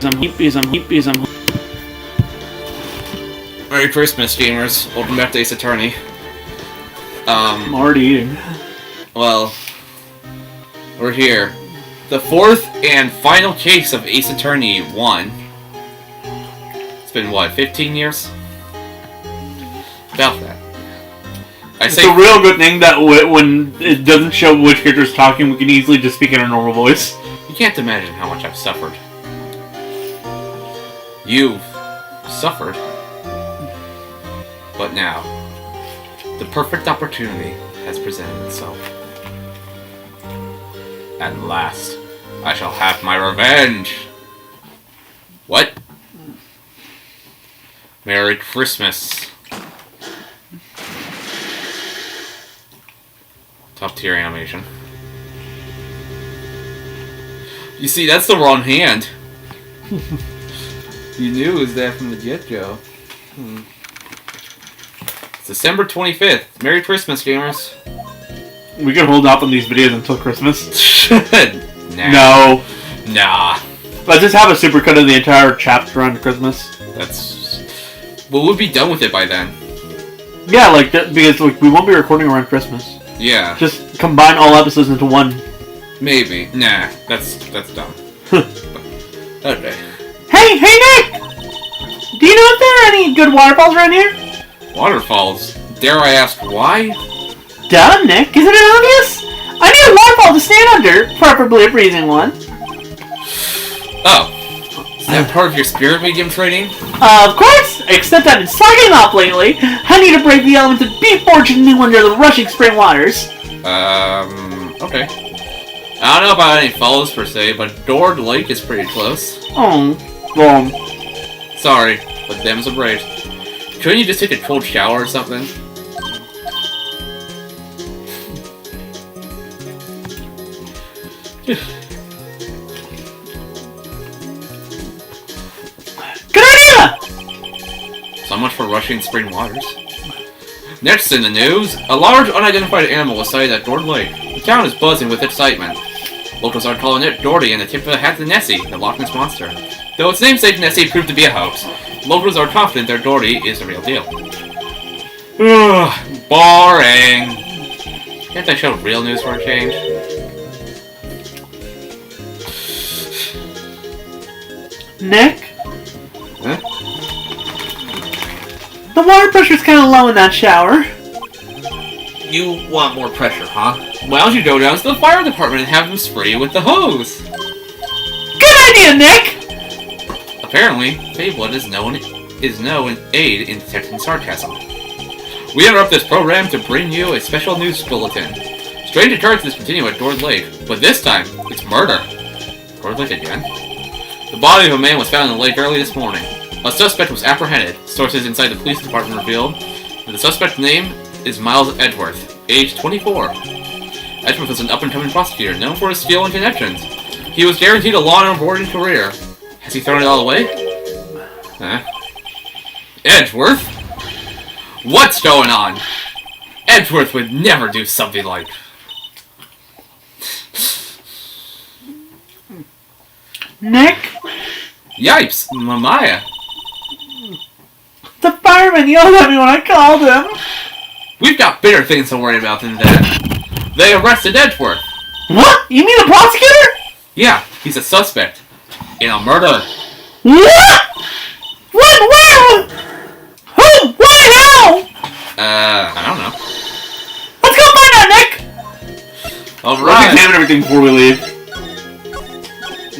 Merry Christmas, gamers. Welcome back to Ace Attorney. I'm already eating. Well, we're here. The fourth and final case of Ace Attorney 1. It's been, what, 15 years? About that. It's a real good thing that when it doesn't show which character's talking, we can easily just speak in a normal voice. You can't imagine how much I've suffered. You've suffered. But now, the perfect opportunity has presented itself. At last, I shall have my revenge! What? Merry Christmas. Top tier animation. You see, that's the wrong hand. You knew it was that from the get-go. It's December 25th. Merry Christmas, gamers. We can hold off on these videos until Christmas. Nah. No. Nah. Let's just have a supercut of the entire chapter on Christmas. That's... Well, we'll be done with it by then. Yeah, like, because like, we won't be recording around Christmas. Yeah. Just combine all episodes into one. Maybe. Nah, that's dumb. Okay. Hey Nick! Do you know if there are any good waterfalls around here? Waterfalls? Dare I ask why? Duh, Nick. Isn't it obvious? I need a waterfall to stand under, preferably a freezing one. Oh. Is that part of your spirit medium training? Of course! Except I've been slacking off lately. I need to break the elements and be forging new under the rushing spring waters. Okay. I don't know about any falls per se, but Dord Lake is pretty close. Oh, sorry, but them's a brave. Couldn't you just take a cold shower or something? Good idea! So much for rushing spring waters. Next in the news, a large unidentified animal was sighted at Dord Lake. The town is buzzing with excitement. Locals are calling it Dory and the tip of the hat to Nessie, the Loch Ness Monster. Though its namesake Nessie proved to be a hoax, locals are confident their Dory is the real deal. Ugh, boring. Can't I show real news for a change? Nick? Huh? The water pressure's kind of low in that shower. You want more pressure, huh? Why don't you go down to the fire department and have them spray you with the hose? Good idea, Nick! Apparently, Fabled is no aid in detecting sarcasm. We interrupt this program to bring you a special news bulletin. Strange occurrences continue at Dord Lake, but this time, it's murder. Dord Lake again? The body of a man was found in the lake early this morning. A suspect was apprehended. Sources inside the police department revealed that the suspect's name is Miles Edgeworth, age 24. Edgeworth was an up-and-coming prosecutor known for his skill and connections. He was guaranteed a law and rewarding career. Has he thrown it all away? Huh? Edgeworth? What's going on? Edgeworth would never do something like... Nick? Yipes, Mamaya. The fireman yelled at me when I called him. We've got bigger things to worry about than that. They arrested Edgeworth. What? You mean the prosecutor? Yeah, he's a suspect. In a murder. What? When? Where? Who? Why? How? I don't know. Let's go find out, Nick! Alright. Let's examine everything before we leave.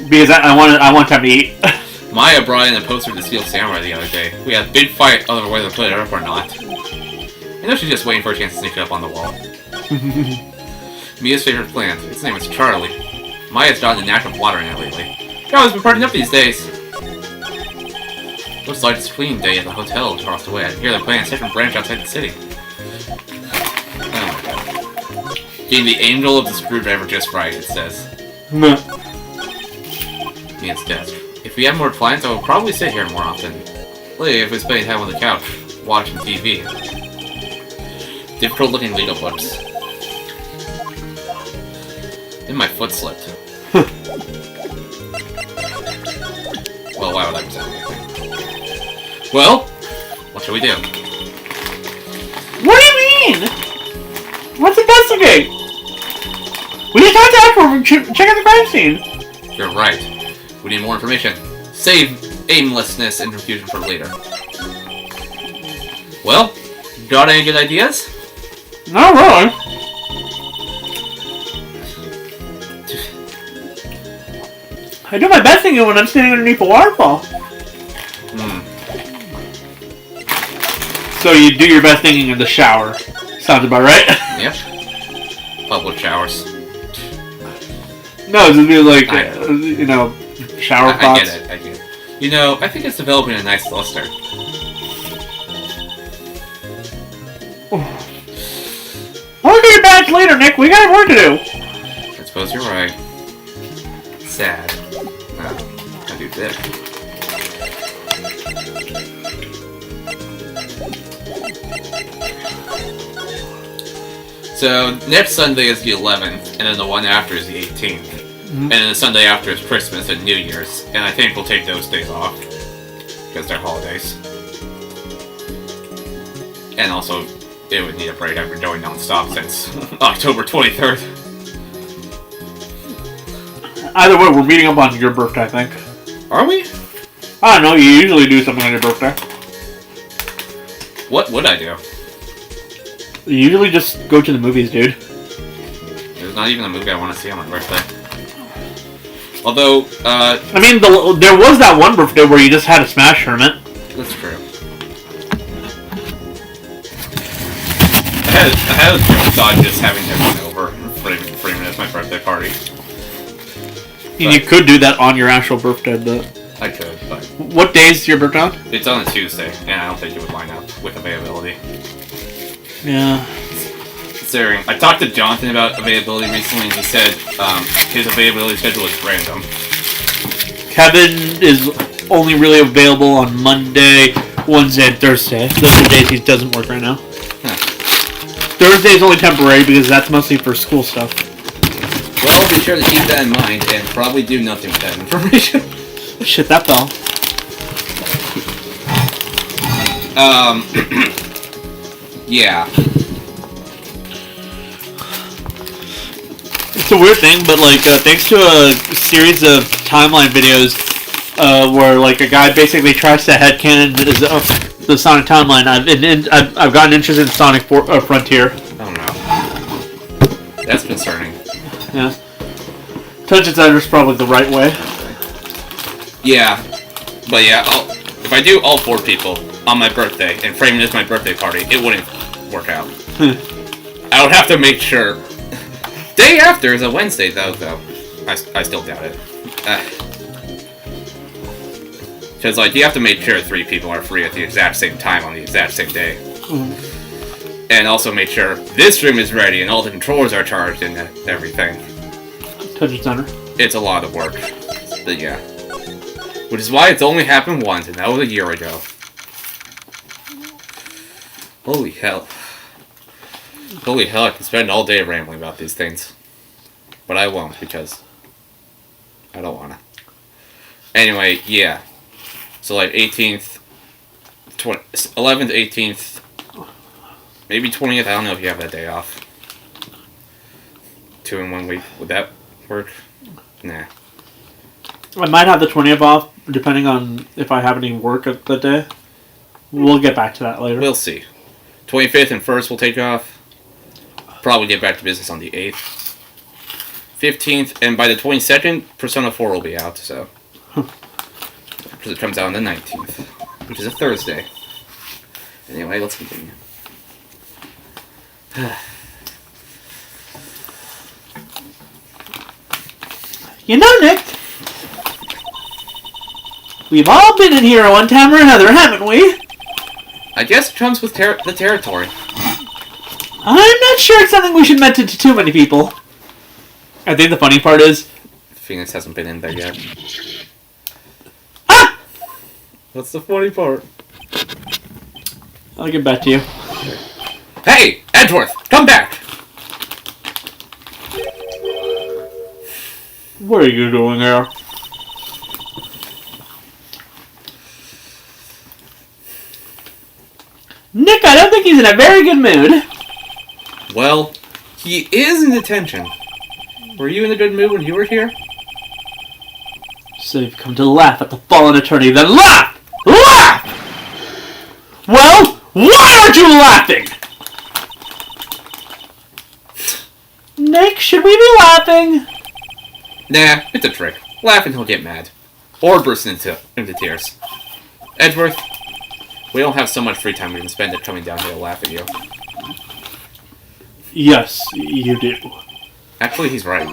Because I want time to eat. Maya brought in a poster to Steel Samurai the other day. We had a big fight over whether to put it up or not. I know she's just waiting for a chance to sneak it up on the wall. Mia's favorite plant. Its name is Charlie. Maya's gotten a knack of watering it lately. She always been partying up these days. Looks like it's cleaning day at the hotel across the way. I hear they're planning a second branch outside the city. Oh my god. Getting the angle of the screwdriver just right, it says. Mia's desk. If we had more clients, I would probably sit here more often. Lately, I've been spending time on the couch, watching TV. Difficult looking legal books. Then my foot slipped. why would I present anything? Well, what should we do? What do you mean? Let's investigate. We need to contact her and check out the crime scene. You're right. We need more information. Save aimlessness and confusion for later. Well, got any good ideas? Not really. I do my best thinking when I'm standing underneath a waterfall. So you do your best thinking in the shower. Sounds about right. Yep. Public showers. No, it's just be like, shower I thoughts. get it, I get it. You know, I think it's developing a nice luster. We'll get back later, Nick. We got work to do. I suppose you're right. Sad. No, I do this. So, next Sunday is the 11th, and then the one after is the 18th. Mm-hmm. And then the Sunday after is Christmas and New Year's. And I think we'll take those days off. Because they're holidays. And also, it would need a break after going non-stop since October 23rd. Either way, we're meeting up on your birthday, I think. Are we? I don't know, you usually do something on your birthday. What would I do? You usually just go to the movies, dude. There's not even a movie I want to see on my birthday. Although, I mean, there was that one birthday where you just had a Smash tournament. That's true. I had a thought just having everyone over and framing it as my birthday party. And you could do that on your actual birthday, but... I could, but... What day is your birthday on? It's on a Tuesday, and I don't think it would line up with availability. Yeah. Considering, I talked to Jonathan about availability recently, and he said his availability schedule is random. Kevin is only really available on Monday, Wednesday, and Thursday. Those are the days he doesn't work right now. Huh. Thursday is only temporary because that's mostly for school stuff. Well, be sure to keep that in mind and probably do nothing with that information. Shit, that fell. Yeah. It's a weird thing, but like, thanks to a series of timeline videos, where like a guy basically tries to headcanon the Sonic timeline, I've gotten interested in Sonic Frontier. Oh no. That's concerning. Yeah. Touch its edge is probably the right way. Yeah. But yeah, if I do all 4 people on my birthday and frame it as my birthday party, it wouldn't work out. I would have to make sure. Day after is a Wednesday, though. I still doubt it. Because, like, you have to make sure 3 people are free at the exact same time on the exact same day. Mm-hmm. And also make sure this room is ready and all the controllers are charged and everything. Touch its center. It's a lot of work. But yeah. Which is why it's only happened once, and that was a year ago. Holy hell. Holy hell, I can spend all day rambling about these things. But I won't, because I don't wanna. Anyway, yeah. So like 18th, 11th, 18th, maybe 20th, I don't know if you have that day off. 2 in 1 week, would that work? Nah. I might have the 20th off, depending on if I have any work at the day. We'll get back to that later. We'll see. 25th and 1st we'll take off. Probably get back to business on the 8th. 15th, and by the 22nd, Persona 4 will be out, so. Because it comes out on the 19th, which is a Thursday. Anyway, let's continue. You know, Nick, we've all been in here one time or another, haven't we? I guess it comes with the territory. I'm not sure it's something we should mention to too many people. I think the funny part is... Phoenix hasn't been in there yet. Ah! That's the funny part. I'll get back to you. Hey! Edgeworth! Come back! What are you doing here? Nick, I don't think he's in a very good mood. Well, he is in detention. Were you in a good mood when you were here? So you've come to laugh at the fallen attorney, then laugh! Laugh! Well, why aren't you laughing? Nick, should we be laughing? Nah, it's a trick. Laugh and he'll get mad. Or burst into tears. Edgeworth, we don't have so much free time we can spend it coming down here to laugh at you. Yes, you do. Actually, he's right.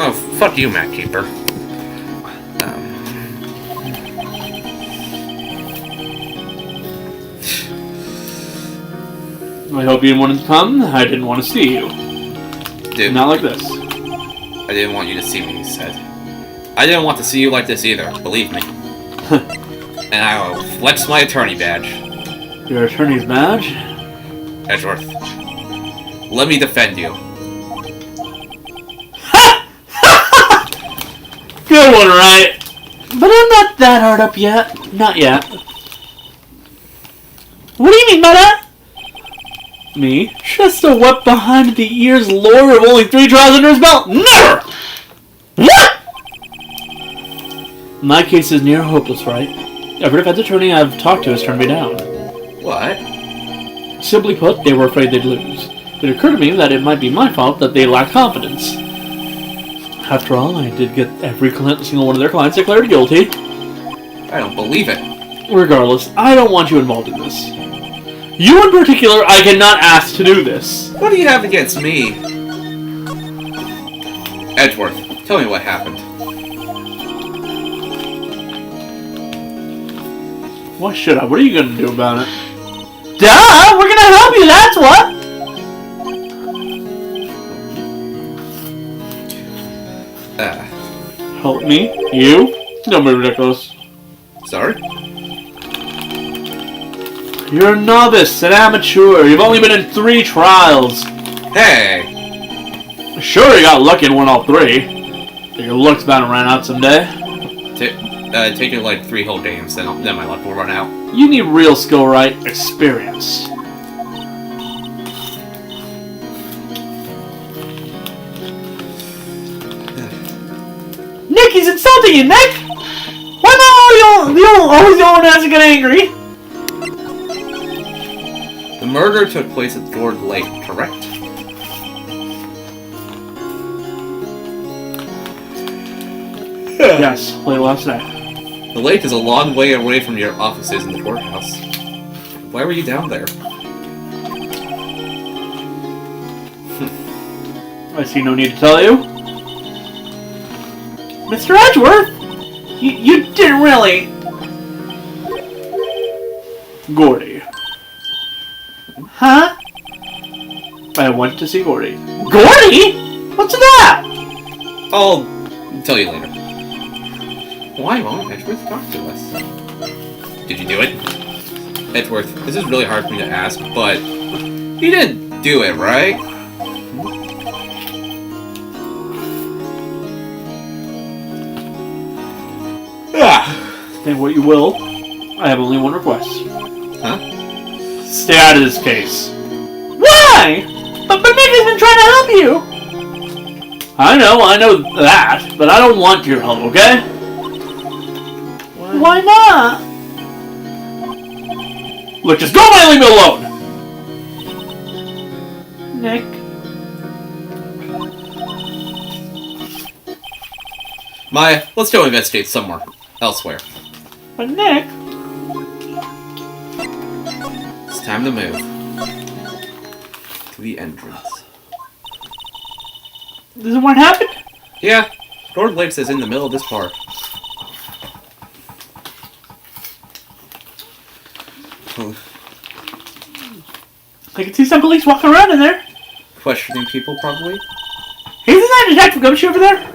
Oh, fuck you, Matt Keeper. I hope you wanted to come. I didn't want to see you. Dude, not like this. I didn't want you to see me, he said. I didn't want to see you like this either, believe me. And I will flex my attorney badge. Your attorney's badge? Edgeworth, let me defend you. Good one, right? But I'm not that hard up yet. Not yet. What do you mean by that? Me? Just a wet behind the ears lawyer of only 3 trials under his belt? Never! What? My case is near hopeless, right? Every defense attorney I've talked to has turned me down. What? Simply put, they were afraid they'd lose. It occurred to me that it might be my fault that they lacked confidence. After all, I did get every single one of their clients declared guilty. I don't believe it. Regardless, I don't want you involved in this. You in particular, I cannot ask to do this. What do you have against me? Edgeworth, tell me what happened. Why should I? What are you going to do about it? Duh! We're going to help you, that's what! Help me? You? Don't be ridiculous. Sorry? You're a novice, an amateur. You've only been in 3 trials. Hey! Sure, you got lucky and won all 3. But your luck's bound to run out someday. Take it like 3 whole games, then my luck will run out. You need real skill, right? Experience. Nick, he's insulting you, Nick! Why not always the only one has to get angry? The murder took place at Ford Lake, correct? Yes, late last night. The lake is a long way away from your offices in the courthouse. Why were you down there? I see no need to tell you. Mr. Edgeworth! You didn't really... Gordy. Huh? I went to see Gordy. Gordy? What's that? I'll tell you later. Why won't Edgeworth talk to us? Did you do it? Edgeworth, this is really hard for me to ask, but you didn't do it, right? Say what you will. I have only one request. Huh? Stay out of this case. Why? But Nick has been trying to help you. I know that, but I don't want your help, okay? Why not? Look, just go away and leave me alone! Nick. Maya, let's go investigate somewhere. Elsewhere. But Nick... It's time to move. To the entrance. This is what happened? Yeah, Gordon Lakes is in the middle of this park. I can see some police walking around in there. Questioning people, probably? Isn't that Detective Gumshoe over there?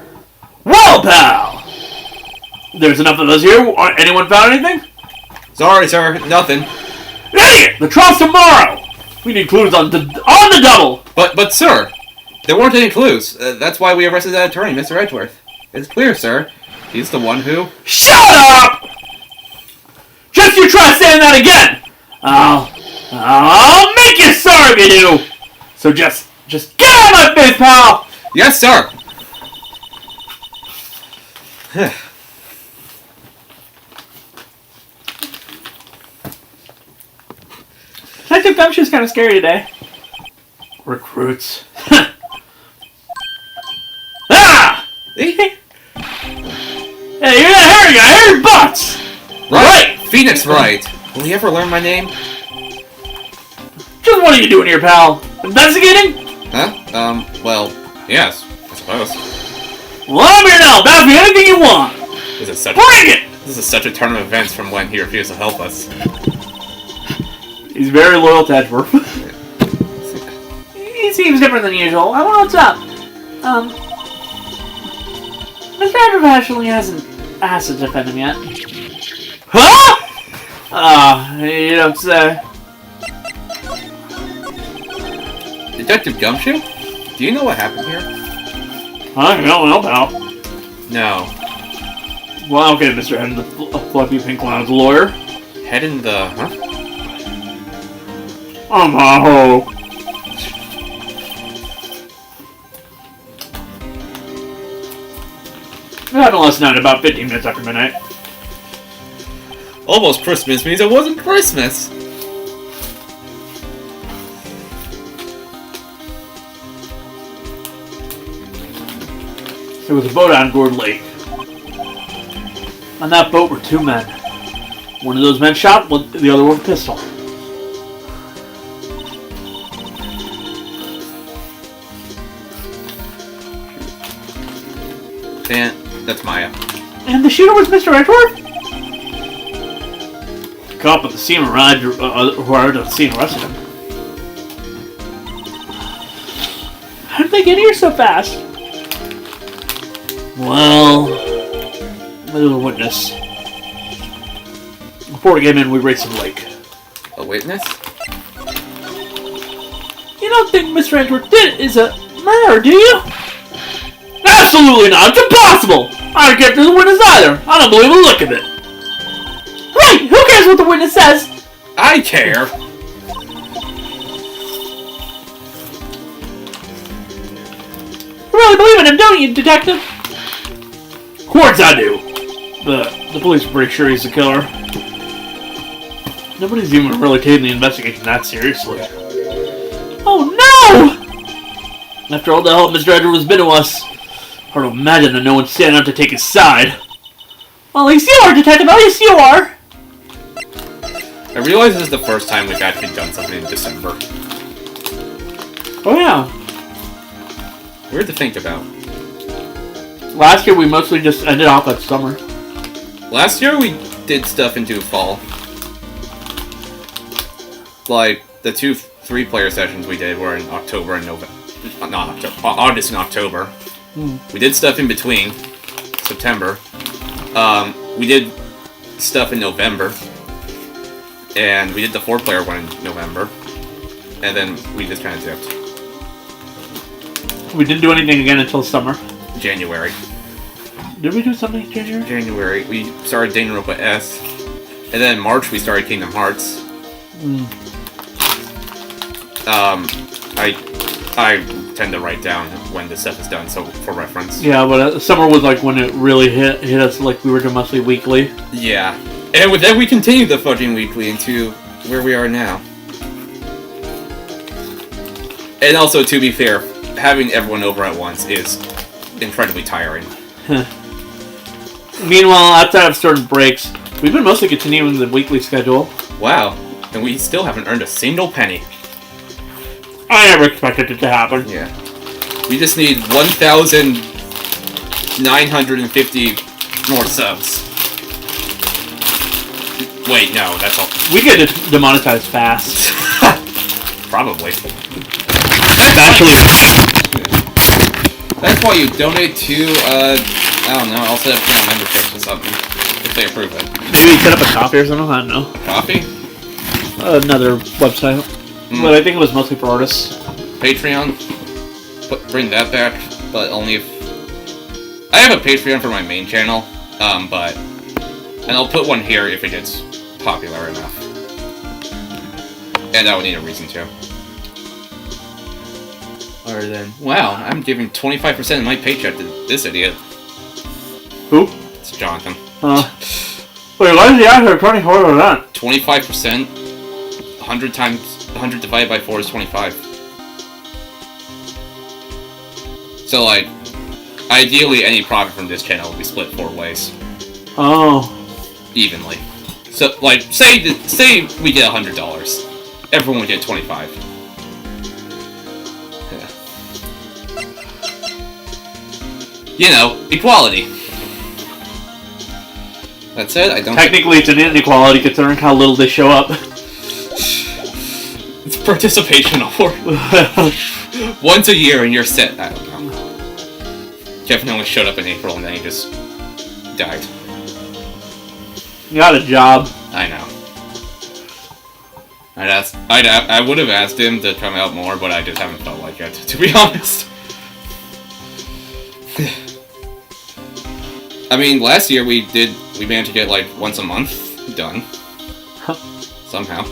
Well, pal! There's enough of us here. Anyone found anything? Sorry, sir. Nothing. Idiot! The trial's tomorrow! We need clues on the double! But, sir, there weren't any clues. That's why we arrested that attorney, Mr. Edgeworth. It's clear, sir. He's the one who... Shut up! Just you try saying that again! I'll make you sorry if you do! So just get out of my face, pal! Yes, sir! Detective Gumshoe's kind of scary today. Recruits. Ah! Hey, you're that hairy guy! Hairy Butz! Right! Phoenix Wright! Will he ever learn my name? Just what are you doing here, pal? Investigating? Huh? Well, yes, I suppose. Well, I'm here now. Ask me anything you want. This is such Bring it! This is such a turn of events from when he refused to help us. He's very loyal to Edgeworth. He seems different than usual. I wonder what's up. Mr. Edgeworth actually hasn't asked to defend him yet. Huh? You don't say. Detective Gumshoe? Do you know what happened here? I don't know, pal. No. Well, okay, Mr. Head in the fluffy pink cloud's lawyer. Head in the... huh? Oh. It happened last night, about 15 minutes after midnight. Almost Christmas means it wasn't Christmas! There was a boat on Gourd Lake. On that boat were two men. One of those men shot, the other with a pistol. And that's Maya. And the shooter was Mr. Edgeworth? The cop at the scene arrived, who arrived at the scene arrested him. How did they get here so fast? Well, there's a witness. Before we came in, we raced the lake. A witness? You don't think Mr. Edgeworth did is a murder, do you? Absolutely not! It's impossible! I don't care if there's a witness either. I don't believe a look of it. Right! Who cares what the witness says? I care! You really believe in him, don't you, detective? Of course I do. The police are pretty sure he's the killer. Nobody's even really taking the investigation that seriously. Oh no! After all the help Mr. Edgeworth has been to us, hard to imagine that no one's standing up to take his side. Well, at least you are, detective. At least you are. I realize this is the first time we've actually done something in December. Oh yeah. Weird to think about. Last year we mostly just ended off that summer. Last year we did stuff into fall. Like, the 2 3-player sessions we did were in October and November. Not October. August and October. We did stuff in between. September. We did stuff in November. And we did the 4-player one in November. And then we just kind of dipped. We didn't do anything again until summer. January. Did we do something in January? January. We started Danganronpa S. And then in March we started Kingdom Hearts. I tend to write down when the stuff is done, so for reference. Yeah, but summer was like when it really hit us, like we were doing mostly weekly. Yeah. And with that we continued the fudging weekly into where we are now. And also, to be fair, having everyone over at once is incredibly tiring. Meanwhile, outside of certain breaks, we've been mostly continuing the weekly schedule. Wow. And we still haven't earned a single penny. I never expected it to happen. Yeah. We just need 1,950 more subs. Wait, no, that's all. We get demonetized fast. Probably. Actually, that's why you donate to, I don't know, I'll set up channel memberships or something. If they approve it. maybe set up a coffee or something, I don't know. Coffee? Another website. But I think it was mostly for artists. Patreon? Bring that back, but only if... I have a Patreon for my main channel, but... And I'll put one here if it gets popular enough. And I would need a reason to. Other than, wow, I'm giving 25% of my paycheck to this idiot. Who? It's Jonathan. Wait, why is he out here 24%? 25%, 100 divided by 4 is 25. So, like, ideally any profit from this channel will be split 4 ways. Oh. Evenly. So, like, say we get $100. Everyone would get 25. Yeah. You know, equality. That said, I don't... Technically, it's an inequality considering how little they show up. It's participation award. Once a year and you're set. I don't know. Kevin only showed up in April and then he just died. You got a job. I know. I would have asked him to come out more, but I just haven't felt like it, to be honest. I mean, last year we managed to get like once a month done. Somehow.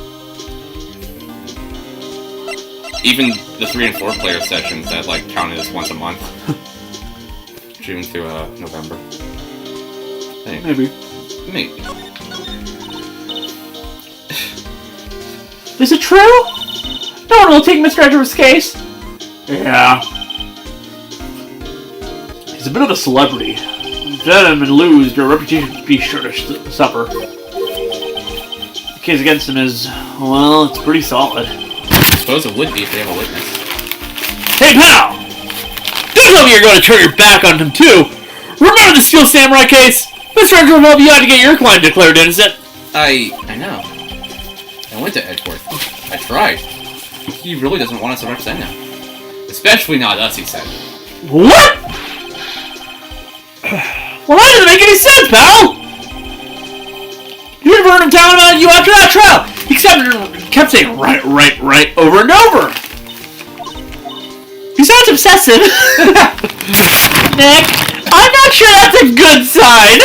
Even the 3 and 4 player sessions that like counted as once a month. June through November. Maybe. Is it true? No one will take Mr. Edgeworth's case. Yeah. He's a bit of a celebrity. Let him and lose, your reputation would be sure to suffer. The case against him is, well, it's pretty solid. I suppose it would be if they have a witness. Hey, pal! Don't tell me you're going to turn your back on him, too! Remember the Steel Samurai case? Mr. Edgeworth will help you out to get your client declared innocent. I know. I went to Edgeworth. I tried. He really doesn't want us to represent him. Especially not us, he said. What? Well, that doesn't make any sense, pal! You never heard him telling about you after that trial! He kept saying right over and over! He sounds obsessive! Nick, I'm not sure that's a good sign!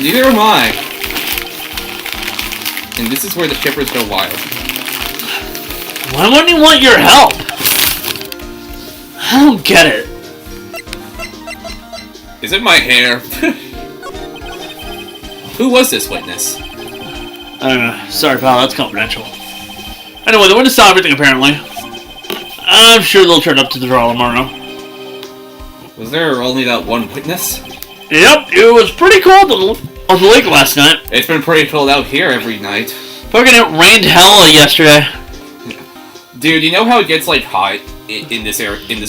Neither am I. And this is where the shippers go wild. Why wouldn't he want your help? I don't get it. Is it my hair? Who was this witness? Sorry, pal, that's confidential. Anyway, the witness saw everything, apparently. I'm sure they'll turn up to the trial tomorrow. Was there only that one witness? Yep, it was pretty cold on the lake last night. It's been pretty cold out here every night. Fucking it rained hella yesterday. Dude, you know how it gets like hot in this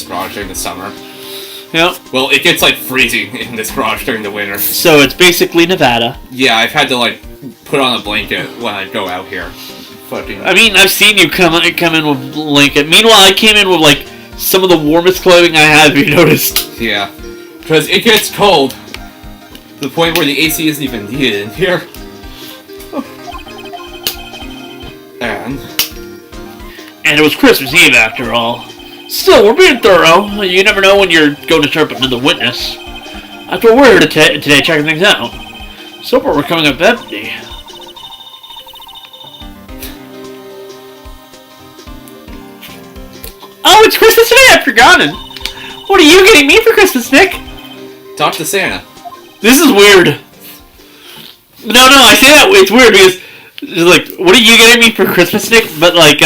garage during the summer? Yep. Well, it gets like freezing in this garage during the winter. So it's basically Nevada. Yeah, I've had to like put on a blanket when I go out here. Fucking. I mean, I've seen you come in with blanket. Meanwhile, I came in with like some of the warmest clothing I have. You noticed? Yeah, because it gets cold. To the point where the AC isn't even needed in here. And it was Christmas Eve after all. Still, we're being thorough. You never know when you're going to turn up another witness. That's what we're here today, checking things out. So far, we're coming up empty. Oh, it's Christmas today! I've forgotten. What are you getting me for Christmas, Nick? Talk to Santa. This is weird. No, I say that it's weird because it's like, what are you getting me for Christmas, Nick? But like,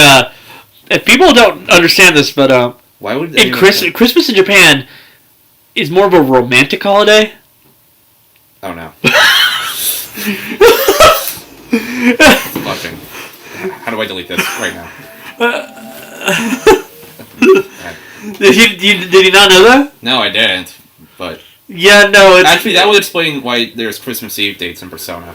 if people don't understand this, but why would Christmas in Japan is more of a romantic holiday? Oh no. Fucking. How do I delete this right now? Did he not know that? No, I didn't. But yeah, no. Actually, that would explain why there's Christmas Eve dates in Persona.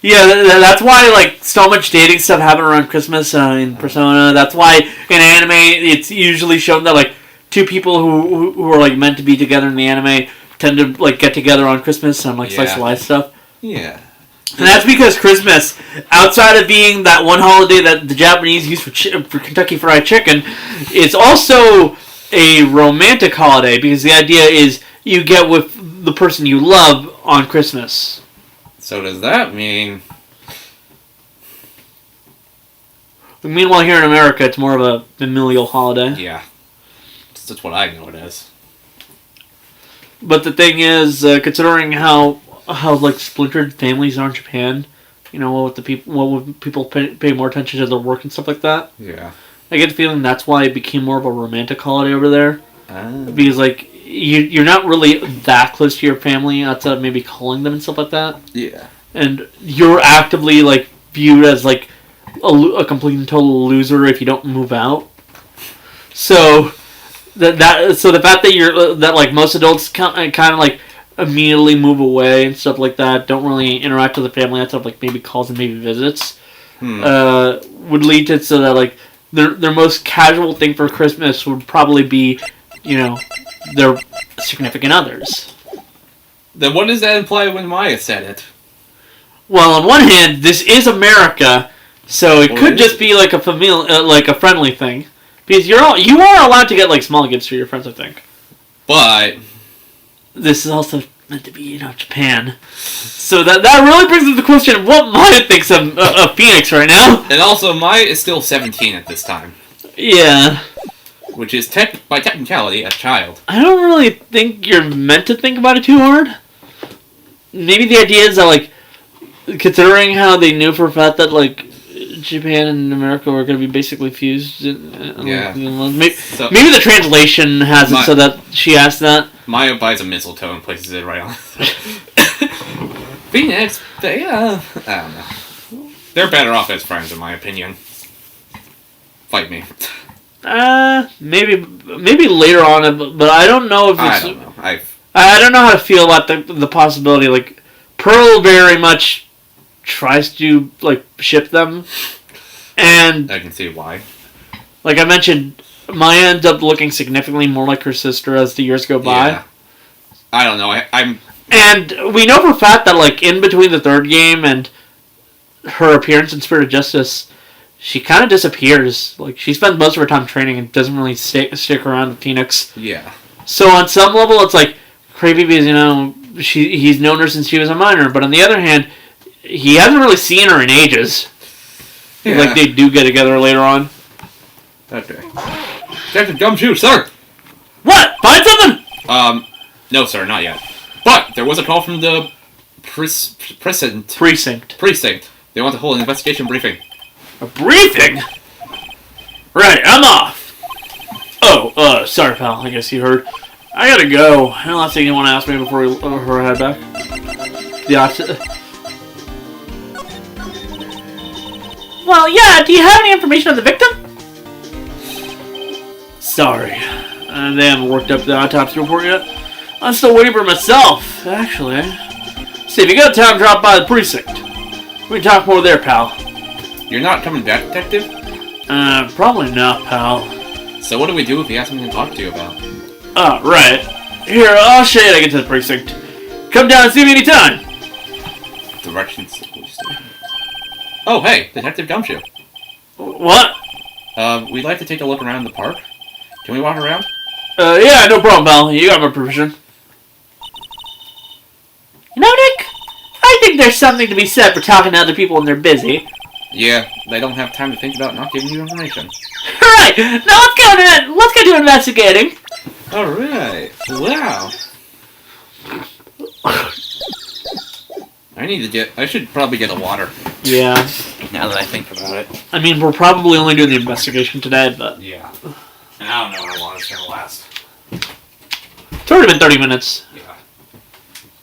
Yeah, that's why like so much dating stuff happen around Christmas in Persona. That's why in anime it's usually shown that like two people who are like meant to be together in the anime tend to like get together on Christmas and like slice of life stuff. Yeah. And that's because Christmas, outside of being that one holiday that the Japanese use for Kentucky Fried Chicken, is also a romantic holiday because the idea is you get with the person you love on Christmas. So does that mean... Meanwhile, here in America, it's more of a familial holiday. Yeah. That's what I know it as. But the thing is, considering how like splintered families are in Japan, what would people pay more attention to their work and stuff like that? Yeah. I get the feeling that's why it became more of a romantic holiday over there. Because like you're not really that close to your family outside of maybe calling them and stuff like that. Yeah. And you're actively like viewed as like a complete and total loser if you don't move out. So so the fact that like most adults kind of like immediately move away and stuff like that, don't really interact with the family outside of like maybe calls and maybe visits, would lead to so that like their most casual thing for Christmas would probably be, their significant others. Then what does that imply when Maya said it? Well, on one hand, this is America, so it could just be like a like a friendly thing, because you are allowed to get like small gifts for your friends, I think. But this is also meant to be, Japan. So that really brings up the question of what Maya thinks of Phoenix right now. And also, Maya is still 17 at this time. Yeah. Which is, by technicality, a child. I don't really think you're meant to think about it too hard. Maybe the idea is that, like, considering how they knew for a fact that, like, Japan and America were going to be basically fused. Yeah. Maybe the translation has it so that she asked that. Maya buys a mistletoe and places it right on. Phoenix, I don't know. They're better off as friends, in my opinion. Fight me. Maybe later on, but I don't know if it's... I don't know. I don't know how to feel about the possibility. Like, Pearl very much tries to, like, ship them. And... I can see why. Like I mentioned, Maya ends up looking significantly more like her sister as the years go by. Yeah. I don't know. I'm... And we know for a fact that, like, in between the third game and her appearance in Spirit of Justice, she kind of disappears. Like, she spends most of her time training and doesn't really stick around with Phoenix. Yeah. So on some level, it's, like, creepy because, he's known her since she was a minor. But on the other hand, he hasn't really seen her in ages. Yeah. Like, they do get together later on. Okay. Detective Gumshoe, sir! What? Find something? No, sir, not yet. But there was a call from the precinct. They want to hold an investigation briefing. A briefing? Right, I'm off. Oh, sorry, pal. I guess you heard. I gotta go. Any last thing you want to ask me before we head back? Well, yeah. Do you have any information on the victim? Sorry. They haven't worked up the autopsy report yet. I'm still waiting for myself, actually. See, if you got time, drop by the precinct. We can talk more there, pal. You're not coming back, detective? Probably not, pal. So what do we do if he has something to talk to you about? Oh, right. Here, I'll show you how to get to the precinct. Come down and see me anytime. Directions to the police station. Oh, hey, Detective Gumshoe. What? We'd like to take a look around the park. Can we walk around? Yeah, no problem, pal. You got my permission. Nick, I think there's something to be said for talking to other people when they're busy. Yeah, they don't have time to think about not giving you information. Alright, now let's get to investigating. Alright, wow. I should probably get a water. Yeah. Now that I think about it. I mean, we're probably only doing the investigation today, but... Yeah. And I don't know how long it's gonna last. It's already been 30 minutes. Yeah.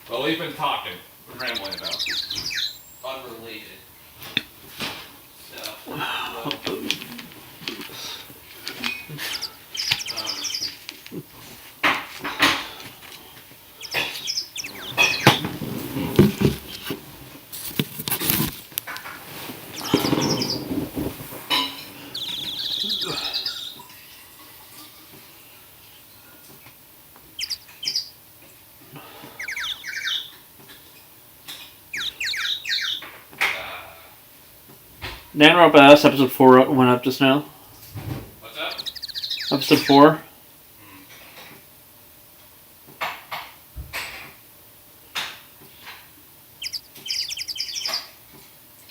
Well, we've been talking, rambling about unrelated stuff. Dan wrote about us, episode 4 went up just now. What's that? Episode 4.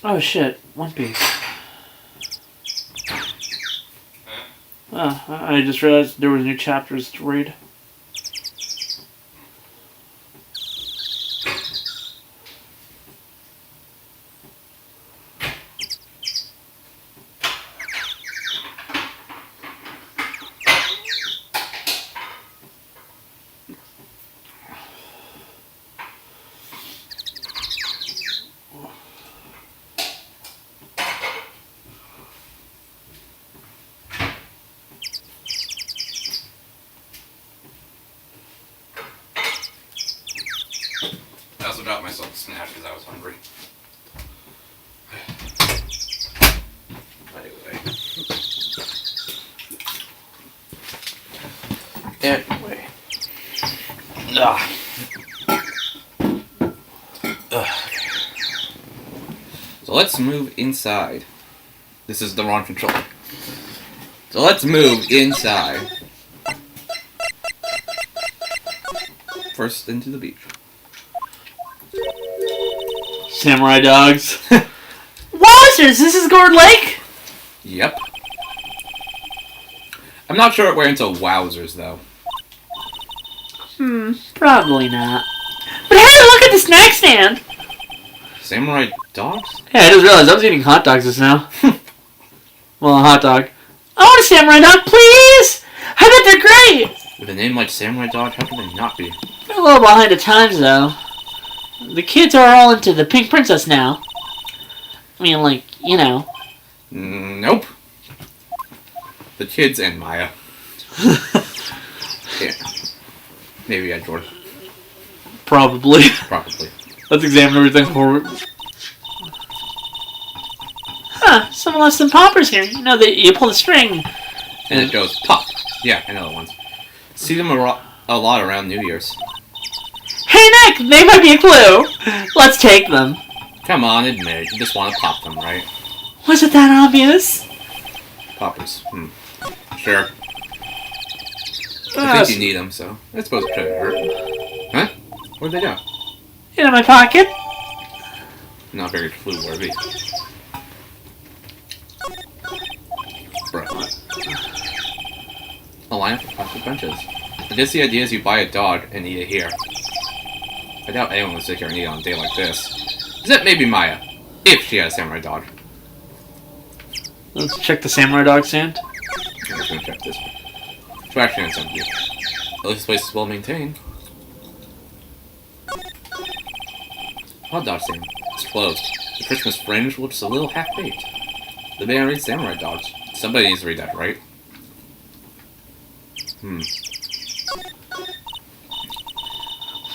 Oh shit, One Piece. I just realized there were new chapters to read. I also got myself a snack because I was hungry. Anyway. So let's move inside. This is the wrong controller. So let's move inside. First into the beach. Samurai dogs. Wowzers, this is Gourd Lake? Yep. I'm not sure it went into wowzers though. Probably not. But hey, look at the snack stand! Samurai dogs? Yeah, I just realized I was eating hot dogs just now. Well, a hot dog. I want a samurai dog, please! I bet they're great! With a name like Samurai Dog, how can they not be? They're a little behind the times, though. The kids are all into the Pink Princess now. I mean, like, you know. Nope. The kids and Maya. Yeah. Maybe Edgeworth. Probably. Probably. Let's examine everything forward. Huh, someone left some poppers here. You know, you pull the string. And it goes pop. Yeah, I know the ones. See them a lot around New Year's. Hey Nick, they might be a clue. Let's take them. Come on, admit it. You just want to pop them, right? Was it that obvious? Poppers. Sure. I think you need them, so I suppose it couldn't hurt. Huh? Where'd they go? In my pocket. Not very clue-worthy. Bro. A lineup of plastic benches. I guess the idea is you buy a dog and eat it here. I doubt anyone would sit here and eat on a day like this. Except maybe Maya. If she had a samurai dog. Let's check the samurai dog stand. I'm just gonna check this one. Trash cans empty. At least this place is well maintained. Hot dog stand. It's closed. The Christmas fringe looks a little half-baked. The banner reads samurai dogs. Somebody needs to read that, right?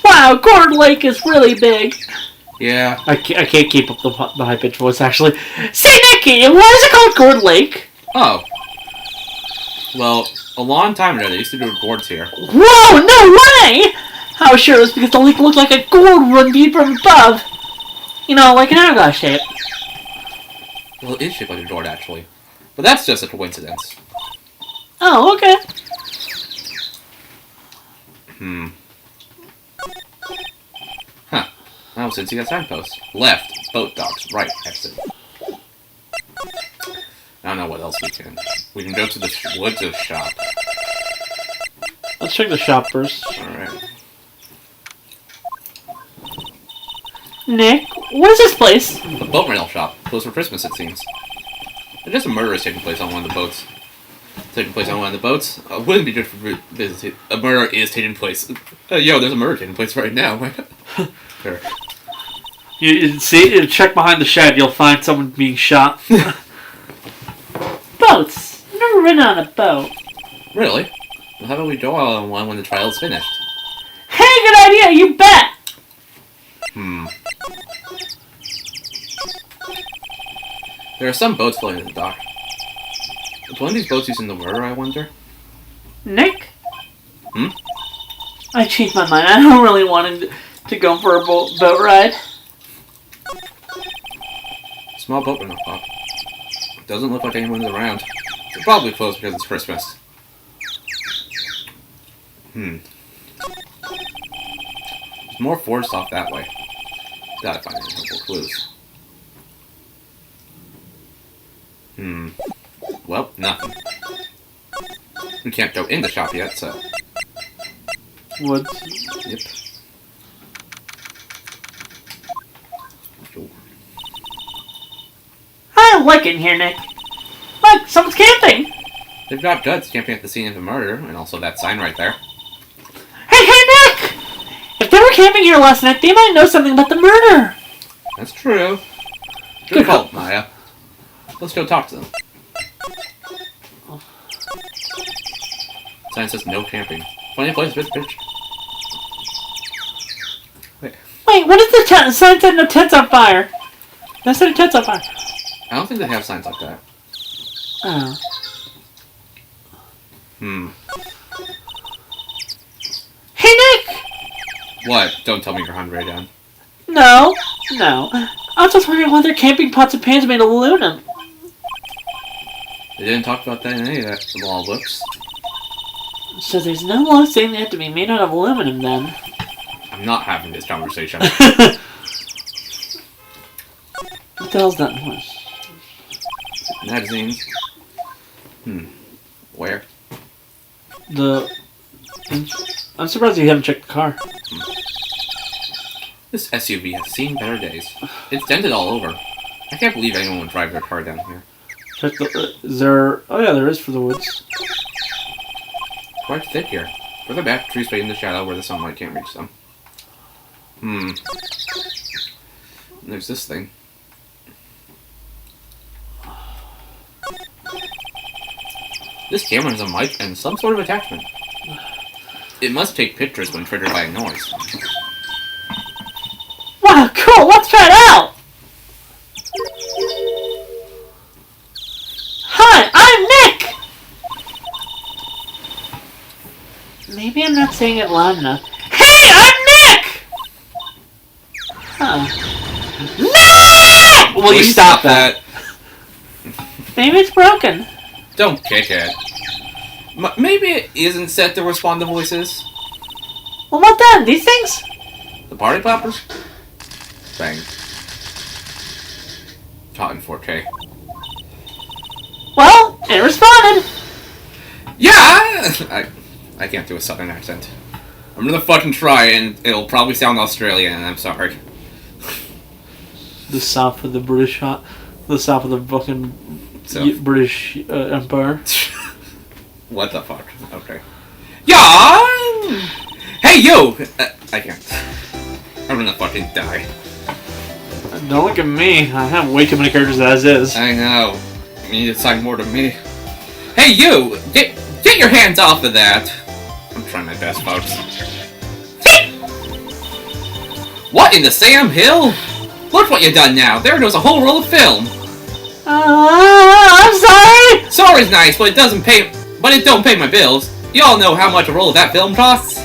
Wow, Gourd Lake is really big. Yeah. I can't keep up the high-pitched voice, actually. Say, Nicky, why is it called Gourd Lake? Oh. Well, a long time ago, they used to do gourds here. Whoa, no way! I was sure it was because the lake looked like a gourd run viewed from above. You know, like an hourglass shape. Well, it is shaped like a gourd, actually. But that's just a coincidence. Oh, okay. Huh. Now since you got signposts. Left, boat docks. Right, exit. I don't know what else we can. We can go to the woods shop. Let's check the shop first. Alright. Nick, what is this place? The boat rental shop. Closed for Christmas, it seems. I guess a murder is taking place on one of the boats. Wouldn't be good for business. A murder is taking place. Yo, there's a murder taking place right now. Sure. You see, check behind the shed, you'll find someone being shot. Boats. I've never ridden on a boat. Really? Well, how about we go on one when the trial is finished? Hey, good idea, you bet! There are some boats floating in the dock. Is one of these boats using the murder, I wonder? Nick? I changed my mind. I don't really want to go for a boat ride. Small boat rental shop. Doesn't look like anyone's around. It's probably closed because it's Christmas. There's more forest off that way. Gotta find any helpful clues. Well, nothing. We can't go in the shop yet, so... What? Yep. I don't like it in here, Nick. Look, someone's camping! They've got guts camping at the scene of the murder, and also that sign right there. Hey, Nick! If they were camping here last night, they might know something about the murder! That's true. Good call, Maya. Let's go talk to them. Sign says no camping. Funny place, bitch. Wait, what is the sign said no tents on fire? That said tents on fire. I don't think they have signs like that. Oh. Hey, Nick! What? Don't tell me you're hungry again. No. I was just wondering why their camping pots and pans made of aluminum. They didn't talk about that in any of the law books. So there's no law saying they have to be made out of aluminum, then. I'm not having this conversation. What the hell's that noise? Magazines. Where? I'm surprised you haven't checked the car. This SUV has seen better days. It's dented all over. I can't believe anyone would drive their car down here. Check the... Is there... Oh yeah, there is for the woods. Quite thick here. Further back, trees fade in the shadow where the sunlight can't reach them. There's this thing. This camera has a mic and some sort of attachment. It must take pictures when triggered by a noise. Wow, cool! Let's try it out! Hi, I'm Nick! Maybe I'm not saying it loud enough. Hey, I'm Nick! Huh. No! Will you stop that? Maybe it's broken. Don't kick it. Maybe it isn't set to respond to voices. Well, what then? These things? The party poppers? Bang. Caught in 4K. Well, it responded. Yeah! I can't do a southern accent. I'm gonna fucking try and it'll probably sound Australian and I'm sorry. The south of the British... The south of the fucking... British Empire. What the fuck? Okay. Yeah! Hey, you! I can't. I'm gonna fucking die. Don't look at me. I have way too many characters as is. I know. You need to assign more to me. Hey, you! Get your hands off of that! I'm trying my best, folks. What in the Sam Hill? Look what you done now. There goes a whole roll of film. I'm sorry! Sorry's nice, but it doesn't pay... But it don't pay my bills. You all know how much a roll of that film costs.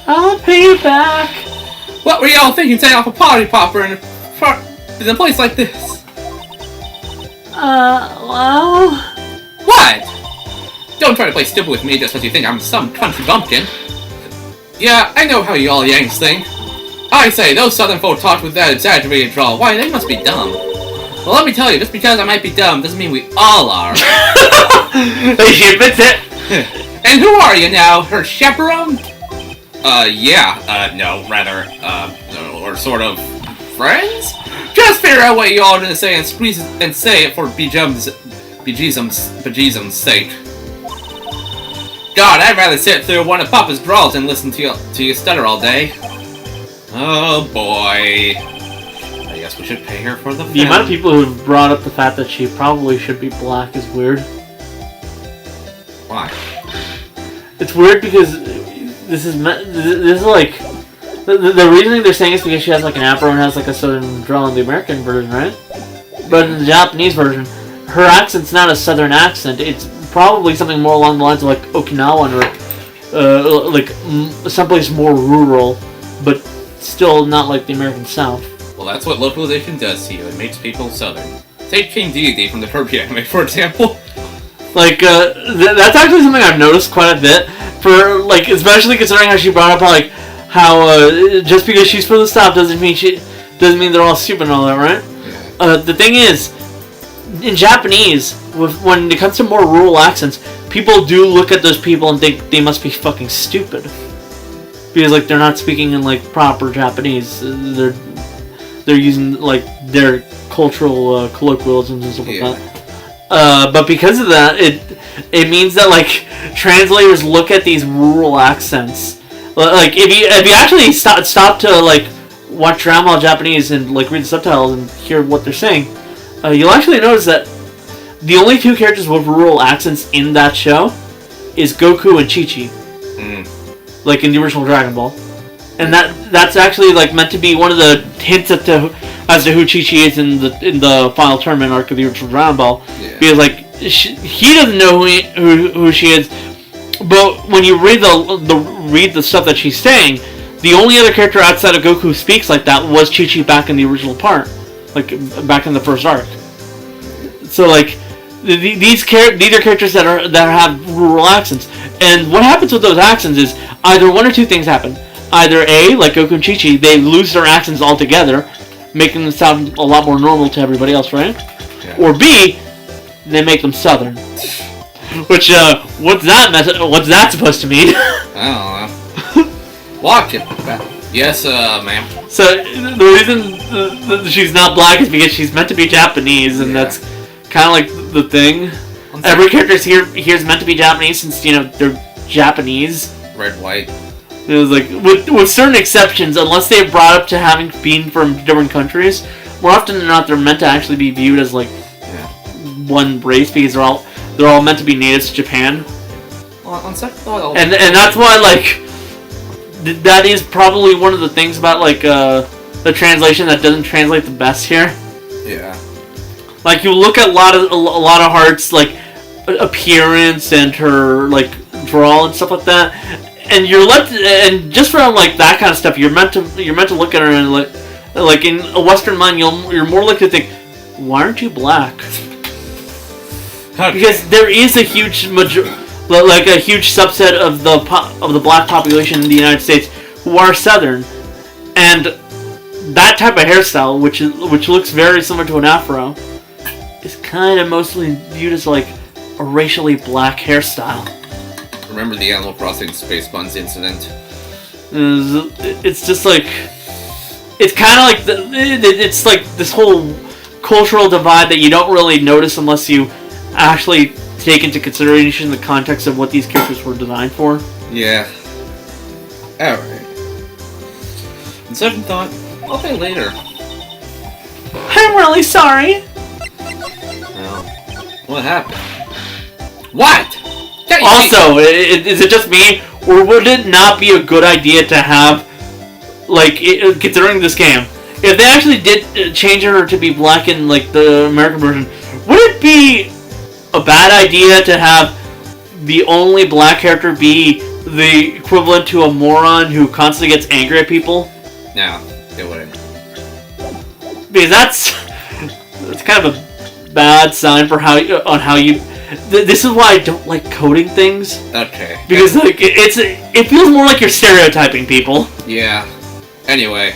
I'll pay you back. What were y'all thinking setting off a party popper in a place like this? Well... What? Don't try to play stupid with me just because you think I'm some country bumpkin. Yeah, I know how you all Yanks think. I say, those southern folk talk with that exaggerated drawl. Why, they must be dumb. Well, let me tell you, just because I might be dumb doesn't mean we all are. She admits it. And who are you now? Her chaperone? No, rather, or sort of friends? Just figure out what you all are gonna say and squeeze it and say it for bejeezum's sake. God, I'd rather sit through one of Papa's drawls and listen to you stutter all day. Oh boy. I guess we should pay her for the film. The amount of people who've brought up the fact that she probably should be black is weird. Why? It's weird because this is like the reasoning they're saying is because she has like an afro and has like a southern drawl in the American version, right? But in the Japanese version, her accent's not a southern accent. It's probably something more along the lines of like Okinawan or like someplace more rural, but still not like the American South. Well, that's what localization does to you. It makes people southern. Take King Deity from the Kirby anime, for example. Like, that's actually something I've noticed quite a bit. For, like, especially considering how she brought up, like, how, just because she's from the South doesn't mean they're all stupid and all that, right? Yeah. The thing is, in Japanese, when it comes to more rural accents, people do look at those people and think they must be fucking stupid. Because, like, they're not speaking in, like, proper Japanese. They're using, like, their cultural colloquialisms and stuff like that. But because of that, it means that, like, translators look at these rural accents. Like, if you actually stop to, like, watch drama in Japanese and, like, read the subtitles and hear what they're saying, you'll actually notice that the only 2 characters with rural accents in that show is Goku and Chi-Chi. Like in the original Dragon Ball. And that's actually like meant to be one of the hints as to who Chi-Chi is in the final tournament arc of the original Dragon Ball. Yeah. Because like he doesn't know who she is, but when you read the stuff that she's saying, the only other character outside of Goku who speaks like that was Chi-Chi back in the original part, like back in the first arc. So like these are characters that have rural accents, and what happens with those accents is either one or 2 things happen. Either A, like Goku and Chi-Chi, they lose their accents altogether, making them sound a lot more normal to everybody else, right? Yeah. Or B, they make them Southern. Which, what's that supposed to mean? I don't know. Watch it. Yes, ma'am. So, the reason that she's not black is because she's meant to be Japanese, and that's kind of like the thing. Every character here is meant to be Japanese since, you know, they're Japanese. Red, white. It was like, with certain exceptions, unless they're brought up to having been from different countries, more often than not, they're meant to actually be viewed as like one race because they're all meant to be natives to Japan. Well, on second thought, and that's why like that is probably one of the things about like the translation that doesn't translate the best here. Yeah. Like you look at a lot of Hart's like appearance and her like drawl and stuff like that, and you're left, and just from like that kind of stuff, you're meant to look at her and like in a Western mind, you're more likely to think, why aren't you black? Okay. Because there is a huge a huge subset of the black population in the United States who are Southern, and that type of hairstyle, which looks very similar to an afro, is kind of mostly viewed as like a racially black hairstyle. Remember the Animal Crossing Space Buns incident? It's just like, it's kind of like it's like this whole cultural divide that you don't really notice unless you actually take into consideration the context of what these characters were designed for. Yeah. Alright. On second thought, I'll pay later. I'm really sorry. Well, what happened? What? Also, is it just me, or would it not be a good idea to have, like, considering this game, if they actually did change her to be black in, like, the American version, would it be a bad idea to have the only black character be the equivalent to a moron who constantly gets angry at people? No, it wouldn't. Because that's kind of a bad sign for how you. This is why I don't like coding things. Okay. Because like it feels more like you're stereotyping people. Yeah. Anyway,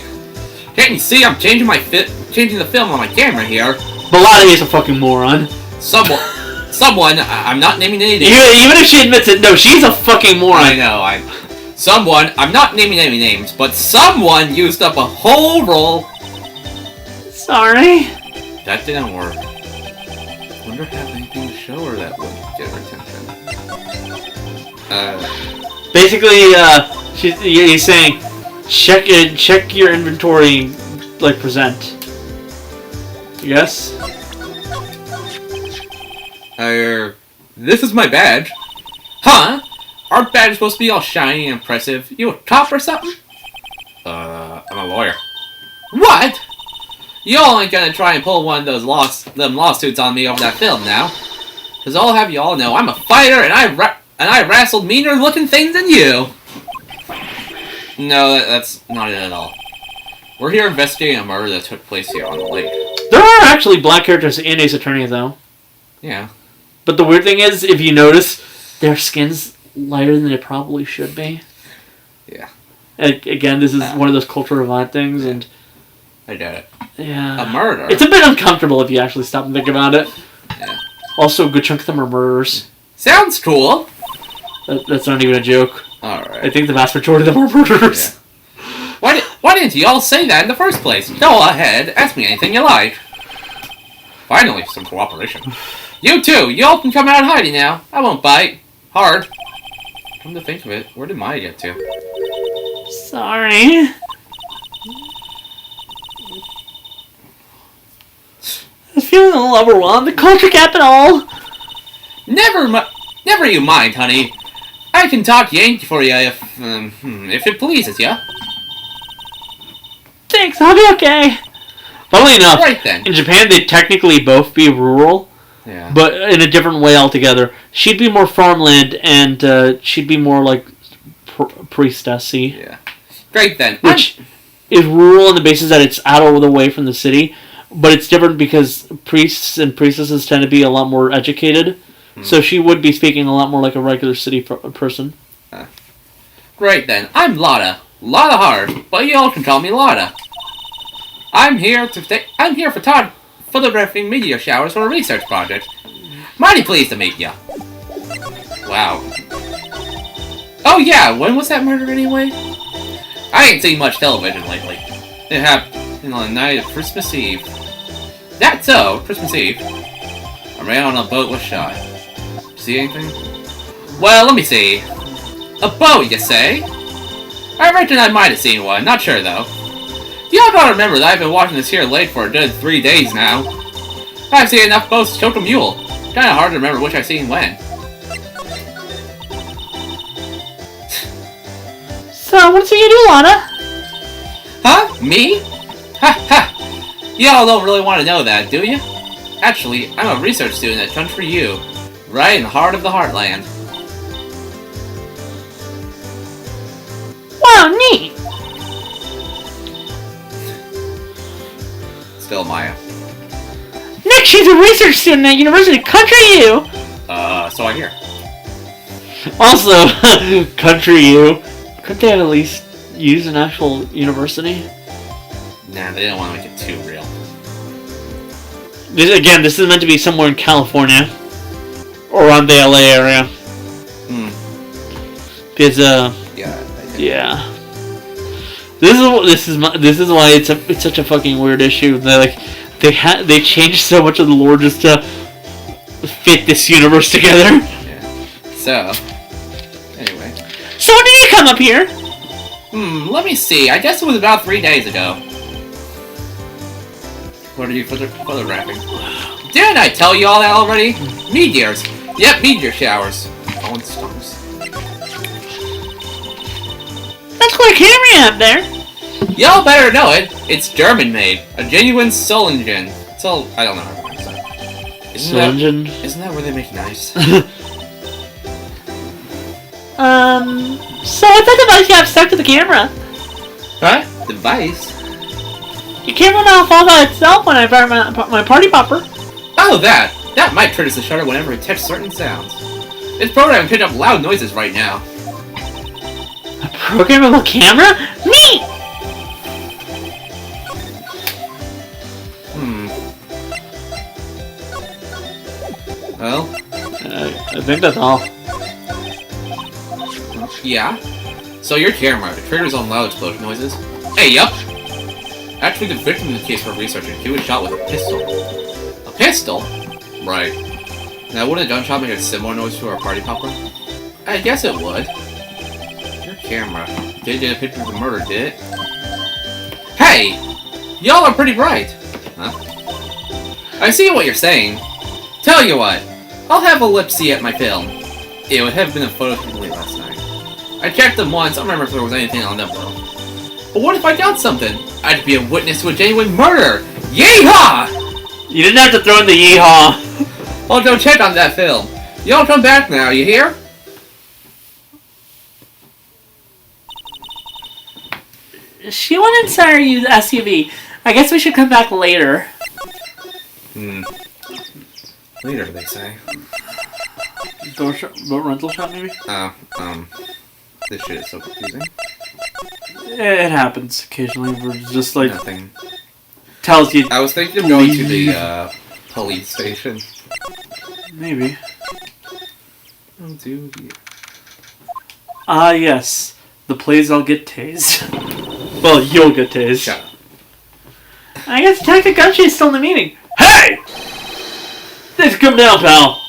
can't you see I'm changing the film on my camera here? But Lotta is a fucking moron. Someone, I'm not naming any names. Even if she admits it, no, she's a fucking moron. I know, I'm not naming any names, but someone used up a whole roll. Sorry. That didn't work. I wonder if I have anything to show her that would get her attention. Basically, he's saying, check your inventory, like, present. Yes? This is my badge. Huh? Our badge is supposed to be all shiny and impressive. You a cop or something? I'm a lawyer. What? Y'all ain't gonna try and pull one of those lawsuits on me over that film now. Cause I'll have y'all know I'm a fighter and I wrestled meaner looking things than you. No, that's not it at all. We're here investigating a murder that took place here on the lake. There are actually black characters in Ace Attorney though. Yeah. But the weird thing is, if you notice, their skin's lighter than it probably should be. Yeah. And again, this is one of those cultural divide things, and I get it. Yeah. A murder. It's a bit uncomfortable if you actually stop and think about it. Yeah. Also, a good chunk of them are murderers. Sounds cool. That's not even a joke. Alright. I think the vast majority of them are murderers. Yeah. Why didn't you all say that in the first place? Go ahead, ask me anything you like. Finally, some cooperation. You too, you all can come out hiding now. I won't bite. Hard. Come to think of it, where did Maya get to? Sorry. I was feeling a little overwhelmed. The culture capital. Never you mind, honey. I can talk Yankee for you if it pleases you. Thanks, I'll be okay. Funnily enough, Right then. in Japan they'd technically both be rural, Yeah. but in a different way altogether. She'd be more farmland, and she'd be more like priestessy. Yeah. Great then. Which is rural on the basis that it's out of the way from the city, but it's different because priests and priestesses tend to be a lot more educated. So she would be speaking a lot more like a regular city person. Great then. I'm Lotta. Lotta Hart, but you all can call me Lotta. I'm here for photographing meteor showers for a research project. Mighty pleased to meet ya. Wow. Oh yeah, when was that murder anyway? I ain't seen much television lately. It happened on the night of Christmas Eve. That's so, Christmas Eve. A man on a boat was shot. See anything? Well, let me see. A boat, you say? I reckon I might have seen one, not sure though. Y'all gotta remember that I've been watching this here lake for a good 3 days now. I've seen enough boats to choke a mule. Kinda hard to remember which I've seen when. So, what's you do, Lotta? Huh? Me? Ha ha! Y'all don't really want to know that, do you? Actually, I'm a research student at Country U, right in the heart of the Heartland. Wow, neat. Still Maya. Nick, she's a research student at University of Country U. So I hear. Also, Country U. Couldn't they at least use an actual university? Nah, they didn't want to make it too real. This is meant to be somewhere in California. Or around the LA area. Because, yeah. This is why it's such a fucking weird issue. They changed so much of the lore just to fit this universe together. Yeah. So, anyway. So when did you come up here? Let me see. I guess it was about 3 days ago. What are you photographing? Didn't I tell you all that already? Meteors. Yep, meteor showers. Falling stars. That's quite a camera you have there. Y'all better know it. It's German-made. A genuine Solingen. So, I don't know how to pronounce that. Isn't that where they make nice? So what's that device you have stuck to the camera? Huh? Device? Your camera now falls by itself when I burn my party popper. Oh, that! That might triggers the shutter whenever it detects certain sounds. It's programmed to pick up loud noises right now. A programmable camera? Neat! Well? I think that's all. Yeah? So your camera, it triggers on loud explosion noises? Hey, yup! Actually, the victim in the case we're researching, he was shot with a pistol. A pistol? Right. Now, wouldn't a gunshot make a similar noise to our party popper? I guess it would. Your camera. Did get a picture of the murder, did it? Hey! Y'all are pretty bright! Huh? I see what you're saying. Tell you what, I'll have a lip-see at my film. It would have been a photo from late last night. I checked them once, I don't remember if there was anything on them though. But what if I got something? I'd be a witness to a genuine murder! Yeehaw! You didn't have to throw in the yeehaw. I'll go check on that film. Y'all come back now, you hear? She went inside her SUV. I guess we should come back later. Later, they say. Boat rental shop, maybe? This shit is so confusing. It happens occasionally. We're just like... Nothing. Tells you... I was thinking of going to the, police station. Maybe. I'll do here. Ah, yes. The place I'll get tased. Well, you'll get tased. Shut up. I guess Detective Gumshoe is still in the meeting. Hey! Thanks for coming down, pal.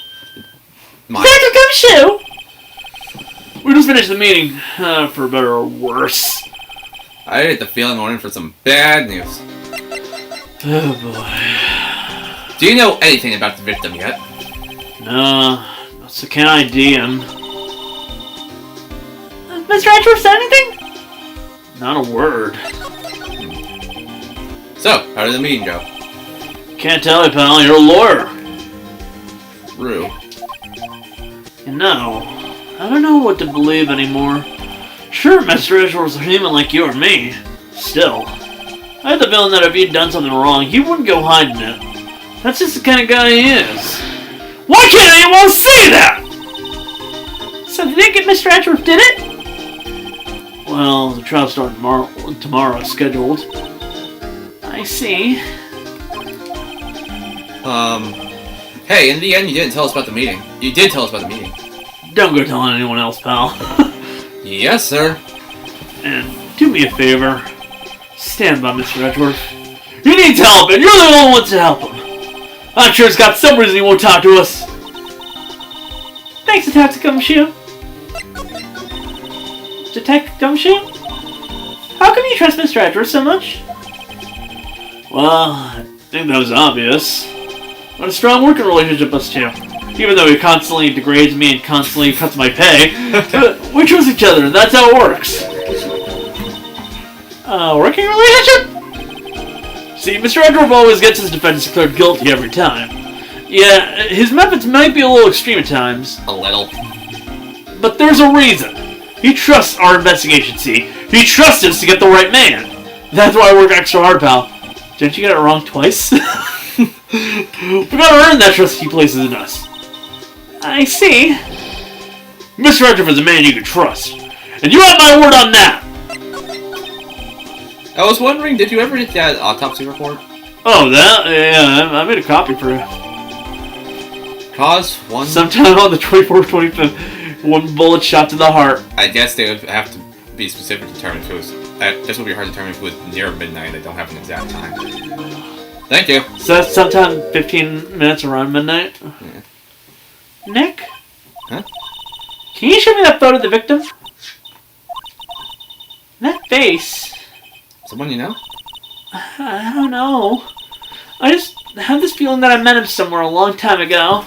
Mine. Detective Gumshoe! We just finished the meeting. For better or worse. I get the feeling we're in for some bad news. Oh, boy. Do you know anything about the victim yet? No. So can I ID him? Mr. Edgeworth said anything? Not a word. So, how did the meeting go? Can't tell you, pal. You're a lawyer. Rue. You know, I don't know what to believe anymore. Sure, Mr. Edgeworth's a human like you or me. Still, I have the feeling that if he'd done something wrong, he wouldn't go hiding it. That's just the kind of guy he is. Why can't anyone see that? So they didn't get Mr. Edgeworth, did it? Well, the trial starts tomorrow as scheduled. I see. Hey, in the end, you didn't tell us about the meeting. You did tell us about the meeting. Don't go telling anyone else, pal. Yes, sir. And do me a favor. Stand by Mr. Edgeworth. He needs help, and you're the only one to help him. I'm sure he's got some reason he won't talk to us. Thanks, Detective Gumshoe. Detective Gumshoe? How come you trust Mr. Edgeworth so much? Well, I think that was obvious. What a strong working relationship us two. Even though he constantly degrades me and constantly cuts my pay, we trust each other, and that's how it works. Working relationship? See, Mr. Edgeworth always gets his defense declared guilty every time. Yeah, his methods might be a little extreme at times. A little. But there's a reason. He trusts our investigation, see? He trusts us to get the right man. That's why I work extra hard, pal. Didn't you get it wrong twice? We gotta earn that trust he places in us. I see. Mr. Edgeworth is a man you can trust. And you have my word on that! I was wondering, did you ever get that autopsy report? Oh, that? Yeah, I made a copy for you. Cause one... Sometime on the 24th, 25th, one bullet shot to the heart. I guess they would have to be specific to determine if it was... this would be hard to determine if it was near midnight. I don't have an exact time. Thank you. So that's sometime 15 minutes around midnight? Yeah. Nick? Huh? Can you show me that photo of the victim? That face... Someone you know? I don't know. I just have this feeling that I met him somewhere a long time ago.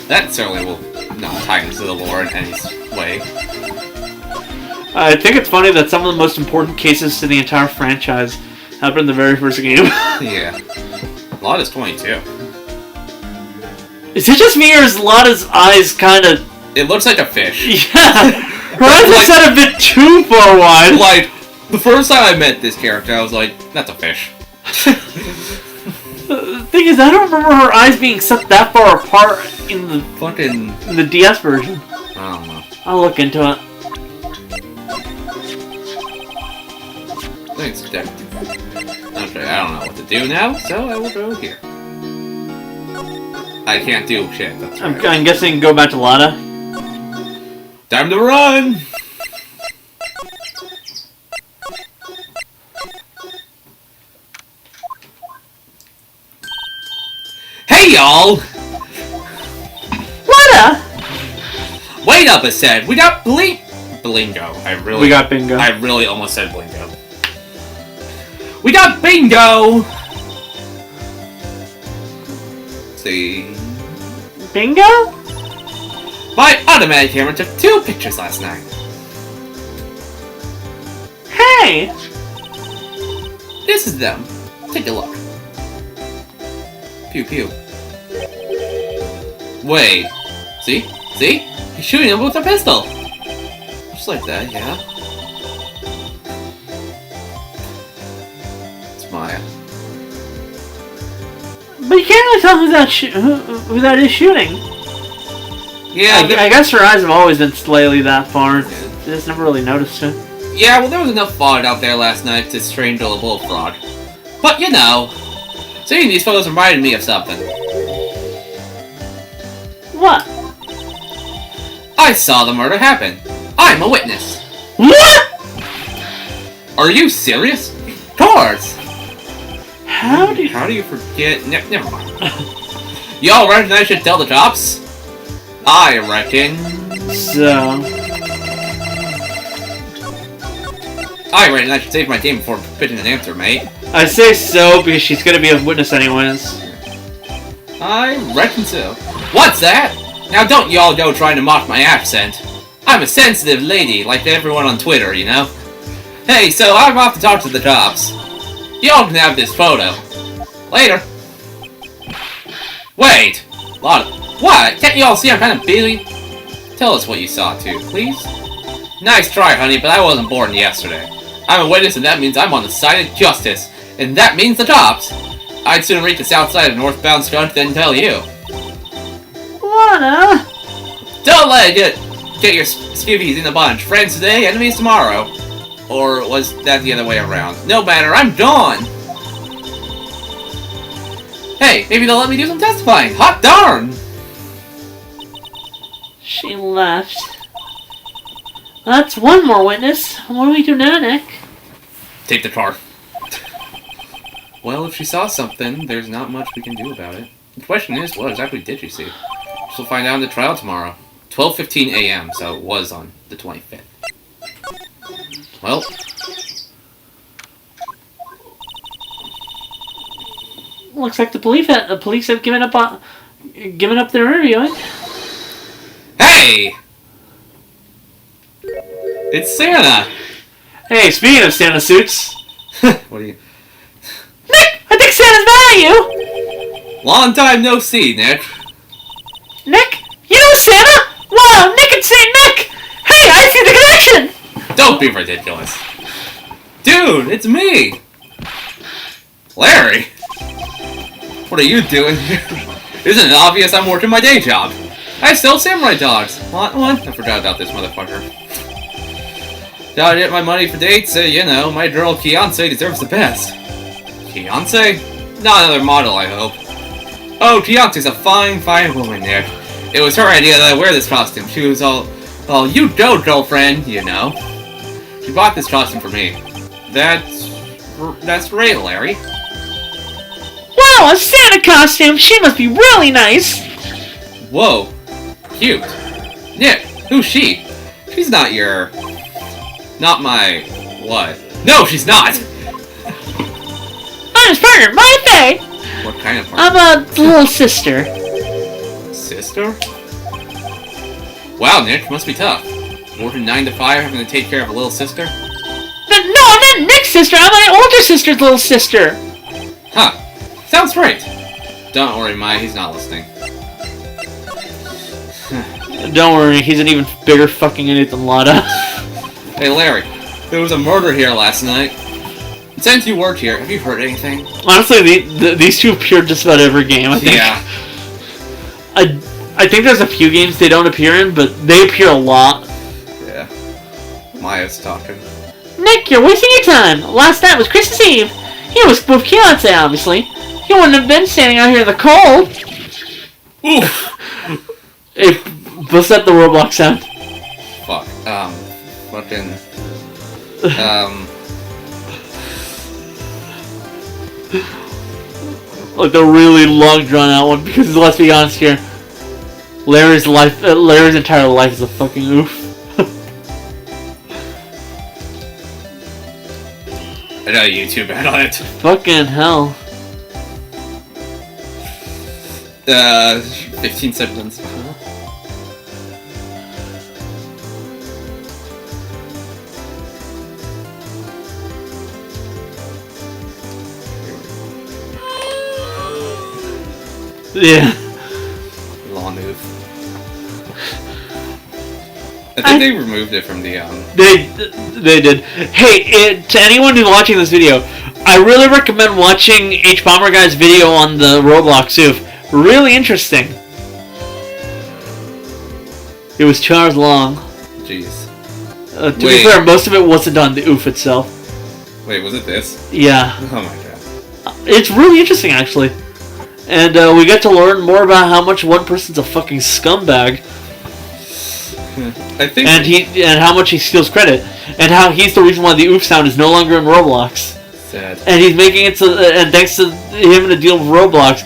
That certainly will not tie into the lore in any way. I think it's funny that some of the most important cases to the entire franchise happened in the very first game. Yeah. Lotta's 22. Is it just me or is Lotta's eyes kind of... It looks like a fish. Yeah! Her eyes are set a bit too far wide. Like, the first time I met this character, I was like, that's a fish. The thing is, I don't remember her eyes being set that far apart in the DS version. I don't know. I'll look into it. Thanks, Detective. Okay, I don't know what to do now, so I will go here. I can't do shit, that's right. I'm guessing go back to Lotta. Time to run! Hey, y'all! Lotta! Wait up a sec, we got Blingo. We got Bingo. I really almost said Blingo. We got Bingo! Let's see... Bingo? My automatic camera took 2 pictures last night. Hey! This is them. Take a look. Pew pew. Wait. See? See? He's shooting him with a pistol. Just like that, yeah. Smile. But you can't really tell who that is shooting. Yeah, I guess her eyes have always been slightly that far. I just never really noticed it. yeah, well, there was enough fog out there last night to strangle a bullfrog. But, you know, seeing these photos reminded me of something. What? I saw the murder happen. I'm a witness. What? Are you serious? Of course. How do you forget? Never mind. Y'all reckon I should tell the cops? I reckon. So. I reckon I should save my game before pitching an answer, mate. I say so because she's gonna be a witness anyways. I reckon so. What's that? Now don't y'all go trying to mock my accent. I'm a sensitive lady, like everyone on Twitter, you know? Hey, so I'm off to talk to the cops. Y'all can have this photo. Later. Wait! Lotta, what? Can't y'all see I'm kind of busy? Tell us what you saw, too, please. Nice try, honey, but I wasn't born yesterday. I'm a witness, and that means I'm on the side of justice. And that means the cops. I'd sooner reach the south side of northbound skunk than tell you. Lotta! Don't let it get your skivvies in a bunch. Friends today, enemies tomorrow. Or was that the other way around? No matter, I'm gone! Hey, maybe they'll let me do some testifying. Hot darn! She left. That's one more witness. What do we do now, Nick? Take the car. Well, if she saw something, there's not much we can do about it. The question is, what exactly did she see? She'll find out in the trial tomorrow. 12:15 a.m., so it was on the 25th. Well... Looks like the police have given up their interviewing. Hey! It's Santa! Hey, speaking of Santa suits. What are you... Nick! I think Santa's mad at you! Long time no see, Nick. Nick? You know Santa? Wow, Nick and Saint Nick! Hey, I see the connection! Don't be ridiculous. Dude, it's me! Larry! What are you doing here? Isn't it obvious I'm working my day job? I sell samurai dogs. What? I forgot about this motherfucker. Gotta get my money for dates, so, you know, my girl Fiancé deserves the best. Fiancé? Not another model, I hope. Oh, Fiancé's a fine, fine woman there. It was her idea that I wear this costume. She was all, you go, girlfriend, you know. She bought this costume for me. That's great, Larry. Wow, a Santa costume! She must be really nice! Whoa. Cute. Nick, who's she? She's not your... Not my... What? No, she's not! I'm his partner, my Faye! What kind of partner? I'm a little sister. Sister? Wow, Nick, must be tough. Working 9 to 5, having to take care of a little sister? No, I'm not Nick's sister, I'm my older sister's little sister! Huh. Sounds right. Don't worry, Mai, he's not listening. Don't worry, he's an even bigger fucking idiot than Lotta. Hey, Larry, there was a murder here last night. Since you worked here, have you heard anything? Honestly, these two appear just about every game, I think. Yeah. I think there's a few games they don't appear in, but they appear a lot. Yeah. Maya's talking. Nick, you're wasting your time! Last night was Christmas Eve! He was with Fiancé, obviously. He wouldn't have been standing out here in the cold! Oof! Hey, what's that the Roblox sound? Fuck. Fucking... Like the really long drawn out one, because let's be honest here, Larry's entire life is a fucking oof. I got a YouTube ad on it. Fucking hell. 15 seconds. Yeah. Long move. I think they removed it from the, They did. Hey, to anyone who's watching this video, I really recommend watching H-Bomber Guy's video on the Roblox oof. Really interesting. It was 2 hours long. Jeez. To be fair, most of it wasn't on the oof itself. Wait, was it this? Yeah. Oh my god. It's really interesting, actually. And we get to learn more about how much one person's a fucking scumbag. I think. And how much he steals credit. And how he's the reason why the oof sound is no longer in Roblox. Sad. And he's making it so, and thanks to him in a deal with Roblox,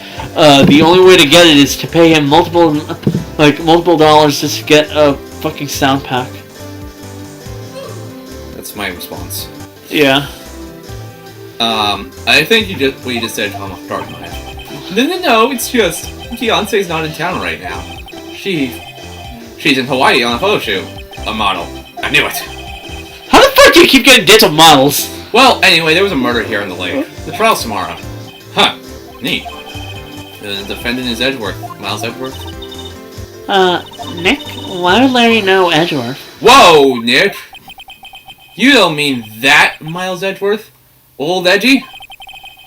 the only way to get it is to pay him multiple dollars just to get a fucking sound pack. That's my response. Yeah. I think what you just said caught off guard, man. No, it's just Beyonce's not in town right now. She's in Hawaii on a photo shoot. A model. I knew it. How the fuck do you keep getting dits of models? Well, anyway, there was a murder here in the lake. The trial's tomorrow. Huh. Neat. The defendant is Edgeworth. Miles Edgeworth. Nick, why would Larry know Edgeworth? Whoa, Nick! You don't mean that Miles Edgeworth? Old Edgy?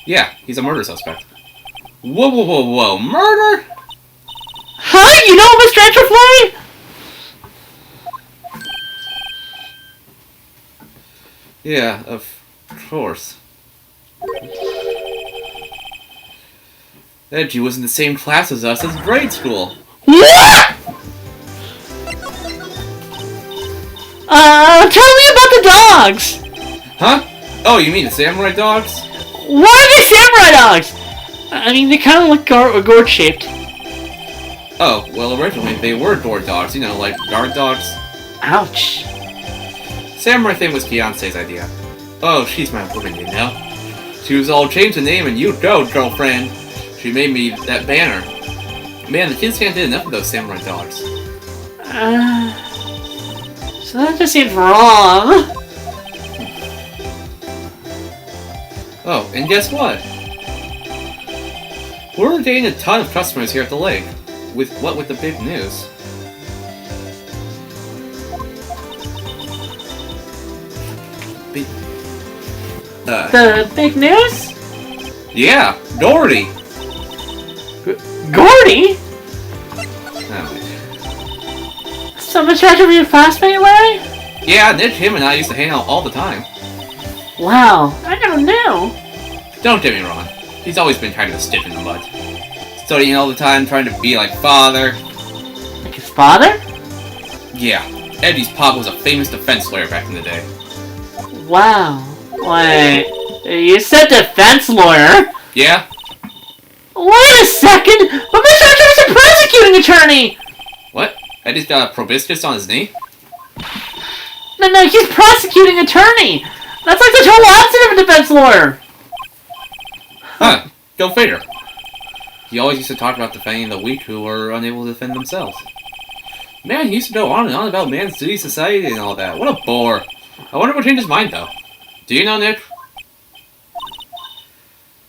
Yeah, he's a murder suspect. Whoa, murder? Huh? You know Mr. Edgeworth, Larry? Yeah, of course. Edgy was in the same class as us as grade school. What? Tell me about the dogs! Huh? Oh, you mean the samurai dogs? Why are they samurai dogs? I mean, they kind of look gourd-shaped. Oh, well, originally they were gourd dogs, you know, like guard dogs. Ouch. Samurai thing was Beyonce's idea. Oh, she's my woman, you know? She was all, change the name and you go, girlfriend. She made me that banner. Man, the kids can't get enough of those samurai dogs. So that just seems wrong. Oh, and guess what? We're getting a ton of customers here at the lake. With the big news? The big news? Yeah, Doherty! Gordy? Oh. Some attractive of your classmate, Larry? Yeah, Nick, him and I used to hang out all the time. Wow, I never knew. Don't get me wrong, he's always been kind of a stiff in the mud. Studying all the time, trying to be like father. Like his father? Yeah, Eddie's pop was a famous defense lawyer back in the day. Wow. Wait, you said defense lawyer? Yeah? Wait a second! But Mr. Edgeworth's a prosecuting attorney! What? Eddie's got a proboscis on his knee? No, he's prosecuting attorney! That's like the total opposite of a defense lawyer! Huh, go figure. He always used to talk about defending the weak who were unable to defend themselves. Man, he used to go on and on about man's duty, society, and all that. What a bore. I wonder what changed his mind, though. Do you know, Nick?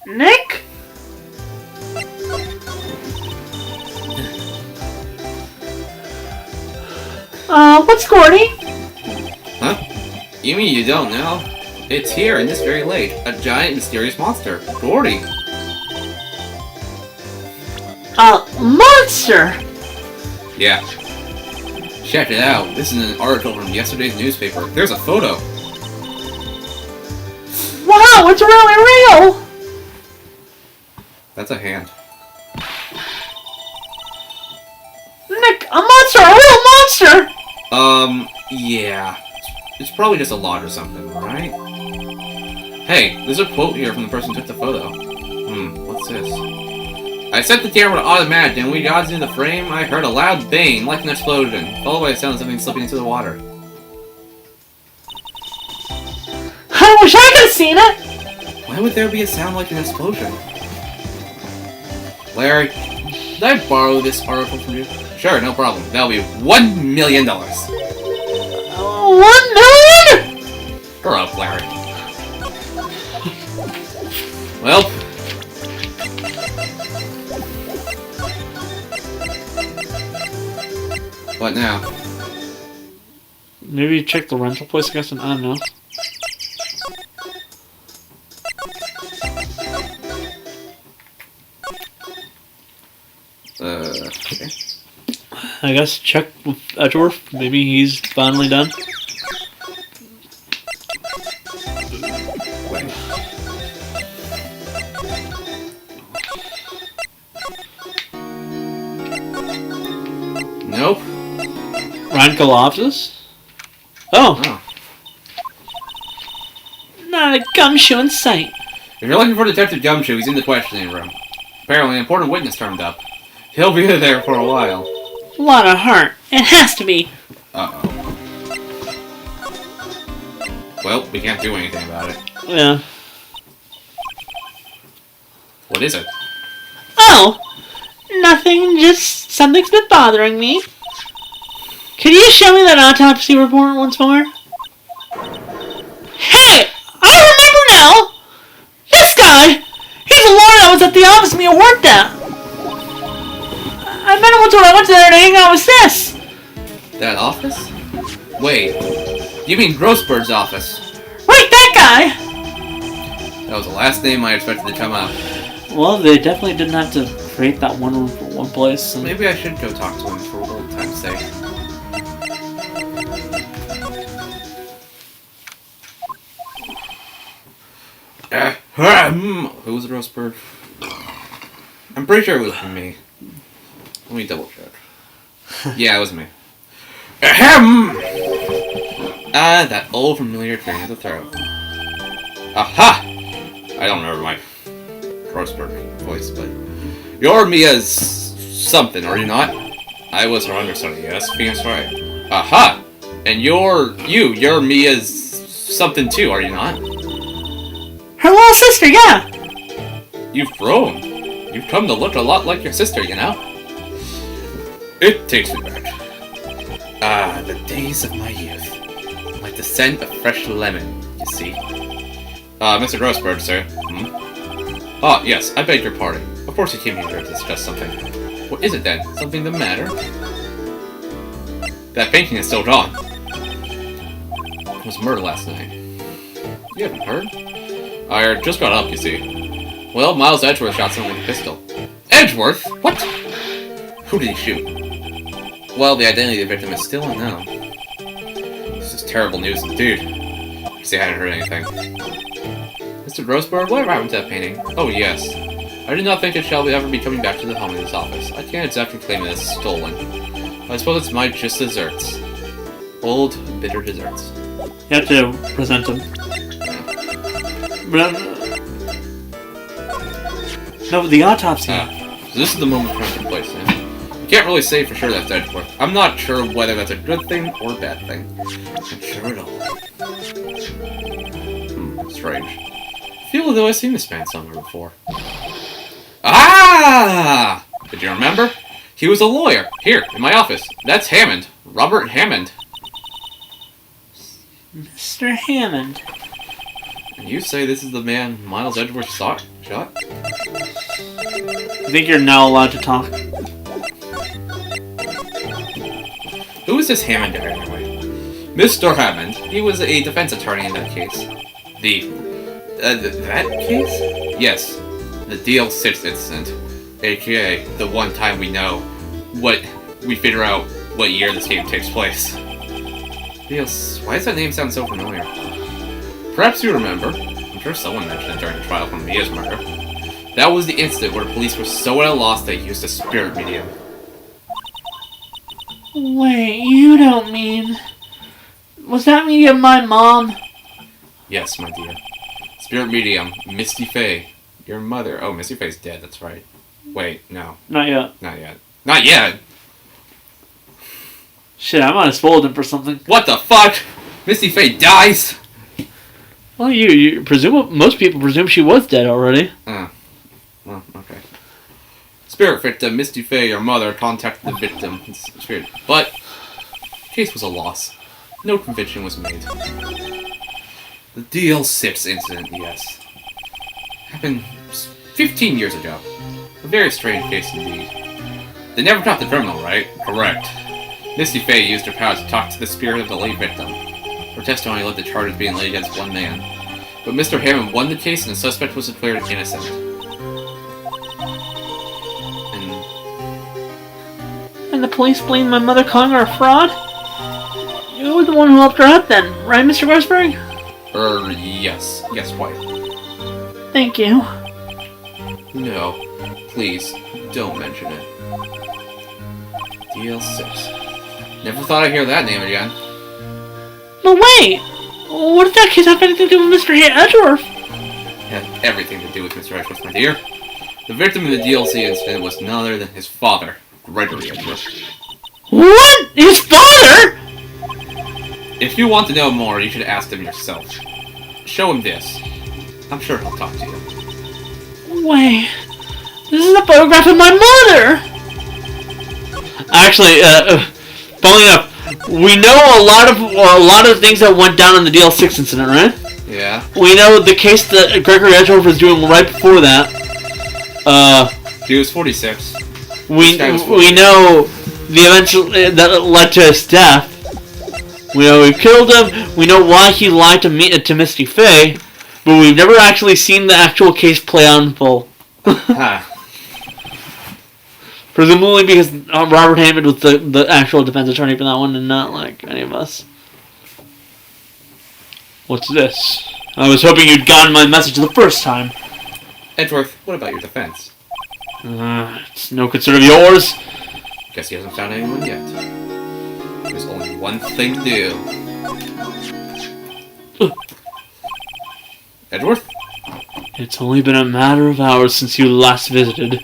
Nick? What's Gordy? Huh? You mean you don't know? It's here in this very lake. A giant, mysterious monster. Gordy. Monster! Yeah. Check it out. This is an article from yesterday's newspaper. There's a photo. Wow, it's really real! That's a hand. Nick, a monster! A real monster! Yeah. It's probably just a lot or something, right? Hey, there's a quote here from the person who took the photo. What's this? I set the camera to automatic, and when we got into the frame, I heard a loud bang, like an explosion, followed by the sound of something slipping into the water. I wish I could have seen it! Why would there be a sound like an explosion? Larry, did I borrow this article from you? Sure, no problem. That'll be $1 million. $1 million?! Grow up, Larry. Well... what now? Maybe check the rental place, I guess, and I don't know. Okay. I guess check with Edgeworth. Maybe he's finally done. Wait. chemical office. Oh. Oh. Not a gumshoe in sight. If you're looking for Detective Gumshoe, he's in the questioning room. Apparently, an important witness turned up. He'll be there for a while. Lotta Hart. It has to be. Uh-oh. Well, we can't do anything about it. Yeah. What is it? Oh! Nothing, just something's been bothering me. Could you show me that autopsy report once more? Hey! I remember now! This guy! He's the lawyer that was at the office Mia worked at! I met him once when I went there to hang out with Sis! That office? Wait. You mean Grossberg's office? Right, that guy! That was the last name I expected to come up. Well, they definitely didn't have to create that one room for one place. So. Maybe I should go talk to him for old time's sake. Who was Grossberg? I'm pretty sure it was me. Let me double check. Yeah, it was me. Ahem! Ah, that old familiar clearing of the throat. Aha! I don't remember my Grossberg voice, but you're Mia's something, are you not? I was her understudy, yes, Phoenix Wright. Aha! And you're Mia's something too, are you not? Her little sister, yeah! You've grown. You've come to look a lot like your sister, you know? It takes me back. Ah, the days of my youth. Like the scent of fresh lemon, you see. Mr. Grossberg, sir. Hmm? Ah, yes, I beg your pardon. Of course you came here to discuss something. What is it then? Something the matter? That painting is still gone. It was murder last night. You haven't heard? I just got up, you see. Well, Miles Edgeworth shot someone with a pistol. Edgeworth? What? Who did he shoot? Well, the identity of the victim is still unknown. This is terrible news indeed. Because they hadn't heard anything. Mr. Grossberg, whatever happened to that painting? Oh, yes. I do not think it shall ever be coming back to the home in this office. I can't exactly claim it as stolen. I suppose it's my just desserts. Old, bitter desserts. You have to present them. No, the autopsy. So this is the moment crime took place, man. You can't really say for sure that's Edgeworth. I'm not sure whether that's a good thing or a bad thing. I'm sure at all. Strange. I feel as though I've seen this man somewhere before. Ah! Did you remember? He was a lawyer, here, in my office. That's Hammond. Robert Hammond. Mr. Hammond. And you say this is the man Miles Edgeworth shot? I think you're now allowed to talk. Who is this Hammond guy, anyway? Mr. Hammond. He was a defense attorney in that case. That case? Yes. The DL6 incident. AKA, the one time we know we figure out what year this game takes place. Why does that name sound so familiar? Perhaps you remember. I'm sure someone mentioned it during the trial for Mia's murder. That was the incident where the police were so at a loss they used a spirit medium. Wait, you don't mean... Was that medium my mom? Yes, my dear. Spirit medium, Misty Faye. Your mother. Oh, Misty Faye's dead, that's right. Wait, no. Not yet. Not yet. Not yet! Shit, I might have spoiled him for something. What the fuck? Misty Faye dies? Well, you presume... Most people presume she was dead already. Oh. Well, okay. Spirit victim, Misty Faye, your mother, contacted the victim. Spirit. But, the case was a loss. No conviction was made. The DL6 incident, yes. Happened 15 years ago. A very strange case indeed. They never caught the criminal, right? Correct. Misty Faye used her power to talk to the spirit of the late victim. Her testimony led to charges being laid against one man. But Mr. Hammond won the case and the suspect was declared innocent. And the police blamed my mother calling her a fraud? You were the one who helped her out then, right, Mr. Grossberg? Yes. Yes, why? Thank you. No. Please, don't mention it. DL6. Never thought I'd hear that name again. But wait! What if that case have anything to do with Mr. Edgeworth? It had everything to do with Mr. Edgeworth, my dear. The victim of the DLC incident was none other than his father, Gregory Edgeworth. What? His father? If you want to know more, you should ask him yourself. Show him this. I'm sure he'll talk to you. Wait. This is a photograph of my mother! Actually, funny enough, we know a lot of things that went down in the DL6 incident, right? Yeah. We know the case that Gregory Edgeworth was doing right before that. He was 46. We know the events that led to his death. We know he killed him. We know why he lied to Misty Faye, but we've never actually seen the actual case play out in full. Presumably because Robert Hammond was the actual defense attorney for that one, and not like any of us. What's this? I was hoping you'd gotten my message the first time. Edgeworth, what about your defense? It's no concern of yours. Guess he hasn't found anyone yet. There's only one thing to do. Edgeworth? It's only been a matter of hours since you last visited.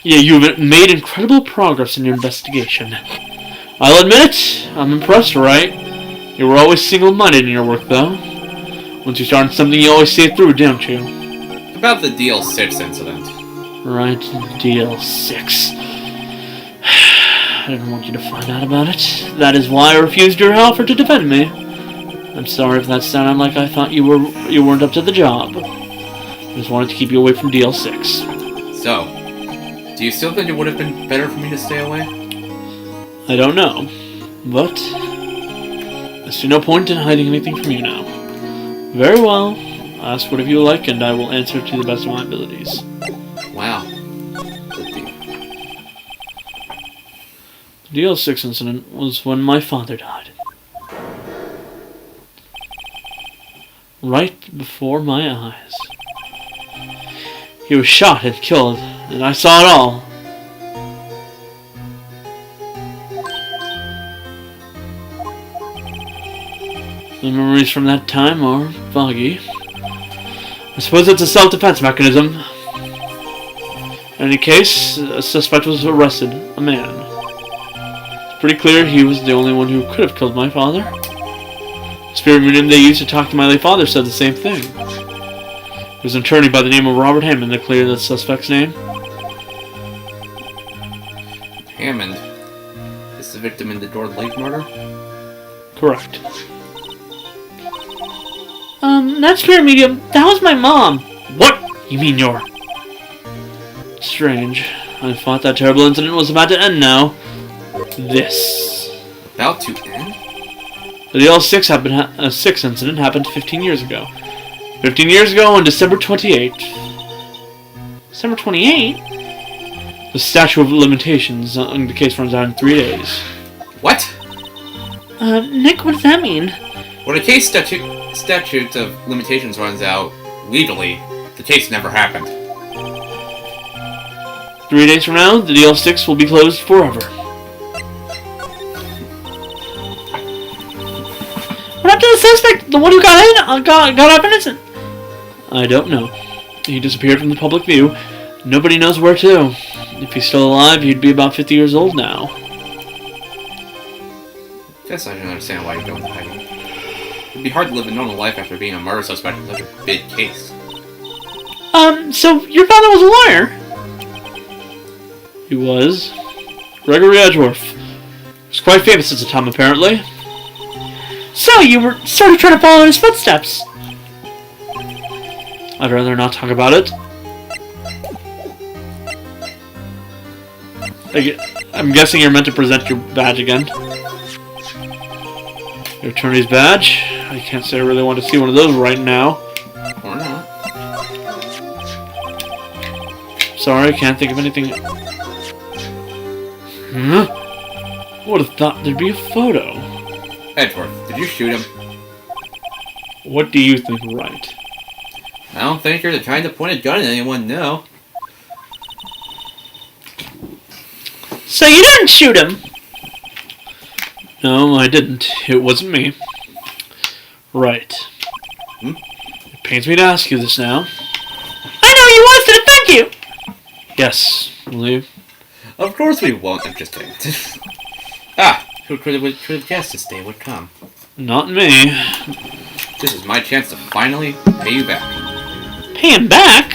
Yeah, you've made incredible progress in your investigation. I'll admit it, I'm impressed, right? You were always single-minded in your work, though. Once you start something, you always see it through, don't you? About the DL6 incident. Right, DL6. I didn't want you to find out about it. That is why I refused your offer to defend me. I'm sorry if that sounded like I thought you weren't up to the job. I just wanted to keep you away from DL6. So, do you still think it would have been better for me to stay away? I don't know, but I see no point in hiding anything from you now. Very well. Ask whatever you like, and I will answer to the best of my abilities. Wow. Good deal. The DL6 incident was when my father died. Right before my eyes. He was shot and killed, and I saw it all. The memories from that time are foggy. I suppose it's a self-defense mechanism. In any case, a suspect was arrested, a man. It's pretty clear he was the only one who could have killed my father. The spirit medium they used to talk to my late father said the same thing. It was an attorney by the name of Robert Hammond that cleared the suspect's name. Hammond is the victim in the Door Lake murder? Correct. That spirit medium, that was my mom. What? You mean you're... Strange. I thought that terrible incident was about to end now. This. About to end? The DL6 incident happened 15 years ago. 15 years ago on December 28th. December 28th? The statute of limitations on the case runs out in 3 days. What? Nick, what does that mean? When a case statute of limitations runs out legally, the case never happened. 3 days from now, the DL6 will be closed forever. What happened to the suspect? The one who got up innocent? I don't know. He disappeared from the public view. Nobody knows where to. If he's still alive, he'd be about 50 years old now. Guess I don't understand why you're going to hiding. It'd be hard to live a normal life after being a murder suspect in such a big case. So your father was a lawyer? He was. Gregory Edgeworth. He was quite famous at the time, apparently. So you were sort of trying to follow in his footsteps? I'd rather not talk about it. I'm guessing you're meant to present your badge again. Your attorney's badge. I can't say I really want to see one of those right now. Or not. Sorry, I can't think of anything. Huh? I would have thought there'd be a photo. Edgeworth, did you shoot him? What do you think, Wright? I don't think you're the kind to point a gun at anyone, no. So you didn't shoot him? No, I didn't. It wasn't me. Right. It pains me to ask you this now. I know you want us to defend you! Yes, will you? Of course we won't. I'm just kidding. Who could have guessed this day would come? Not me. This is my chance to finally pay you back. Pay him back?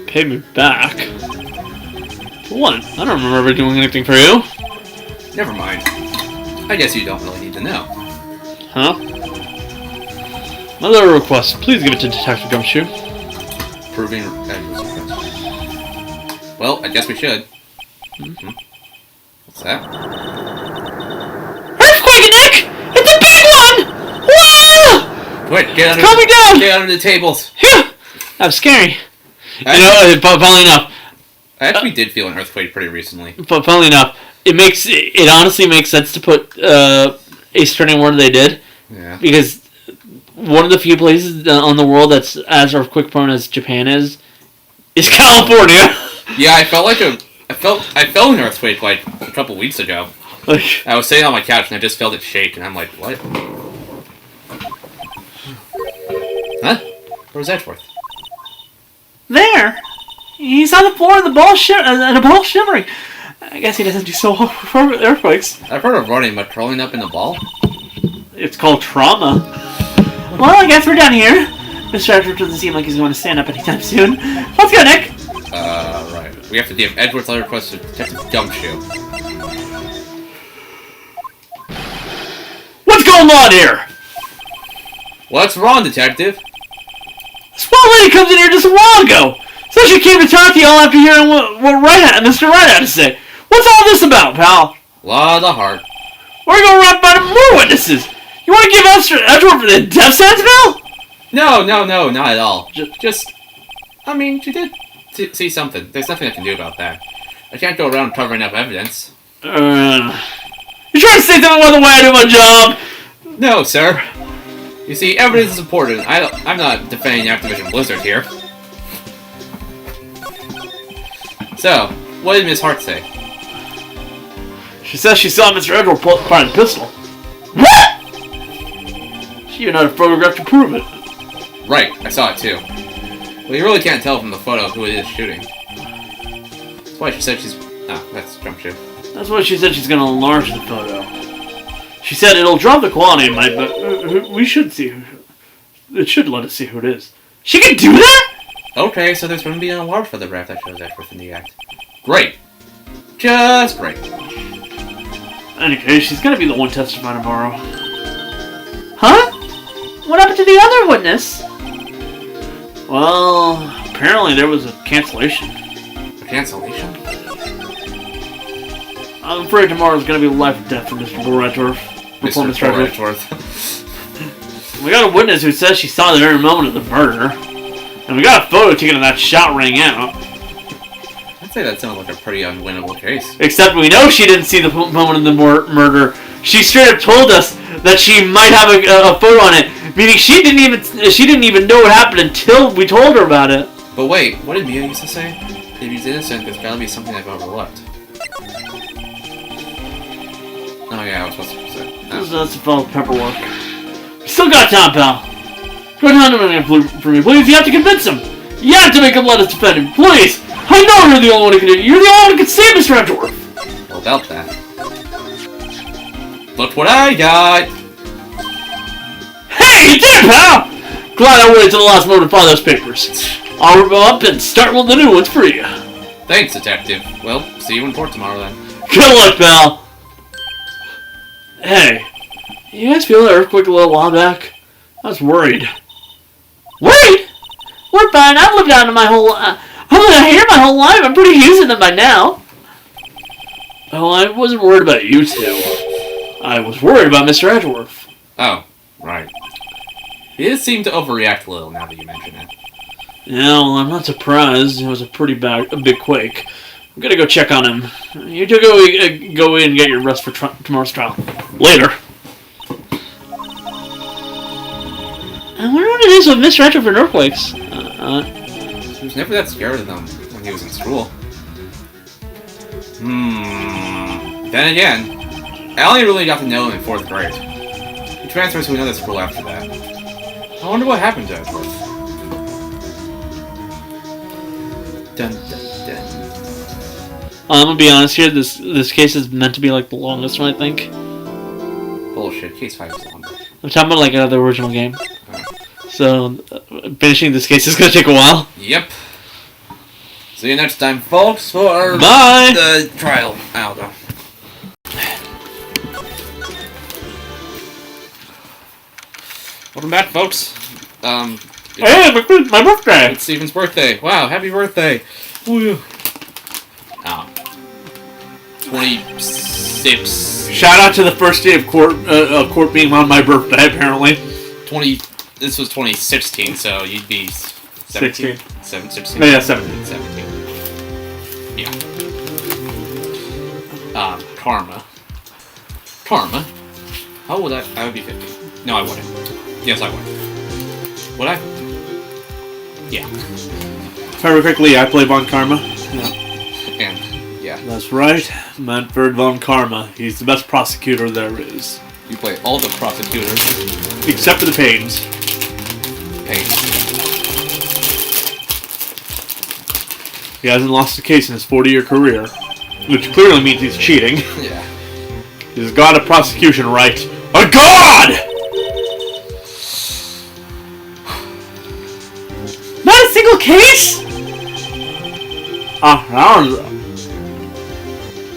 Pay me back? For what? I don't remember ever doing anything for you. Never mind. I guess you don't really need to know. Huh? Another request. Please give it to Detective Gumshoe. Proving well, I guess we should. What's that? Earthquake, Nick! It's a big one! Whoa! Quick, get under, coming down! Get under the tables. Phew! That was scary. Funnily enough, I actually did feel an earthquake pretty recently. but funnily enough, it honestly makes sense to put Ace Attorney where they did. Yeah. Because one of the few places on the world that's as earthquake prone as Japan is California. Yeah, I felt an earthquake like a couple weeks ago. I was sitting on my couch and I just felt it shake, and I'm like, what? Huh? Where's Edgeworth? There! He's on the floor and the ball shimmering. I guess he doesn't do so well for earthquakes. I've heard of running, but curling up in the ball? It's called trauma. Well, I guess we're done here. Mr. Edgeworth doesn't seem like he's going to stand up anytime soon. Let's go, Nick! Right. We have to give Edgeworth a request to Detective Gumshoe. What's going on here? What's wrong, Detective? This small lady comes in here just a while ago. So she came to talk to you all after hearing what Mr. Wright had to say. What's all this about, pal? Lotta Hart. We're going to run by more witnesses. You want to give Mr. Edgeworth the death sentence, Bill? No, not at all. Just, I mean, she did see something. There's nothing I can do about that. I can't go around covering up evidence. You trying to say something about the way I do my job? No, sir. You see, evidence is important. I'm not defending Activision Blizzard here. So, what did Miss Hart say? She says she saw Mr. Edgeworth firing a pistol. What? She even had a photograph to prove it. Right, I saw it too. Well, you really can't tell from the photo who it is shooting. That's why she said she's... Oh, that's Gumshoe. That's why she said she's going to enlarge the photo. She said it'll drop the quality of it, but we should see who... It should let us see who it is. She can do that? Okay, so there's going to be an enlarged photograph that shows Edgeworth in the act. Great. Just great. In any case, she's going to be the one testifying tomorrow. Huh? What happened to the other witness? Well, apparently there was a cancellation. A cancellation? I'm afraid tomorrow's going to be life or death for Mr. Edgeworth. Mr. Edgeworth. We got a witness who says she saw the very moment of the murder. And we got a photo taken of that shot rang out. I'd say that sounds like a pretty unwinnable case. Except we know she didn't see the moment of the murder. She straight up told us that she might have a photo on it, meaning she didn't even know what happened until we told her about it. But wait, what did Mia used to say? If he's innocent, there's gotta be something I've overlooked. Oh yeah, I was supposed to say. Oh. That's a fellow paperwork. You still got time, pal. Go down to him for me, please. You have to convince him. You have to make him let us defend him, please. I know you're the only one who can do it. You're the only one who can save Mr. Edgeworth. Well, about that. Look what I got! Hey, you did, pal! Glad I waited till the last moment to file those papers. I'll rip them up and start with the new ones for you. Thanks, Detective. Well, see you in court tomorrow then. Good luck, pal. Hey, you guys feel that earthquake a little while back? I was worried. Worried? We're fine. I've lived out my whole... I've lived out here my whole life. I'm pretty used to them by now. Well, I wasn't worried about you two. I was worried about Mr. Edgeworth. Oh, right. He did seem to overreact a little now that you mention it. Yeah, well, I'm not surprised. It was a big quake. I'm gonna go check on him. You two go in and get your rest for tomorrow's trial. Later. I wonder what it is with Mr. Edgeworth and earthquakes. He was never that scared of them when he was in school. Then again, I only really got to know him in 4th grade. He transferred to another school after that. I wonder what happened to Edgeworth. Dun dun dun. I'm gonna be honest here. This case is meant to be like the longest one, I think. Bullshit. Case 5 is long. I'm talking about like the original game. So finishing this case is gonna take a while. Yep. See you next time, folks, for Bye. the trial. I'll go. Welcome back, folks. Hey, my birthday! It's Steven's birthday. Wow, happy birthday. Woo. 26. Shout out to the first day of court being on my birthday, apparently. This was 2016, so you'd be 17? 16. No, yeah, 17. 17. Yeah. Karma. How would I would be 50. No, I wouldn't. Yes, I would. Would I? Yeah. Very quickly, I play Von Karma. And, yeah. That's right, Manfred Von Karma. He's the best prosecutor there is. You play all the prosecutors. Except for the Paynes. Payne. He hasn't lost a case in his 40-year career. Which clearly means he's cheating. Yeah. He's got a prosecution right. A god! Not a single case? That was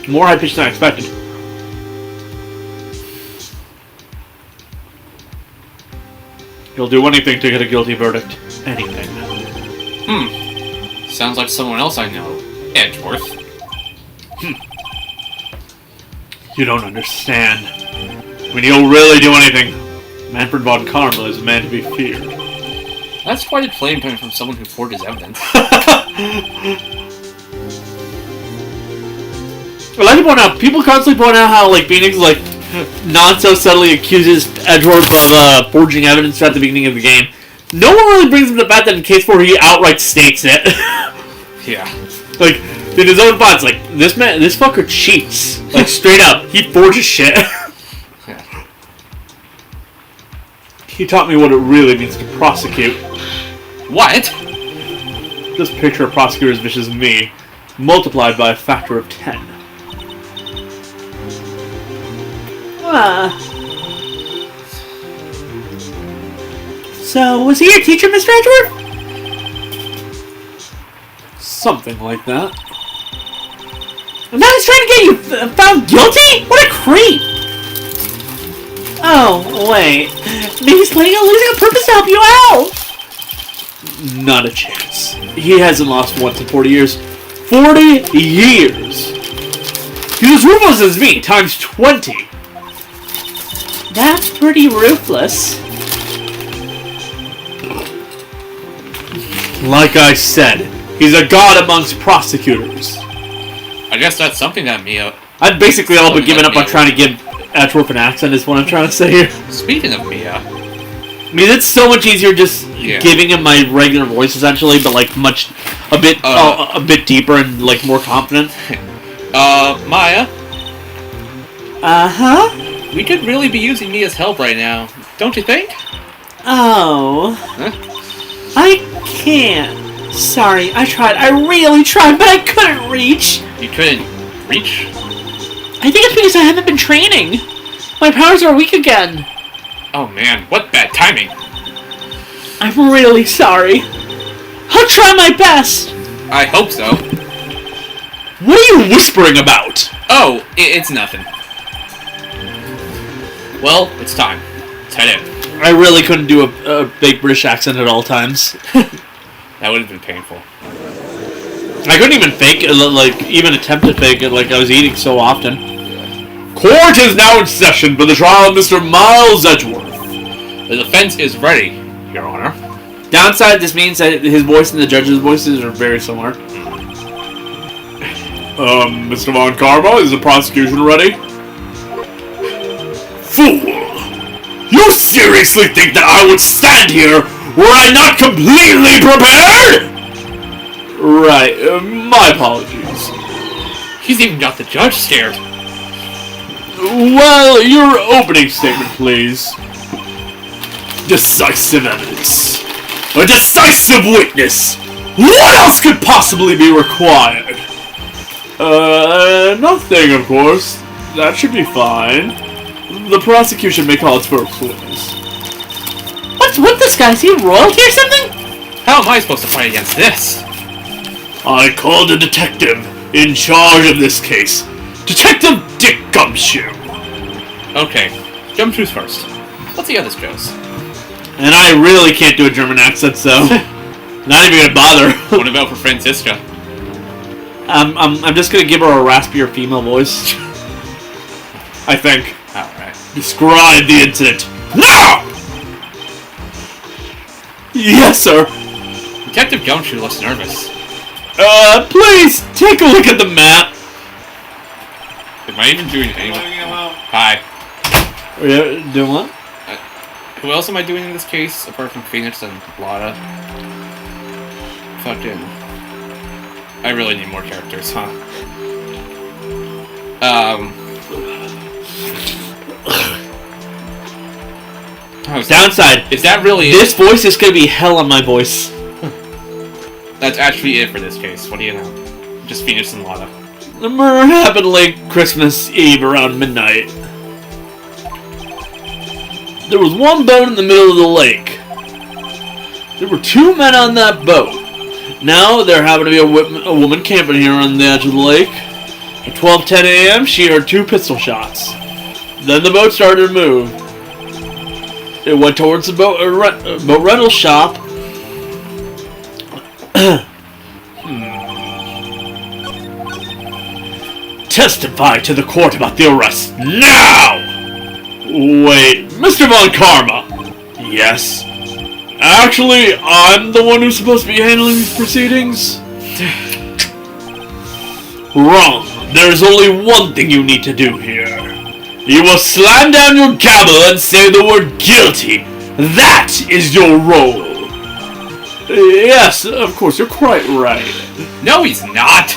more high-pitched than I expected. He'll do anything to get a guilty verdict. Anything. Sounds like someone else I know. Edgeworth. You don't understand. When he'll really do anything, Manfred Von Karma is a man to be feared. That's quite a claim coming from someone who forges evidence. I like to point out, people constantly point out how, like, Phoenix, like, not so subtly accuses Edgeworth of forging evidence at the beginning of the game. No one really brings him to the fact that in case 4 he outright states it. Yeah. Like, in his own thoughts, like, this fucker cheats. Like, straight up, he forges shit. Yeah. He taught me what it really means to prosecute. What? Just picture a prosecutor as vicious as me, multiplied by a factor of 10. So, was he your teacher, Mr. Edgeworth? Something like that. And now he's trying to get you found guilty? What a creep! Oh, wait. Maybe he's planning on losing a purpose to help you out! Not a chance. He hasn't lost once in 40 years. 40 years! He's as ruthless as me, times 20. That's pretty ruthless. Like I said, he's a god amongst prosecutors. I guess that's something that Mia... I've basically all but given up on trying to give Edgeworth an accent is what I'm trying to say here. Speaking of Mia... I mean, it's so much easier just giving him my regular voice, essentially, but, like, a bit deeper and, like, more confident. Maya? Uh-huh? We could really be using Mia's help right now, don't you think? Oh. Huh? I can't. Sorry, I tried. I really tried, but I couldn't reach. You couldn't reach? I think it's because I haven't been training. My powers are weak again. Oh man, what bad timing. I'm really sorry. I'll try my best. I hope so. What are you whispering about? Oh, it's nothing. Well, it's time. Let's head in. I really couldn't do a big British accent at all times. That would have been painful. I couldn't even fake it, like, even attempt to fake it, like I was eating so often. Court is now in session for the trial of Mr. Miles Edgeworth. The defense is ready, Your Honor. Downside, this means that his voice and the judge's voices are very similar. Mr. Von Karma, is the prosecution ready? Fool! You seriously think that I would stand here were I not completely prepared? Right, my apologies. He's even got the judge scared. Well, your opening statement, please. Decisive evidence. A decisive witness! What else could possibly be required? Nothing, of course. That should be fine. The prosecution may call its first witness. What's with this guy? Is he royalty or something? How am I supposed to fight against this? I called a detective in charge of this case. Detective Dick Gumshoe. Okay, Gumshoe's first. Let's see how this goes. And I really can't do a German accent, so not even gonna bother. What about for Franziska? I'm just gonna give her a raspier female voice. I think. Alright. Describe the incident. Now! Yes, sir. Detective Gumshoe looks nervous. Please take a look at the map. Am I even doing anything? Hi. Doing what? Who else am I doing in this case, apart from Phoenix and Lotta? Fucking... I really need more characters, huh? Downside. Is that really This voice is gonna be hell on my voice. That's actually it for this case. What do you know? Just Phoenix and Lotta. The murder happened late Christmas Eve around midnight. There was one boat in the middle of the lake. There were two men on that boat. Now there happened to be a woman camping here on the edge of the lake. At 12:10 a.m., she heard two pistol shots. Then the boat started to move. It went towards the boat rental shop. Testify to the court about the arrest now! Wait, Mr. Von Karma? Yes. Actually, I'm the one who's supposed to be handling these proceedings? Wrong. There's only one thing you need to do here. You will slam down your gavel and say the word guilty. That is your role. Yes, of course, you're quite right. No, he's not!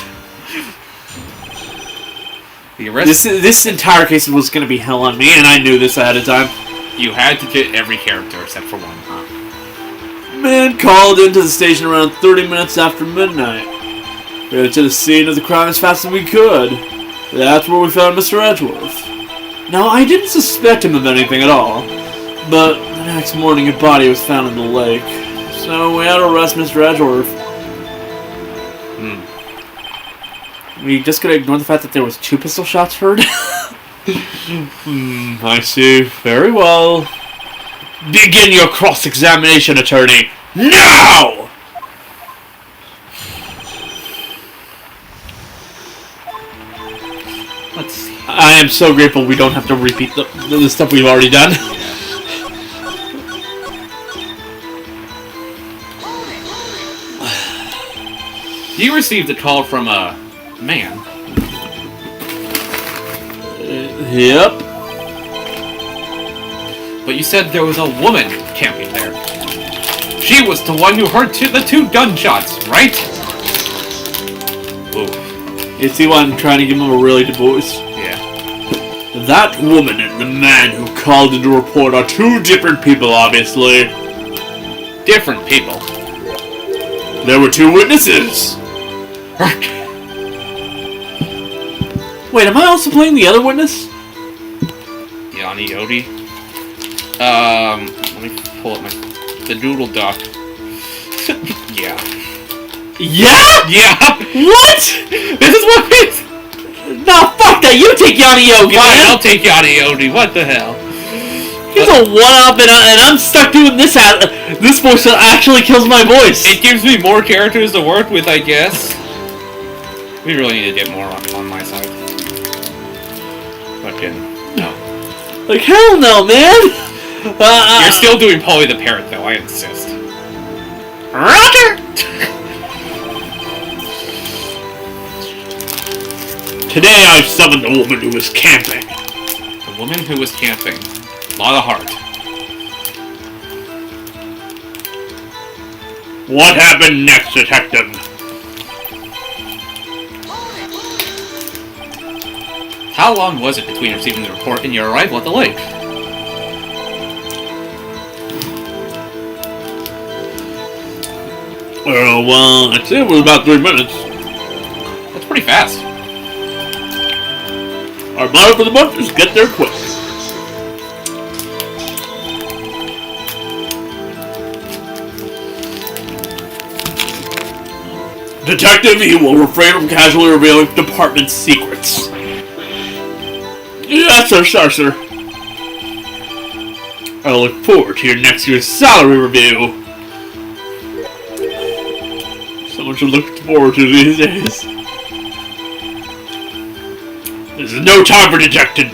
The arrest... This entire case was going to be hell on me, and I knew this ahead of time. You had to get every character except for one, huh? Man called into the station around 30 minutes after midnight. We headed to the scene of the crime as fast as we could. That's where we found Mr. Edgeworth. Now, I didn't suspect him of anything at all, but the next morning a body was found in the lake. So we had to arrest Mr. Edgeworth. We just gotta ignore the fact that there was two pistol shots heard? I see. Very well. Begin your cross-examination, attorney. Now! Let's see. I am so grateful we don't have to repeat the stuff we've already done. You received a call from a man. Yep. But you said there was a woman camping there. She was the one who heard the two gunshots, right? Ooh. You see why I'm trying to give him a really good voice? Yeah. That woman and the man who called in to report are two different people, obviously. Different people. There were two witnesses. Wait, am I also playing the other witness? Yonni, Yogi. Let me pull up the doodle duck. Yeah. Yeah? Yeah! What? This is what it is! No, fuck that! You take Yonni Yogi, Fine, man! I'll take Yonni Yogi, what the hell? He's a one-up and I'm stuck doing this this voice that actually kills my voice! It gives me more characters to work with, I guess. We really need to get more on my side. Fucking, no. Like, hell no, man! You're still doing Polly the Parrot, though, I insist. Roger! Today I've summoned the woman who was camping. The woman who was camping. Lotta Hart. What happened next, detective? How long was it between receiving the report and your arrival at the lake? Well, I'd say it was about 3 minutes. That's pretty fast. Our motto for the month is get there quick. Detective, you will refrain from casually revealing department secrets. Yes, sir. I look forward to your next year's salary review. Someone should look forward to these days. This is no time for dejected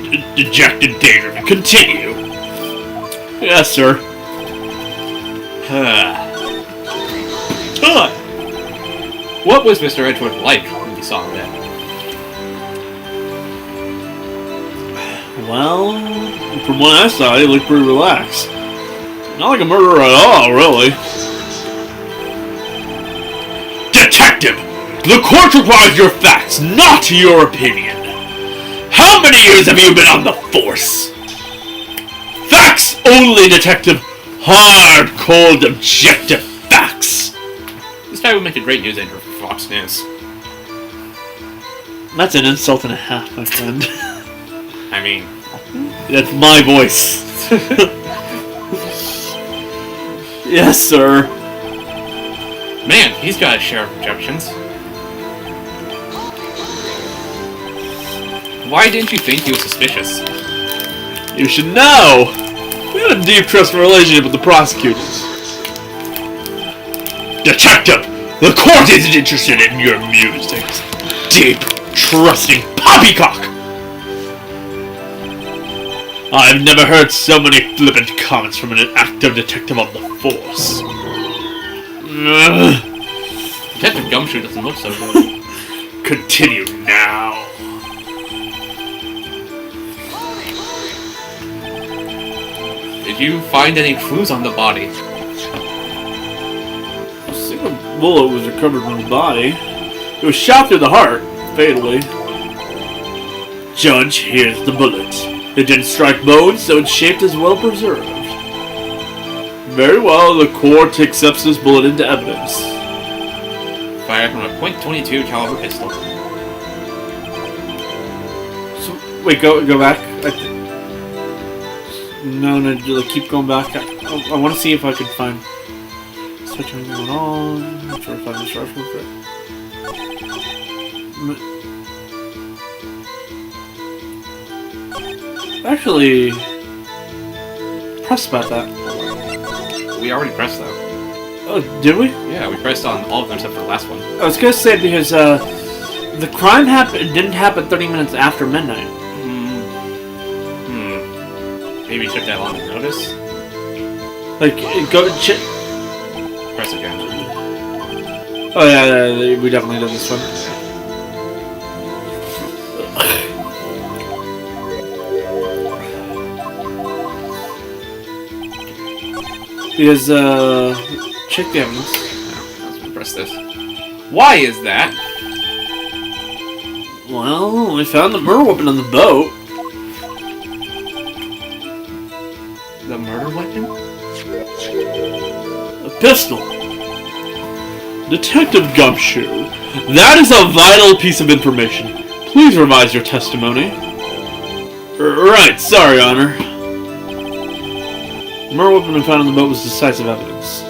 daydreaming. Continue. Yes, sir. What was Mr. Edgeworth like when you saw him then? Well, from what I saw, he looked pretty relaxed. Not like a murderer at all, really. Detective! The court requires your facts, not your opinion. How many years have you been on the force? Facts only, Detective. Hard, cold, objective facts. This guy would make a great news anchor for Fox News. That's an insult and a half, my friend. I mean... That's my voice. Yes, sir. Man, he's got a share of objections. Why didn't you think he was suspicious? You should know! We had a deep trust relationship with the prosecutors. Detective! The court isn't interested in your musings. Deep, trusting poppycock! I've never heard so many flippant comments from an active detective on the force. Detective Gumshoe doesn't look so good. Continue now. Did you find any clues on the body? A single bullet was recovered from the body. It was shot through the heart, fatally. Judge, here's the bullet. It didn't strike bones, so its shape is well preserved. Very well, the court accepts this bullet into evidence. Fired from a .22 caliber pistol. So, wait, go back. No, keep going back. I want to see if I can find... Switch anything going on. I'm not sure if I'm instructional for it. Actually... Press about that. We already pressed that. Oh, did we? Yeah, we pressed on all of them except for the last one. I was gonna say because, the crime didn't happen 30 minutes after midnight. Maybe it took that long to notice? Like, go... Press again. Oh yeah, we definitely did this one. Because, check the evidence. Let's press this. Why is that? Well, we found the murder weapon on the boat. The murder weapon? A pistol. Detective Gumshoe, that is a vital piece of information. Please revise your testimony. Right, sorry, Honor. The murder weapon we found on the boat was decisive evidence.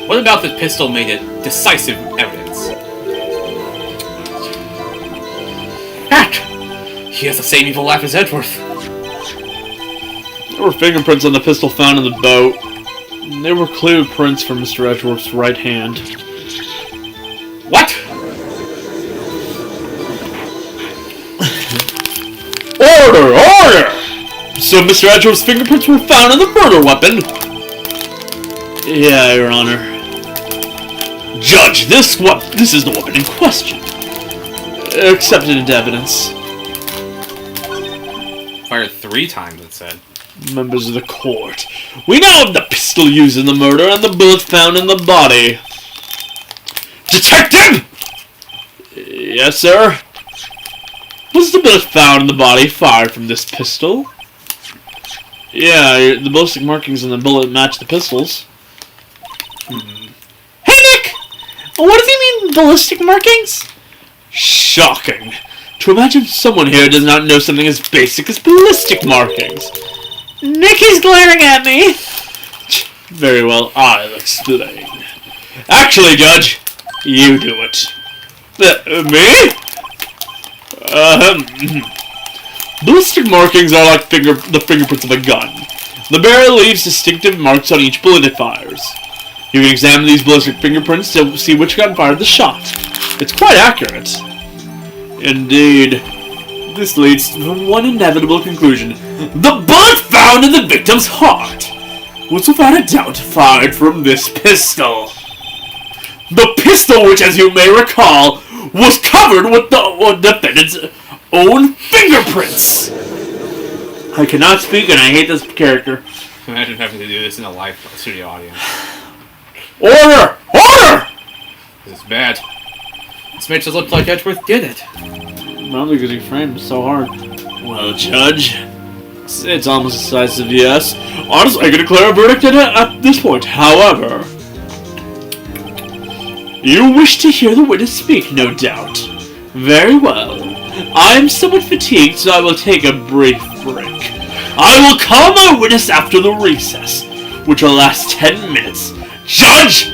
What about the pistol made it decisive evidence? Heck! He has the same evil laugh as Edgeworth. There were fingerprints on the pistol found in the boat. They were clear prints from Mr. Edgeworth's right hand. What? Order! So Mr. Edgeworth's fingerprints were found on the murder weapon? Yeah, Your Honor. Judge, this is the weapon in question. Accepted into evidence. Fired 3 times, it said. Members of the court, we now have the pistol used in the murder and the bullet found in the body. Detective! Yes, sir. Was the bullet found in the body fired from this pistol? Yeah, the ballistic markings on the bullet match the pistols. Hey, Nick! What does he mean, ballistic markings? Shocking. To imagine someone here does not know something as basic as ballistic markings. Nick is glaring at me. Very well, I'll explain. Actually, Judge, you do it. Me? Ballistic markings are like the fingerprints of a gun. The barrel leaves distinctive marks on each bullet it fires. You can examine these ballistic fingerprints to see which gun fired the shot. It's quite accurate. Indeed. This leads to one inevitable conclusion. The bullet found in the victim's heart was without a doubt fired from this pistol. The pistol, which, as you may recall, was covered with the defendant's own fingerprints. I cannot speak, and I hate this character. Imagine having to do this in a live studio audience. Order! Order! This is bad. This makes it look like Edgeworth did it. Probably because he framed so hard. Well, Judge, it's almost a decisive yes. Honestly, I can declare a verdict at this point. However, you wish to hear the witness speak, no doubt. Very well. I am somewhat fatigued, so I will take a brief break. I will call my witness after the recess, which will last 10 minutes. Judge!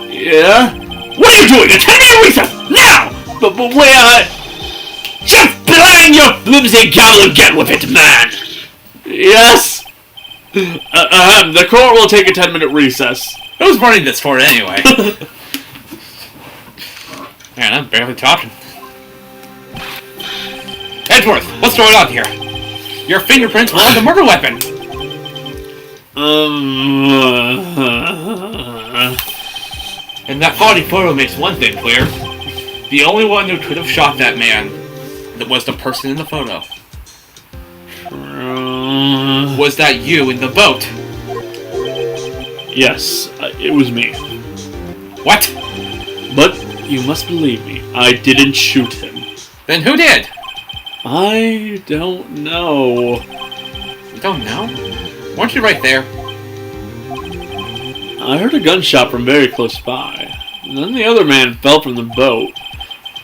Yeah? What are you doing? A 10-minute recess! Now! But wait, just bang your flimsy gavel and get with it, man! Yes? The court will take a 10-minute recess. Who's running this court anyway? Man, I'm barely talking. Edgeworth, what's going on here? Your fingerprints were on the murder weapon! And that body photo makes one thing clear. The only one who could have shot that man was the person in the photo. Was that you in the boat? Yes, it was me. What? But you must believe me, I didn't shoot him. Then who did? I don't know. You don't know? Weren't you right there? I heard a gunshot from very close by. And then the other man fell from the boat.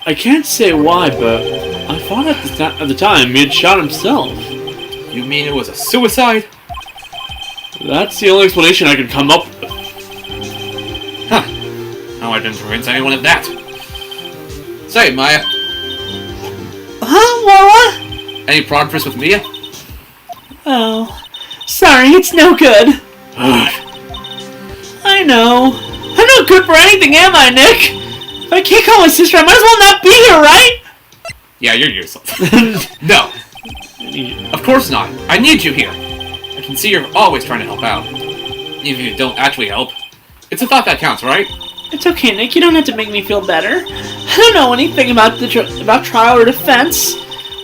I can't say why, but I thought at the time he had shot himself. You mean it was a suicide? That's the only explanation I can come up with. Huh. No, I didn't convince anyone of that. Say, Maya. Huh, what? Any progress with Mia? Oh, sorry, it's no good. I know. I'm not good for anything, am I, Nick? If I can't call my sister, I might as well not be here, right? Yeah, you're useless. No. Of course not. I need you here. I can see you're always trying to help out. Even if you don't actually help. It's a thought that counts, right? It's okay, Nick. You don't have to make me feel better. I don't know anything about about trial or defense.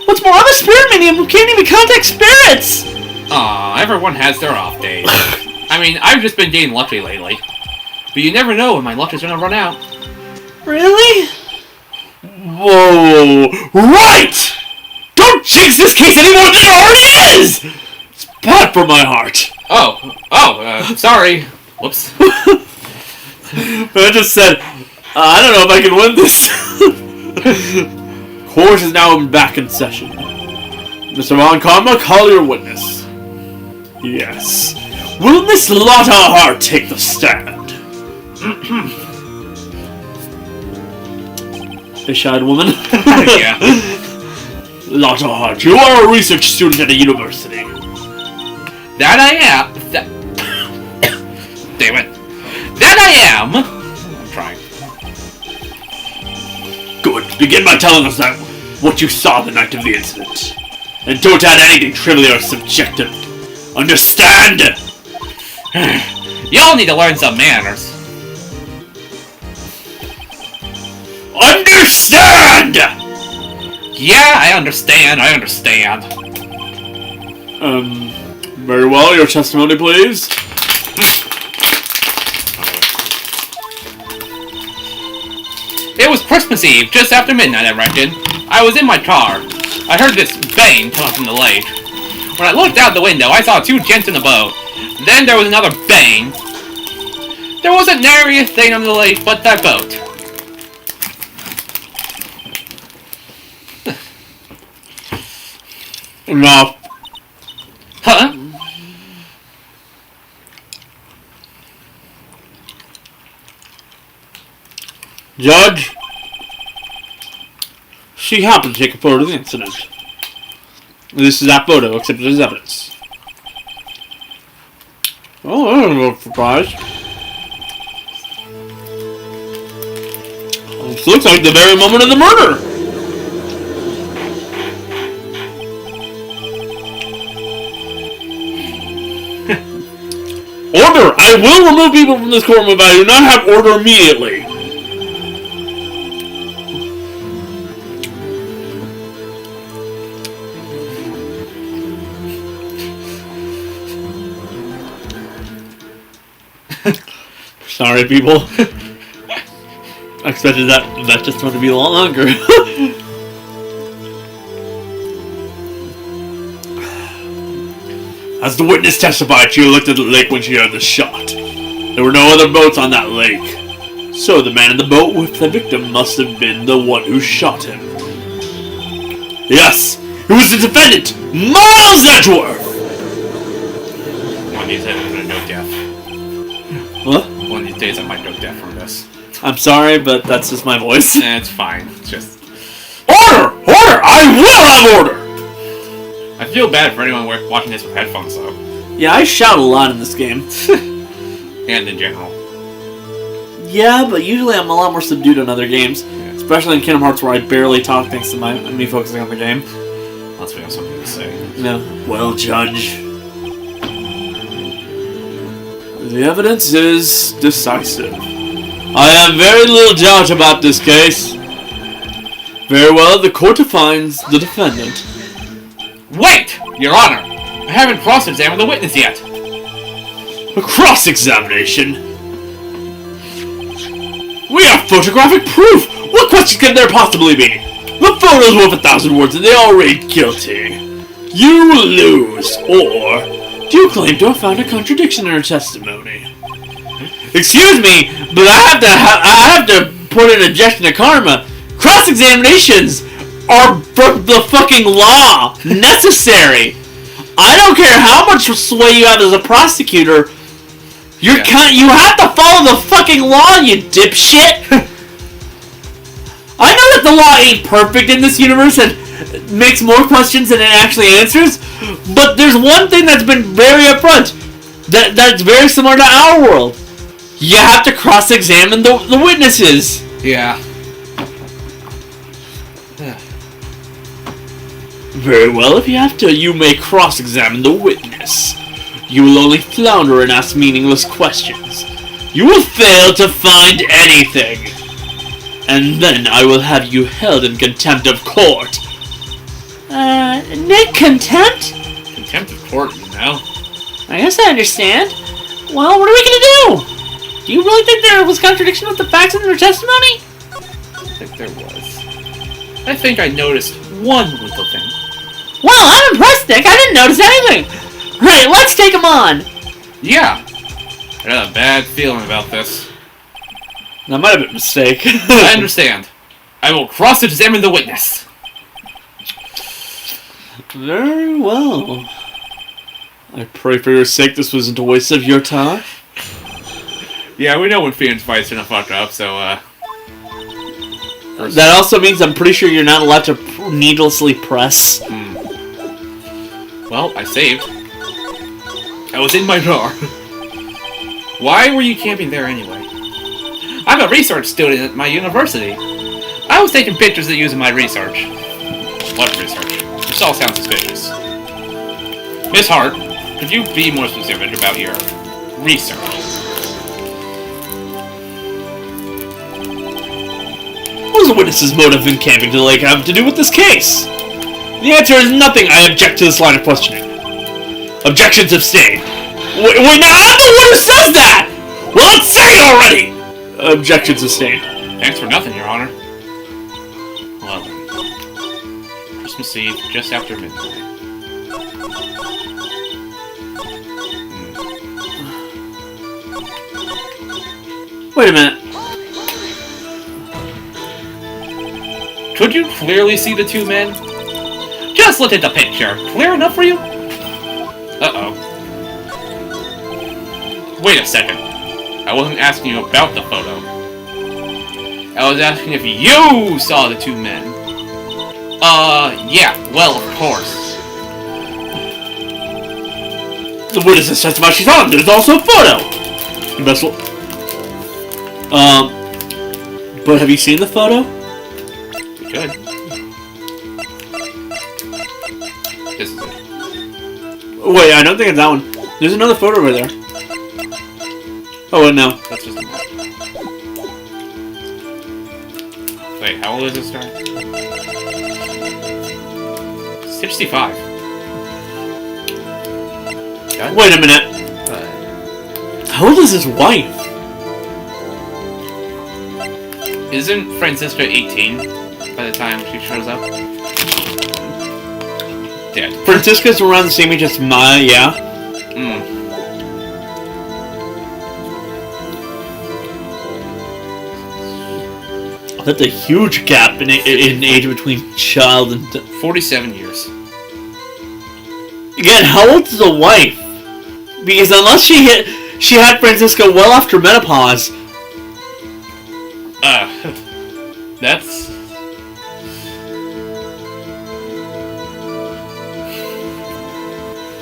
What's more, I'm a spirit medium who can't even contact spirits! Aw, everyone has their off days. I mean, I've just been getting lucky lately. But you never know when my luck is gonna run out. Really? Whoa! Right! Don't jinx this case any more than it already is! It's bad for my heart. Sorry. Whoops. I just said, I don't know if I can win this. Court is now back in session. Mr. Von Karma, call your witness. Yes. Will Miss Lotta Hart take the stand? Fish-eyed woman. Yeah. Lotta Hart, you are a research student at a university. That I am. Damn it. That I am. I'm trying. Good. Begin by telling us what you saw the night of the incident. And don't add anything trivial or subjective. Understand? Y'all need to learn some manners. Understand! Yeah, I understand. Very well. Your testimony, please. It was Christmas Eve, just after midnight, I reckon. I was in my car. I heard this bang come up from the lake. When I looked out the window, I saw 2 gents in the boat. Then there was another bang. There wasn't nary a thing on the lake but that boat. Enough. Huh? Judge, she happened to take a photo of the incident. This is that photo, accepted as evidence. Oh, I don't know, surprised. This looks like the very moment of the murder. Order! I will remove people from this courtroom if I do not have order immediately. Sorry, people. I expected that just one to be a lot longer. As the witness testified, she looked at the lake when she heard the shot. There were no other boats on that lake. So the man in the boat with the victim must have been the one who shot him. Yes, it was the defendant, Miles Edgeworth! One of these days I'm gonna go deaf. What? One of these days I might go deaf from this. I'm sorry, but that's just my voice. It's fine. It's just... Order! Order! I will have order! I feel bad for anyone watching this with headphones, though. Yeah, I shout a lot in this game. And in general. Yeah, but usually I'm a lot more subdued in other games. Yeah. Especially in Kingdom Hearts where I barely talk thanks to me focusing on the game. Unless we have something to say. No. Well, Judge. The evidence is decisive. I have very little doubt about this case. Very well, the court defines the defendant. Wait! Your Honor! I haven't cross-examined the witness yet. A cross-examination? We have photographic proof! What question can there possibly be? The photos worth 1,000 words and they all read guilty. You lose, or do you claim to have found a contradiction in her testimony? Excuse me, but I have to put an objection to karma. Cross-examinations are for the fucking law. Necessary. I don't care how much sway you have as a prosecutor. You have to follow the fucking law, you dipshit. I know that the law ain't perfect in this universe and makes more questions than it actually answers, but there's one thing that's been very upfront that's very similar to our world. You have to cross-examine the witnesses. Yeah. Very well, if you have to, you may cross-examine the witness. You will only flounder and ask meaningless questions. You will fail to find anything. And then I will have you held in contempt of court. Nick, contempt? Contempt of court, you know? I guess I understand. Well, what are we gonna do? Do you really think there was contradiction with the facts in their testimony? I think there was. I think I noticed one little thing. Well, I'm impressed, Nick. I didn't notice anything. Right, let's take him on. Yeah. I had a bad feeling about this. That might have been a mistake. I understand. I will cross-examine the witness. Very well. I pray for your sake this wasn't a waste of your time. Yeah, we know when Phoenix Wright's gonna fuck up, so, That also means I'm pretty sure you're not allowed to needlessly press. Well, I saved. I was in my car. Why were you camping there anyway? I'm a research student at my university. I was taking pictures of using my research. What research? This all sounds suspicious. Miss Hart, could you be more specific about your research? What does the witness's motive in camping to the lake have to do with this case? The answer is nothing. I object to this line of questioning. Objections abstain. Wait, now I'm the one who says that! Well, let's say it already! Objections abstain. Thanks for nothing, Your Honor. Well then. Christmas Eve, just after midnight. Wait a minute. Could you clearly see the two men? Just look at the picture. Clear enough for you? Uh-oh. Wait a second. I wasn't asking you about the photo. I was asking if you saw the two men. Yeah, well, of course. The witness has testified she saw him. There's also a photo! But have you seen the photo? We could. This is it. Wait, I don't think it's that one. There's another photo over there. Oh, wait, no. That's just a map. Wait, how old is this guy? 65. God. Wait a minute. How old is his wife? Isn't Francisca 18 by the time she shows up? Dead. Francisca's around the same age as Maya, yeah? That's a huge gap in age between child and... 47 years. Again, how old is the wife? Because unless she had Francisca well after menopause... That's...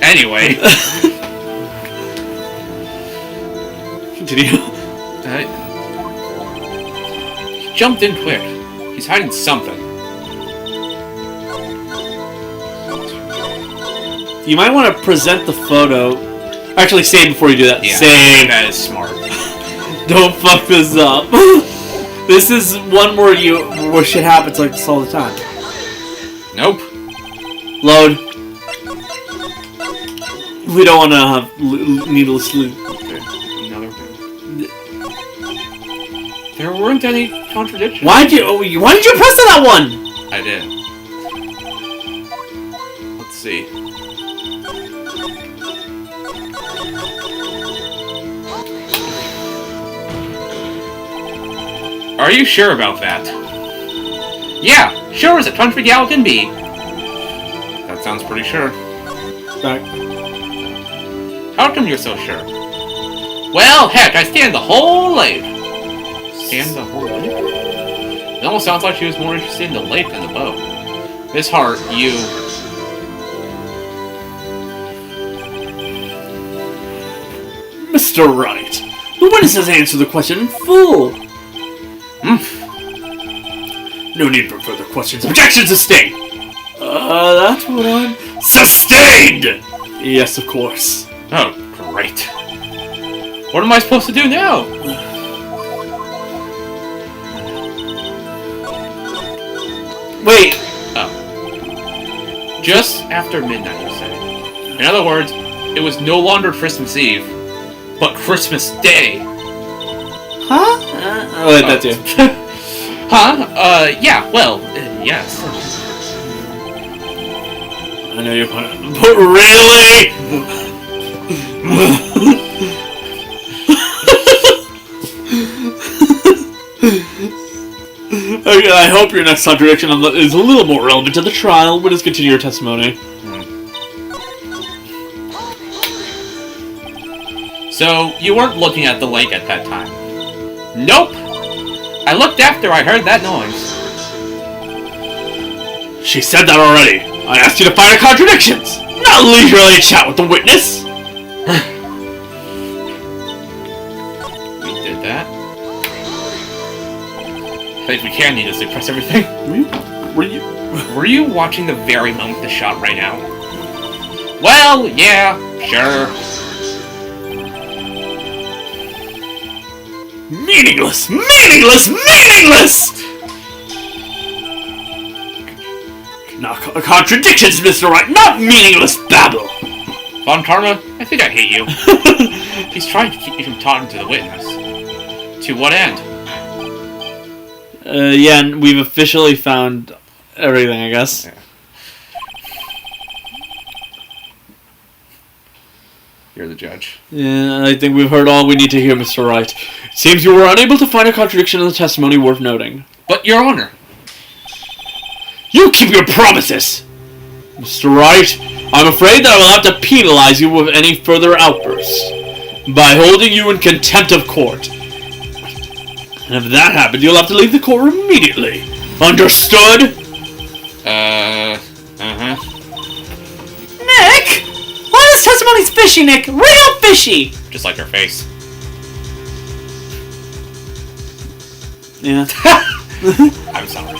Anyway. Continue. He jumped in quick. He's hiding something. You might want to present the photo. Actually, save before you do that. Yeah, save. that is smart. Don't fuck this up. This is one where shit happens like this all the time. Nope. Load. We don't want to have needlessly. Okay, another thing. There weren't any contradictions. Why did you press on that one? I did. Let's see. Are you sure about that? Yeah, sure as a country gal can be. That sounds pretty sure. Back. How come you're so sure? Well, heck, I stand the whole lake. Stand the whole lake? It almost sounds like she was more interested in the lake than the boat. Miss Hart, you... Mr. Wright, the witness has answered the question in full. No need for further questions. Objection sustained! That's what I'm... Sustained! Yes, of course. Oh, great. What am I supposed to do now? Wait. Oh. Just after midnight, you say. In other words, it was no longer Christmas Eve, but Christmas Day. Huh? Wait, that too. Huh? Yeah, well, yes. I know you're gonna... But really? Okay, I hope your next contradiction is a little more relevant to the trial. We'll just continue your testimony. So, you weren't looking at the lake at that time? Nope! I looked after I heard that noise. She said that already. I asked you to find her contradictions, not leisurely chat with the witness. We did that. I think we can need to suppress everything. Were you watching the very moment the shot rang out? Well, yeah, sure. Meaningless! Meaningless! Meaningless! Not contradictions, Mr. Wright, not meaningless babble! Von Karma, I think I hate you. He's trying to keep me from talking to the witness. To what end? Yeah, and we've officially found everything, I guess. Yeah. You're the judge. Yeah, I think we've heard all we need to hear, Mr. Wright. It seems you were unable to find a contradiction in the testimony worth noting. But, Your Honor. You keep your promises! Mr. Wright, I'm afraid that I will have to penalize you with any further outbursts by holding you in contempt of court. And if that happens, you'll have to leave the courtroom immediately. Understood? Nick! Why this testimony's fishy, Nick? Real fishy! Just like her face. Yeah. I'm sorry.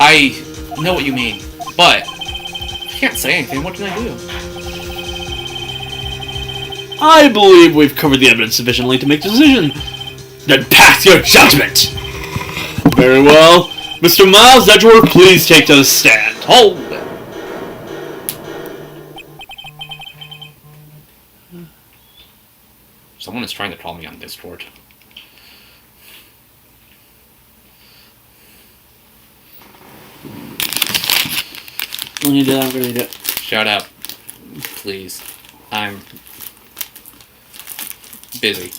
I know what you mean, but I can't say anything. What can I do? I believe we've covered the evidence sufficiently to make a decision. Then pass your judgment! Very well. Mr. Miles Edgeworth, please take to the stand. Hold it. Someone is trying to call me on Discord. When you do that, I'm gonna read it. Shut up. Please. I'm busy.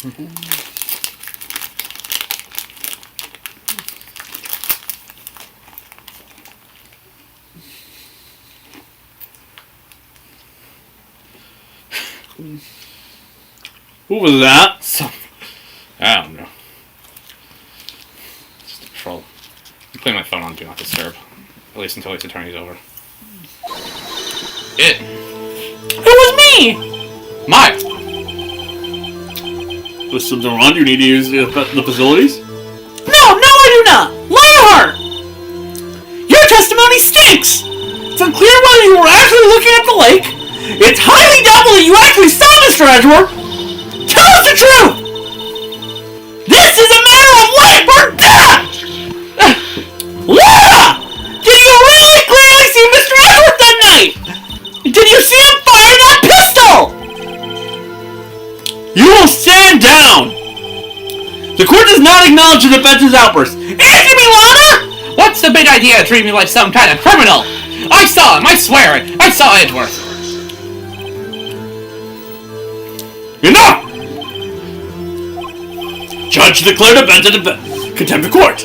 Who was that? I don't know. Just a troll. I'm putting my phone on Do Not Disturb. At least until his attorney's over. It was me! Miles! Was something wrong? You need to use the facilities? No, I do not! Lionheart! Your testimony stinks! It's unclear whether you were actually looking at the lake. It's highly doubtful that you actually saw Mr. Edgeworth. Tell us the truth! This is a matter of life or death! Lotta! Did you really clearly see Mr. Edgeworth that night? Did you see him fire that pistol? You will stand down! The court does not acknowledge the defense's outburst. Answer me, Lotta! What's the big idea of treating me like some kind of criminal? I saw him, I swear it! I saw Edgeworth! Enough! Judge declared defense in contempt of court.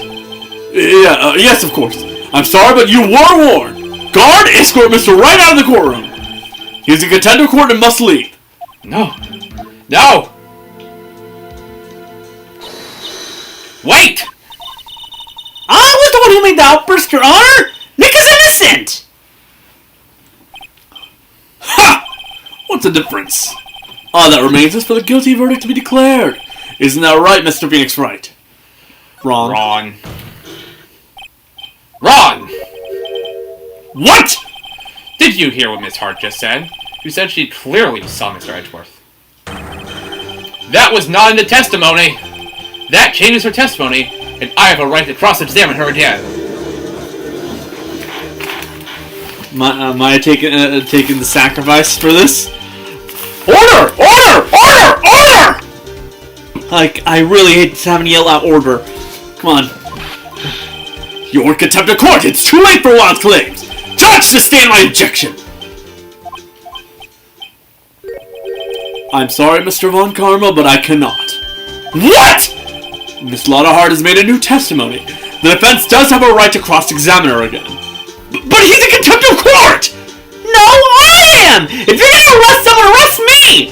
Yes, of course. I'm sorry, but you were warned. Guard, escort Mr. Wright out of the courtroom. He is in contempt of court and must leave. No. No! Wait! I was the one who made the outburst, Your Honor! Nick is innocent! Ha! What's the difference? All that remains is for the guilty verdict to be declared. Isn't that right, Mr. Phoenix Wright? Wrong. Wrong. Wrong! What? Did you hear what Miss Hart just said? She said she clearly saw Mr. Edgeworth. That was not in the testimony! That changes her testimony, and I have a right to cross-examine her again. Am I taking the sacrifice for this? Order! Order! Order! Order! Like, I really hate having to yell out order. Come on. You're in contempt of court! It's too late for wild claims! Judge, sustain my objection! I'm sorry, Mr. Von Karma, but I cannot. What?! Miss Lotta Hart has made a new testimony. The defense does have a right to cross-examine her again. But he's in contempt of court! No, I am! If you're gonna arrest someone, arrest me!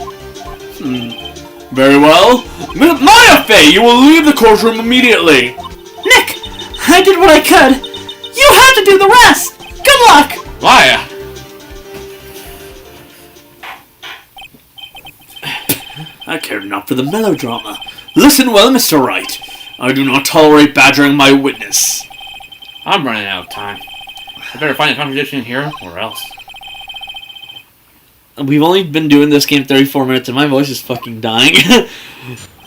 Very well. Maya Fey, you will leave the courtroom immediately. Nick, I did what I could. You have to do the rest. Good luck. Maya! I care not for the melodrama. Listen well, Mr. Wright. I do not tolerate badgering my witness. I'm running out of time. I better find a contradiction here, or else. We've only been doing this game 34 minutes and my voice is fucking dying.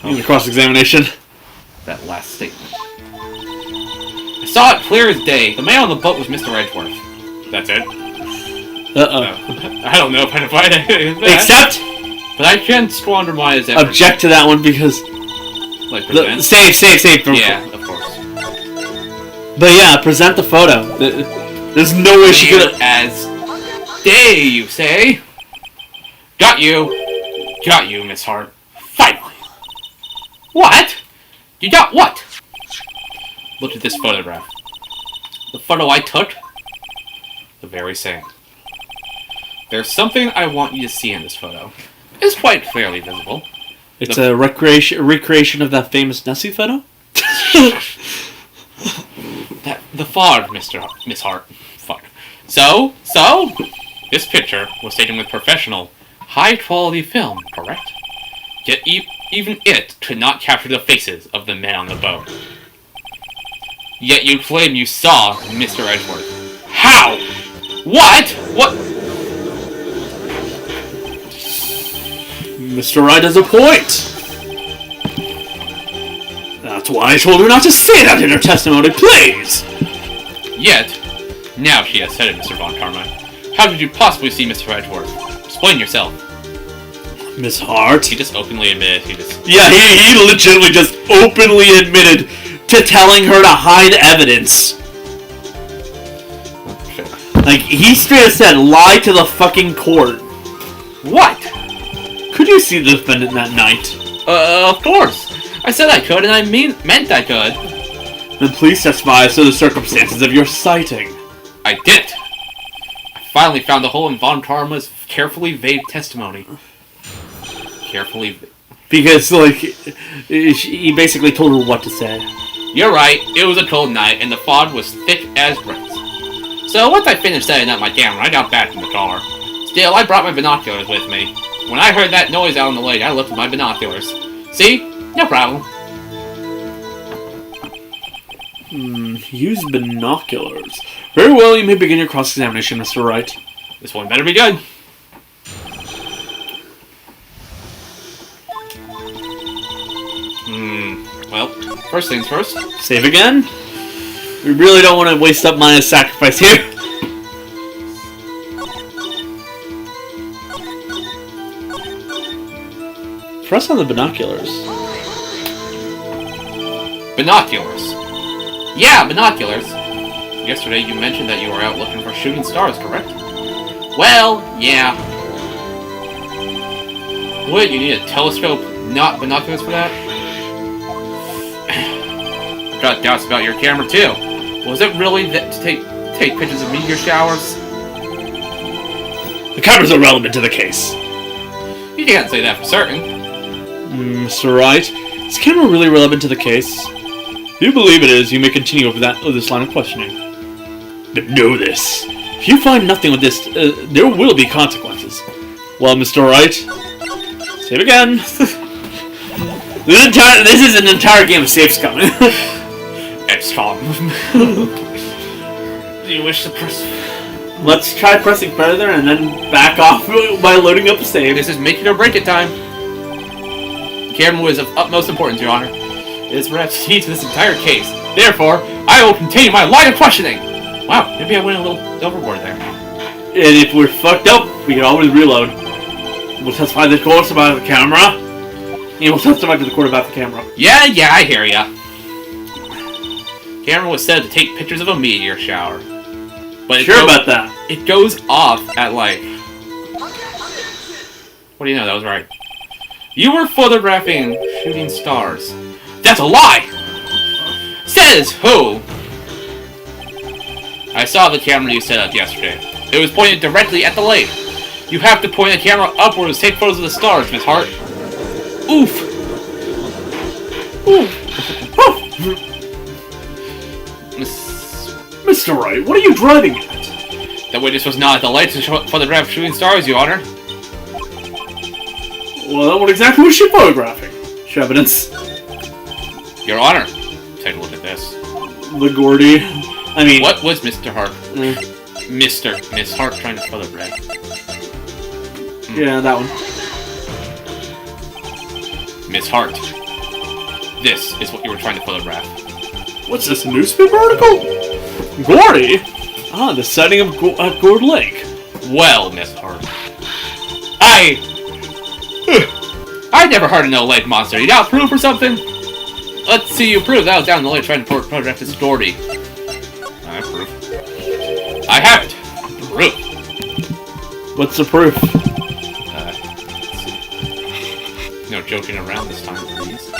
In the cross-examination. That last statement. I saw it clear as day. The man on the boat was Mr. Edgeworth. That's it? Uh-oh. No. I don't know if I can find it. Except... But I can't squander my as ever. Object to that one because... Like present? Save. Yeah, of course. But yeah, present the photo. There's no way she could have... As day, you say? Got you. Got you, Miss Hart. Finally. What? You got what? Look at this photograph. The photo I took? The very same. There's something I want you to see in this photo. It's quite clearly visible. It's a recreation of that famous Nessie photo? The fog, Miss Hart. Fuck. So, this picture was taken with professional, high-quality film, correct? Yet even it could not capture the faces of the men on the boat. Yet you claim you saw Mr. Edgeworth. How? What? What? Mr. Wright has a point. That's why I told her not to say that in her testimony, please! Yet, now she has said it, Mr. Von Carmine. How did you possibly see Mr. Edgeworth? Explain yourself. Miss Hart? He just openly admitted Yeah, he legitimately just openly admitted to telling her to hide evidence. Oh, shit. Like, he straight up said, lie to the fucking court. What? Could you see the defendant that night? Of course. I said I could, and I meant I could. Then please testify as to the circumstances of your sighting. I did. I finally found a hole in Von Karma's carefully vague testimony. Carefully. Because, like, he basically told her what to say. You're right. It was a cold night, and the fog was thick as bricks. So once I finished setting up my camera, I got back in the car. Still, I brought my binoculars with me. When I heard that noise out on the lake, I looked at my binoculars. See? No problem. Use binoculars. Very well, you may begin your cross-examination, Mr. Wright. This one better be good. Well, first things first. Save again. We really don't want to waste up Maya's sacrifice here. Press on the binoculars. Binoculars. Yeah, binoculars. Yesterday you mentioned that you were out looking for shooting stars, correct? Well, yeah. What, you need a telescope, not binoculars for that? I've got doubts about your camera too. Was it really to take pictures of meteor showers? The camera's irrelevant to the case. You can't say that for certain. Mr. Wright, is the camera really relevant to the case? If you believe it is, you may continue with this line of questioning. But know this. If you find nothing with this, there will be consequences. Well, Mr. Wright, save again. This is an entire game of safes coming. XCOM. Do you wish to press? Let's try pressing further and then back off by loading up a save. This is make it or break it time. The camera was of utmost importance, Your Honor. It is perhaps key to this entire case. Therefore, I will continue my line of questioning. Wow, maybe I went a little overboard there. And if we're fucked up, we can always reload. We'll testify to the court about the camera. Yeah, we'll testify to the court about the camera. Yeah, I hear ya. Camera was said to take pictures of a meteor shower. But sure about that. It goes off at like... What do you know? That was right. You were photographing shooting stars. That's a lie! Says who? I saw the camera you set up yesterday. It was pointed directly at the lake. You have to point the camera upwards to take photos of the stars, Miss Hart. Oof! Oof! Mr. Wright, what are you driving at? The witness was not at the lake to photograph shooting stars, Your Honor. Well, what exactly was she photographing? Show evidence. Your Honor, take a look at this. The Gordy. I mean... What was Mr. Hart? Miss Hart trying to photograph? Yeah, that one. Miss Hart. This is what you were trying to photograph. What's this, a newspaper article? Gordy? Ah, the sighting of Gourd Lake. Well, Miss Hart. I never heard of no lake monster. You got proof or something? Let's see you prove that was down the lake trying to photograph this Gordy. I have proof. I have it! Proof! What's the proof? Let's see. No joking around this time, please.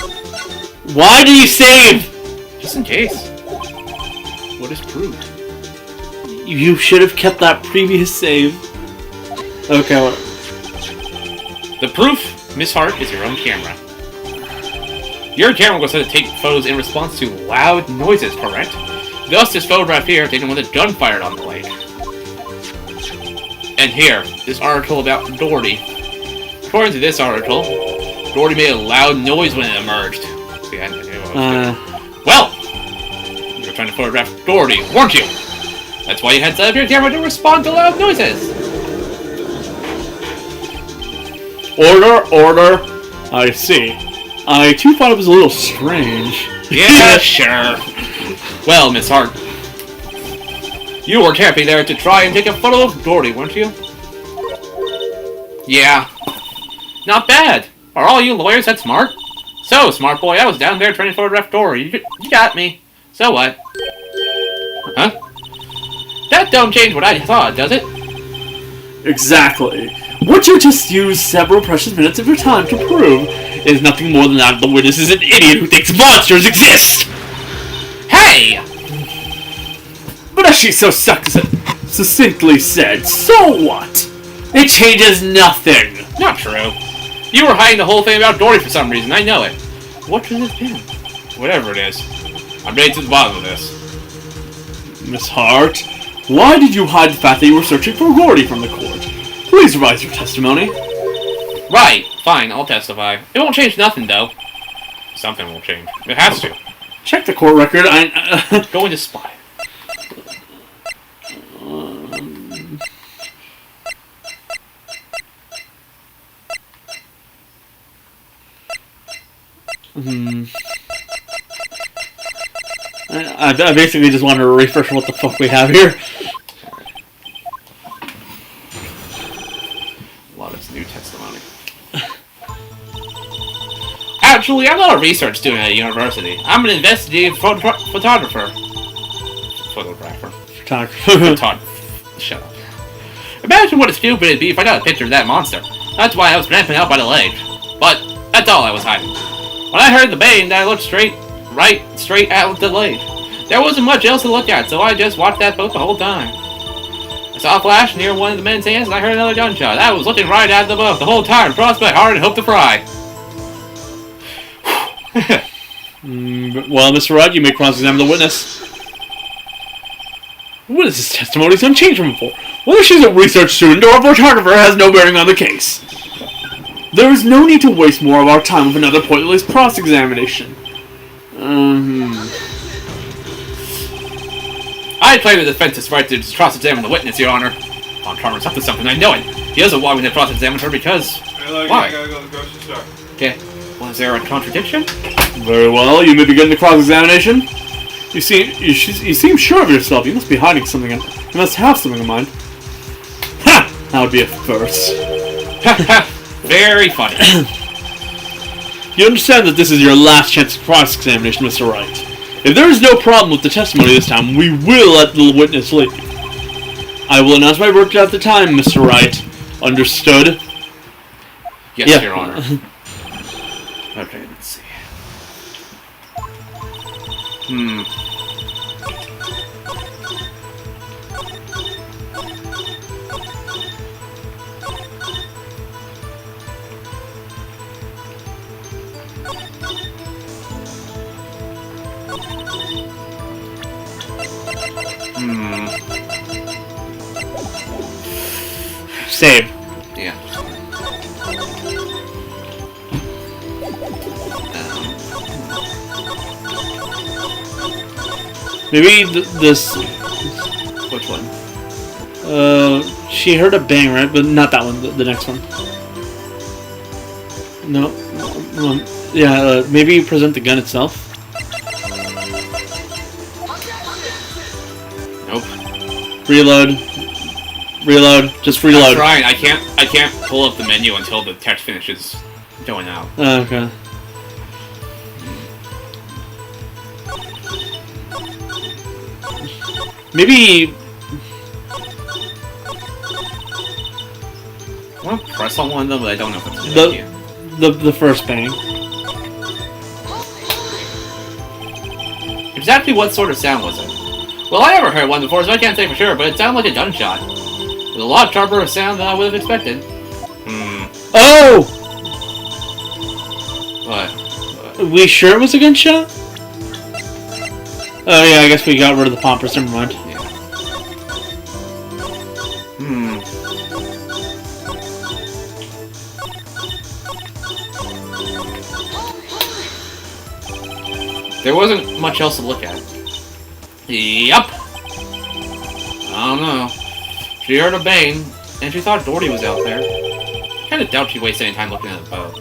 Why do you save? Just in case. What is proved? You should have kept that previous save. Okay, what? The proof, Miss Hart, is your own camera. Your camera was set to take photos in response to loud noises, correct? Thus, this photograph here taken when a gun fired on the lake. And here, this article about Doherty. According to this article, Doherty made a loud noise when it emerged. See, I knew what I was doing. Well, you were trying to photograph Doherty, weren't you? That's why you had set up your camera to respond to loud noises. Order. I see. I too thought it was a little strange. Yeah, sure. Well, Miss Hart, you were camping there to try and take a photo of Doherty, weren't you? Yeah. Not bad. Are all you lawyers that smart? So, smart boy, I was down there trying to photograph Doherty. You got me. So what? Huh? That don't change what I thought, does it? Exactly. What you just used several precious minutes of your time to prove is nothing more than that the witness is an idiot who thinks monsters exist! Hey! But as she so succinctly said, so what? It changes nothing! Not true. You were hiding the whole thing about Doherty for some reason, I know it. What could it have been? Whatever it is. I'm ready to the bottom of this. Miss Hart, why did you hide the fact that you were searching for Doherty from the court? Please revise your testimony. Right, fine, I'll testify. It won't change nothing, though. Something will change. It has to. Check the court record. Go into spy. I basically just wanted to refresh what the fuck we have here. Lotta's new testimony. Actually, I'm not a research student at a university. I'm an investigative photographer. Shut up. Imagine what a stupid it'd be if I got a picture of that monster. That's why I was ramping out by the lake. But that's all I was hiding. When I heard the baying, I looked straight at the lake. There wasn't much else to look at, so I just watched that boat the whole time. I saw a flash near one of the men's hands, and I heard another gunshot. I was looking right at the boat the whole time, crossed my heart and hoped to fry. Well, Mr. Wright, you may cross-examine the witness. What is this testimony is unchanged from before? Whether she's a research student or a photographer has no bearing on the case. There is no need to waste more of our time with another pointless cross-examination. I claim the defense's right to cross-examine the witness, Your Honor. On Farmer's up to something, I know it. He doesn't want me to cross-examine her because... Why? I gotta go to the grocery store. Okay. Was there a contradiction? Very well, you may begin the cross-examination. You seem sure of yourself. You must be hiding something. You must have something in mind. Ha! That would be a first. Very funny. You understand that this is your last chance of cross-examination, Mr. Wright. If there is no problem with the testimony this time, we will let the witness leave. I will announce my verdict at the time, Mr. Wright. Understood? Yes, Yeah. Your Honor. Okay, let's see. Save. Yeah. Maybe this... Which one? She heard a bang, right? But not that one, the next one. No. Maybe present the gun itself. Nope. Reload. Just reload. I'm trying. I can't pull up the menu until the text finishes going out. Okay. Maybe... I want to press on one of them, but I don't know if it's a good idea. The first bang. Exactly what sort of sound was it? Well, I never heard one before, so I can't say for sure, but it sounded like a gunshot. It was a lot sharper of sound than I would have expected. Oh! What? We sure it was a gunshot? Oh yeah, I guess we got rid of the pompers, never mind. Yeah. There wasn't much else to look at. Yup! I don't know. She heard a bang, and she thought Doherty was out there. Kinda doubt she wasted any time looking at the boat.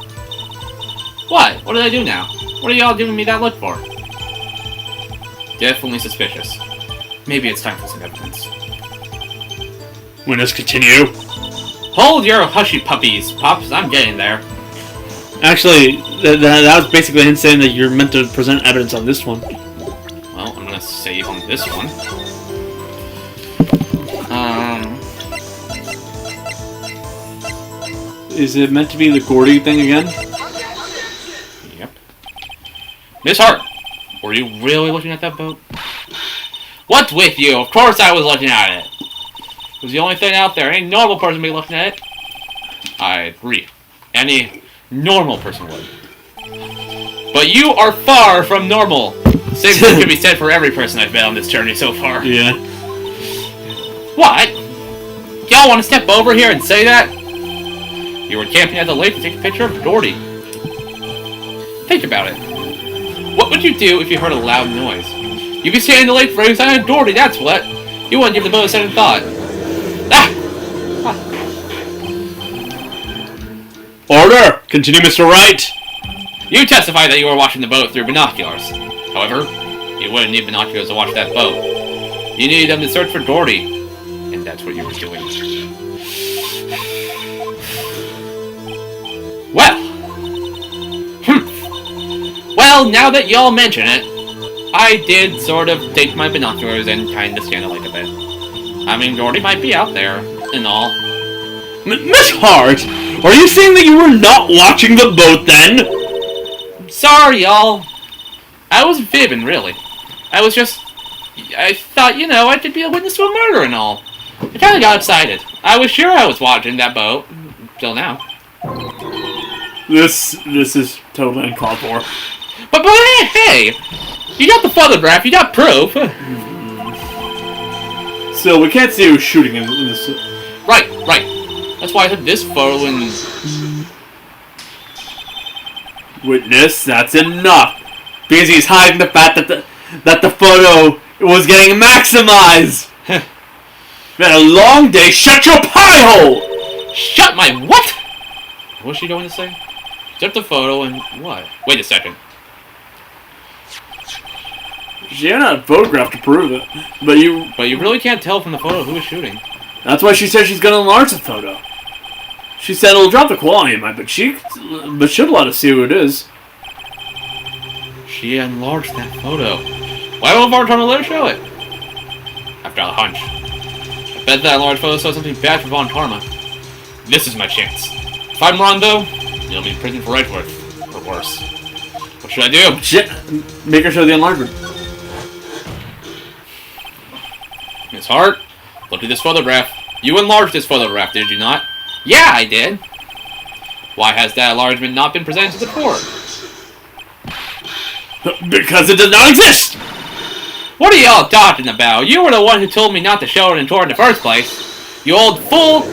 What? What did I do now? What are y'all giving me that look for? Definitely suspicious. Maybe it's time for some evidence. Witness, continue. Hold your hushy puppies, Pops. I'm getting there. Actually, that was basically him saying that you're meant to present evidence on this one. Well, I'm gonna save on this one. Is it meant to be the Gordy thing again? Yep. Miss Hart, were you really looking at that boat? What's with you? Of course I was looking at it. It was the only thing out there. Any normal person would be looking at it. I agree. Any normal person would. But you are far from normal. Same thing could be said for every person I've met on this journey so far. Yeah. What? Y'all want to step over here and say that? You were camping at the lake to take a picture of Doherty. Think about it. What would you do if you heard a loud noise? You'd be standing in the lake for every sign of Doherty, that's what. You wouldn't give the boat a second thought. Ah! Order! Continue, Mr. Wright! You testified that you were watching the boat through binoculars. However, you wouldn't need binoculars to watch that boat. You needed them to search for Doherty. And that's what you were doing. Well. Well, now that y'all mention it, I did sort of take my binoculars and kind of scan the lake a bit. I mean, Doherty might be out there, and all. Miss Hart, are you saying that you were not watching the boat then? Sorry, y'all. I was fibbing, really. I thought, you know, I could be a witness to a murder and all. I kinda got excited. I was sure I was watching that boat. Till now. This is totally uncalled for. But hey! You got the photograph, you got proof. So, we can't see who's shooting in this. Right. That's why I took this photo and... Witness, that's enough! Because he's hiding the fact that the photo was getting maximized! Been a long day, shut your pie hole! Shut my what? What was she going to say? Took the photo and what? Wait a second. She had a photograph to prove it, but you really can't tell from the photo who was shooting. That's why she said she's gonna enlarge the photo. She said it'll drop the quality of mine, but she'll let us see who it is. She enlarged that photo. Why won't Von let her show it? I've got a hunch. I bet that enlarged photo saw something bad for Von Karma. This is my chance. If I'm wrong, though, you'll be in prison for Edgeworth, or worse. What should I do? Shit! Make her show the enlargement. Miss Hart, look at this photograph. You enlarged this photograph, did you not? Yeah, I did. Why has that enlargement not been presented to the court? Because it does not exist! What are y'all talking about? You were the one who told me not to show it in court in the first place. You old fool!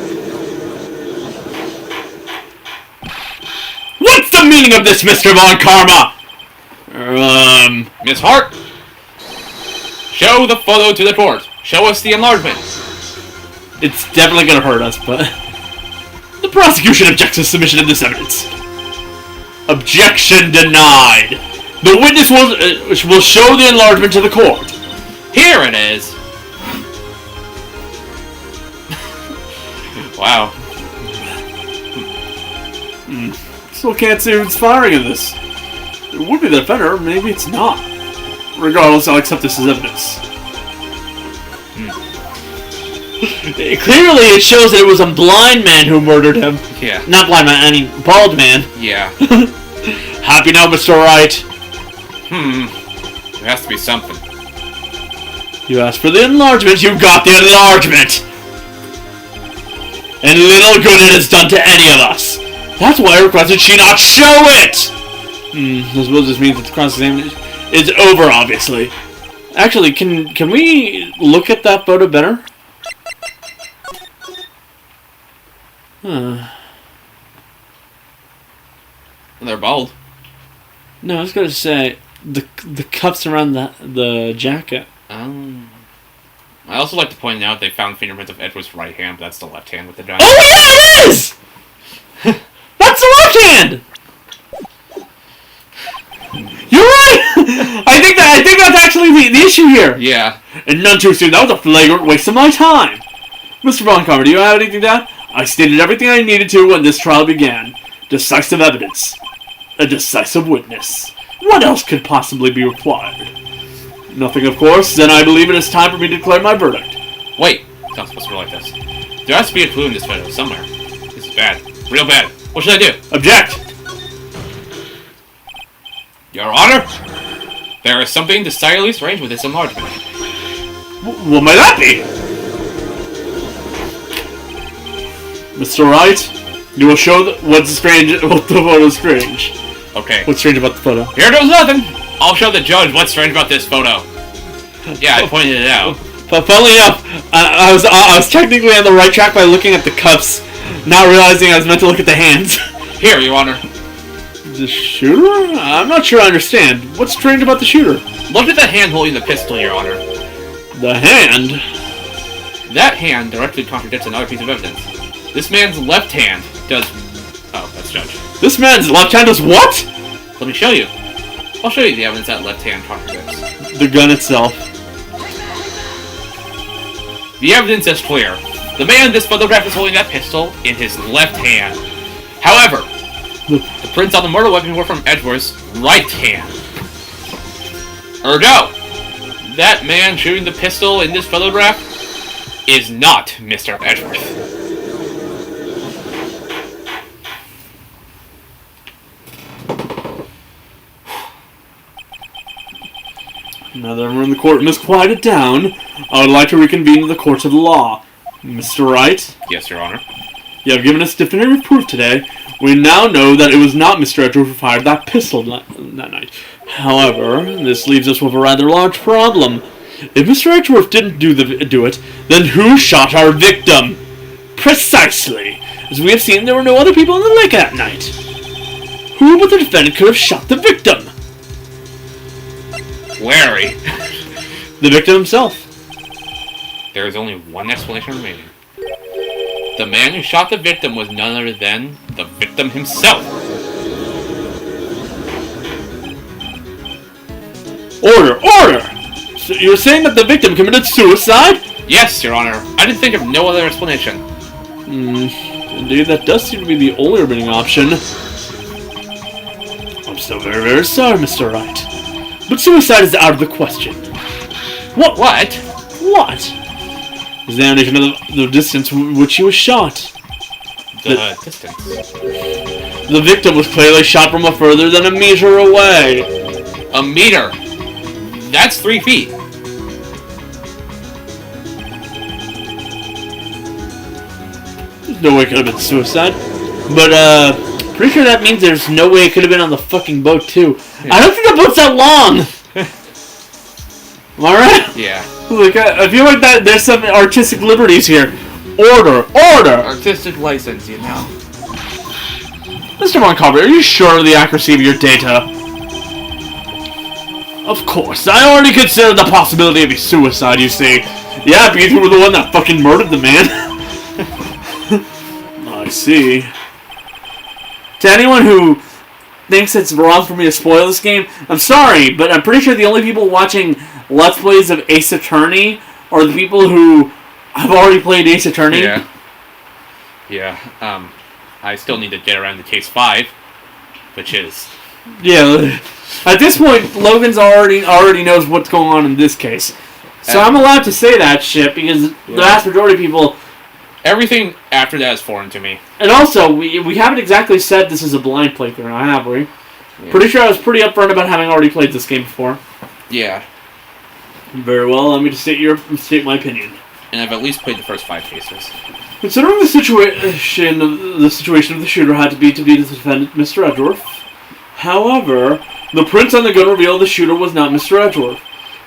What's the meaning of this, Mr. Von Karma? Miss Hart, show the photo to the court. Show us the enlargement. It's definitely gonna hurt us, but... The prosecution objects to submission of this evidence. Objection denied. The witness will show the enlargement to the court. Here it is. Wow. Still can't see who's firing in this. It would be the defender, maybe it's not. Regardless, I'll accept this as evidence. Clearly, it shows that it was a blind man who murdered him. Yeah. Not blind man, I mean bald man. Yeah. Happy now, Mr. Wright? There has to be something. You asked for the enlargement, you got the enlargement! And little good it has done to any of us. That's why I requested she not show it! I suppose this means that the cross-examination is over, obviously. Actually, can we look at that photo better? They're bald. No, I was going to say the cuffs around the jacket. I also like to point out they found fingerprints of Edgeworth's right hand, but that's the left hand with the gun. Oh yeah, it is! That's the left hand! You're right! I think that's actually the issue here. Yeah. And none too soon. That was a flagrant waste of my time. Mr. Von Carver, do you have anything to add? I stated everything I needed to when this trial began. Decisive evidence. A decisive witness. What else could possibly be required? Nothing, of course. Then I believe it is time for me to declare my verdict. Wait. It's not supposed to be like this. There has to be a clue in this photo somewhere. This is bad. Real bad. What should I do? Object! Your Honor, there is something decidedly strange with this enlargement. What might that be? Mr. Wright, you will show what the photo is strange. Okay. What's strange about the photo? Here goes nothing. I'll show the judge what's strange about this photo. Yeah, I pointed it out. But funnily enough, I was technically on the right track by looking at the cuffs, not realizing I was meant to look at the hands. Here, Your Honor. The shooter? I'm not sure I understand. What's strange about the shooter? Look at the hand holding the pistol, Your Honor. The hand? That hand directly contradicts another piece of evidence. This man's left hand does... Oh, that's Judge. This man's left hand does what? Let me show you. I'll show you the evidence that left hand contradicts. The gun itself. The evidence is clear. The man in this photograph is holding that pistol in his left hand. However, the prints on the murder weapon were from Edgeworth's right hand. Ergo, that man shooting the pistol in this photograph is not Mr. Edgeworth. Now that everyone in the courtroom is quieted down, I would like to reconvene the courts of the law. Mr. Wright? Yes, Your Honor. You have given us definitive proof today. We now know that it was not Mr. Edgeworth who fired that pistol that night. However, this leaves us with a rather large problem. If Mr. Edgeworth didn't do it, then who shot our victim? Precisely. As we have seen, there were no other people in the lake that night. Who but the defendant could have shot the victim? Larry. The victim himself. There is only one explanation remaining. The man who shot the victim was none other than the victim himself. Order! Order! So you're saying that the victim committed suicide? Yes, Your Honor. I didn't think of no other explanation. Indeed, that does seem to be the only remaining option. I'm so very, very sorry, Mr. Wright. But suicide is out of the question. What? What? What? Examination of the distance which he was shot. The distance? The victim was clearly shot from a further than a meter away. A meter? That's 3 feet. There's no way it could have been suicide. But, pretty sure that means there's no way it could have been on the fucking boat, too. Yeah. I don't think the boat's that long! Am I right? Yeah. Like, I feel like that there's some artistic liberties here. Order! Order! Artistic license, you know. Mr. Montgomery, are you sure of the accuracy of your data? Of course. I already considered the possibility of a suicide, you see. Yeah, because you were the one that fucking murdered the man. I see. To anyone who thinks it's wrong for me to spoil this game, I'm sorry, but I'm pretty sure the only people watching Let's Plays of Ace Attorney are the people who have already played Ace Attorney. Yeah. Yeah, I still need to get around to case 5, which is... Yeah, at this point, Logan's already knows what's going on in this case. So I'm allowed to say that shit because the vast majority of people... Everything after that is foreign to me. And also, we haven't exactly said this is a blind playthrough, have we? Yeah. Pretty sure I was pretty upfront about having already played this game before. Yeah. Very well, let me just state my opinion. And I've at least played the first 5 cases. Considering the situation of the shooter had to be the defendant, Mr. Edgeworth. However, the prints on the gun reveal the shooter was not Mr. Edgeworth.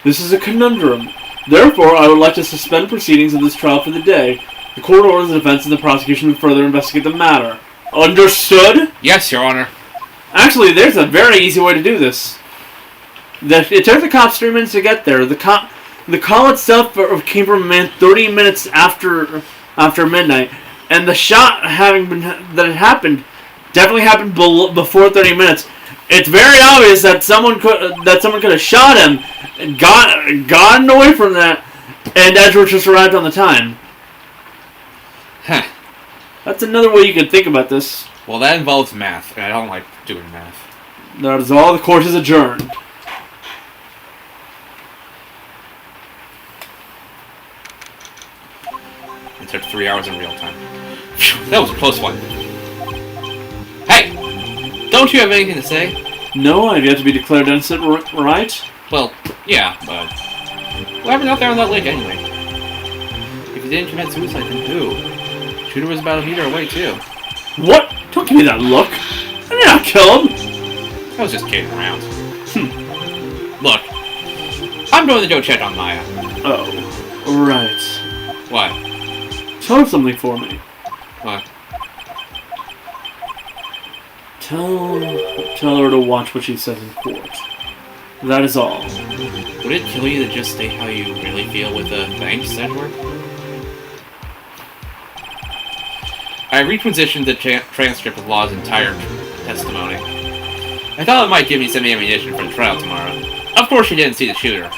This is a conundrum. Therefore, I would like to suspend proceedings of this trial for the day. The court orders the defense and the prosecution to further investigate the matter. Understood? Yes, Your Honor. Actually, there's a very easy way to do this. It took the cops 3 minutes to get there. The call itself came from a man 30 minutes after midnight, and the shot that had happened definitely happened before 30 minutes. It's very obvious that someone could have shot him, gotten away from that, and Edgeworth just arrived on the time. Huh. That's another way you could think about this. Well, that involves math, and I don't like doing math. That is all. The court is adjourned. It took 3 hours in real time. Phew, that was a close one. Hey! Don't you have anything to say? No, I've yet to be declared innocent, right? Well, yeah, but... what happened out there on that lake anyway? If you didn't commit suicide, then who? Shooter was about a meter away, too. What? Don't give me that look. I did not kill him. I was just kidding around. Look, I'm going to go check on Maya. Oh, right. What? Tell her something for me. What? Tell her to watch what she says in court. That is all. Would it kill you to just state how you really feel with the thanks, Edgeworth? I requisitioned the transcript of Law's entire testimony. I thought it might give me some ammunition for the trial tomorrow. Of course she didn't see the shooter.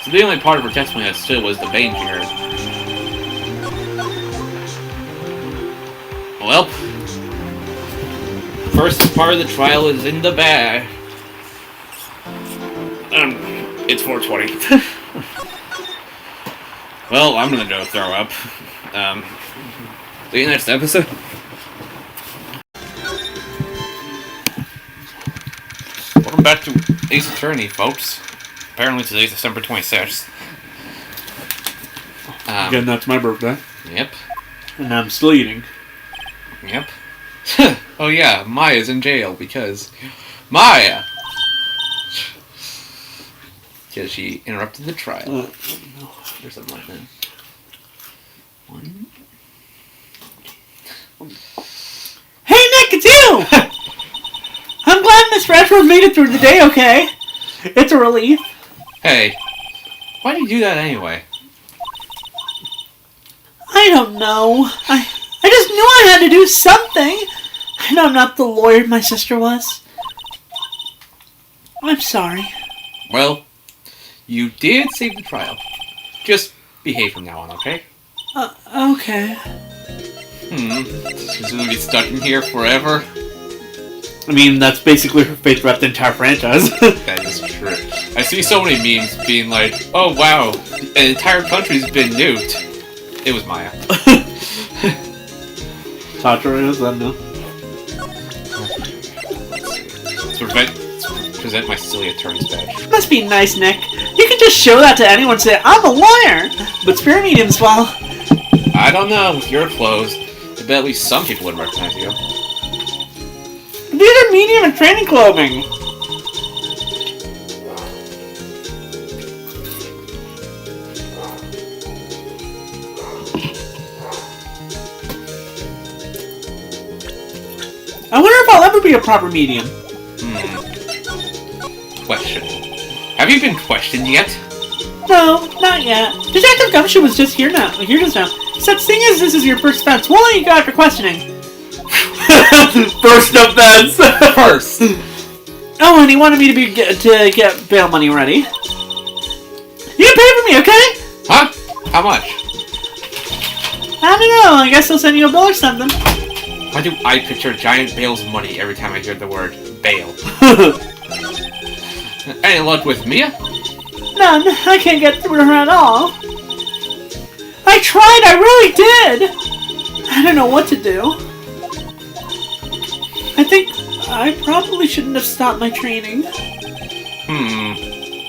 So the only part of her testimony that stood was the bang she heard. Well, first part of the trial is in the bag. It's 4:20. Well, I'm gonna go throw up. See you next episode. Welcome back to Ace Attorney, folks. Apparently today's December 26th. Again, that's my birthday. Yep. And I'm still eating. Yep. Oh yeah, Maya's in jail because... Maya! Because she interrupted the trial. Or something like that. One... Hey Nick, it's you! I'm glad Miss Redford made it through the day okay. It's a relief. Hey, why did you do that anyway? I don't know. I just knew I had to do something. I know I'm not the lawyer my sister was. I'm sorry. Well, you did save the trial. Just behave from now on, okay? Okay. She's gonna be stuck in here forever? I mean, that's basically her fate throughout the entire franchise. That is true. I see so many memes being like, oh wow, an entire country's been nuked. It was Maya. Tatra is that now? Let's present my silly attorney's badge. Must be nice, Nick. You can just show that to anyone and say, I'm a lawyer! But spirit mediums, well... I don't know, with your clothes, I bet at least some people would recognize you. These are medium and training clothing! I wonder if I'll ever be a proper medium. Question. Have you been questioned yet? No, not yet. Detective Gumshoe was just here just now. Such thing as this is your first offense. We'll let you go after questioning. First offense! First! Oh, and he wanted me to get bail money ready. You can pay for me, okay? Huh? How much? I don't know. I guess I'll send you a bill or something. Why do I picture giant bales of money every time I hear the word bail? Any luck with Mia? None. I can't get through her at all. I tried, I really did. I don't know what to do. I think I probably shouldn't have stopped my training.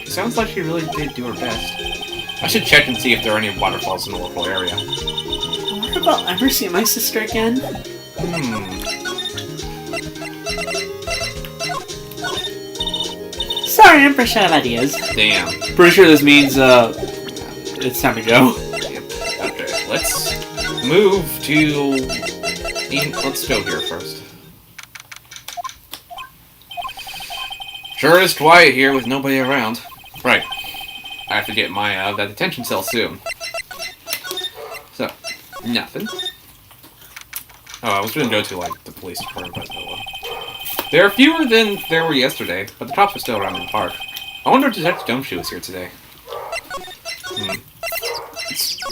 Sounds like she really did do her best. I should check and see if there are any waterfalls in the local area. I wonder if I'll ever see my sister again. Sorry, I'm fresh out of ideas. Damn. Pretty sure this means it's time to go. Yep. Okay, let's move to... Let's go here first. Sure is quiet here with nobody around. Right. I have to get my that detention cell soon. So, nothing. Oh, I was gonna go to, like, the police department, but no one. There are fewer than there were yesterday, but the cops are still around in the park. I wonder if Detective Gumshoe is here today.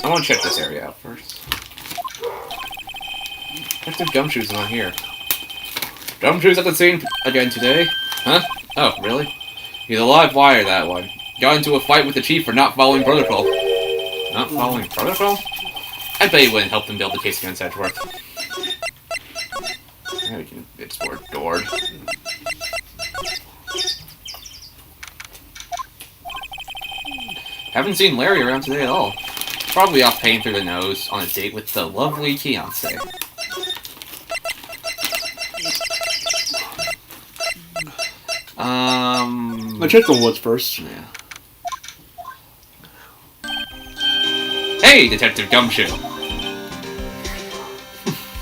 I want to check this area out first. Detective Gumshoe's not here. Gumshoe's at the scene again today? Huh? Oh, really? He's a live wire, that one. Got into a fight with the chief for not following protocol. Not following protocol? I bet he wouldn't help them build the case against Edgeworth. Yeah, we can explore Dord. Haven't seen Larry around today at all. Probably off Payne through the nose on a date with the lovely fiancé. I checked the woods first. Yeah. Hey, Detective Gumshoe.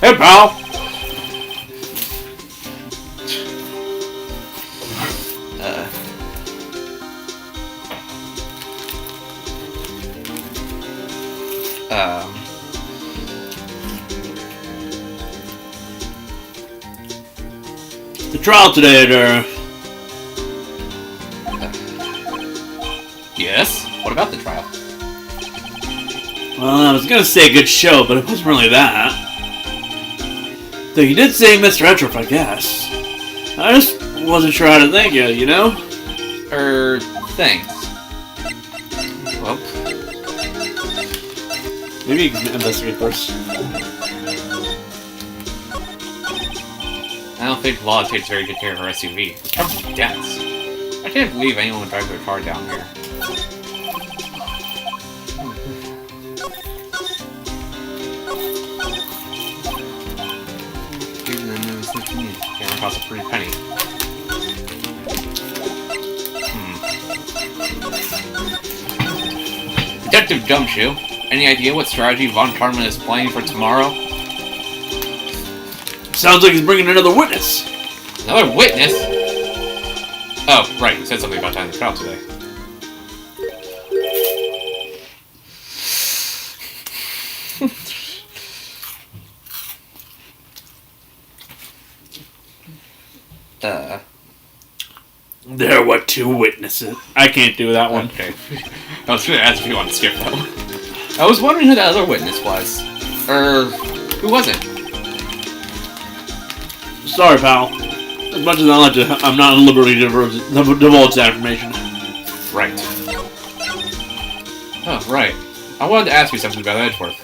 Hey, pal. The trial today, Yes? What about the trial? Well, I was gonna say a good show, but it wasn't really that. Though you did say Mr. Edgeworth, I guess. I just wasn't sure how to thank you, you know? Thanks. Well, maybe you can investigate first. I don't think Lotta takes very good care of her SUV. It's probably dense. I can't believe anyone would drive their car down here. Even the news that you need. Camera costs a pretty penny. Detective Gumshoe, any idea what strategy Von Karman is playing for tomorrow? Sounds like he's bringing another witness. Another witness? Oh, right, he said something about time the trial today. There were two witnesses. I can't do that one. Okay. I was gonna ask if you want to skip that one. I was wondering who that other witness was. Who was it? Sorry, pal. As much as I like to, I'm not at liberty to divulge that information. Right. Oh, right. I wanted to ask you something about Edgeworth.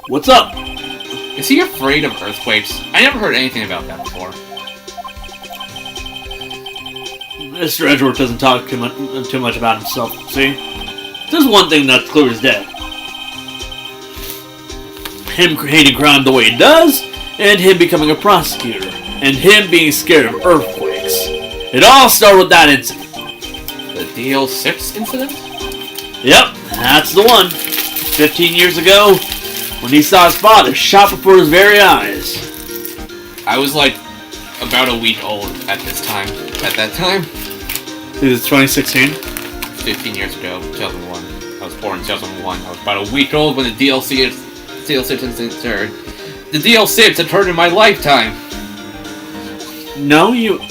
What's up? Is he afraid of earthquakes? I never heard anything about that before. Mr. Edgeworth doesn't talk too much about himself, see? There's one thing that's clear as day. Him hating crime the way he does, and him becoming a prosecutor, and him being scared of earthquakes. It all started with that incident. The DL6 incident? Yep, that's the one. 15 years ago, when he saw his father shot before his very eyes. I was like about a week old at this time. At that time? This is 2016? 15 years ago, 2001. I was born in 2001. I was about a week old when the DL6 incident occurred. The DL6 occurred in my lifetime. No, you'd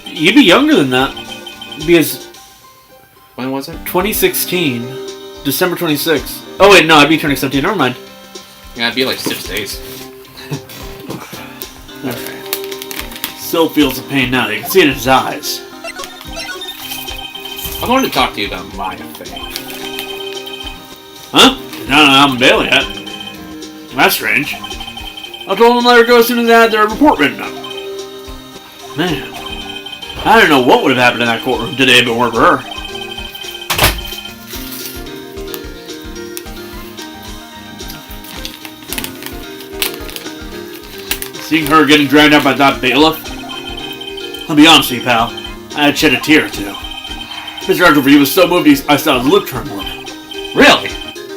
be younger than that. Because... When was it? 2016. December 26th. Oh wait, no, I'd be turning 17. Never mind. Yeah, it'd be like 6 days. Alright. Still feels the pain now. You can see it in his eyes. I wanted to talk to you about my thing. Huh? No, I haven't bailed yet. That's strange. I told them to let her go as soon as I had their report written up. Man, I don't know what would have happened in that courtroom today if it weren't for her. Seeing her getting dragged out by that bailiff? I'll be honest with you, pal. I had shed a tear or two. Mr. Edgeworth, he was so moved I saw his lip turn a little. Really?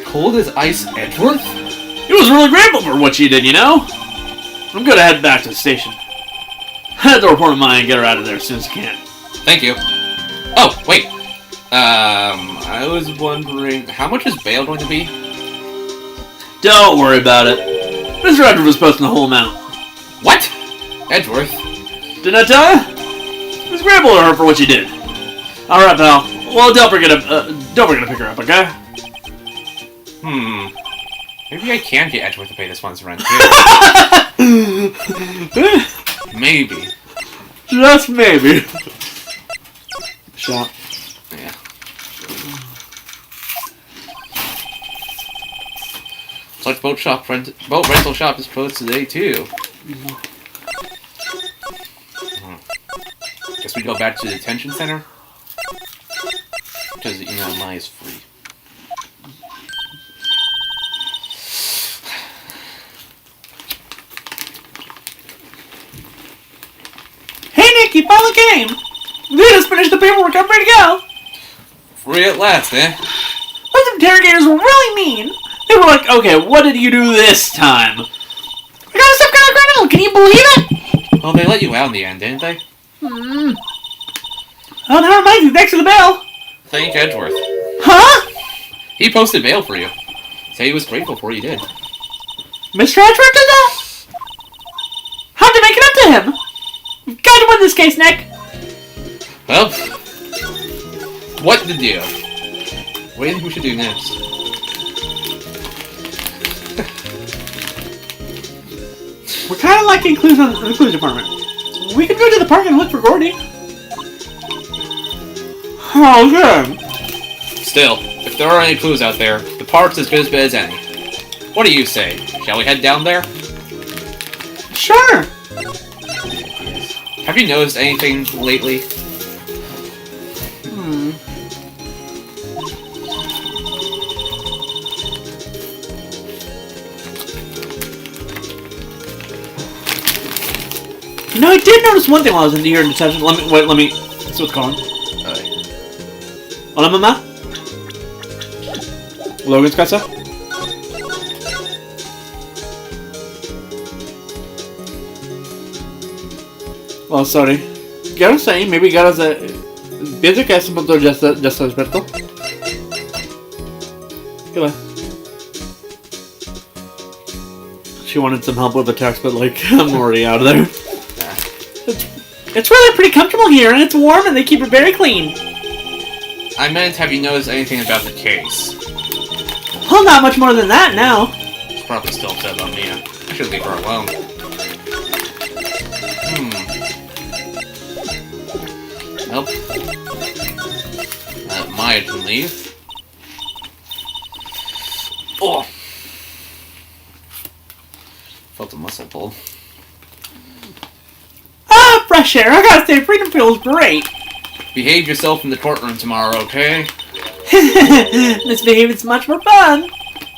Cold as ice, Edgeworth? He was really grateful for what she did, you know? I'm gonna head back to the station. Head the report of mine and get her out of there as soon as I can. Thank you. Oh, wait. I was wondering, how much is bail going to be? Don't worry about it. Mr. Edgeworth was posting the whole amount. What? Edgeworth? Didn't I tell you? He was grateful to her for what she did. Alright, pal. Well, don't forget to pick her up, okay? Maybe I can get Edgeworth to pay this month's rent, too. Maybe. Just maybe. Shot. Yeah. Such boat rental shop is closed today, too. Guess we go back to the detention center? Because, you know, mine is free. Hey Nick, you finally came! We just finished the paperwork, I'm ready to go! Free at last, eh? Those interrogators were really mean! They were like, okay, what did you do this time? I got some kind of criminal, can you believe it? Well, they let you out in the end, didn't they? Oh, never mind, you thanks for the bail! Thank Edgeworth. Huh? He posted bail for you. Say he was grateful for what you did. Mr. Edgeworth did that? How'd you make it up to him? You've got to win this case, Nick! Well, what to do? What do you think we should do next? We're kind of lacking clues on the clues department. We could go to the park and look for Gordy. Oh, good. Still, if there are any clues out there, the park's as good as any. What do you say? Shall we head down there? Sure. Have you noticed anything lately? You know, I did notice one thing while I was in here in detention. Let me see what's going on. Hola, mamá. Logan's casa? Oh, sorry. Quiero say, maybe ganas de... Pienso que ese punto ya está despierto. ¿Qué va? She wanted some help with the text, but like, I'm already out of there. It's really pretty comfortable here, and it's warm, and they keep it very clean. I meant, have you noticed anything about the case? Well, not much more than that now. It's probably still upset about me. I should leave her alone. Nope. Maya can leave. Oh! Felt a muscle pull. Ah, fresh air. I gotta say, freedom feels great. Behave yourself in the courtroom tomorrow, okay? Misbehaving's much more fun.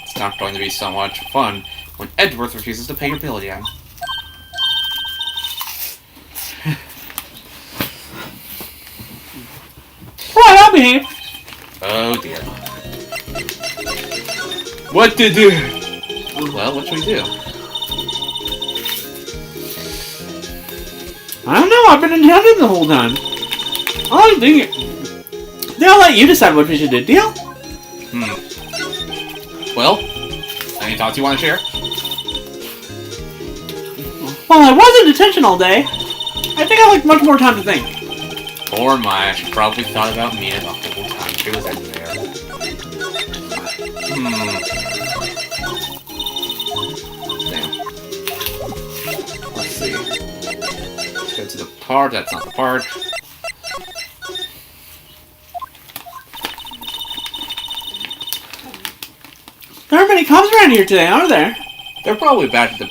It's not going to be so much fun when Edgeworth refuses to pay your bill again. Right, I'll behave. Oh dear. What to do? Well, what should we do? I don't know, I've been in heaven the whole time. I think they'll let you decide what we should do, deal? Well, any thoughts you want to share? Well, I was in detention all day. I think I like much more time to think. Poor Maya, she probably thought about me the whole time she was in there. Damn. Let's see. Let's go to the park. That's not the park. There aren't many cops around here today, are there? They're probably back at the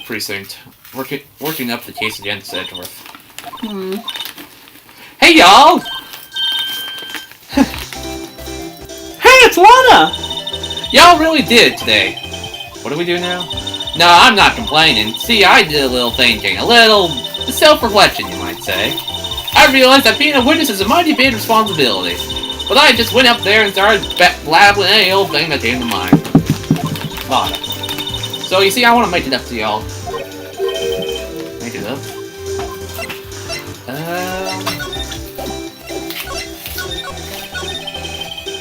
precinct, working up the case against Edgeworth. Hey, y'all! Hey, it's Lotta! Y'all really did it today. What do we do now? No, I'm not complaining. See, I did a little thinking. A little self-reflection, you might say. I realized that being a witness is a mighty big responsibility. But I just went up there and started blabbling any old thing that came to mind. Lotta. So, you see, I want to make it up to y'all. Make it up?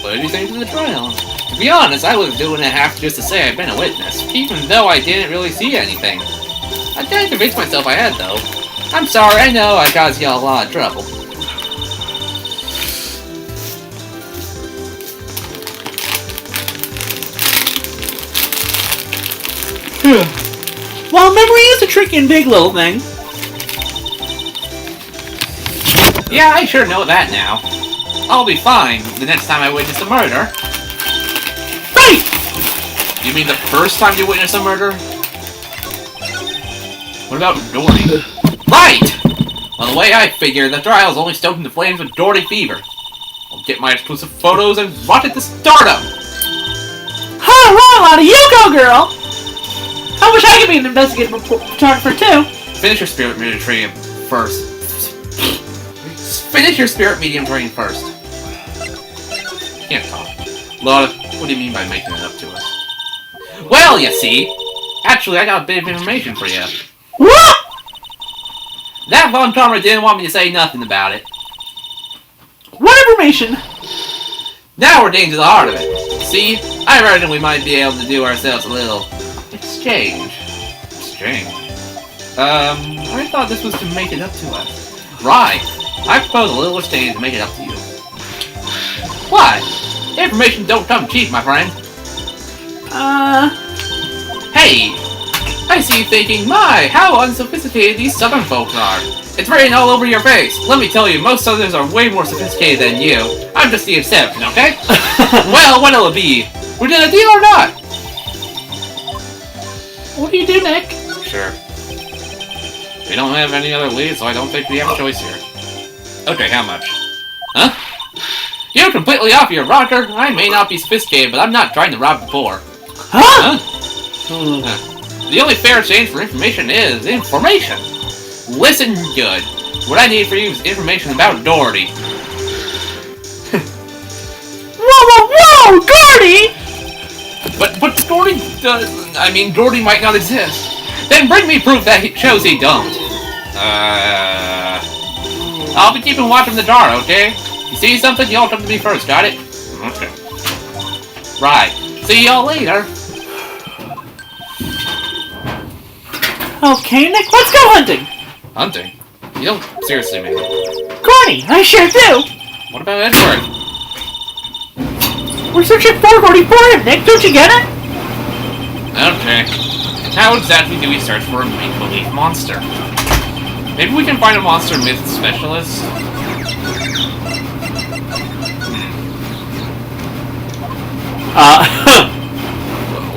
What do you think of the trial? To be honest, I was doing it half just to say I've been a witness, even though I didn't really see anything. I tried to convince myself I had, though. I'm sorry, I know I caused y'all a lot of trouble. Well, memory is a tricky and big little thing. Yeah, I sure know that now. I'll be fine the next time I witness a murder. Right! You mean the first time you witness a murder? What about Doherty? Right! Well, the way I figure, the trial's only stoked into flames with Doherty fever. I'll get my exclusive photos and rocket to stardom! Alright, Lotta, you go, girl! I wish I could be an investigative photographer, too. Finish your spirit medium training first. Finish your spirit medium training first. Can't talk. Lotta, what do you mean by making it up to us? Well, you see, actually, I got a bit of information for you. What? That Von Karma didn't want me to say nothing about it. What information? Now we're getting to the heart of it. See, I reckon we might be able to do ourselves a little exchange. Exchange? I thought this was to make it up to us. Right. I propose a little exchange to make it up to you. Why? Information don't come cheap, my friend. Hey! I see you thinking, my, how unsophisticated these southern folks are. It's written all over your face. Let me tell you, most southerners are way more sophisticated than you. I'm just the exception, okay? Well, what'll it be? We did a deal or not? What do you do, Nick? Sure. We don't have any other leads, so I don't think we have a choice here. Okay, how much? Huh? You're completely off your rocker. I may not be sophisticated, but I'm not trying to rob the poor. Huh? The only fair exchange for information is information. Listen good. What I need for you is information about Doherty. Whoa, Doherty! But Doherty does... I mean, Doherty might not exist. Then bring me proof that shows he don't. I'll be keeping watch from the jar, okay? You see something, y'all come to me first, got it? Okay. Right. See y'all later. Okay, Nick, let's go hunting. Hunting? You don't seriously mean it. Corny, I sure do. What about Edgeworth? We're searching for him, Nick. Don't you get it? Okay. How exactly do we search for a make-believe monster? Maybe we can find a monster myth specialist?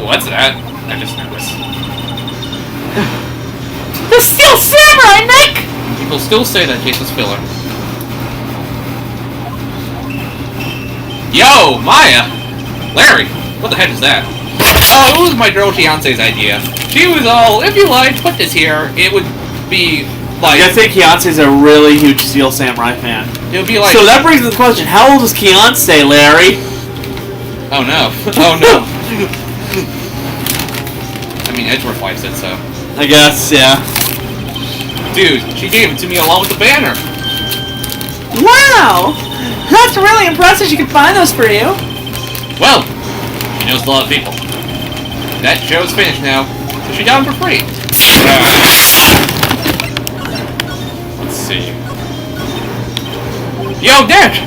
What's that? I just noticed. The Steel Samurai, Nick! People still say that case was filler. Yo, Maya! Larry! What the heck is that? Oh, it was my girl fiance's idea. She was all, if you like, put this here. It would be like... I think Keonce's a really huge Steel Samurai fan. It would be like... So that brings up the question, how old is Keonce, Larry? Oh no. Oh no. I mean, Edgeworth likes it, so... I guess, yeah. Dude, she gave it to me along with the banner. Wow! That's really impressive she could find those for you. Well, she knows a lot of people. That show's finished now, so she got them for free. Let's see. Yo, Dad!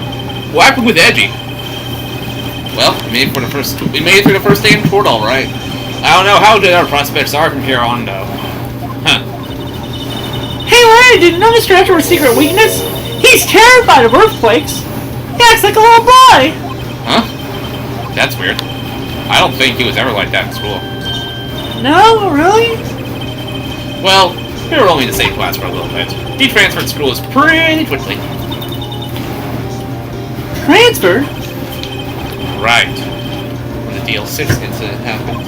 What happened with Edgy? Well, we made it through the first day in court, all right. I don't know how good our prospects are from here on, though. Huh. Hey, Larry, did you know Mr. Edgeworth's secret weakness? He's terrified of earthquakes. He acts like a little boy. Huh? That's weird. I don't think he was ever like that in school. No, really? Well, we were only in the same class for a little bit. He transferred schools pretty quickly. Transfer? Right. When the DL6 incident happened.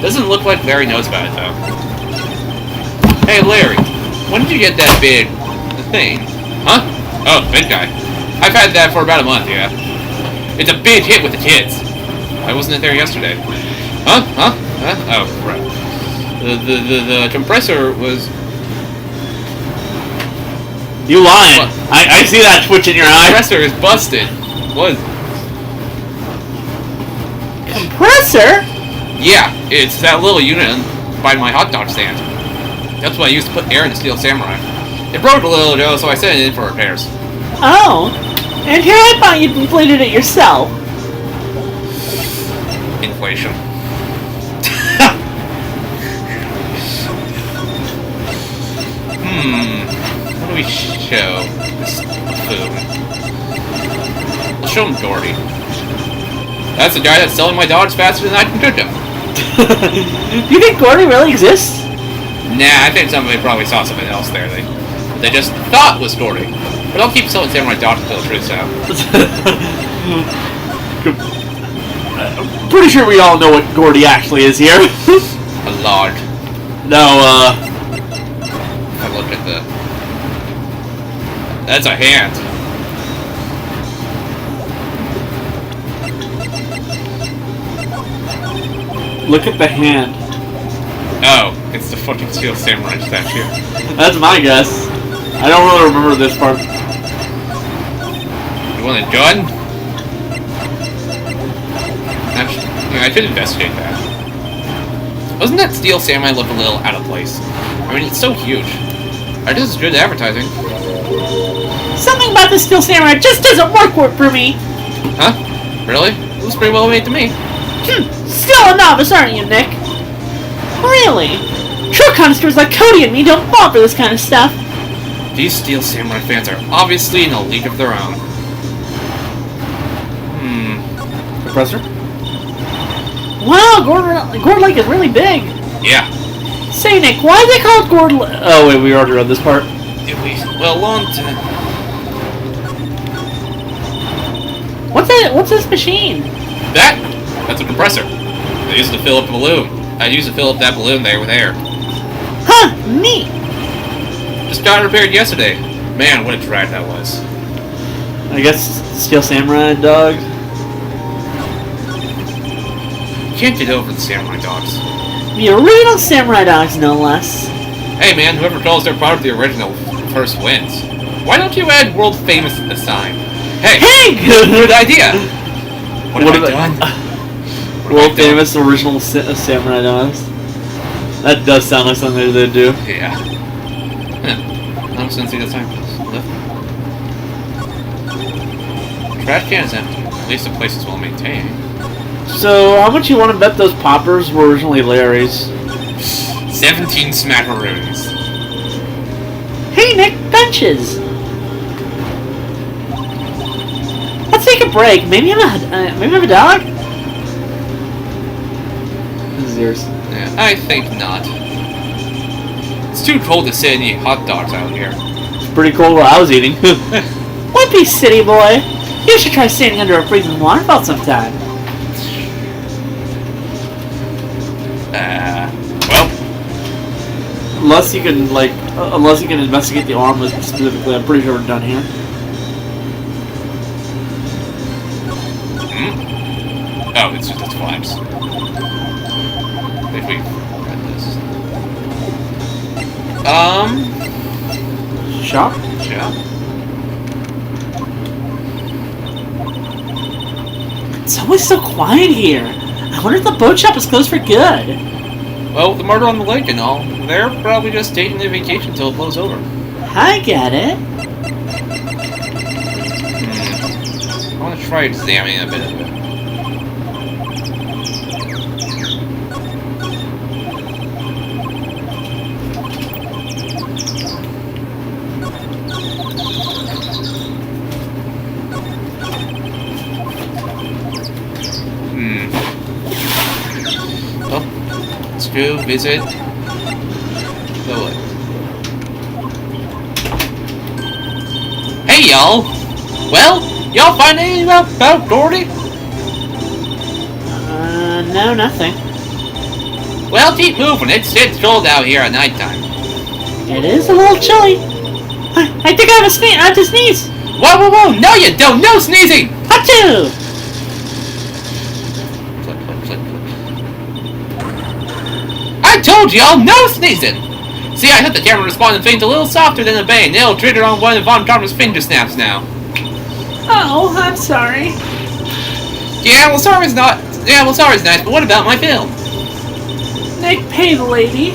Doesn't look like Larry knows about it, though. Hey, Larry, when did you get that big thing? Huh? Oh, big guy. I've had that for about a month, yeah. It's a big hit with the kids. Why wasn't it there yesterday? Huh? Oh, right. The compressor was... You lying. What? I see that twitch in your eye. The compressor is busted. What? Compressor? Yeah, it's that little unit by my hot dog stand. That's what I used to put air in the Steel Samurai. It broke a little ago, so I sent it in for repairs. Oh. And here I thought you'd inflated it yourself. Inflation. What do we show this food? We'll show him Gordy. That's the guy that's selling my dogs faster than I can cook them. You think Gordy really exists? Nah, I think somebody probably saw something else there. They just thought was Gordy. But I'll keep selling samurai dogs until the truth's out. I'm pretty sure we all know what Gordy actually is here. A log. No, If I look at the... That's a hand. look at the hand. Oh, it's the fucking Steel Samurai statue. That's my guess. I don't really remember this part. You want a gun? Actually, yeah, I could investigate that. Doesn't that Steel Samurai look a little out of place? I mean, it's so huge. I guess it's good advertising. Something about the Steel Samurai just doesn't work for me. Huh? Really? It looks pretty well made to me. Still a novice, aren't you, Nick? Really? True connoisseurs like Cody and me don't fall for this kind of stuff. These Steel Samurai fans are obviously in a league of their own. Compressor? Wow, Gourd Lake is really big. Yeah. Say, Nick, why is it called Gourd Lake? Oh, wait, we already read this part. Did we? Well, long time. What's this machine? That's a compressor. I used to fill up a balloon. I used to fill up that balloon there with air. Huh, neat. Just got it repaired yesterday. Man, what a drag that was. I guess Steel Samurai dog. Can't get over the samurai dogs. The original Samurai Dogs, no less. Hey man, whoever calls their product the original first wins. Why don't you add world famous to the sign? Hey! Good idea! What have I done? World famous original Samurai dogs. That does sound like something they'd do. Yeah. I'm just gonna see the sign. Lift. Trash can is empty. At least the place is well maintained. So, how much you want to bet those poppers were originally Larry's? 17 smackaroons. Hey, Nick, benches. Let's take a break. Maybe have a dog. This is yours. Yeah, I think not. It's too cold to sit and eat hot dogs out here. It's pretty cold while I was eating. Wimpy city boy. You should try standing under a freezing waterfall sometime. Well. Unless you can investigate the arm specifically, I'm pretty sure we're done here. Oh, it's just its flaps. If we read this. Shop? Yeah. It's always so quiet here. I wonder if the boat shop is closed for good. Well, the murder on the lake and all, they're probably just taking their vacation until it blows over. I get it. I want to try examining a bit of it. to visit the lake. Hey, y'all! Well, y'all find anything about Doherty? No, nothing. Well, keep moving. It's cold out here at nighttime. It is a little chilly. I think I have to sneeze. Whoa! No, you don't! No sneezing! Achoo! I told y'all, no sneezing! See, I had the camera responding things a little softer than a bane. It'll trigger on one of Von Karma's finger snaps now. Oh, I'm sorry. Yeah, well, sorry's nice, but what about my film? Nick, pay the lady.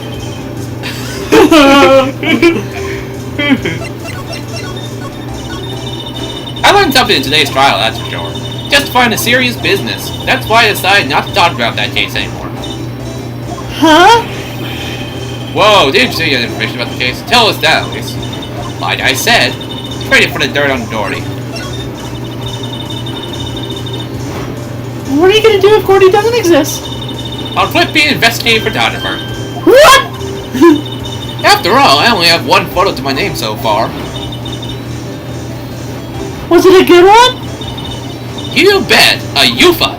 I learned something in today's trial, that's for sure. Justifying a serious business. That's why I decided not to talk about that case anymore. Huh? Whoa, didn't you say you had information about the case? Tell us that, at least. Like I said, trade it for the dirt on Doherty. What are you gonna do if Gordy doesn't exist? I'll quit being an investigative photographer. What? After all, I only have one photo to my name so far. Was it a good one? You bet! A UFA!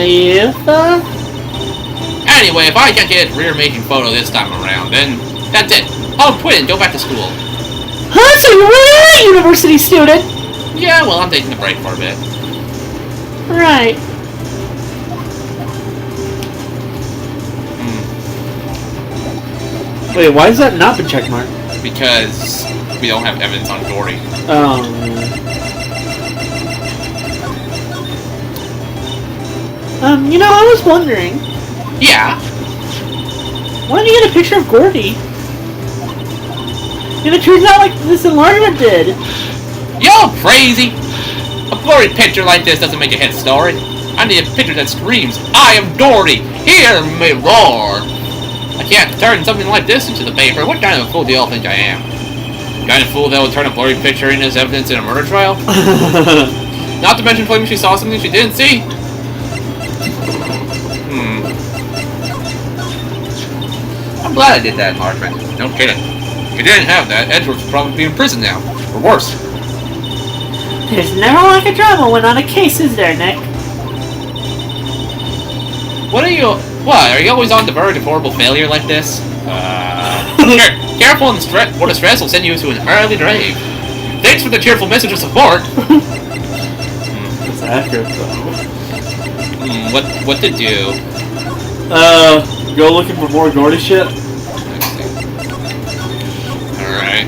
UFA? Anyway, if I can't get a rear-making photo this time around, then that's it. I'll quit and go back to school. Huh? So you're really a university student? Yeah, well, I'm taking a break for a bit. Right. Wait, why is that not been checkmarked? Because we don't have evidence on Doherty. Oh. You know, I was wondering, Yeah? why didn't you get a picture of Gordy? And it turns out like this enlargement did. Y'all crazy? A blurry picture like this doesn't make a hit story. I need a picture that screams, I am Doherty! Hear me roar! I can't turn something like this into the paper. What kind of a fool do y'all think I am? The kind of fool that would turn a blurry picture in as evidence in a murder trial? Not to mention claiming she saw something she didn't see? I'm glad I did that enlargement. No kidding. If you didn't have that, Edgeworth would probably be in prison now. Or worse. There's never like a drama when on a case, is there, Nick? What? Are you always on the verge of horrible failure like this? Careful, and the stress will send you to an early grave. Thanks for the cheerful message of support. That's accurate, though. What to do? Go looking for more Gordy shit? Let's see. Alright.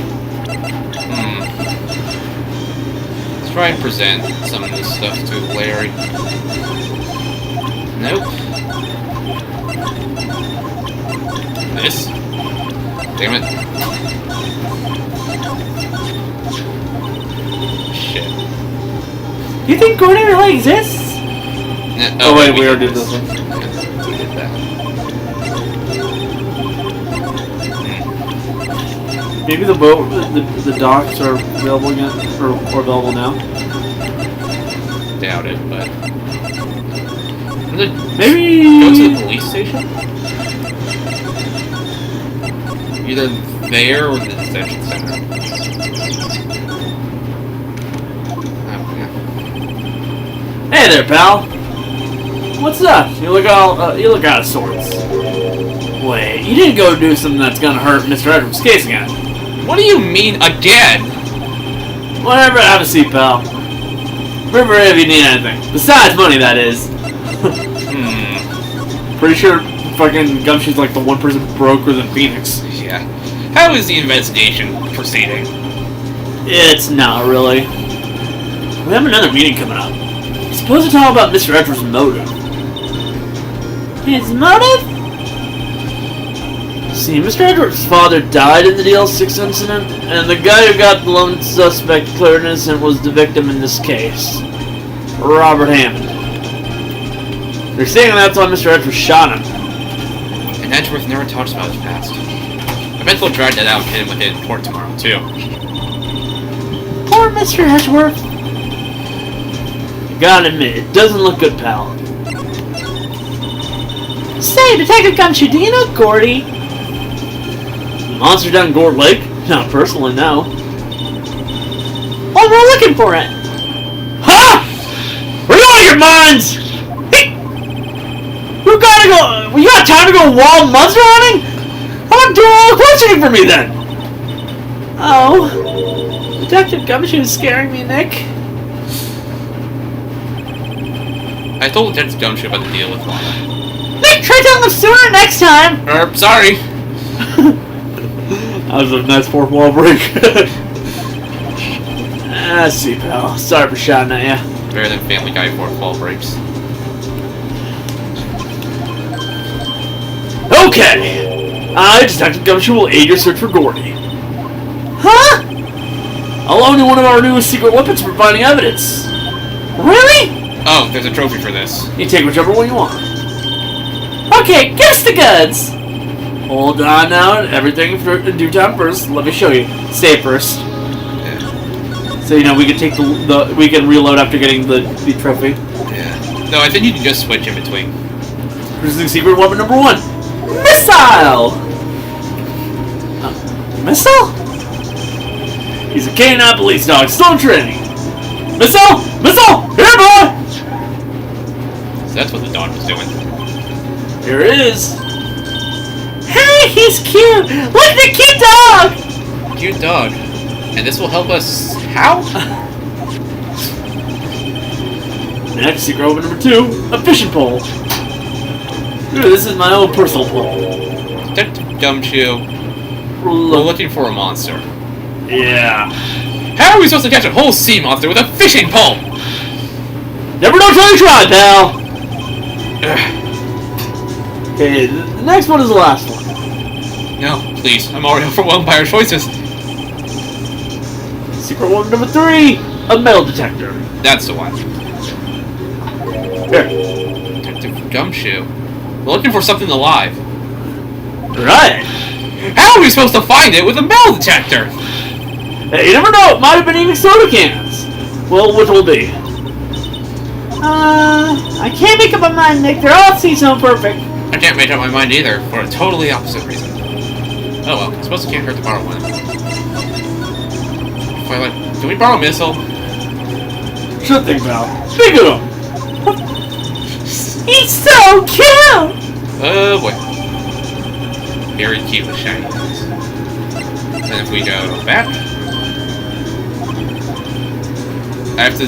Let's try and present some of this stuff to Larry. Nope. This? Damn it. Shit. You think Gordy really exists? Oh wait, we already did this one. We did that. Maybe the boat, the docks are available again, or available now. Doubt it, but Maybe go to the police station. Either there or the detention center. Hey there, pal. What's up? You look out of sorts. Wait, you didn't go do something that's gonna hurt Mr. Edwards' case again. What do you mean again? Whatever, have a seat, pal. Remember if you need anything. Besides money, that is. Pretty sure fucking Gumshoe's like the one person broker than Phoenix. Yeah. How is the investigation proceeding? It's not really. We have another meeting coming up. We're supposed to talk about Mr. Edwards' motive. His motive? See, Mr. Edwards' father died in the DL6 incident, and the guy who got the lone suspect declared innocent was the victim in this case. Robert Hammond. They're saying that's why Mr. Edwards shot him. And Edgeworth never talks about his past. I bet they'll drag that out and hit him with it in court tomorrow, too. Poor Mr. Edgeworth. You gotta admit, it doesn't look good, pal. Say, Detective Gumshoe, do you know Gordy? Monster down Gourd Lake? Not personally, no. Well, we're looking for it. Huh? We're out of your minds! Hey! You gotta go... You got time to go wild monster hunting? How about doing all the questioning for me, then? Oh. Detective Gumshoe is scaring me, Nick. I told Detective Gumshoe about the deal with Lotta. Nick, try telling them sooner next time! Sorry. That was a nice fourth wall break. See, pal. Sorry for shouting at you. Better than Family Guy fourth wall breaks. Okay. Detective Gumshoe will aid your search for Gordy. Huh? I'll loan you one of our newest secret weapons for finding evidence. Really? Oh, there's a trophy for this. You take whichever one you want. Okay, get us the goods! Hold on now, everything in due time first. Let me show you. Stay first. Yeah. So, we can take we can reload after getting the trophy. Yeah. No, I think you can just switch in between. Here's secret weapon number 1. Missile! Missile? He's a canine police dog, still in training. Missile! Missile! Here, boy! So that's what the dog was doing. Here it is. Hey, he's cute! Look at the cute dog! Cute dog. And this will help us... How? Next, secret weapon number 2, a fishing pole. Ooh, this is my own personal pole. Detective Gumshoe, we're looking for a monster. Yeah. How are we supposed to catch a whole sea monster with a fishing pole? Never know till you try, pal! Ugh. Okay, the next one is the last one. No, please. I'm already overwhelmed by our choices. Secret weapon number 3, a metal detector. That's the one. Here. Detective Gumshoe. We're looking for something alive. Right. How are we supposed to find it with a metal detector? Hey, you never know, it might have been eating soda cans. Well, which will be? I can't make up my mind, Nick. They're all seasonal perfect. I can't make up my mind either, for a totally opposite reason. Oh well, I suppose it can't hurt to borrow one. If I can we borrow a missile? Sure thing, pal. Think of him. He's so cute! Oh boy. Very cute with shiny eyes. And if we go back... I have to...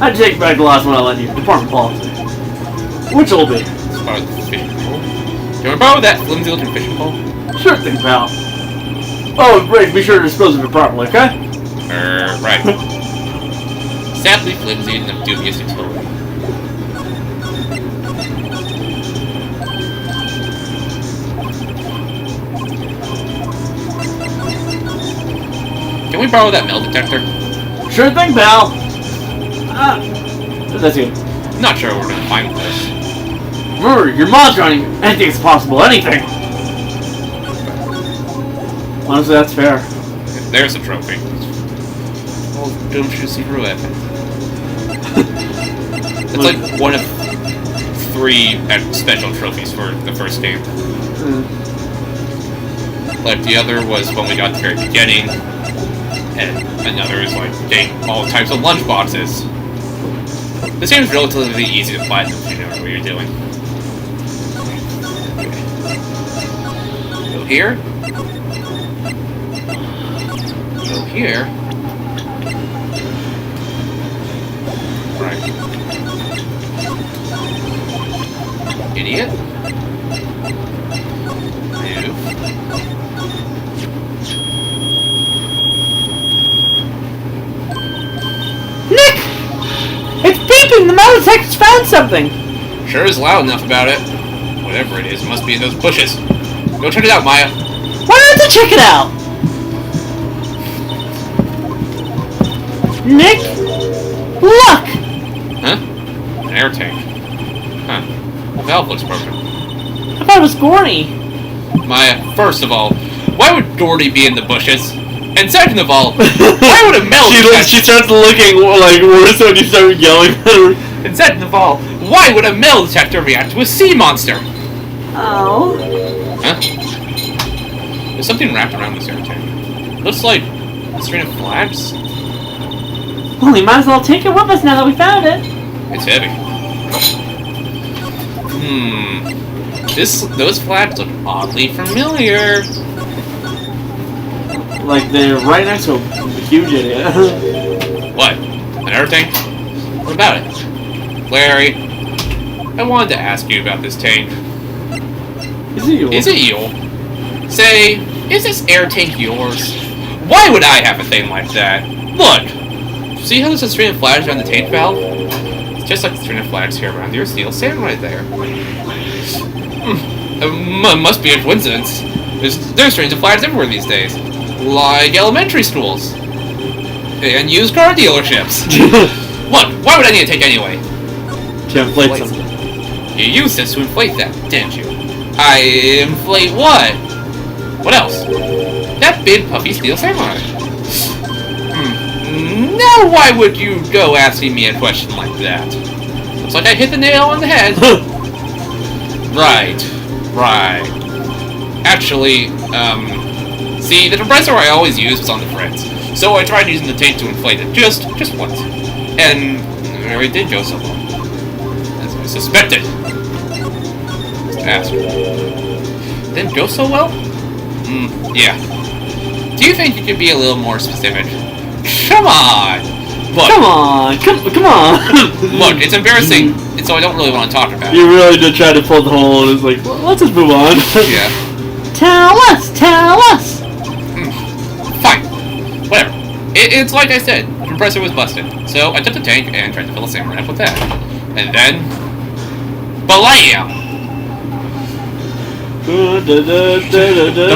I take back the last one I lent you. Department policy. Which will be? As far as the fishing pole. Do you want to borrow that flimsy looking fishing pole? Sure thing, pal. Oh, great. Be sure to dispose of it properly, okay? Right. Sadly flimsy and of dubious utility. Can we borrow that metal detector? Sure thing, pal. That's you. Not sure we're gonna find this. Remember, your monster hunting, anything's possible, anything. Honestly, that's fair. There's a trophy. Old Gumshoe secret weapon. It's like one of 3 special trophies for the first game. Like the other was when we got to the very beginning, and another is like getting all types of lunch boxes. This game is relatively easy to platinum if you know what you're doing. Go here. Go here. Right. Idiot. Move. Nick! It's beeping! The metal detector's found something! Sure is loud enough about it. Whatever it is, must be in those bushes. Go check it out, Maya. Why don't you check it out? Nick? Look! Huh? An air tank. Huh. The valve looks broken. I thought it was Gordy. Maya, first of all, why would Gordy be in the bushes? And second of all, why would a metal detector... She starts looking like worse when you start yelling at her. And second of all, why would a metal detector react to a sea monster? Oh. Huh? There's something wrapped around this air tank. Looks like a string of flags. Well, we might as well take it with us now that we found it. It's heavy. Those flags look oddly familiar. Like they're right next to a huge idiot. What? An air tank? What about it? Larry, I wanted to ask you about this tank. Is it yours? Is it yours? Say, is this air tank yours? Why would I have a thing like that? Look! See how there's a string of flags around the tank valve? It's just like the string of flags here around your steel stand right there. Must be a coincidence. There's strings of flags everywhere these days. Like elementary schools. And used car dealerships. Look, why would I need a tank anyway? To inflate something. You used this to inflate that, didn't you? I inflate what? What else? That big puffy steel samurai. Now why would you go asking me a question like that? Looks like I hit the nail on the head. Right. Actually, see, the compressor I always use was on the fritz, so I tried using the tank to inflate it just once. And it did go so well. As I suspected. Just didn't go so well? Yeah. Do you think you could be a little more specific? Come on! Look. Come on! Look, it's embarrassing, and so I don't really want to talk about it. You really did try to pull the hole, and it's like, well, let's just move on. Yeah. Tell us! Fine. Whatever. It's like I said, the compressor was busted. So I took the tank and tried to fill the samurai up with that. And then... Blam! The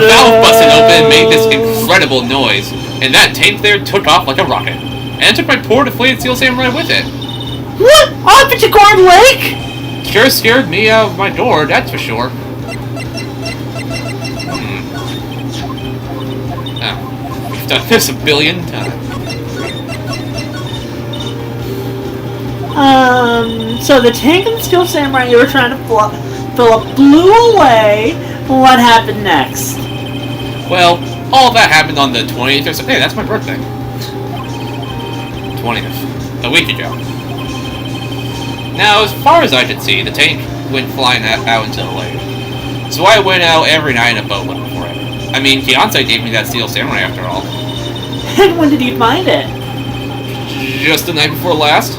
valve busted open and made this incredible noise. And that tank there took off like a rocket. And I took my poor deflated steel samurai with it. What? Off at Jaguar Lake? Sure scared me out of my door, that's for sure. Oh, we've done this a billion times. So the tank and the steel samurai you were trying to fill up blew away. What happened next? Well, all that happened on the 20th or something. Hey, that's my birthday. 20th. A week ago. Now, as far as I could see, the tank went flying out into the lake. So I went out every night in a boat looking for it. I mean, Fiance gave me that steel samurai after all. And when did you find it? Just the night before last.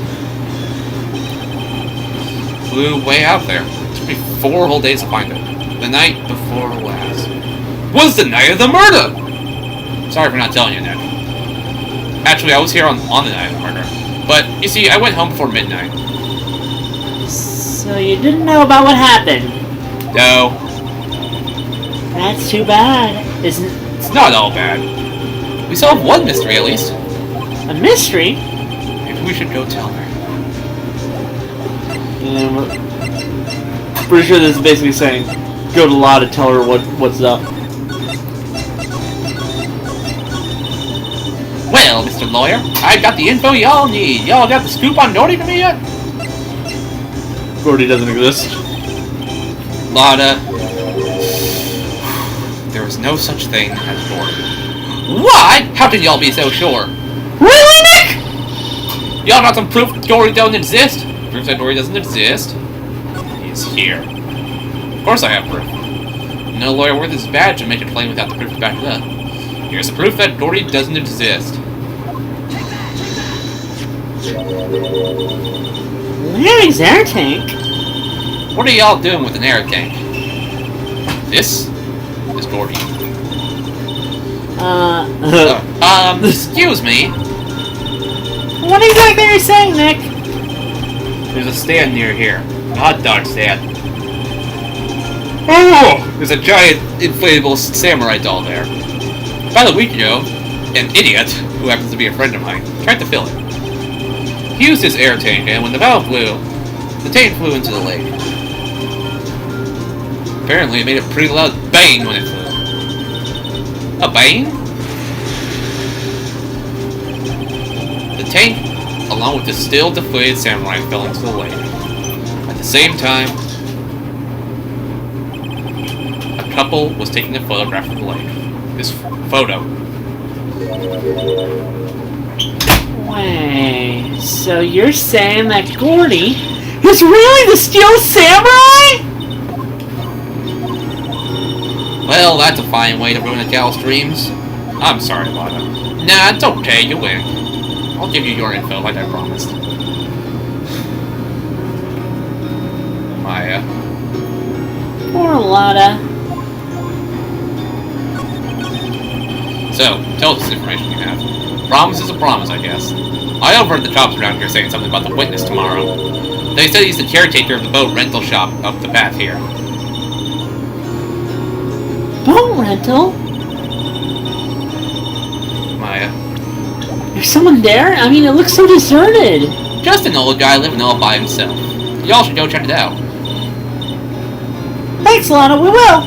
Flew way out there. It took me 4 whole days to find it. The night before last was the night of the murder! Sorry for not telling you, Nick. Actually, I was here on the night of the murder. But, you see, I went home before midnight. So you didn't know about what happened? No. That's too bad, isn't it? It's not all bad. We solved one mystery, at least. A mystery? Maybe we should go tell her. Pretty sure this is basically saying, go to Lotta, tell her what's up. Well, Mr. Lawyer, I got the info y'all need. Y'all got the scoop on Dory for me yet? Gordy doesn't exist. Lotta. There is no such thing as Dory. What? How can y'all be so sure? Really, Nick? Y'all got some proof Dory doesn't exist? Proof that Dory doesn't exist? He's here. Of course I have proof. No lawyer worth his badge would make a claim without the proof to back it up. Here's the proof that Dory doesn't exist. Larry's air tank? What are y'all doing with an air tank? This is Dory. Excuse me. What exactly are you saying, Nick? There's a stand near here. A hot dog stand. Oh! There's a giant inflatable samurai doll there. About a week ago, an idiot, who happens to be a friend of mine, tried to fill it. He used his air tank, and when the valve blew, the tank flew into the lake. Apparently, it made a pretty loud bang when it flew. A bang? The tank, along with the still deflated samurai, fell into the lake. At the same time, couple was taking a photograph of the lake. This photo. Wait, so you're saying that Gordy is really the Steel Samurai? Well, that's a fine way to ruin a gal's dreams. I'm sorry, Lotta. Nah, it's okay, you win. I'll give you your info like I promised. Maya. Poor Lotta. So, tell us this information you have. Promise is a promise, I guess. I overheard the cops around here saying something about the witness tomorrow. They said he's the caretaker of the boat rental shop up the path here. Boat rental? Maya. There's someone there? I mean, it looks so deserted. Just an old guy living all by himself. Y'all should go check it out. Thanks, Lotta, we will.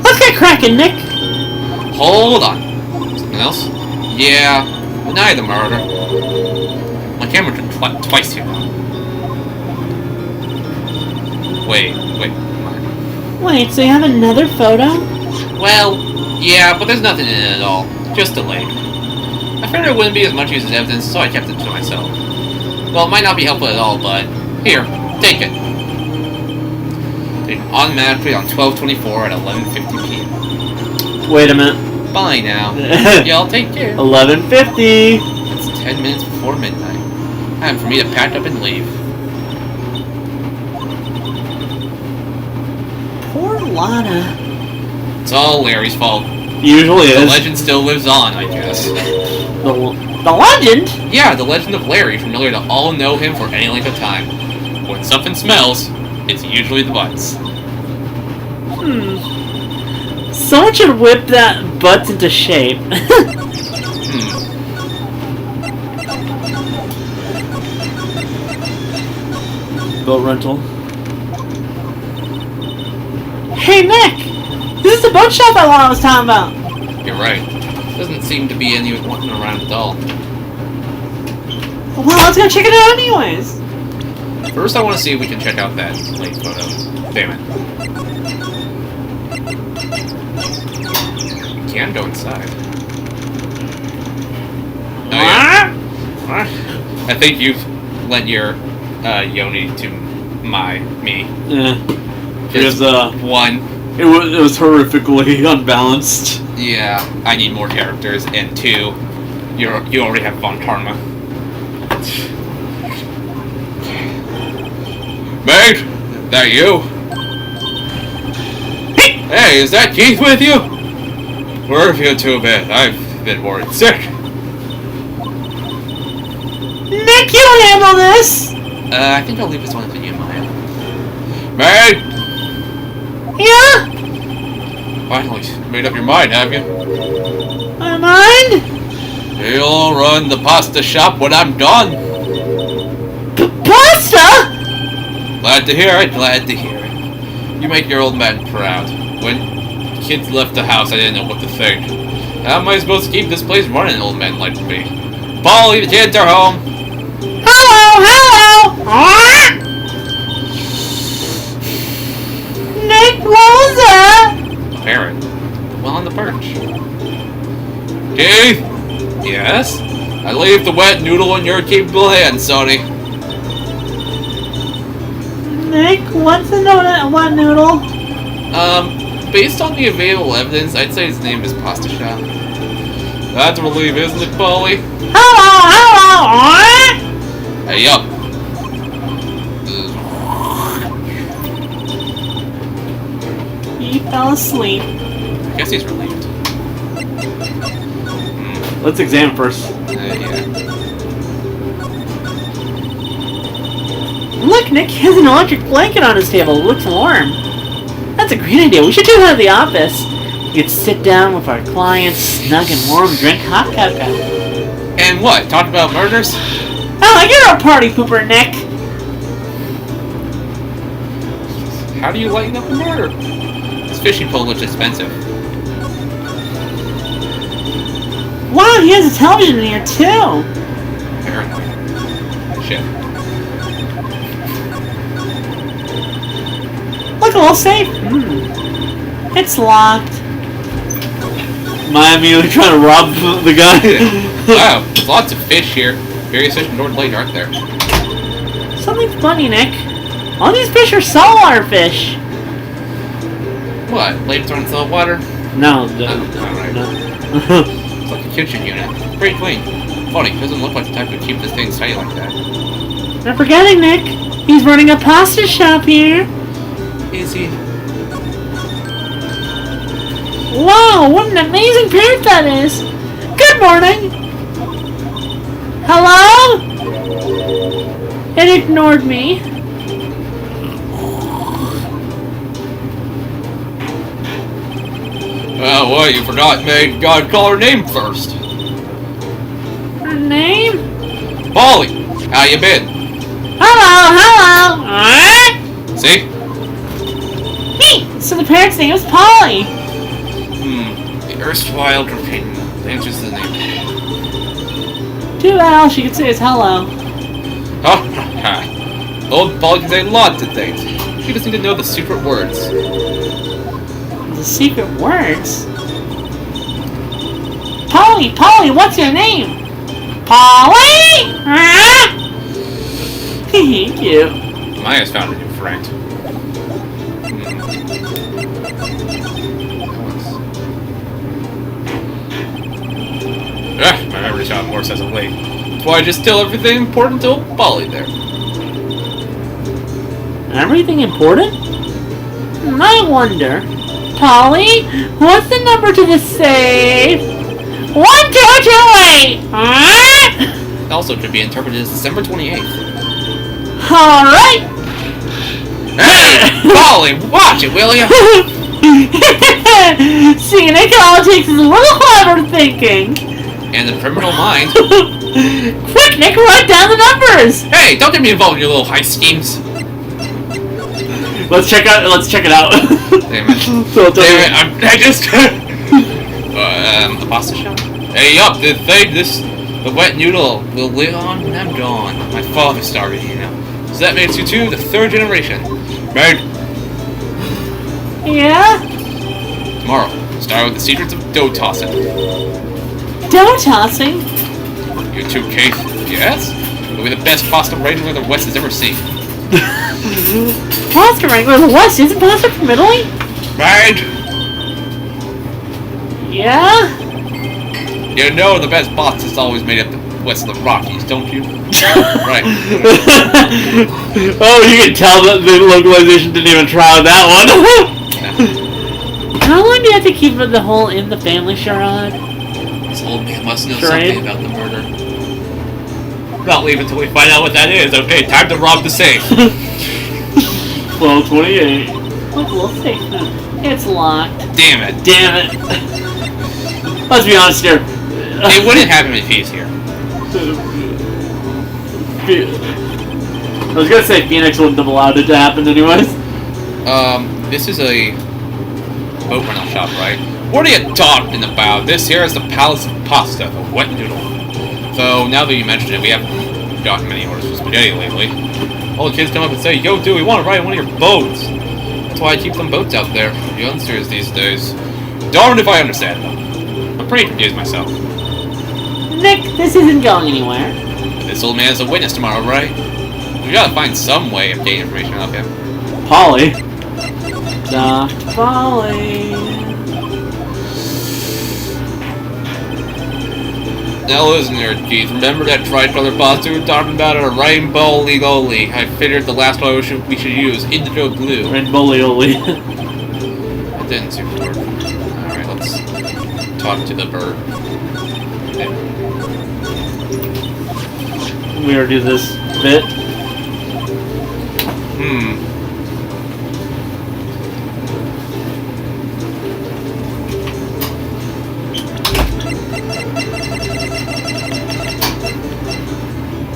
Let's get cracking, Nick. Hold on. Something else? Yeah, deny the murder. My camera took twice too long. Wait. Wait, so you have another photo? Well, yeah, but there's nothing in it at all. Just a lake. I figured it wouldn't be as much use as evidence, so I kept it to myself. Well, it might not be helpful at all, but here, take it. Taken automatically on 12/24 at 11:50 p.m. Wait a minute. Bye now. Y'all take care. 11:50. It's 10 minutes before midnight. Time for me to pack up and leave. Poor Lotta. It's all Larry's fault. Usually The is. legend still lives on, I guess. The legend? Yeah, the legend of Larry, familiar to all who know him for any length of time. When something smells, it's usually the Butz. Someone should whip that Butz into shape. Boat rental. Hey, Nick! This is the boat shop I was talking about. You're right. Doesn't seem to be anyone walking around at all. Well, let's go check it out anyways. First, I want to see if we can check out that lake photo. Damn it. Can go inside. Oh, yeah. I think you've lent your Yonni to me. Yeah. Just one. It was horrifically unbalanced. Yeah, I need more characters, and two, you already have Von Karma. Mate, that you? Hey, is that Keith with you? Where have you two been? I've been worried sick. Nick, you handle this! I think I'll leave this one to you, Maya. Mate! Yeah? Finally, made up your mind, have you? My mind? You'll run the pasta shop when I'm done. Pasta? Glad to hear it, glad to hear it. You make your old man proud. When kids left the house, I didn't know what to think. How am I supposed to keep this place running, old man like me? Polly, the kids are home. Hello! Nick, what was that? Parrot. Well on the perch. Keith? Yes? I leave the wet noodle in your capable hands, Sonny. Nick, what's a what noodle? Based on the available evidence, I'd say his name is Pasta Shop. That's a relief, isn't it, Polly? Hello! Hey, up. He fell asleep. I guess he's relieved. Let's examine first. Yeah. Look, Nick has an electric blanket on his table. It looks warm. That's a great idea. We should do that at the office. We could sit down with our clients, snug and warm, drink hot cocoa. And what? Talk about murders? Oh, you're a party pooper, Nick. How do you lighten up a murder? This fishing pole looks expensive. Wow, he has a television in here, too. Apparently. Shit. Look a little safe. It's locked. Miami, you're trying to rob the guy. Wow, there's lots of fish here. Various fish in North Lake, aren't there? Something's funny, Nick. All these fish are saltwater fish. What? Lakes aren't salt water? No, Alright. no. It's like a kitchen unit. Pretty clean. Funny, doesn't look like the type to keep this thing tidy like that. Not forgetting, Nick. He's running a pasta shop here. Is he? Wow, what an amazing parrot that is. Good morning. Hello? It ignored me. Oh, what? You forgot, mate. Gotta call her name first. Her name? Polly, how you been? Hello. See? Me. So the parrot's name is Polly. The erstwhile companion. The answer's the name. Too bad all she could say is hello. Oh, ha. Old Polly can say lots of things. She just need to know the secret words. The secret words? Polly, what's your name? Polly! Cute. Maya's found a new friend. My memory's gotten worse as of late. That's why I just tell everything important to old Polly there. Everything important? I wonder. Polly, what's the number to the safe? 1228! It also could be interpreted as December 28th. Alright! Hey! Polly, watch it, will ya? See, Nick, all it takes is a little clever thinking. And the criminal mind. Quick, Nick, write down the numbers! Hey, don't get me involved in your little heist schemes. Let's check it out. Damn it. I just... the pasta shop? Hey, up, the wet noodle will live on when I'm gone. My father started, you know. So that makes you two the third generation. Right? Yeah? Tomorrow, start with the secrets of dough tossing. Dough tossing? You two, Kate. Yes? It'll be the best pasta wrangler the West has ever seen. Pasta wrangler the West? Isn't pasta from Italy? Right? Yeah? You know the best pasta is always made at the west of the Rockies, don't you? Right. Oh, you can tell that the localization didn't even try that one. How long do you have to keep the whole in the family charade? This old man must know Charade? something about the murder. Not leave until we find out what that is. Okay, time to rob the safe. 1228. Look, we'll see. It's locked. Damn it. Damn it. Let's be honest here. It wouldn't happen if he's here. I was gonna say Phoenix wouldn't have allowed it to happen anyways. This is a boat rental shop, right? What are you talking about? This here is the Palace of Pasta, the wet noodle. So, now that you mention it, we haven't gotten many orders for spaghetti lately. All the kids come up and say, yo, dude, we want to ride one of your boats. That's why I keep some boats out there for youngsters these days. Darned if I understand them. I'm pretty confused myself. Nick, this isn't going anywhere. This old man is a witness tomorrow, right? We gotta find some way of getting information out of him. Polly. Dr. Polly. Now listen here, Keith. Remember that tricolor pasta we were talking about? A rainbow ligoli. I figured the last one we should use indigo glue. Rainbow-lioli. It didn't seem to work. Alright, let's talk to the bird. Okay. We already do this bit.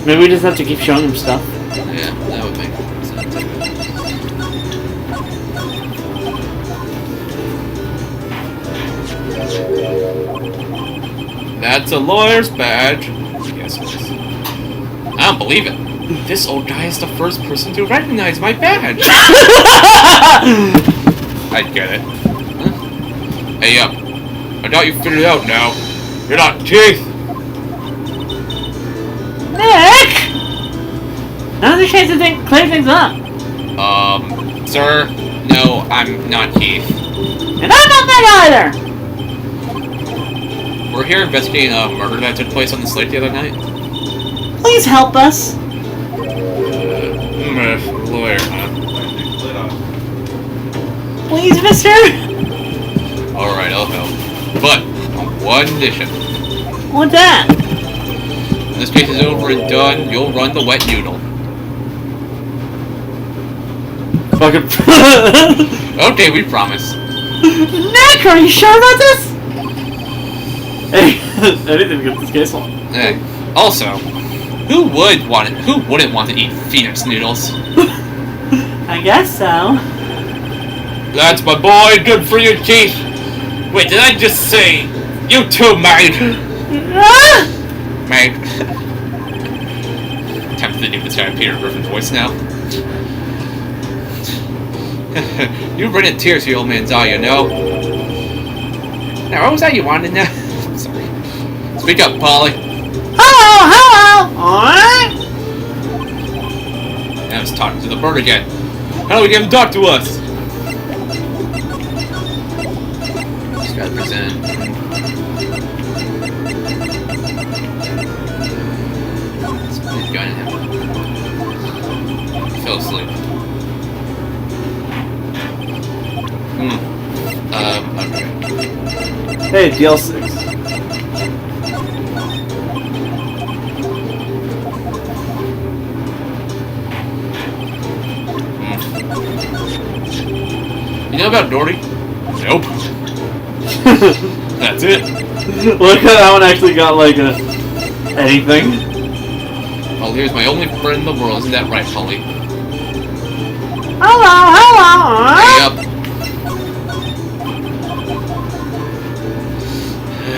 Maybe we just have to keep showing him stuff. Yeah, that would make sense. That's a lawyer's badge. Yes, it is. I don't believe it. This old guy is the first person to recognize my badge. I get it. Huh? Hey, I got you figured out now. You're not Keith. Nick! Now's the chance to clear things up. Sir, no, I'm not Keith. And I'm not that either! We're here investigating a murder that took place on this lake the other night. Please help us. Lawyer, huh? Please, mister? Alright, I'll help. But, on one condition. What's that? When this case is over and done, you'll run the wet noodle. Fucking. Okay, we promise. Nick, are you sure about this? Hey, anything to get this case on. Hey, also, who wouldn't want to eat Phoenix noodles? I guess so. That's my boy, good for you, Keith. Wait, did I just say, you too, mate? Mate. Tempted to do this guy Peter Griffin's voice now. You bring tears to your old man's eye, you know? Now, what was that you wanted now? Sorry. Speak up, Polly. Hello! Alright? Now it's talking to the bird again. How do we get him to talk to us? Just gotta present. Let's put his gun in him. He fell asleep. Okay. Hey, DL6. You know about Doherty? Nope. That's it. Look at that one actually got like a anything. Well, here's my only friend in the world. Isn't that right, Polly? Hello! Hurry up.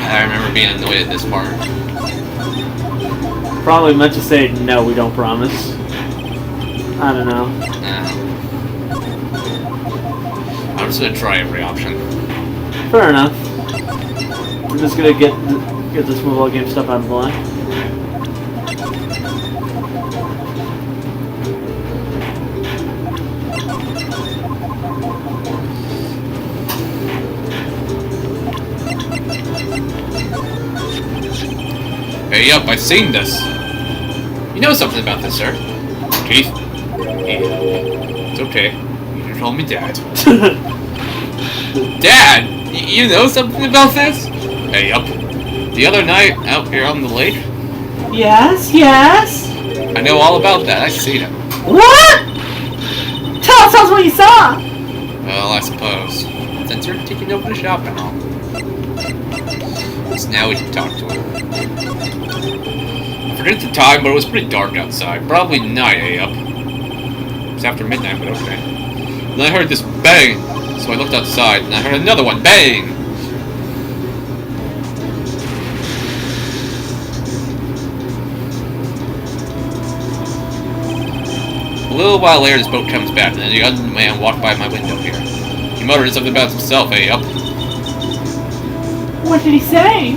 I remember being annoyed at this part. Probably meant to say no, we don't promise. I don't know. I'm just gonna try every option. Fair enough. I'm just gonna get this mobile game stuff out of the way. Hey, yup, I've seen this. You know something about this, sir. Keith? It's okay. You can call me Dad. Dad! You know something about this? Hey, yup. The other night, out here on the lake, Yes, yes? I know all about that. I've seen it. What? Tell us what you saw! Well, I suppose. Since you're taking over the shop and all. So now we can talk to him. I forget the time, but it was pretty dark outside. Probably night, yup. It was after midnight, but okay. Then I heard this bang, so I looked outside, and I heard another one, bang! A little while later, this boat comes back, and then the young man walked by my window here. He muttered something about himself, yup. What did he say?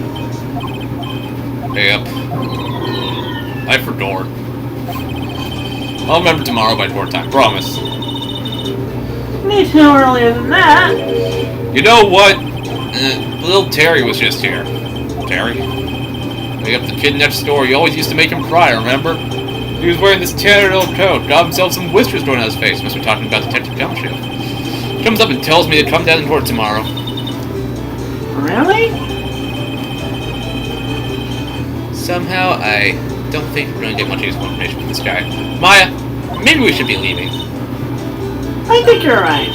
Yup. I forgot. I'll remember tomorrow by door time, promise. Need to know earlier than that. You know what? Little Terry was just here. Terry? Way up the kid next door. You always used to make him cry, remember? He was wearing this tattered old coat. Got himself some whiskers growing out his face. Must be talking about Detective Gumshoe. He comes up and tells me to come down to court tomorrow. Really? Somehow, I don't think we're going to get much useful information from this guy. Maya, maybe we should be leaving. I think you're right.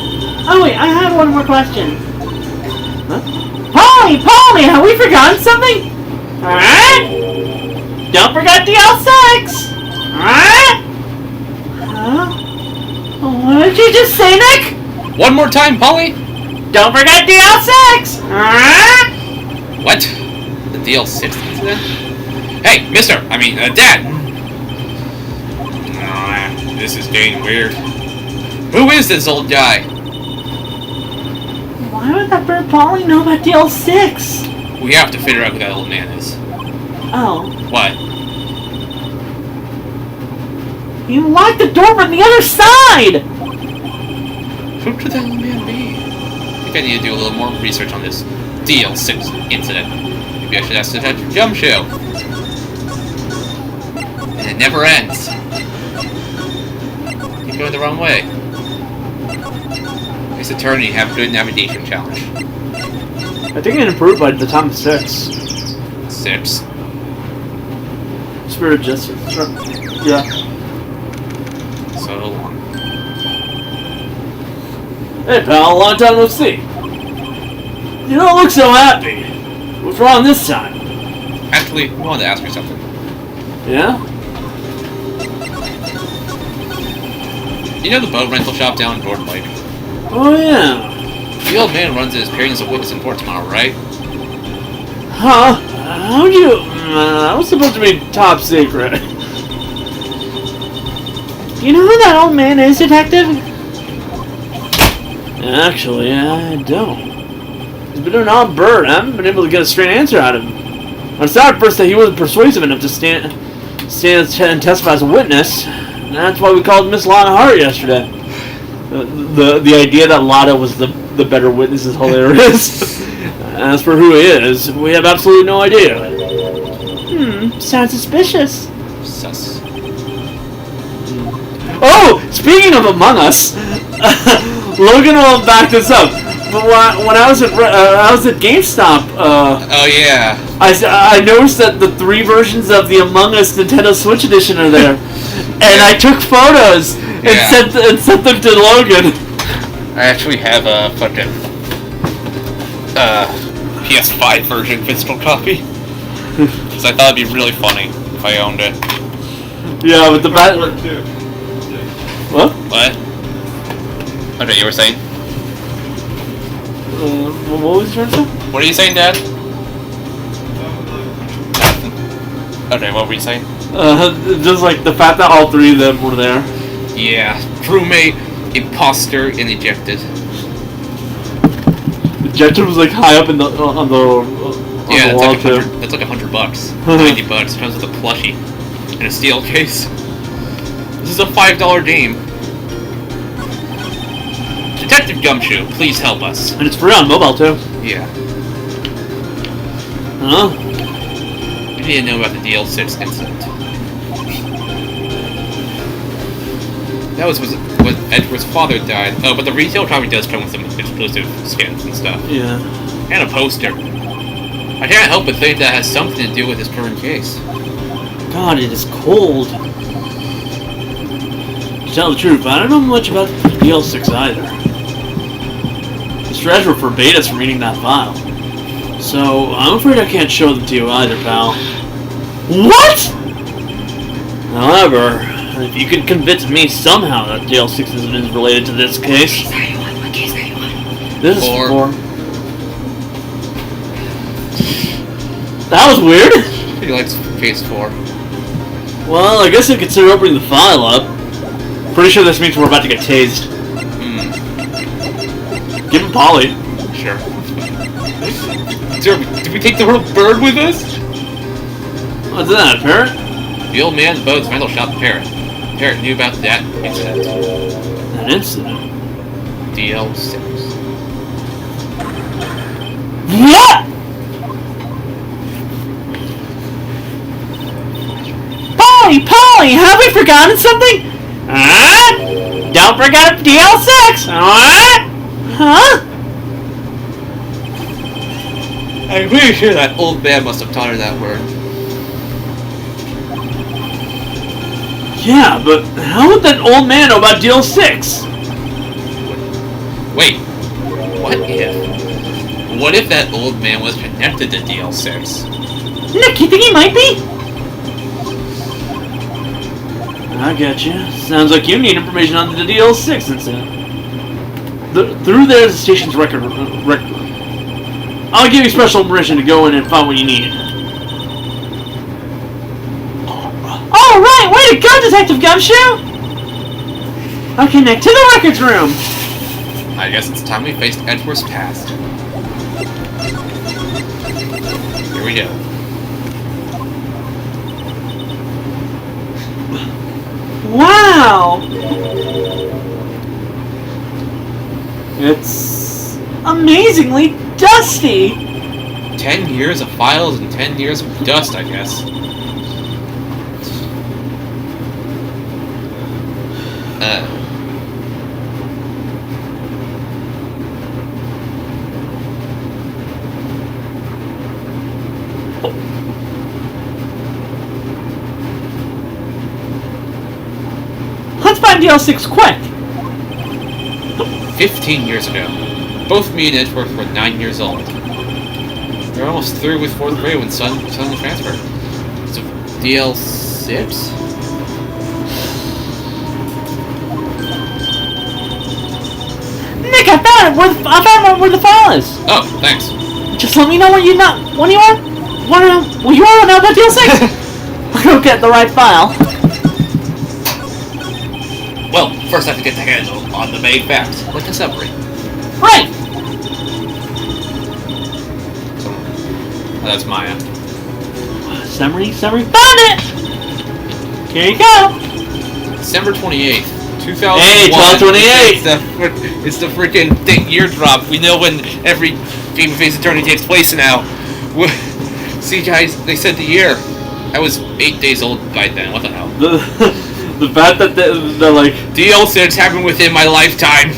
Oh wait, I have one more question. Huh? Polly, have we forgotten something? Alright? Don't forget DL6! Alright? Huh? What did you just say, Nick? One more time, Polly! Don't forget DL6! Alright? What? The DL6 incident? Hey, Dad! This is getting weird. Who is this old guy? Why would that bird Polly know about DL6? We have to figure out who that old man is. Oh. What? You locked the door from the other side! Who could that old man be? I think I need to do a little more research on this DL6 incident. Maybe I should ask Detective Gumshoe. And it never ends. Keep going the wrong way. This attorney have good navigation challenge. I think it improved by the time of 6. 6. Spirit of Justice. Sure. Yeah. So long. Hey pal, long time no see. You don't look so happy. What's wrong this time? Actually, I wanted to ask you something. Yeah? You know the boat rental shop down in Jordan Lake? Oh yeah. The old man runs it as appearing as a witness in court tomorrow, right? Huh? How'd you... that was supposed to be top secret. You know who that old man is, Detective? Actually, I don't. He's been an odd bird. I haven't been able to get a straight answer out of him. I thought at first that he wasn't persuasive enough to stand and testify as a witness. And that's why we called Miss Lotta Hart yesterday. The idea that Lotta was the better witness is hilarious. As for who he is, we have absolutely no idea. Sounds suspicious. Sus. Oh, speaking of Among Us, Logan will back this up. But when I was at GameStop, Oh yeah. I noticed that the 3 versions of the Among Us Nintendo Switch Edition are there, and I took photos and sent them to Logan. I actually have a fucking PS5 version physical copy. Because I thought it'd be really funny if I owned it. Yeah, but the back. What? What? Okay, you were saying? What was your answer? What are you saying, Dad? Okay, what were you saying? Just like the fact that all 3 of them were there. Yeah, crewmate, imposter, and ejected. Ejected was like high up in the on the wall too. That's like $100. $90. Comes with a plushie and a steel case. This is a $5 game. Detective Gumshoe, please help us. And it's free on mobile too. Yeah. Huh? We need to know about the DL6 incident. That was when Edgeworth's father died. Oh, but the retail probably does come with some exclusive skins and stuff. Yeah. And a poster. I can't help but think that has something to do with his current case. God, it is cold. To tell the truth, I don't know much about DL6 either. Mr. Edgeworth forbade us from reading that file. So, I'm afraid I can't show them to you either, pal. What?! However, if you could convince me somehow that DL6 is related to this case... This is 4. That was weird! He likes case 4. Well, I guess I consider opening the file up. Pretty sure this means we're about to get tased. Give him Polly. Sure. Did we take the little bird with us? What's that, a parrot? The old man Butz rental shop Parrot. Parrot knew about that incident. An incident? DL6. What?! Polly, have we forgotten something? Don't forget DL6! Huh? I'm pretty sure that old man must have taught her that word. Yeah, but how would that old man know about DL6? Wait, what if that old man was connected to DL6? Nick, you think he might be? I get you. Sounds like you need information on the DL6 incident. Through the station's record. I'll give you special permission to go in and find what you need. All right, way to go, Detective Gumshoe! I'll connect to the records room. I guess it's time we faced Edgeworth's past. Here we go. Wow! It's amazingly dusty. 10 years of files and 10 years of dust, I guess. Let's find DL6 quick! 15 years ago. Both me and Edgeworth were 9 years old. They're almost through with 4th grade when son transferred. So, DL6? Nick, I found it! I found where the file is! Oh, thanks. Just let me know when you are? Will you want to know about DL6? I'll go get the right file. Well, first I have to get the handle on the main facts, like a summary. Right! So, that's Maya. Summary, found it! Here you go! December 28th, 2001. Hey, 12/28! It's the freaking year drop. We know when every Game of Ace Attorney takes place now. See, guys, they said the year. I was 8 days old by then. What the hell? The fact that they're like... DL6 happened within my lifetime.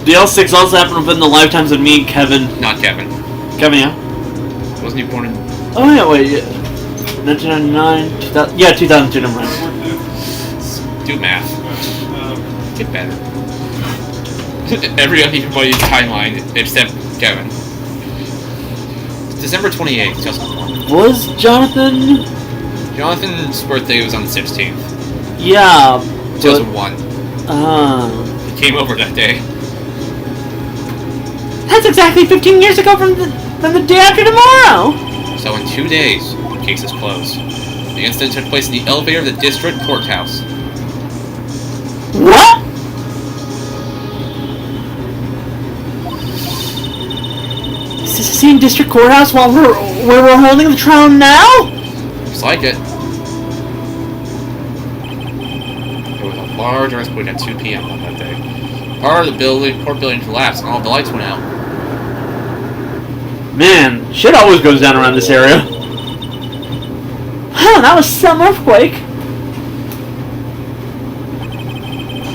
DL6 also happened within the lifetimes of me and Kevin. Not Kevin. Kevin, yeah? Wasn't he born in... Oh, yeah, wait. Yeah. 1999, 2000... Yeah, 2002, never mind. Do math. Get better. Everybody's timeline except Kevin. December 28th, just one. Was Jonathan... Jonathan's birthday was on the 16th. Yeah, 2001. He came over that day. That's exactly 15 years ago from the day after tomorrow! So in 2 days, the case is closed. The incident took place in the elevator of the district courthouse. What? Is this the same district courthouse where we're holding the trial now? Looks like it. There was a large earthquake at 2 p.m. on that day. Part of the court building collapsed and all the lights went out. Man, shit always goes down around this area. Wow, that was some earthquake.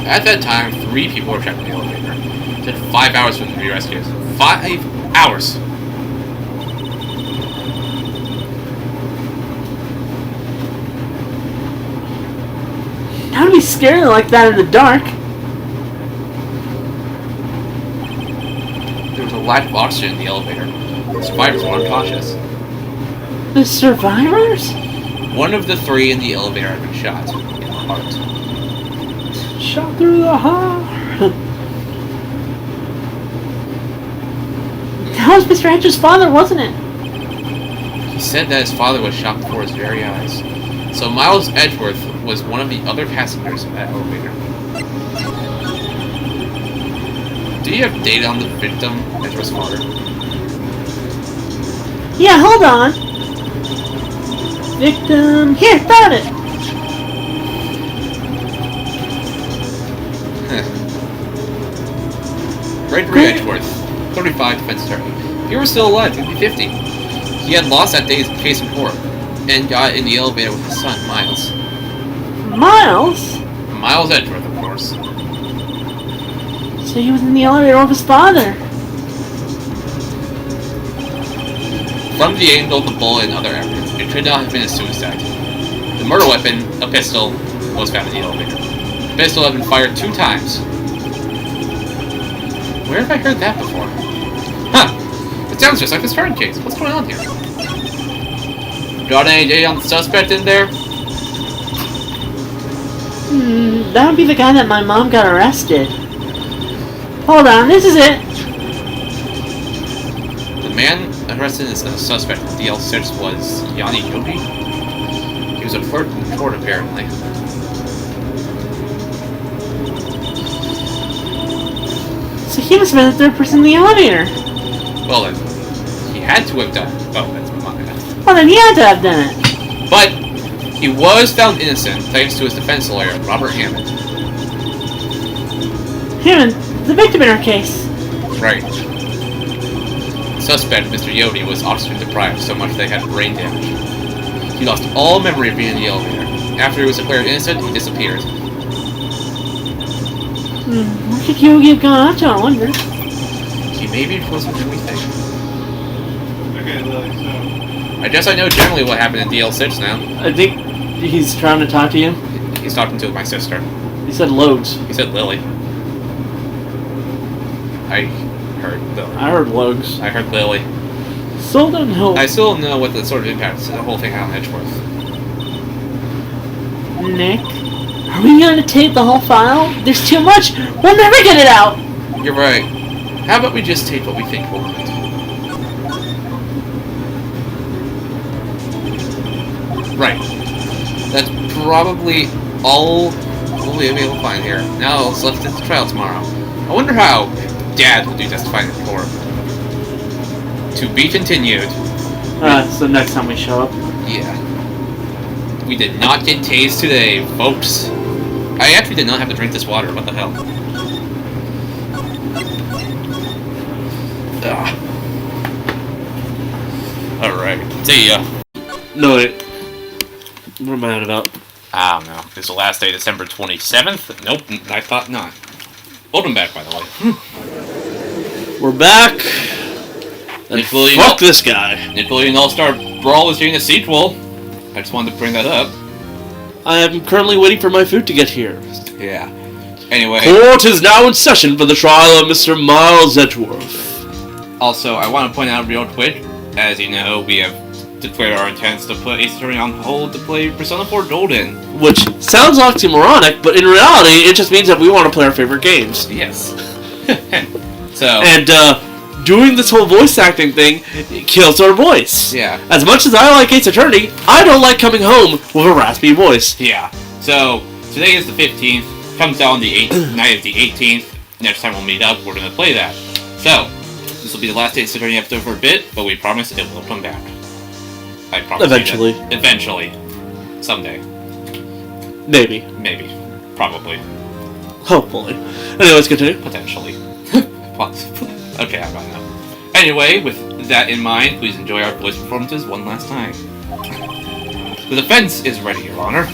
At that time, 3 people were trapped in the elevator. It took 5 hours for them to be rescued. 5 hours! That would be scary like that in the dark. There was a lack of oxygen in the elevator. The survivors were unconscious. The survivors? One of the 3 in the elevator had been shot in the heart. Shot through the heart. That was Mr. Edge's father, wasn't it? He said that his father was shot before his very eyes. So Miles Edgeworth was one of the other passengers in that elevator. Do you have data on the victim, Edgeworth's father? Yeah, hold on. Victim. Here, found it. Gregory Edgeworth, 35 defense attorney. If he were still alive, he'd be 50. He had lost that day's case in court and got in the elevator with his son, Miles. Miles? Miles Edgeworth, of course. So he was in the elevator with his father. From the angle of the bullet and other evidence, it could not have been a suicide. The murder weapon, a pistol, was found in the elevator. The pistol had been fired 2 times. Where have I heard that before? Huh! It sounds just like this Hart case. What's going on here? Got any data on the suspect in there? That would be the guy that my mom got arrested. Hold on, this is it. The man arrested as a suspect in DL6 was Yonni Yogi. He was a clerk in the court, apparently. So he must have been the third person in the elevator. Well, then, he had to have done. Oh, that's my mind. Well, then he had to have done it. But he was found innocent thanks to his defense lawyer, Robert Hammond. Hammond, the victim in our case. Right. Suspect, Mr. Yonni, was oxygen deprived so much they had brain damage. He lost all memory of being in the elevator. After he was declared innocent, he disappeared. Where could Yogi have gone out to, I wonder? He may be closer than we think. Okay, Lily, so... I guess I know generally what happened in DL6 now. I think he's trying to talk to you. He's talking to my sister. He said loads. He said Lily. I heard Lily. I heard loads. I heard Lily. Still don't know. I still don't know what the sort of impact the whole thing had on Edgeworth. Nick, are we going to tape the whole file? There's too much. We'll never get it out. You're right. How about we just take what we think we'll need? Right. That's probably all we'll be able to find here. Now let's get the trial tomorrow. I wonder how Dad will do testifying in court. To be continued. So next time we show up. Yeah. We did not get tased today, folks. I actually did not have to drink this water. What the hell? Alright. See ya. No, wait. What am I on about? I don't know. Is the last day December 27th? Nope, I thought not. Welcome back, by the way. We're back. And fuck this guy. Nickelodeon All-Star Brawl is getting a sequel. I just wanted to bring that up. I am currently waiting for my food to get here. Yeah. Anyway. Court is now in session for the trial of Mr. Miles Edgeworth. Also, I want to point out real quick, as you know, we have declared our intents to put Ace Attorney on hold to play Persona 4 Golden. Which sounds oxymoronic, but in reality, it just means that we want to play our favorite games. Yes. So. And, doing this whole voice acting thing kills our voice. Yeah. As much as I like Ace Attorney, I don't like coming home with a raspy voice. Yeah. So, today is the 15th, comes out on the night of the 18th. Next time we'll meet up, we're going to play that. So, this will be the last Ace Attorney episode for a bit, but we promise it will come back. I promise. Eventually. You that. Eventually. Someday. Maybe. Maybe. Probably. Hopefully. Anyway, let's continue. Potentially. Okay, I'm fine now. Anyway, with that in mind, please enjoy our voice performances one last time. The defense is ready, Your Honor.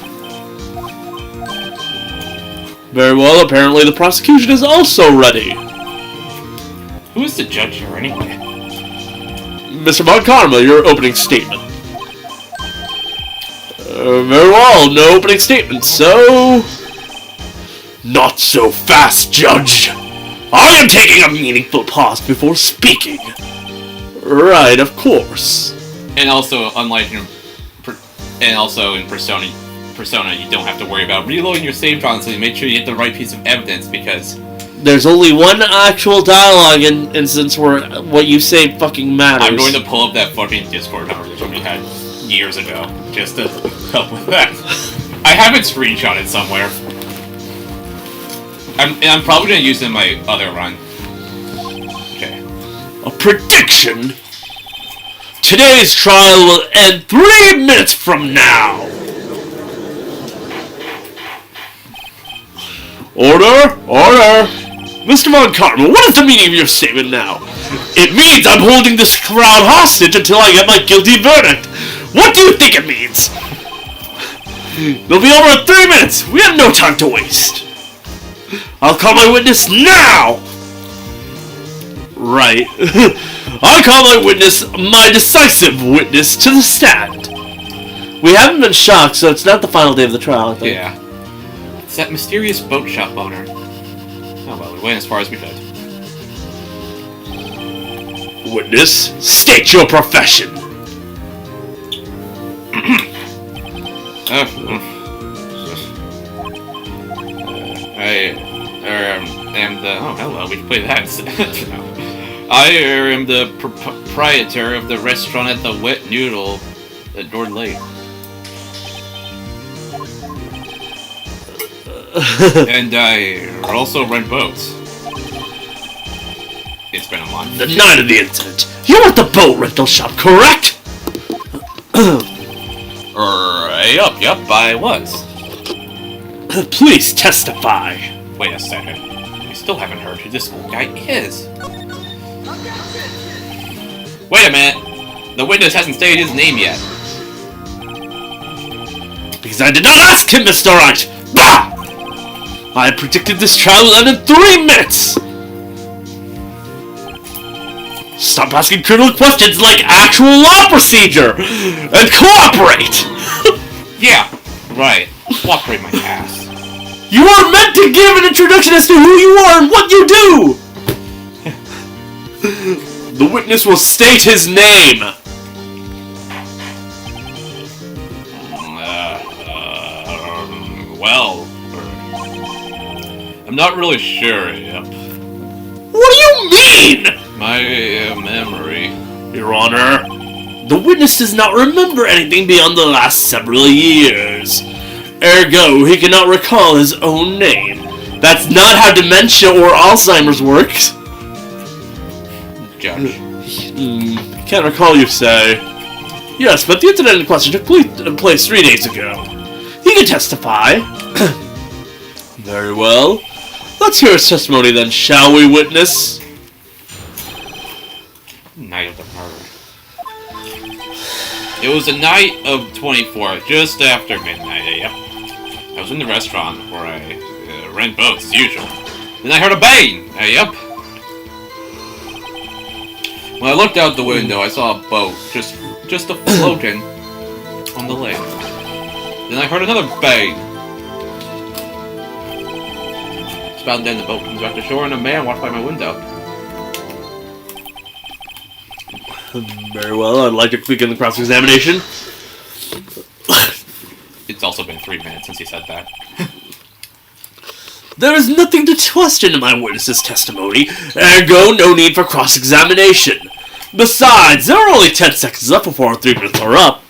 Very well, apparently the prosecution is also ready. Who is the judge here, anyway? Mr. Montcarma, your opening statement. Very well, no opening statement, so... Not so fast, Judge! I am taking a meaningful pause before speaking. Right, of course. And also, unlike in Persona, you don't have to worry about reloading your save constantly. Make sure you get the right piece of evidence because there's only one actual dialogue instance where what you say fucking matters. I'm going to pull up that fucking Discord conversation we had years ago just to help with that. I have it screenshotted somewhere. I'm probably going to use it in my other run. Okay. A prediction? Today's trial will end 3 minutes from now. Order! Order! Mr. Montcarma, what is the meaning of your statement now? It means I'm holding this crowd hostage until I get my guilty verdict. What do you think it means? It'll be over in 3 minutes. We have no time to waste. I'll call my witness now! Right. I'll call my witness, my decisive witness, to the stand. We haven't been shocked, so it's not the final day of the trial, I think. Yeah. It's that mysterious boat shop owner. Oh well, we went as far as we could. Witness, state your profession. I am the... Oh, hello, we can play that instead. I am the proprietor of the restaurant at the Wet Noodle at Door Lake. And I also rent boats. It's been a month. The night of the incident. You were at the boat rental shop, correct? Yup, I was. Please testify. Wait a second. I still haven't heard who this old guy is. Wait a minute. The witness hasn't stated his name yet. Because I did not ask him, Mr. Wright! Bah! I predicted this trial would end in 3 minutes! Stop asking critical questions like actual law procedure! And cooperate! Yeah, right. Cooperate my ass. You are meant to give an introduction as to who you are and what you do! The witness will state his name! Well, I'm not really sure, yep. What do you mean? My memory. Your Honor, the witness does not remember anything beyond the last several years. Ergo, he cannot recall his own name. That's not how dementia or Alzheimer's works. Judge. Can't recall, you say? Yes, but the incident in question took place 3 days ago. He can testify. Very well. Let's hear his testimony then, shall we, witness? Night of the murder. It was the night of 24, just after midnight, yep. I was in the restaurant where I rent boats as usual. Then I heard a bang, yep. When I looked out the window, I saw a boat just a floating on the lake. Then I heard another bang. It's about then the boat comes back to shore and a man walks by my window. Very well, I'd like to begin the cross-examination. It's also been 3 minutes since he said that. There is nothing to question in my witness's testimony, ergo no need for cross-examination. Besides, there are only 10 seconds left before our 3 minutes are up.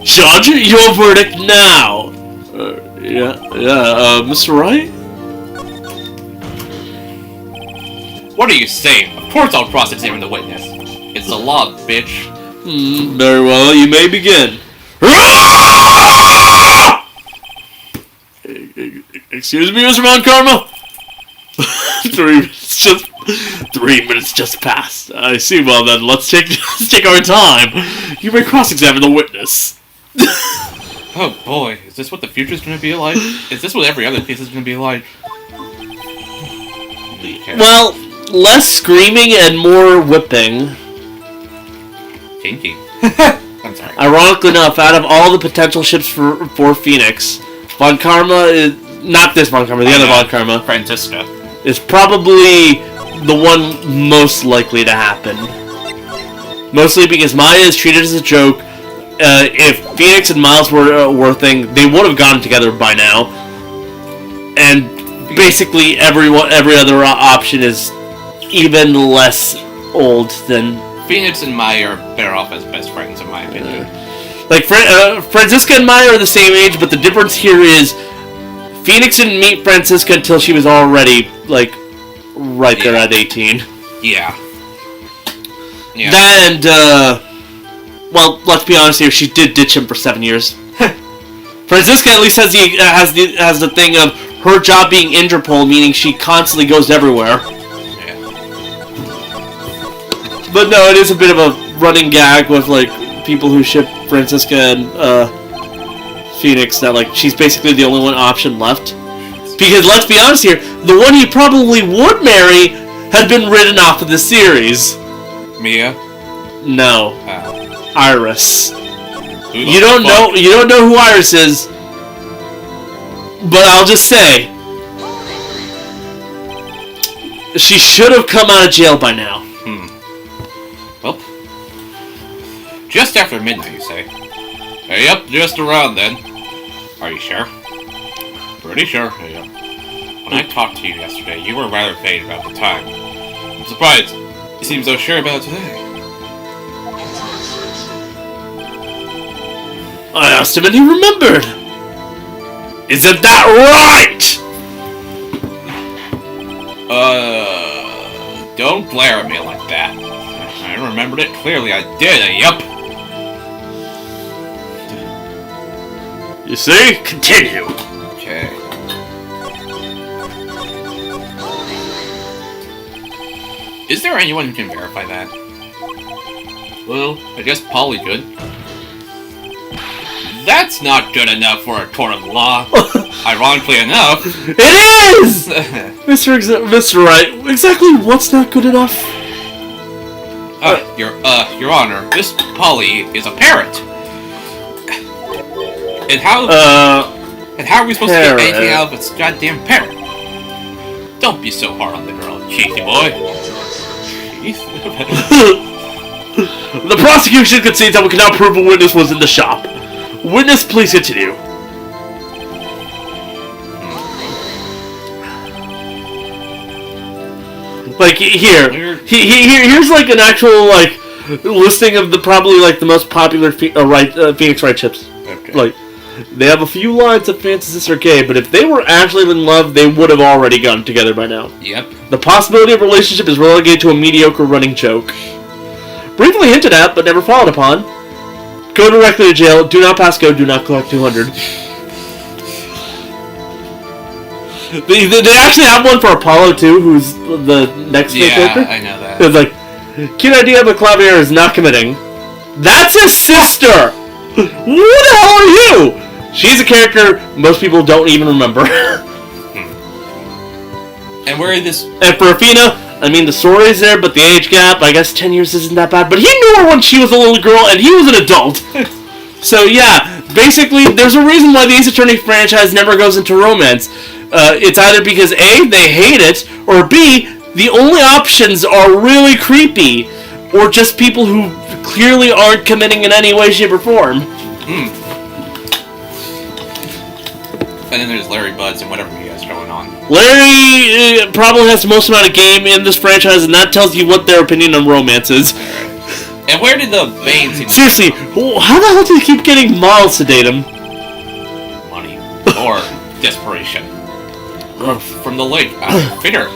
Judge, your verdict now. Mr. Wright? What are you saying? Of course I'll cross-examine the witness. It's the law, bitch. Very well, you may begin. Excuse me, Mr. Von Karma? 3 minutes just passed. I see. Well then, let's take our time. You may cross-examine the witness. Oh boy, is this what the future's gonna be like? Is this what every other case is gonna be like? Well, less screaming and more whipping. Kinky. I'm sorry. Ironically enough, out of all the potential ships for Phoenix, Von Karma is not this Von Karma, the other Von Karma. Francisca is probably the one most likely to happen. Mostly because Maya is treated as a joke. If Phoenix and Miles were a thing, they would have gotten together by now. And basically every other option is even less old than... Phoenix and Maya are better off as best friends, in my opinion. Like, Francisca and Maya are the same age, but the difference here is Phoenix didn't meet Francisca until she was already, like, right there at 18. Yeah. And, well, let's be honest here, she did ditch him for 7 years. Francisca at least has the thing of her job being Interpol, meaning she constantly goes everywhere. Yeah. But no, it is a bit of a running gag with, like, people who ship Francisca and, Phoenix, that, like, she's basically the only one option left. Because, let's be honest here, the one he probably would marry had been written off of the series. Mia? No. Iris. You don't know who Iris is. But I'll just say, she should have come out of jail by now. Well, just after midnight, you say? Yep, just around then. Are you sure? Pretty sure, yeah. When I talked to you yesterday, you were rather vague about the time. I'm surprised you seem so sure about it today. I asked him and he remembered. Isn't that right? Don't glare at me like that. I remembered it clearly. I did. Yup. You see? Continue. Okay. Is there anyone who can verify that? Well, I guess Polly could. That's not good enough for a court of law. Ironically enough. It is! Mr. Wright, exactly what's not good enough? Your Honor, this Polly is a parrot. And how are we supposed to get anything out of this goddamn parrot? Don't be so hard on the girl, cheeky boy. The prosecution concedes that we cannot prove a witness was in the shop. Witness, please continue. Like here's like an actual like listing of the probably like the most popular Phoenix Wright chips. Okay. Like they have a few lines of fantasists are gay, but if they were actually in love, they would have already gotten together by now. Yep. The possibility of a relationship is relegated to a mediocre running joke. Briefly hinted at, but never followed upon. Go directly to jail. Do not pass go. Do not collect 200. They actually have one for Apollo too, who's the next character. Yeah, I know that. It's like, cute idea, but Clavier is not committing. That's his sister. Who the hell are you? She's a character most people don't even remember. And where is this? And for Athena, I mean, the story is there, but the age gap, I guess 10 years isn't that bad. But he knew her when she was a little girl, and he was an adult. So yeah, basically, there's a reason why the Ace Attorney franchise never goes into romance. It's either because A, they hate it, or B, the only options are really creepy, or just people who clearly aren't committing in any way, shape, or form. And then there's Larry Butz and whatever he has going on. Larry probably has the most amount of game in this franchise, and that tells you what their opinion on romance is. And where did the Bane seem to Seriously, how the hell do you keep getting Miles to date him? money or desperation? Or from the lake, figure.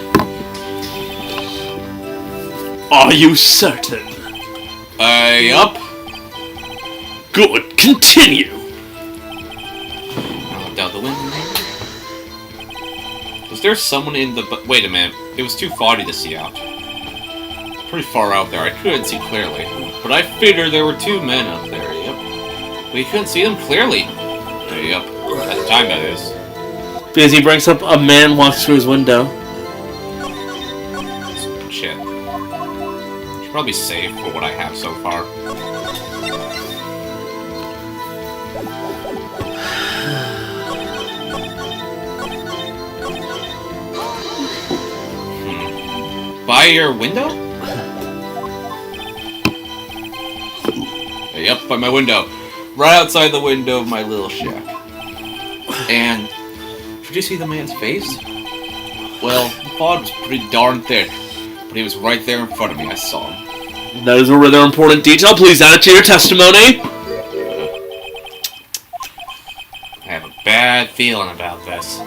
Are you certain? Yup. Good, continue. I looked out the window. Was there someone in the... Wait a minute. It was too foggy to see out. Pretty far out there. I couldn't see clearly. But I figured there were two men up there, yep. But you couldn't see them clearly. Yep. At the time, that is. Because he brings up a man walks through his window. Shit. Should probably save for what I have so far. By your window? Yep, by my window. Right outside the window of my little shack. And did you see the man's face? Well, the fog was pretty darn thick, but he was right there in front of me. I saw him. That is a rather important detail. Please add it to your testimony. I have a bad feeling about this.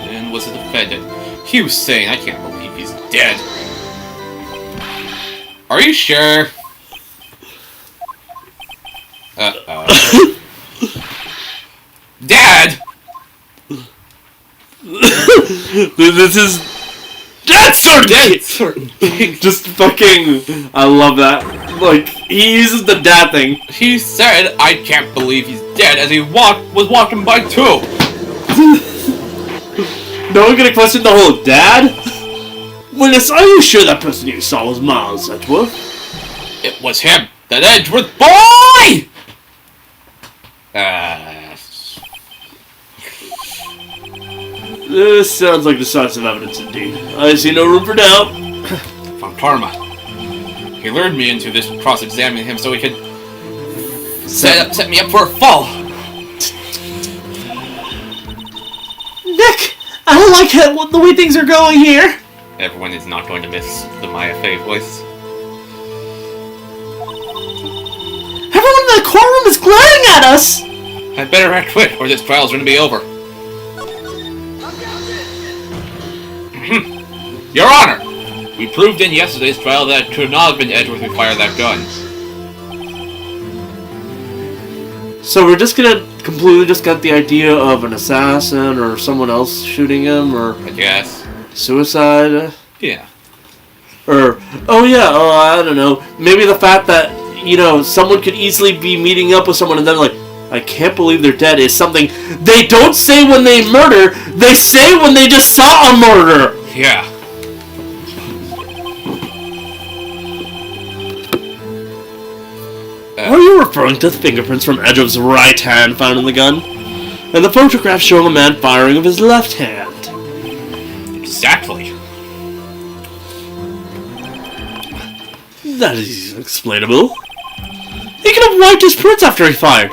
And was the defendant? He was saying, I can't believe he's dead. Are you sure? Dad! This is... Dead certain! Dead certain! Just fucking... I love that. Like, he uses the dad thing. He said, I can't believe he's dead, as he was walking by too. No one gonna question the whole dad? Witness, are you sure that person you saw was Miles Edgeworth? It was him, that Edgeworth boy! This sounds like decisive evidence indeed. I see no room for doubt. From karma. He lured me into this cross-examining him so he could set me up for a fall. Nick, I don't like the way things are going here. Everyone is not going to miss the Maya Fey voice. Everyone in the courtroom is glaring at us! I better act quick, or this trial's going to be over. Your Honor, we proved in yesterday's trial that it could not have been Edgeworth who fired that gun. So we're just gonna completely just got the idea of an assassin or someone else shooting him or I guess. suicide? Yeah. Or, I don't know. Maybe the fact that, someone could easily be meeting up with someone and then like, I can't believe they're dead is something they don't say when they murder, they say when they just saw a murder! Yeah. Are you referring to the fingerprints from Edgeworth's right hand found in the gun? And the photograph showing a man firing of his left hand? Exactly. That is explainable. He could have wiped his prints after he fired.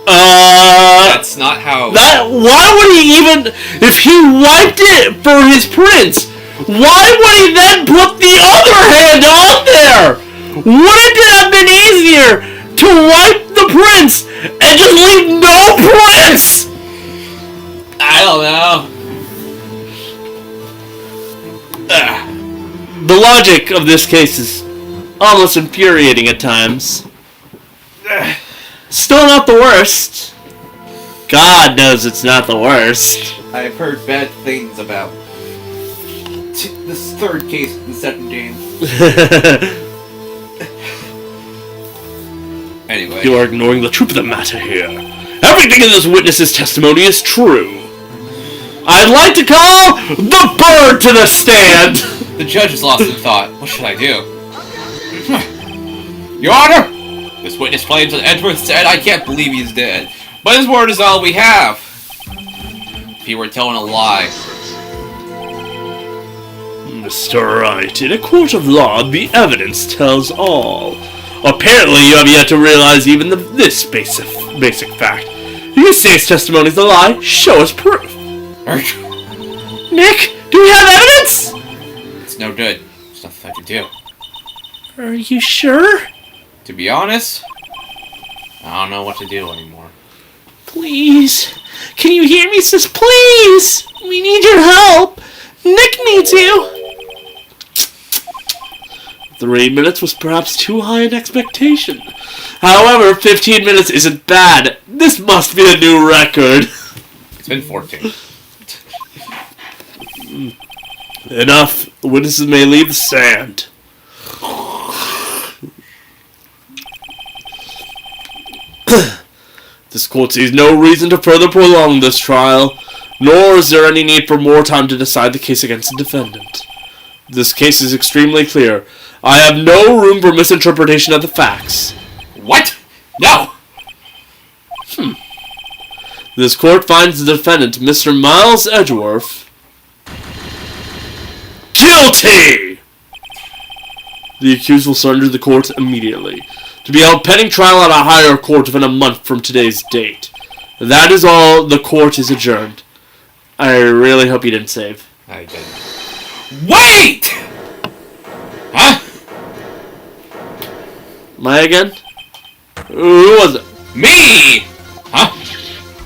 That's not how... Why would he even... If he wiped it for his prints, why would he then put the other hand on there? Wouldn't it have been easier to wipe the prints and just leave no prints? I don't know. The logic of this case is almost infuriating at times. Still not the worst. God knows it's not the worst. I've heard bad things about this third case in the second game. Anyway. You are ignoring the truth of the matter here. Everything in this witness's testimony is true. I'd like to call the bird to the stand! The judge is lost in thought. What should I do? Your Honor! This witness claims that Edgeworth said, I can't believe he's dead. But his word is all we have. If he were telling a lie. Mr. Wright, in a court of law, the evidence tells all. Apparently, you have yet to realize even this basic fact. You say his testimony is a lie, show us proof. Nick, do we have evidence? It's no good. There's nothing I can do. Are you sure? To be honest, I don't know what to do anymore. Please. Can you hear me, sis? Please! We need your help. Nick needs you. 3 minutes was perhaps too high an expectation. However, 15 minutes isn't bad. This must be a new record. It's been 14. Enough. The witnesses may leave the stand. This court sees no reason to further prolong this trial, nor is there any need for more time to decide the case against the defendant. This case is extremely clear. I have no room for misinterpretation of the facts. What? No! This court finds the defendant, Mr. Miles Edgeworth, guilty! The accused will surrender the court immediately, to be held pending trial at a higher court within a month from today's date. That is all. The court is adjourned. I really hope you didn't save. I didn't. Wait! Huh? Am I again? Who was it? Me! Huh?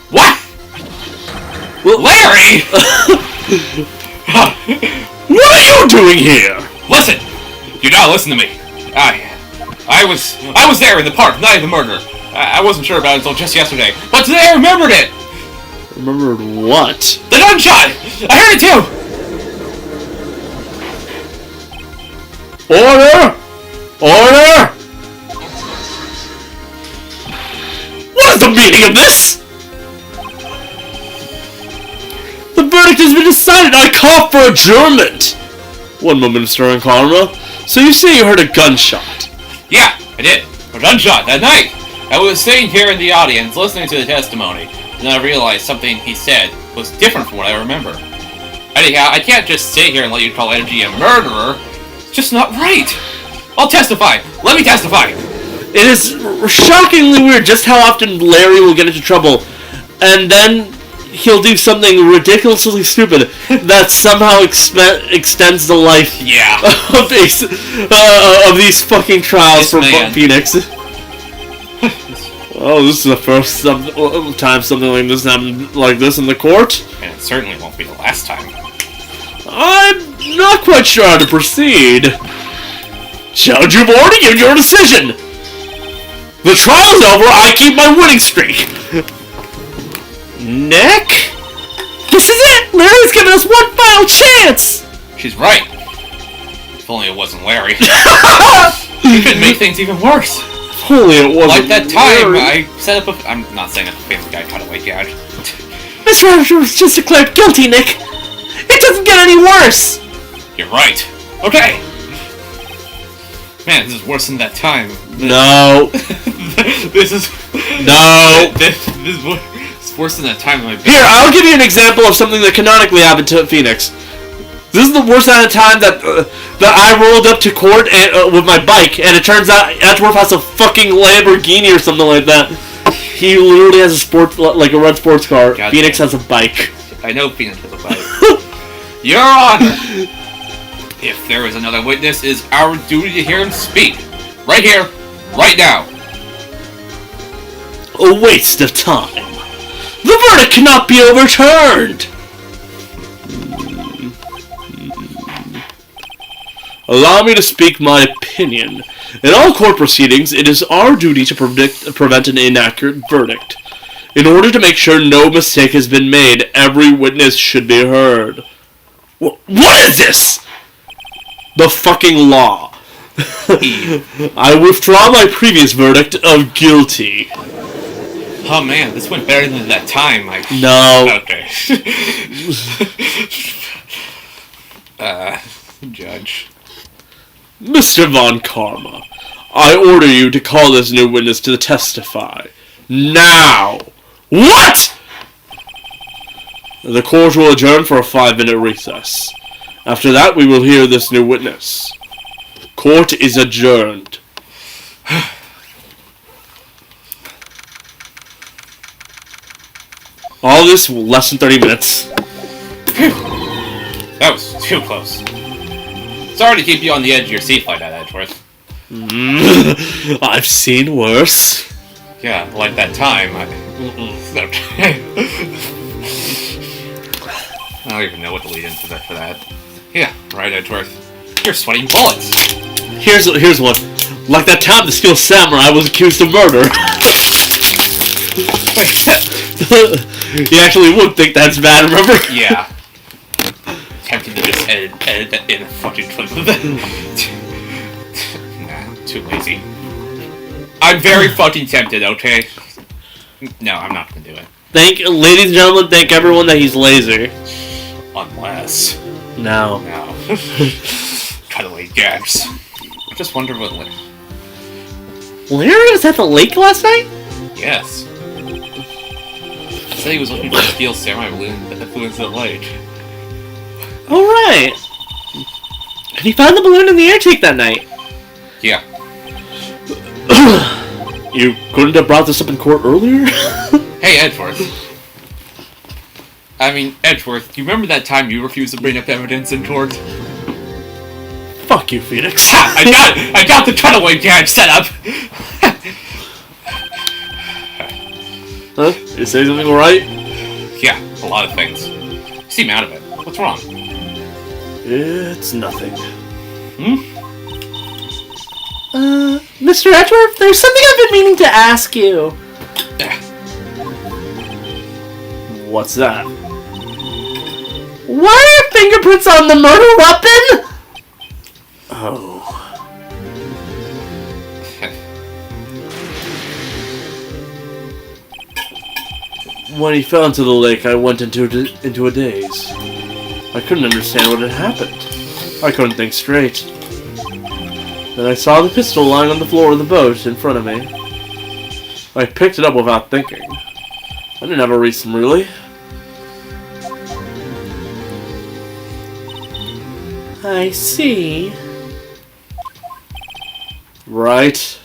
What? Well, Larry! what are you doing here? Listen! You gotta listen to me. I was there in the park, the night of the murder. I wasn't sure about it until just yesterday. But today I remembered it! Remembered what? The gunshot! I heard it too! Order! Order! What is the meaning of this? The verdict has been decided. I call for adjournment. One moment, Mr. Karma. So you say you heard a gunshot? Yeah, I did. A gunshot that night. I was sitting here in the audience listening to the testimony, and then I realized something he said was different from what I remember. Anyhow, I can't just sit here and let you call Energy a murderer. It's just not right. I'll testify. Let me testify. It is shockingly weird just how often Larry will get into trouble, and then he'll do something ridiculously stupid that somehow extends the life of these fucking trials for Phoenix. Oh, this is the first time something like this happened like this in the court? And it certainly won't be the last time. I'm not quite sure how to proceed. Judge, you've already given your decision. The trial's over, I keep my winning streak. Nick? This is it! Larry's giving us one final chance! She's right. If only it wasn't Larry. He could make things even worse. If only it wasn't Like that time Larry. I set up a... I'm not saying that the family guy cutaway gag. Mr. Edgeworth was just declared guilty, Nick. It doesn't get any worse. You're right. Okay. Man, this is worse than that time. No. This is... No. This is worse than that time. Here, I'll give you an example of something that canonically happened to Phoenix. This is the worst kind of time that I rolled up to court with my bike, and it turns out Edgeworth has a fucking Lamborghini or something like that. He literally has a like a red sports car. God Phoenix damn. has a bike. I know Phoenix has a bike. Your Honor! If there is another witness, it is our duty to hear him speak. Right here, right now. A waste of time. The verdict cannot be overturned. Allow me to speak my opinion. In all court proceedings, it is our duty to prevent an inaccurate verdict. In order to make sure no mistake has been made, every witness should be heard. What is this? The fucking law. I withdraw my previous verdict of guilty. Oh man, this went better than that time. No. Okay. Judge. Mr. Von Karma, I order you to call this new witness to testify. Now! What?! The court will adjourn for a 5-minute recess. After that, we will hear this new witness. Court is adjourned. All this less than 30 minutes. That was too close. Sorry to keep you on the edge of your seat like that, Edgeworth. I've seen worse. Yeah, like that time. I don't even know what to lead into that for that. Yeah, right, Edgeworth. You're sweating bullets. Here's one. Like that time the Steel Samurai was accused of murder. You actually would think that's bad, remember? Yeah. Tempted to just edit that in a fucking clip of that. Nah, I'm too lazy. I'm very fucking tempted, okay? No, I'm not gonna do it. Ladies and gentlemen, thank everyone that he's lazy. Unless... No. No. Cutaway gags. I just wonder what... Larry was at the lake last night? Yes. He said he was looking for a steel samurai balloon that flew into the lake. Alright. And he found the balloon in the air tank that night. Yeah. You couldn't have brought this up in court earlier? Hey, Edgeworth. I mean, Edgeworth, do you remember that time you refused to bring up evidence in court? Fuck you, Phoenix. Ha! I got the cutaway gag set up! Huh? You say something alright? Yeah, a lot of things. You seem out of it. What's wrong? It's nothing. Mr. Edgeworth, there's something I've been meaning to ask you. What's that? Why are your fingerprints on the murder weapon? Oh. When he fell into the lake, I went into a daze. I couldn't understand what had happened. I couldn't think straight. Then I saw the pistol lying on the floor of the boat in front of me. I picked it up without thinking. I didn't have a reason, really. I see. Right.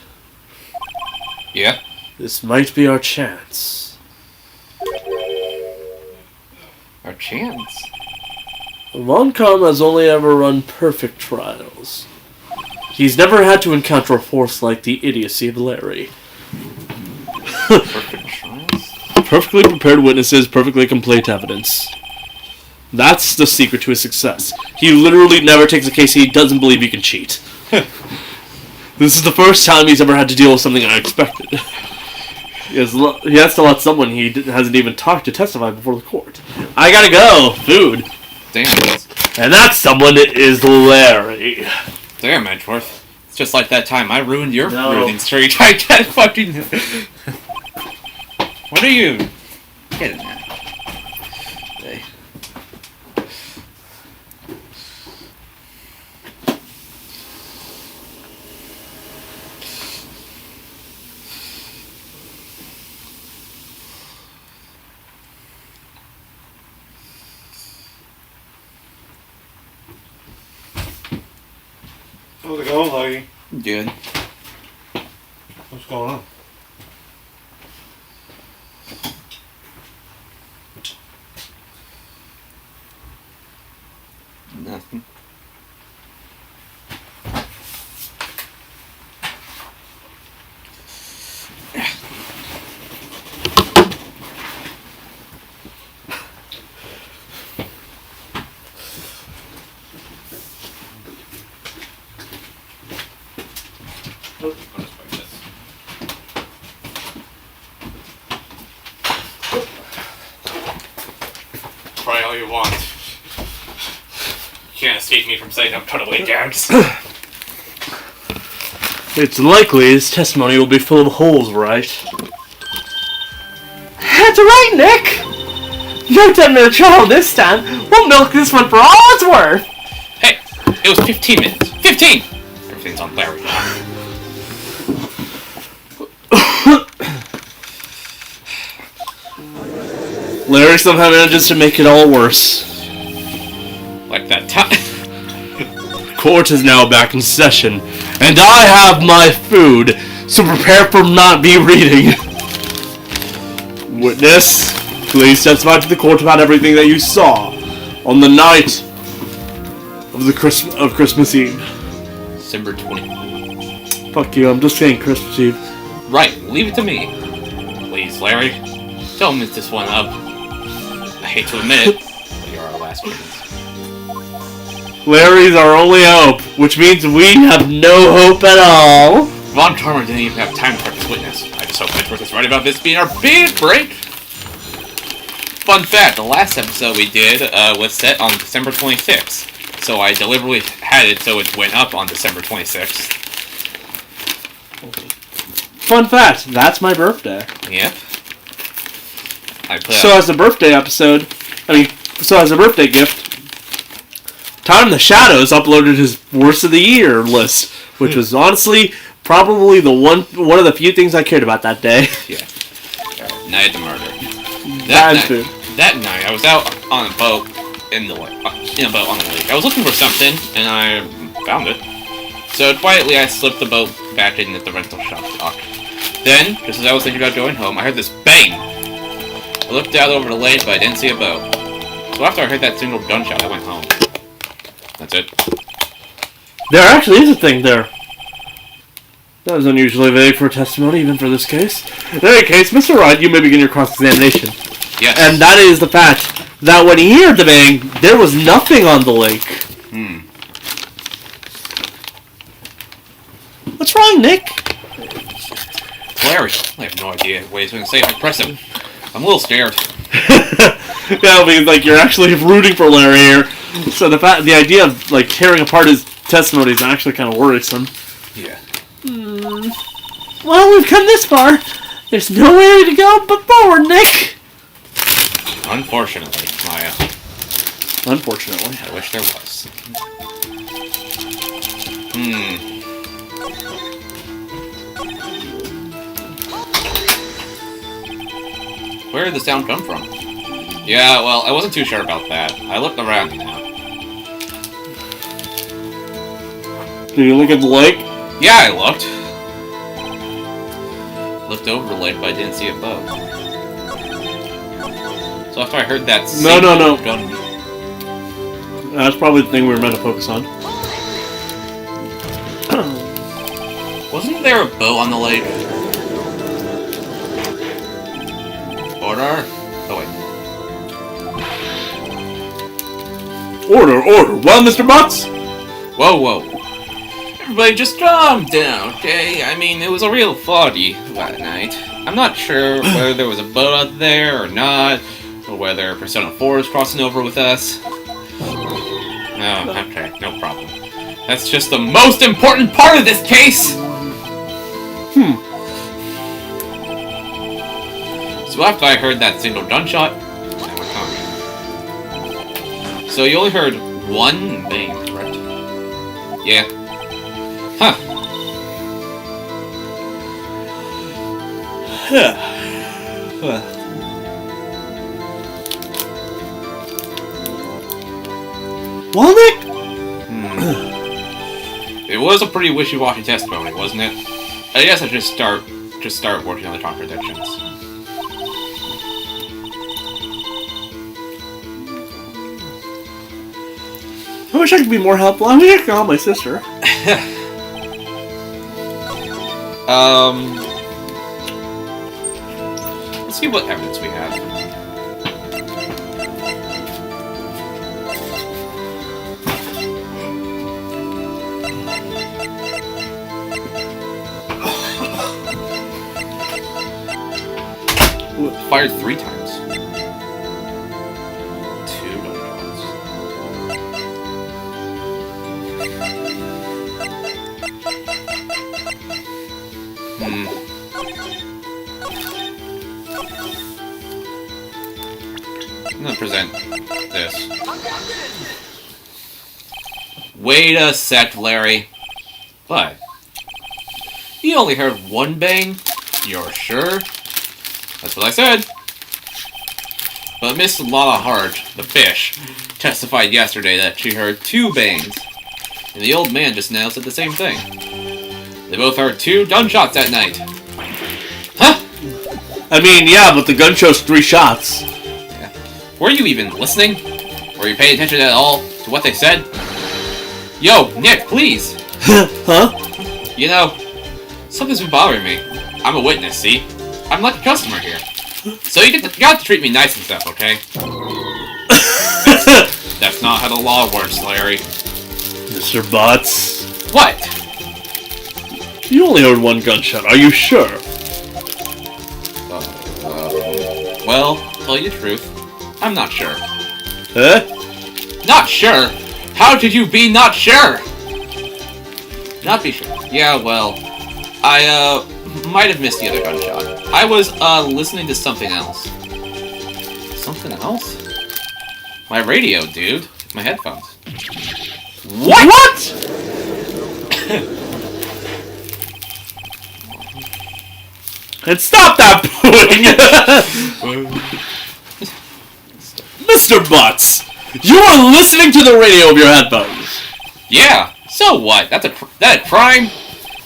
Yeah? This might be our chance. Our chance? Von Karma has only ever run perfect trials. He's never had to encounter a force like the idiocy of Larry. Perfect trials? Perfectly prepared witnesses, perfectly complete evidence. That's the secret to his success. He literally never takes a case he doesn't believe he can cheat. This is the first time he's ever had to deal with something unexpected. He has to let someone he hasn't even talked to testify before the court. I gotta go. Food. Damn. And that someone is Larry. Damn, Edgeworth. It's just like that time I ruined your No. breathing streak. I can't fucking... What are you... Get in there. Hey. How's it going, Logie? Good. What's going on? Nothing. Try all you want. You can't escape me from saying I'm totally gags. It's likely his testimony will be full of holes, right? That's right, Nick! No 10-minute trial this time. We'll milk this one for all it's worth. Hey, it was 15 minutes. 15! Everything's on Larry. Larry somehow manages to make it all worse. Like that time. Court is now back in session, and I have my food, so prepare for not me reading. Witness, please testify to the court about everything that you saw on the night of Christmas Eve. December 20. Fuck you, I'm just saying Christmas Eve. Right, leave it to me. Please, Larry. Don't mess this one up. I hate to admit it, but you're our last witness. Larry's our only hope, which means we have no hope at all. Von Karma didn't even have time to prep his witness. I just hope Edgeworth is right about this being our big break. Fun fact, the last episode we did was set on December 26th. So I deliberately had it so it went up on December 26th. Fun fact, that's my birthday. Yep. I put So as a birthday episode, so as a birthday gift, Time in the Shadows uploaded his Worst of the Year list, which was honestly probably the one of the few things I cared about that day. Yeah. Night of the Murder. That night, I was out on a boat in a boat on the lake. I was looking for something, and I found it. So quietly, I slipped the boat back in at the rental shop dock. Then, just as I was thinking about going home, I heard this bang. I looked out over the lake, but I didn't see a boat. So after I heard that single gunshot, I went home. That's it. There actually is a thing there. That was unusually vague for testimony, even for this case. In any case, Mr. Wright, you may begin your cross-examination. Yes. And that is the fact that when he heard the bang, there was nothing on the lake. What's wrong, Nick? It's Larry. I have no idea what he's going to say if I press him. I'm a little scared. Yeah, because like you're actually rooting for Larry here. So the idea of like tearing apart his testimony is actually kind of worrisome. Yeah. Well, we've come this far. There's nowhere to go but forward, Nick. Unfortunately, Maya. Unfortunately. I wish there was. Where did the sound come from? Yeah, well, I wasn't too sure about that. I looked around, you know. Did you look at the lake? Yeah, I looked. Looked over the lake, but I didn't see a boat. So after I heard that No. gun... That's probably the thing we were meant to focus on. Wasn't there a boat on the lake? Order? Oh, wait. Order. Well, Mr. Butz? Whoa. Everybody just calm down, okay? I mean, it was a real foggy that night. I'm not sure whether there was a boat out there or not, or whether Persona 4 is crossing over with us. No, okay, no problem. That's just the most important part of this case! So after I heard that single gunshot, I went home. So you only heard one bang, correct? Yeah. Huh. Well, Nick? It was a pretty wishy-washy testimony, wasn't it? I guess I should start working on the contradictions. I wish I could be more helpful. I wish I could call my sister. Let's see what evidence we have. Ooh, fired 3 times. 2 gunshots. I'm gonna present this. Wait a sec, Larry. What? You only heard one bang? You're sure? That's what I said. But Miss Lotta Hart, the fish, testified yesterday that she heard 2 bangs. And the old man just now said the same thing. They both heard 2 gunshots that night. Huh? I mean, yeah, but the gun shows 3 shots. Yeah. Were you even listening? Were you paying attention at all to what they said? Yo, Nick, please! Huh? You know, something's been bothering me. I'm a witness, see? I'm like a customer here. So you got to treat me nice and stuff, okay? That's not how the law works, Larry. Mr. Butz. What? You only heard 1 gunshot, are you sure? Well, tell you the truth, I'm not sure. Huh? Not sure? How could you be not sure? Not be sure. Yeah, well, I, might have missed the other gunshot. I was, listening to something else. Something else? My radio, dude. My headphones. What? And stop that booing! Mr. Butz! You are listening to the radio of your headphones! Yeah, so what? That a crime?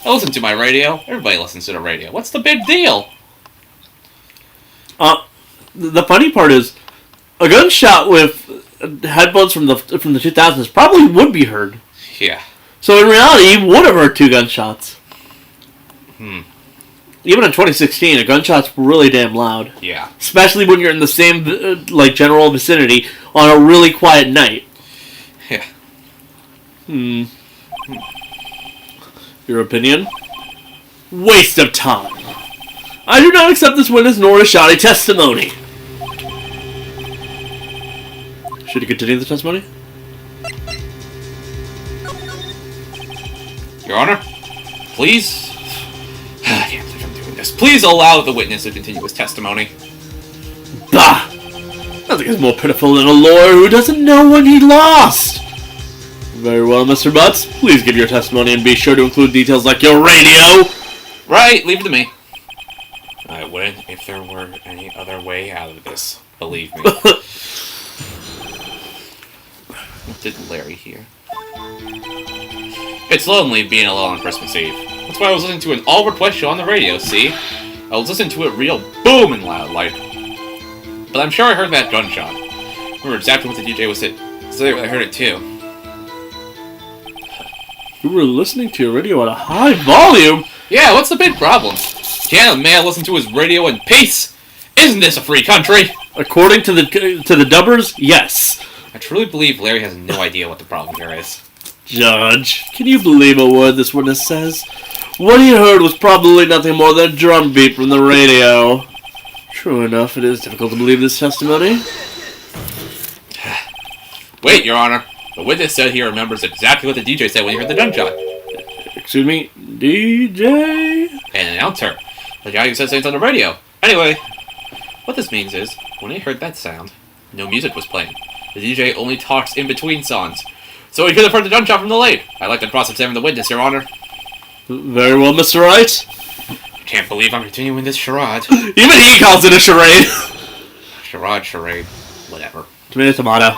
I listen to my radio. Everybody listens to the radio. What's the big deal? The funny part is, a gunshot with headphones from the 2000s probably would be heard. Yeah. So in reality, you would have heard 2 gunshots. Even in 2016, a gunshot's really damn loud. Yeah. Especially when you're in the same, general vicinity on a really quiet night. Yeah. Your opinion? Waste of time. I do not accept this witness nor the shoddy testimony. Should he continue the testimony? Your Honor, please. I can't believe I'm doing this. Please allow the witness to continue his testimony. Bah! Nothing is more pitiful than a lawyer who doesn't know when he lost. Very well, Mr. Butz. Please give your testimony and be sure to include details like your radio. Right, leave it to me. I wouldn't if there were any other way out of this. Believe me. What did Larry hear? It's lonely being alone on Christmas Eve. That's why I was listening to an all-request show on the radio, see? I was listening to it real booming loud, like. But I'm sure I heard that gunshot. I remember exactly what the DJ was saying. So I heard it too. You were listening to your radio at a high volume? Yeah, what's the big problem? Can't a man listen to his radio in peace? Isn't this a free country? According to the dubbers, yes. I truly believe Larry has no idea what the problem here is. Judge, can you believe a word this witness says? What he heard was probably nothing more than a drum beat from the radio. True enough, it is difficult to believe this testimony. Wait, Your Honor. The witness said he remembers exactly what the DJ said when he heard the gunshot. Excuse me, DJ? An announcer. The guy who says things on the radio. Anyway, what this means is, when he heard that sound, no music was playing. The DJ only talks in between songs. So he could have heard the gunshot from the lake. I'd like to cross-examine the witness, Your Honor. Very well, Mr. Wright. Can't believe I'm continuing this charade. Even he calls it a charade. Charade. Whatever. Tomato, tomato.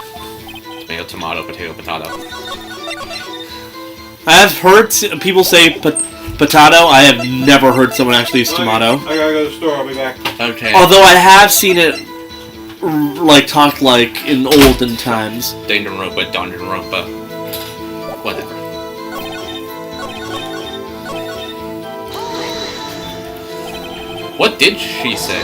Tomato, tomato, potato, potato. I have heard people say potato. I have never heard someone actually use tomato. I gotta go to the store. I'll be back. Okay. Although I have seen it, like, talked like in olden times. Danganronpa, Danganronpa. Whatever. What did she say?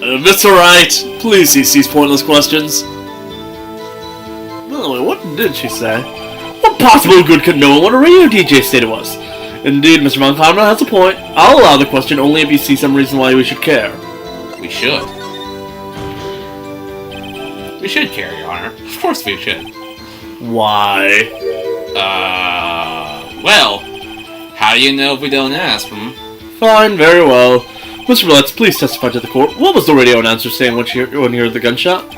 Mr. Wright, please cease these pointless questions. By the way, what did she say? What possible good could know what a radio DJ state it was? Indeed, Mr. Von Conrad has a point. I'll allow the question only if you see some reason why we should care. We should. We should care, Your Honor. Of course we should. Why? Well, how do you know if we don't ask, Fine, very well. Mr. Butz, please testify to the court. What was the radio announcer saying when he heard the gunshot?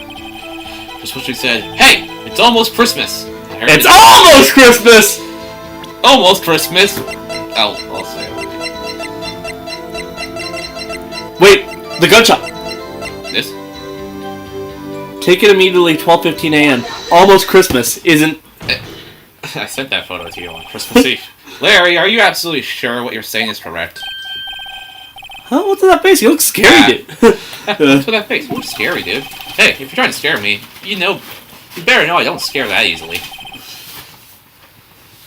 Just what she said. Hey, it's almost Christmas. It's almost Christmas! Almost Christmas. I'll say it. Wait, the gunshot. This? Take it immediately, 12:15 a.m. Almost Christmas isn't... I sent that photo to you on Christmas Eve. Larry, are you absolutely sure what you're saying is correct? Huh? What's in that face? You look scary, dude. What's with that face? You look scary, dude. Hey, if you're trying to scare me, you better know I don't scare that easily.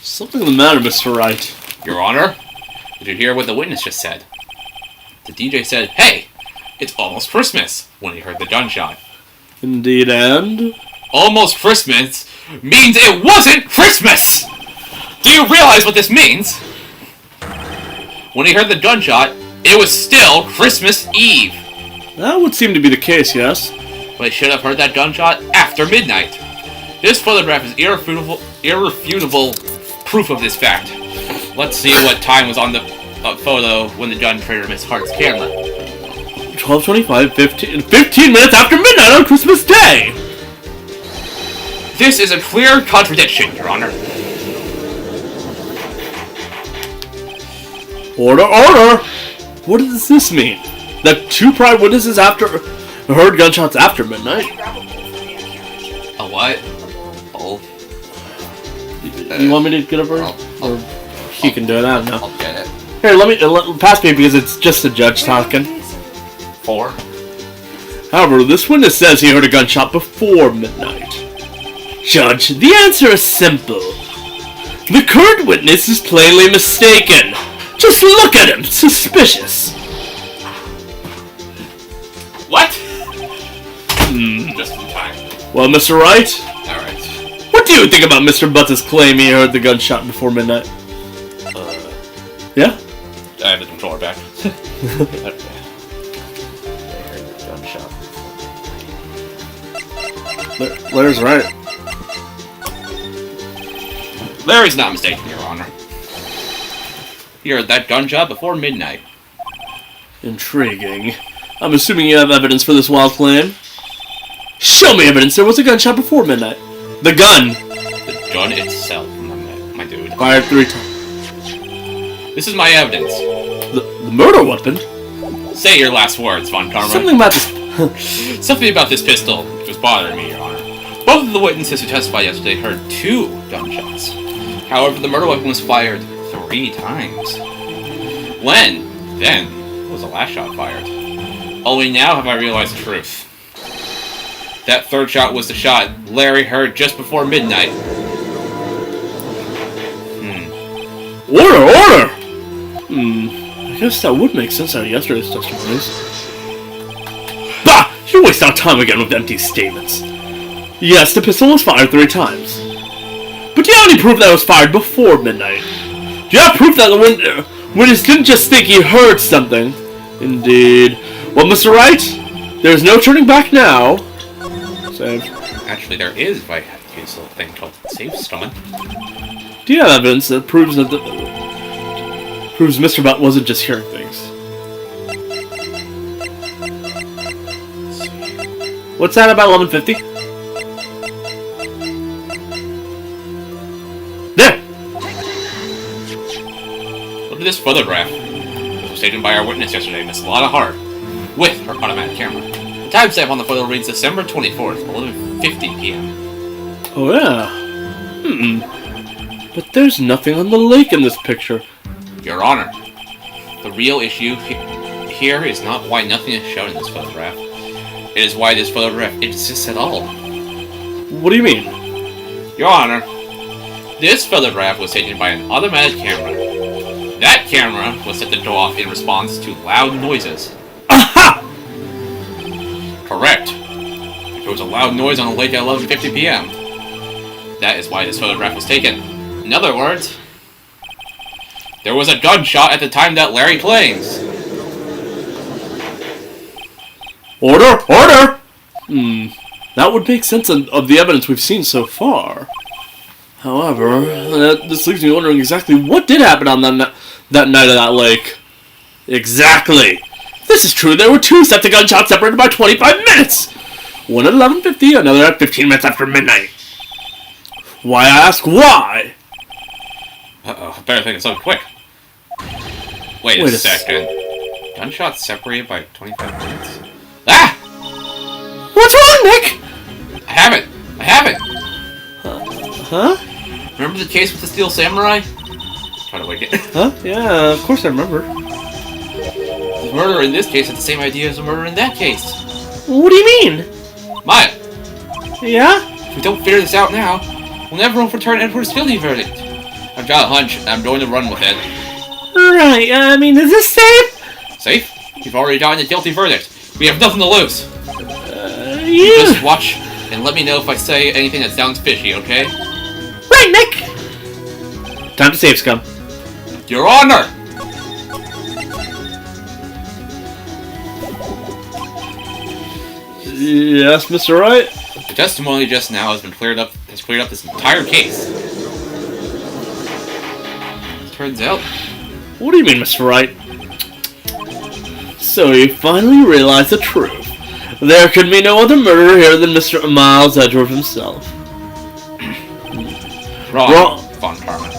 Something the matter, Mr. Wright. Your Honor, did you hear what the witness just said? The DJ said, hey, it's almost Christmas, when he heard the gunshot. Indeed, and? Almost Christmas means it wasn't Christmas! Do you realize what this means? When he heard the gunshot, it was still Christmas Eve. That would seem to be the case, yes. But he should have heard that gunshot after midnight. This photograph is irrefutable proof of this fact. Let's see what time was on the photo when the gun triggered Miss Hart's camera. 12:25, 15 minutes after midnight on Christmas Day! This is a clear contradiction, Your Honor. Order! What does this mean? That two prior witnesses heard gunshots after midnight? A what? Oh. You want me to get over? Or he can do it, I don't know. I'll get it. Here, pass me because it's just the judge talking. 4. However, this witness says he heard a gunshot before midnight. Judge, the answer is simple. The current witness is plainly mistaken. Just look at him, suspicious. What? Just in time. Well, Mr. Wright, Alright. what do you think about Mr. Butz's claim he heard the gunshot before midnight? Yeah? I have the controller back. Larry's right. Larry's not mistaken, Your Honor. He heard that gunshot before midnight. Intriguing. I'm assuming you have evidence for this wild claim. Show me evidence there was a gunshot before midnight. The gun! The gun itself, my dude. Fired 3 times. This is my evidence. The murder weapon? Say your last words, Von Karma. Something about this... Something about this pistol was bothering me, Your Honor. Both of the witnesses who testified yesterday heard 2 gunshots. However, the murder weapon was fired 3 times. When, then, was the last shot fired? Only now have I realized the truth. That 3rd shot was the shot Larry heard just before midnight. Order! I guess that would make sense out of yesterday's testimonies. Bah! You waste our time again with empty statements. Yes, the pistol was fired 3 times. But do you have any proof that it was fired before midnight? Do you have proof that the witness didn't just think he heard something? Indeed. Well, Mr. Wright, there's no turning back now. Save. Actually, there is by this little thing called safe stone. Do you have evidence that proves that proves Mr. Butt wasn't just hearing things? What's that about 1150? There! Look at this photograph. It was taken by our witness yesterday, Miss Lotta Hart, with her automatic camera. The timestamp on the photo reads December 24th, 11:50 p.m. Oh yeah. But there's nothing on the lake in this picture. Your Honor, the real issue here is not why nothing is shown in this photograph. It is why this photograph exists at all. What do you mean? Your Honor, this photograph was taken by an automatic camera. That camera was set to go off in response to loud noises. Aha! Correct. There was a loud noise on the lake at 11:50 p.m. That is why this photograph was taken. In other words, there was a gunshot at the time that Larry claims. Order! Order! That would make sense of the evidence we've seen so far. However, this leaves me wondering exactly what did happen on that night at that lake. Exactly! This is true, there were 2 septic gunshots separated by 25 minutes! One at 11:50, another at 15 minutes after midnight. Why, I ask, why? Uh-oh, I better think of something quick. Wait a second. Gunshots separated by 25 minutes? Ah! What's wrong, Nick? I have it! Huh? Remember the case with the Steel Samurai? Try to wake it. Huh? Yeah, of course I remember. The murderer in this case had the same idea as the murderer in that case. What do you mean? Maya, Yeah? if we don't figure this out now, we'll never overturn Edward's guilty verdict. I've got a hunch, and I'm going to run with it. Right, I mean, is this safe? Safe? You've already gotten a guilty verdict. We have nothing to lose. Yeah. Just watch and let me know if I say anything that sounds fishy, okay? Right, Nick! Time to save, scum. Your Honor! Yes, Mr. Wright? The testimony just now has cleared up this entire case. Turns out, What do you mean, Mr. Wright? So you finally realized the truth. There could be no other murderer here than Mr. Miles Edgeworth himself. wrong, Von Carmen.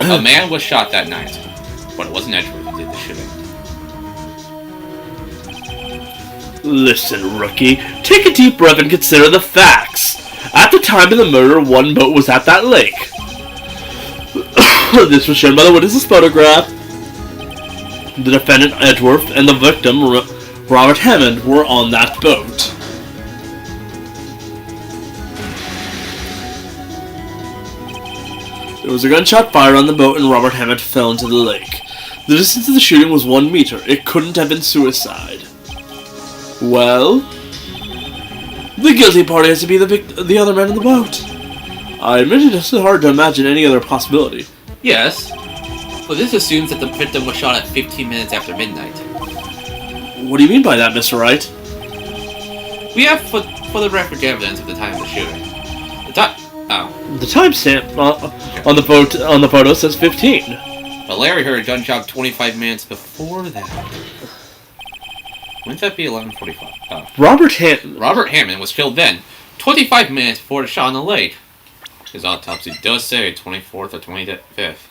A man was shot that night, but it wasn't Edgeworth who did the shooting. Listen, rookie. Take a deep breath and consider the facts. At the time of the murder, 1 boat was at that lake. This was shown by the witness's photograph. The defendant, Edgeworth, and the victim, Robert Hammond, were on that boat. There was a gunshot fired on the boat and Robert Hammond fell into the lake. The distance of the shooting was 1 meter. It couldn't have been suicide. Well, the guilty party has to be the other man in the boat. I admit it is hard to imagine any other possibility. Yes, but this assumes that the victim was shot at 15 minutes after midnight. What do you mean by that, Mr. Wright? We have photographic evidence of the time of the shooting. The timestamp on the photo says 15. But Larry heard a gunshot 25 minutes before that. Wouldn't that be 11:45? Oh. Robert Hammond was killed then, 25 minutes before the shot on the lake. His autopsy does say 24th or 25th.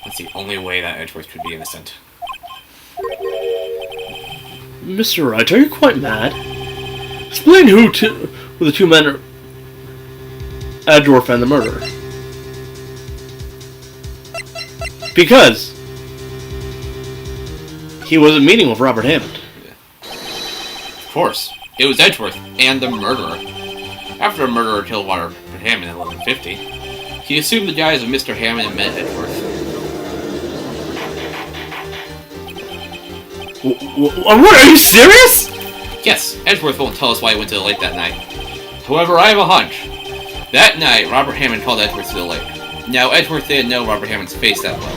That's the only way that Edgeworth could be innocent. Mr. Wright, are you quite mad? Explain who the 2 men are. Edgeworth and the murderer. Because he wasn't meeting with Robert Hammond. Of course, it was Edgeworth and the murderer. After the murderer killed Robert Hammond at 11:50, he assumed the guise of Mr. Hammond and met Edgeworth. What? Are you serious? Yes, Edgeworth won't tell us why he went to the lake that night. However, I have a hunch. That night, Robert Hammond called Edgeworth to the lake. Now, Edgeworth didn't know Robert Hammond's face that well.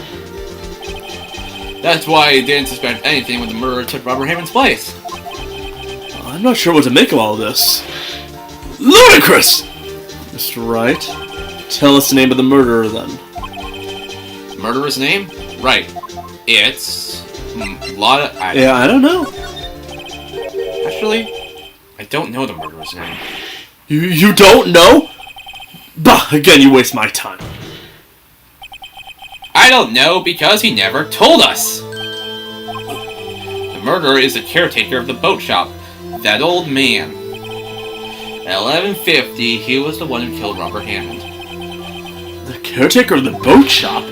That's why he didn't suspect anything when the murderer took Robert Hammond's place. I'm not sure what to make of all this. Ludicrous! Mr. Wright, tell us the name of the murderer then. Murderer's name? Right. It's... Lotta... I don't know. Actually, I don't know the murderer's name. You don't know? Bah, again you waste my time. I don't know because he never told us! The murderer is the caretaker of the boat shop. That old man. At 11:50, he was the one who killed Robert Hammond. The caretaker of the boat shop?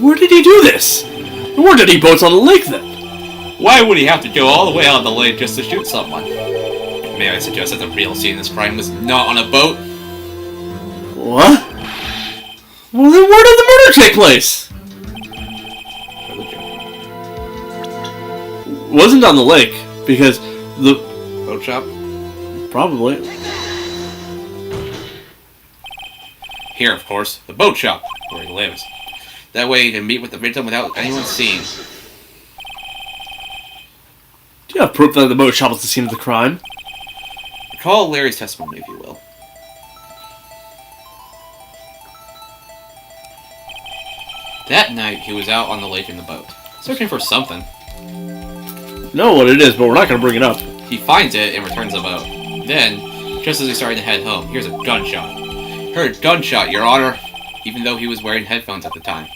Where did he do this? Where did he boats on the lake then? Why would he have to go all the way out of the lake just to shoot someone? May I suggest that the real scene of this crime was not on a boat? What? Well then where did the murder take place? Wasn't on the lake, because the... Boat shop? Probably. Here, of course, the boat shop, where he lives. That way he can meet with the victim without anyone seeing. Do you have proof that the boat shop was the scene of the crime? Recall Larry's testimony, if you will. That night, he was out on the lake in the boat, searching for something. Know what it is, but we're not going to bring it up. He finds it and returns the boat. Then, just as he's starting to head home, hears a gunshot. Heard a gunshot, Your Honor, even though he was wearing headphones at the time.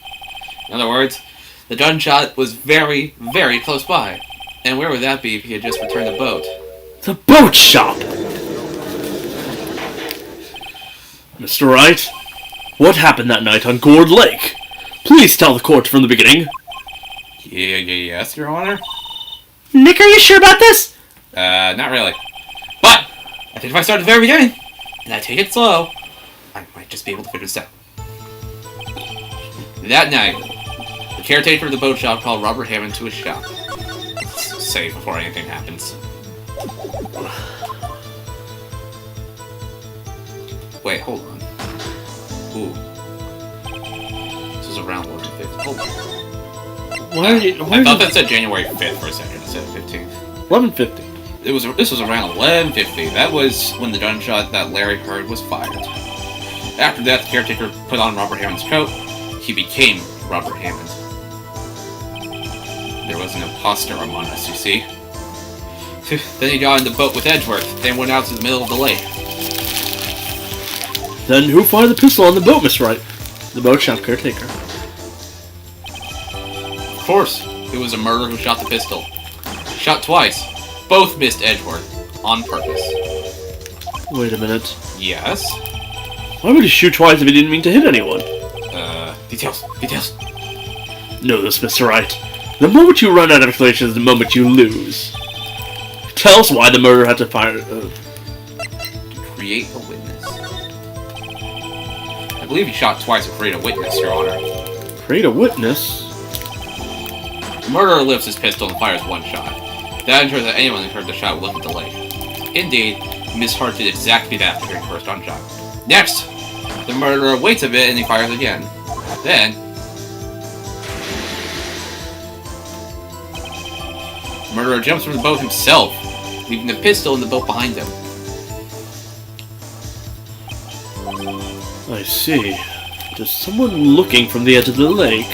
In other words, the gunshot was very, very close by. And where would that be if he had just returned the boat? The boat shop! Mr. Wright, what happened that night on Gourd Lake? Please tell the court from the beginning. Yes, Your Honor? Nick, are you sure about this? Not really. But, I think if I start at the very beginning, and I take it slow, I might just be able to figure this out. That night, the caretaker of the boat shop called Robert Hammond to his shop. Let's save before anything happens. Wait, hold on. Ooh. This is around 11:50. Hold on. I thought that said January 5th for a second instead of 15th. 11:50. This was around 11:50. That was when the gunshot that Larry heard was fired. After that, the caretaker put on Robert Hammond's coat. He became Robert Hammond. There was an imposter among us, you see. Then he got in the boat with Edgeworth, then went out to the middle of the lake. Then who fired the pistol on the boat, Miss Wright? The boat shop caretaker. Of course, it was a murderer who shot the pistol. Shot twice. Both missed Edgeworth. On purpose. Wait a minute. Yes? Why would he shoot twice if he didn't mean to hit anyone? Details. Know this, Mr. Wright. The moment you run out of explanation is the moment you lose. Tell us why the murderer had to fire... Create a witness. I believe he shot twice to create a witness, Your Honor. Create a witness? The murderer lifts his pistol and fires one shot. That ensures that anyone who heard the shot will look at the lake. Indeed, Miss Hart did exactly that after hearing the first gunshot. Next, the murderer waits a bit and he fires again. Then, the murderer jumps from the boat himself, leaving the pistol in the boat behind him. I see. To someone looking from the edge of the lake,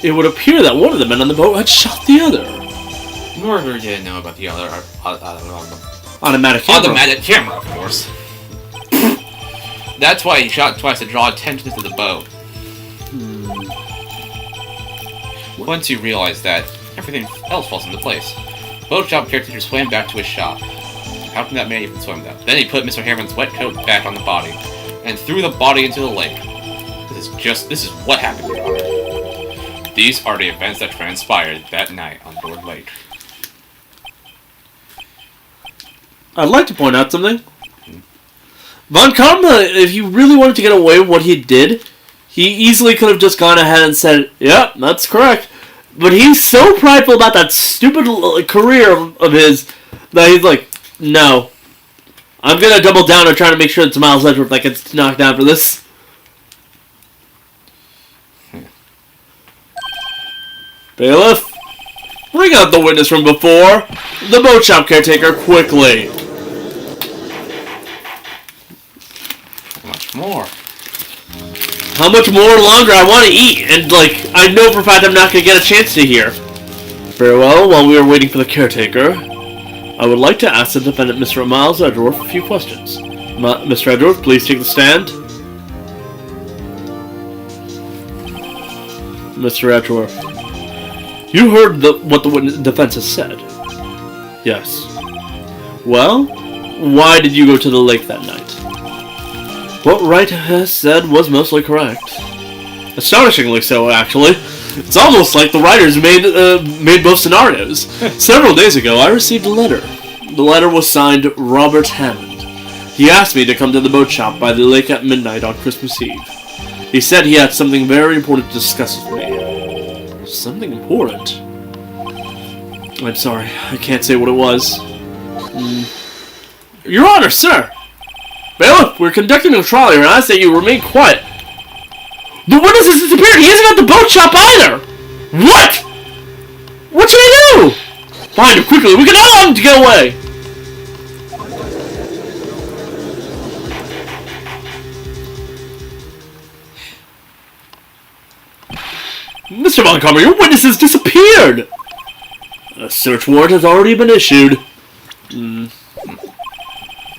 it would appear that one of the men on the boat had shot the other. The murderer didn't know about the other Automatic camera. automatic camera, of course. That's why he shot twice to draw attention to the boat. Once you realize that, everything else falls into place. The boat shop caretaker swam back to his shop. How can that man even swim, though? Then he put Mr. Hammond's wet coat back on the body, and threw the body into the lake. This is what happened, Your Honor. These are the events that transpired that night on Gourd Lake. I'd like to point out something. Von Karma, if he really wanted to get away with what he did, he easily could have just gone ahead and said, "Yep, that's correct." But he's so prideful about that stupid career of his No, he's like, no. I'm gonna double down on trying to make sure it's Miles Edgeworth that gets knocked down for this. Bailiff, bring out the witness from before. The boat shop caretaker, quickly. How much more? How much more longer I want to eat? And, like, I know for a fact I'm not going to get a chance to hear. Very well, while we are waiting for the caretaker, I would like to ask the defendant, Mr. Miles Edgeworth, a few questions. Mr. Edgeworth, please take the stand. Mr. Edgeworth, you heard what the defense has said? Yes. Well, why did you go to the lake that night? What Wright has said was mostly correct. Astonishingly so, actually. It's almost like the writers made both scenarios. Several days ago, I received a letter. The letter was signed Robert Hammond. He asked me to come to the boat shop by the lake at midnight on Christmas Eve. He said he had something very important to discuss with me. Something important? I'm sorry, I can't say what it was. Your Honor, sir! Bailiff, we're conducting a trial here and I ask that you remain quiet. The witness has disappeared! He isn't at the boat shop either! What?! What should I do?! Find him quickly! We cannot allow him to get away! Mr. Montgomery, your witness has disappeared! A search warrant has already been issued.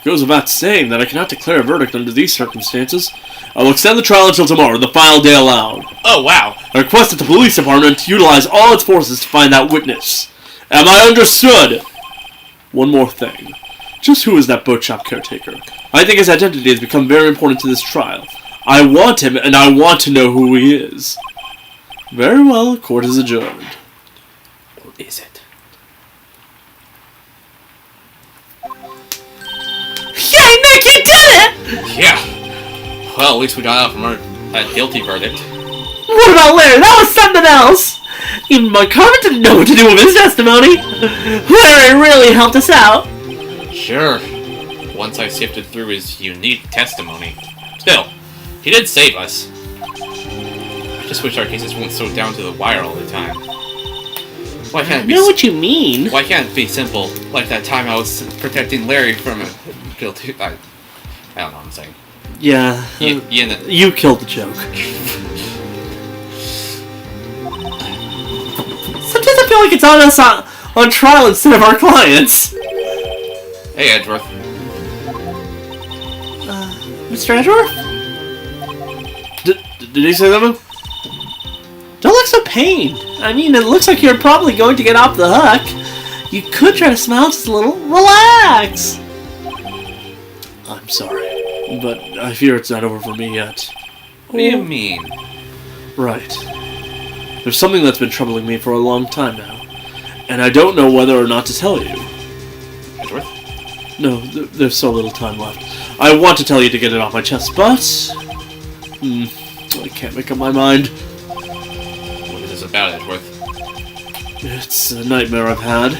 Goes without saying that I cannot declare a verdict under these circumstances. I will extend the trial until tomorrow, the final day allowed. Oh, wow. I request that the police department utilize all its forces to find that witness. Am I understood? One more thing. Just who is that boat shop caretaker? I think his identity has become very important to this trial. I want him, and I want to know who he is. Very well, court is adjourned. Who is it? Yay, Nick, you did it! Yeah. Well, at least we got out from our guilty verdict. What about Larry? That was something else! Even my Carmen didn't know what to do with his testimony. Larry really helped us out. Sure. Once I sifted through his unique testimony. Still, he did save us. I just wish our cases weren't so down to the wire all the time. Why can't it be? I know what you mean. Why can't it be simple? Like that time I was protecting Larry from a guilty. I don't know what I'm saying. Yeah, you killed the joke. Sometimes I feel like it's on us on trial instead of our clients. Hey, Edgeworth. Mr. Edgeworth? Did he say something? Don't look so pained. I mean, it looks like you're probably going to get off the hook. You could try to smile just a little. Relax. I'm sorry, but I fear it's not over for me yet. What do you mean? Right. There's something that's been troubling me for a long time now, and I don't know whether or not to tell you. Edgeworth? No, there's so little time left. I want to tell you to get it off my chest, but I can't make up my mind. What is this about, Edgeworth? It's a nightmare I've had.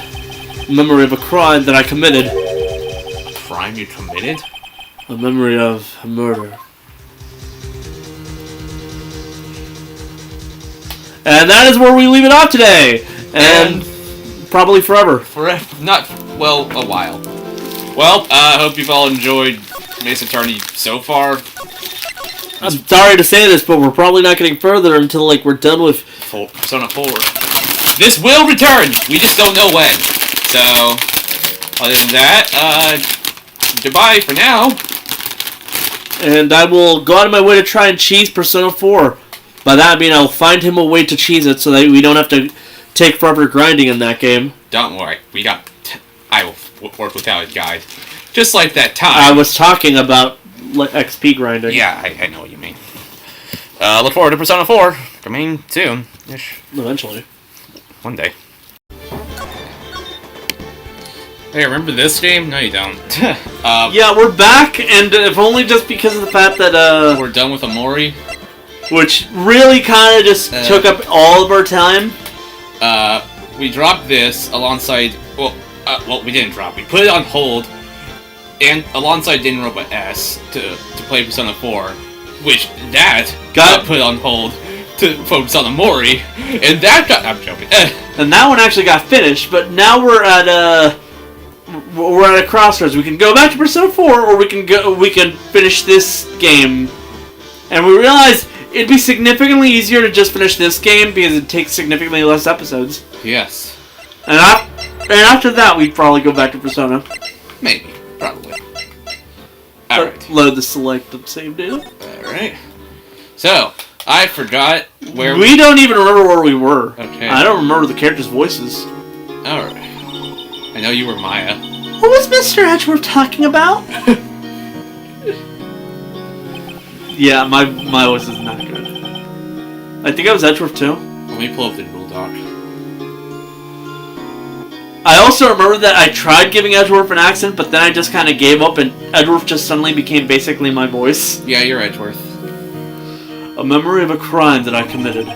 A memory of a crime that I committed. A crime you committed? A memory of a murder. And that is where we leave it off today. And probably forever. Not, well, a while. Well, I hope you've all enjoyed Mace Attorney so far. I'm sorry to say this, but we're probably not getting further until, like, we're done with Persona 4. This will return! We just don't know when. So, other than that, goodbye for now. And I will go out of my way to try and cheese Persona 4. By that I mean I'll find him a way to cheese it so that we don't have to take forever grinding in that game. Don't worry, I will work without a guide. Just like that time. I was talking about XP grinding. Yeah, I know what you mean. Look forward to Persona 4 coming soon-ish. Eventually. One day. Hey, remember this game? No, you don't. Yeah, we're back, and if only just because of the fact that, we're done with Omori. Which really kind of just took up all of our time. We dropped this alongside... Well, well, we didn't drop. We put it on hold, and alongside Didn't Robot S to play Persona 4, which that got put on hold to focus on Omori, and that got. I'm joking. And that one actually got finished, but now we're at a crossroads. We can go back to Persona 4, or we can finish this game, and we realize it'd be significantly easier to just finish this game because it takes significantly less episodes. Yes. And after that, we'd probably go back to Persona. Maybe. Probably. Alright. Load the select and save data. Alright. So, I forgot where we don't even remember where we were. Okay. I don't remember the characters' voices. Alright. I know you were Maya. What was Mr. Edgeworth talking about? Yeah, my voice is not good. I think I was Edgeworth too. Let me pull up the rule doc. I also remember that I tried giving Edgeworth an accent, but then I just kind of gave up, and Edgeworth just suddenly became basically my voice. Yeah, you're Edgeworth. A memory of a crime that I committed.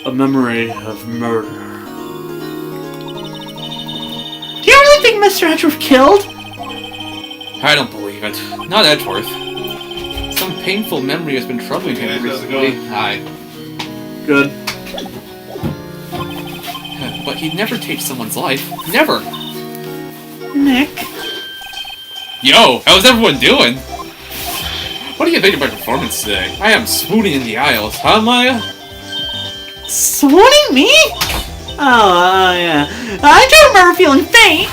A memory of murder. Do you really think Mr. Edgeworth killed? I don't believe it. Not Edgeworth. Some painful memory has been troubling him recently. Hi. Good. But he'd never take someone's life. Never. Nick. Yo, how's everyone doing? What do you think of my performance today? I am swooning in the aisles, huh, Maya? Swooning me? Oh, yeah. I do remember feeling faint.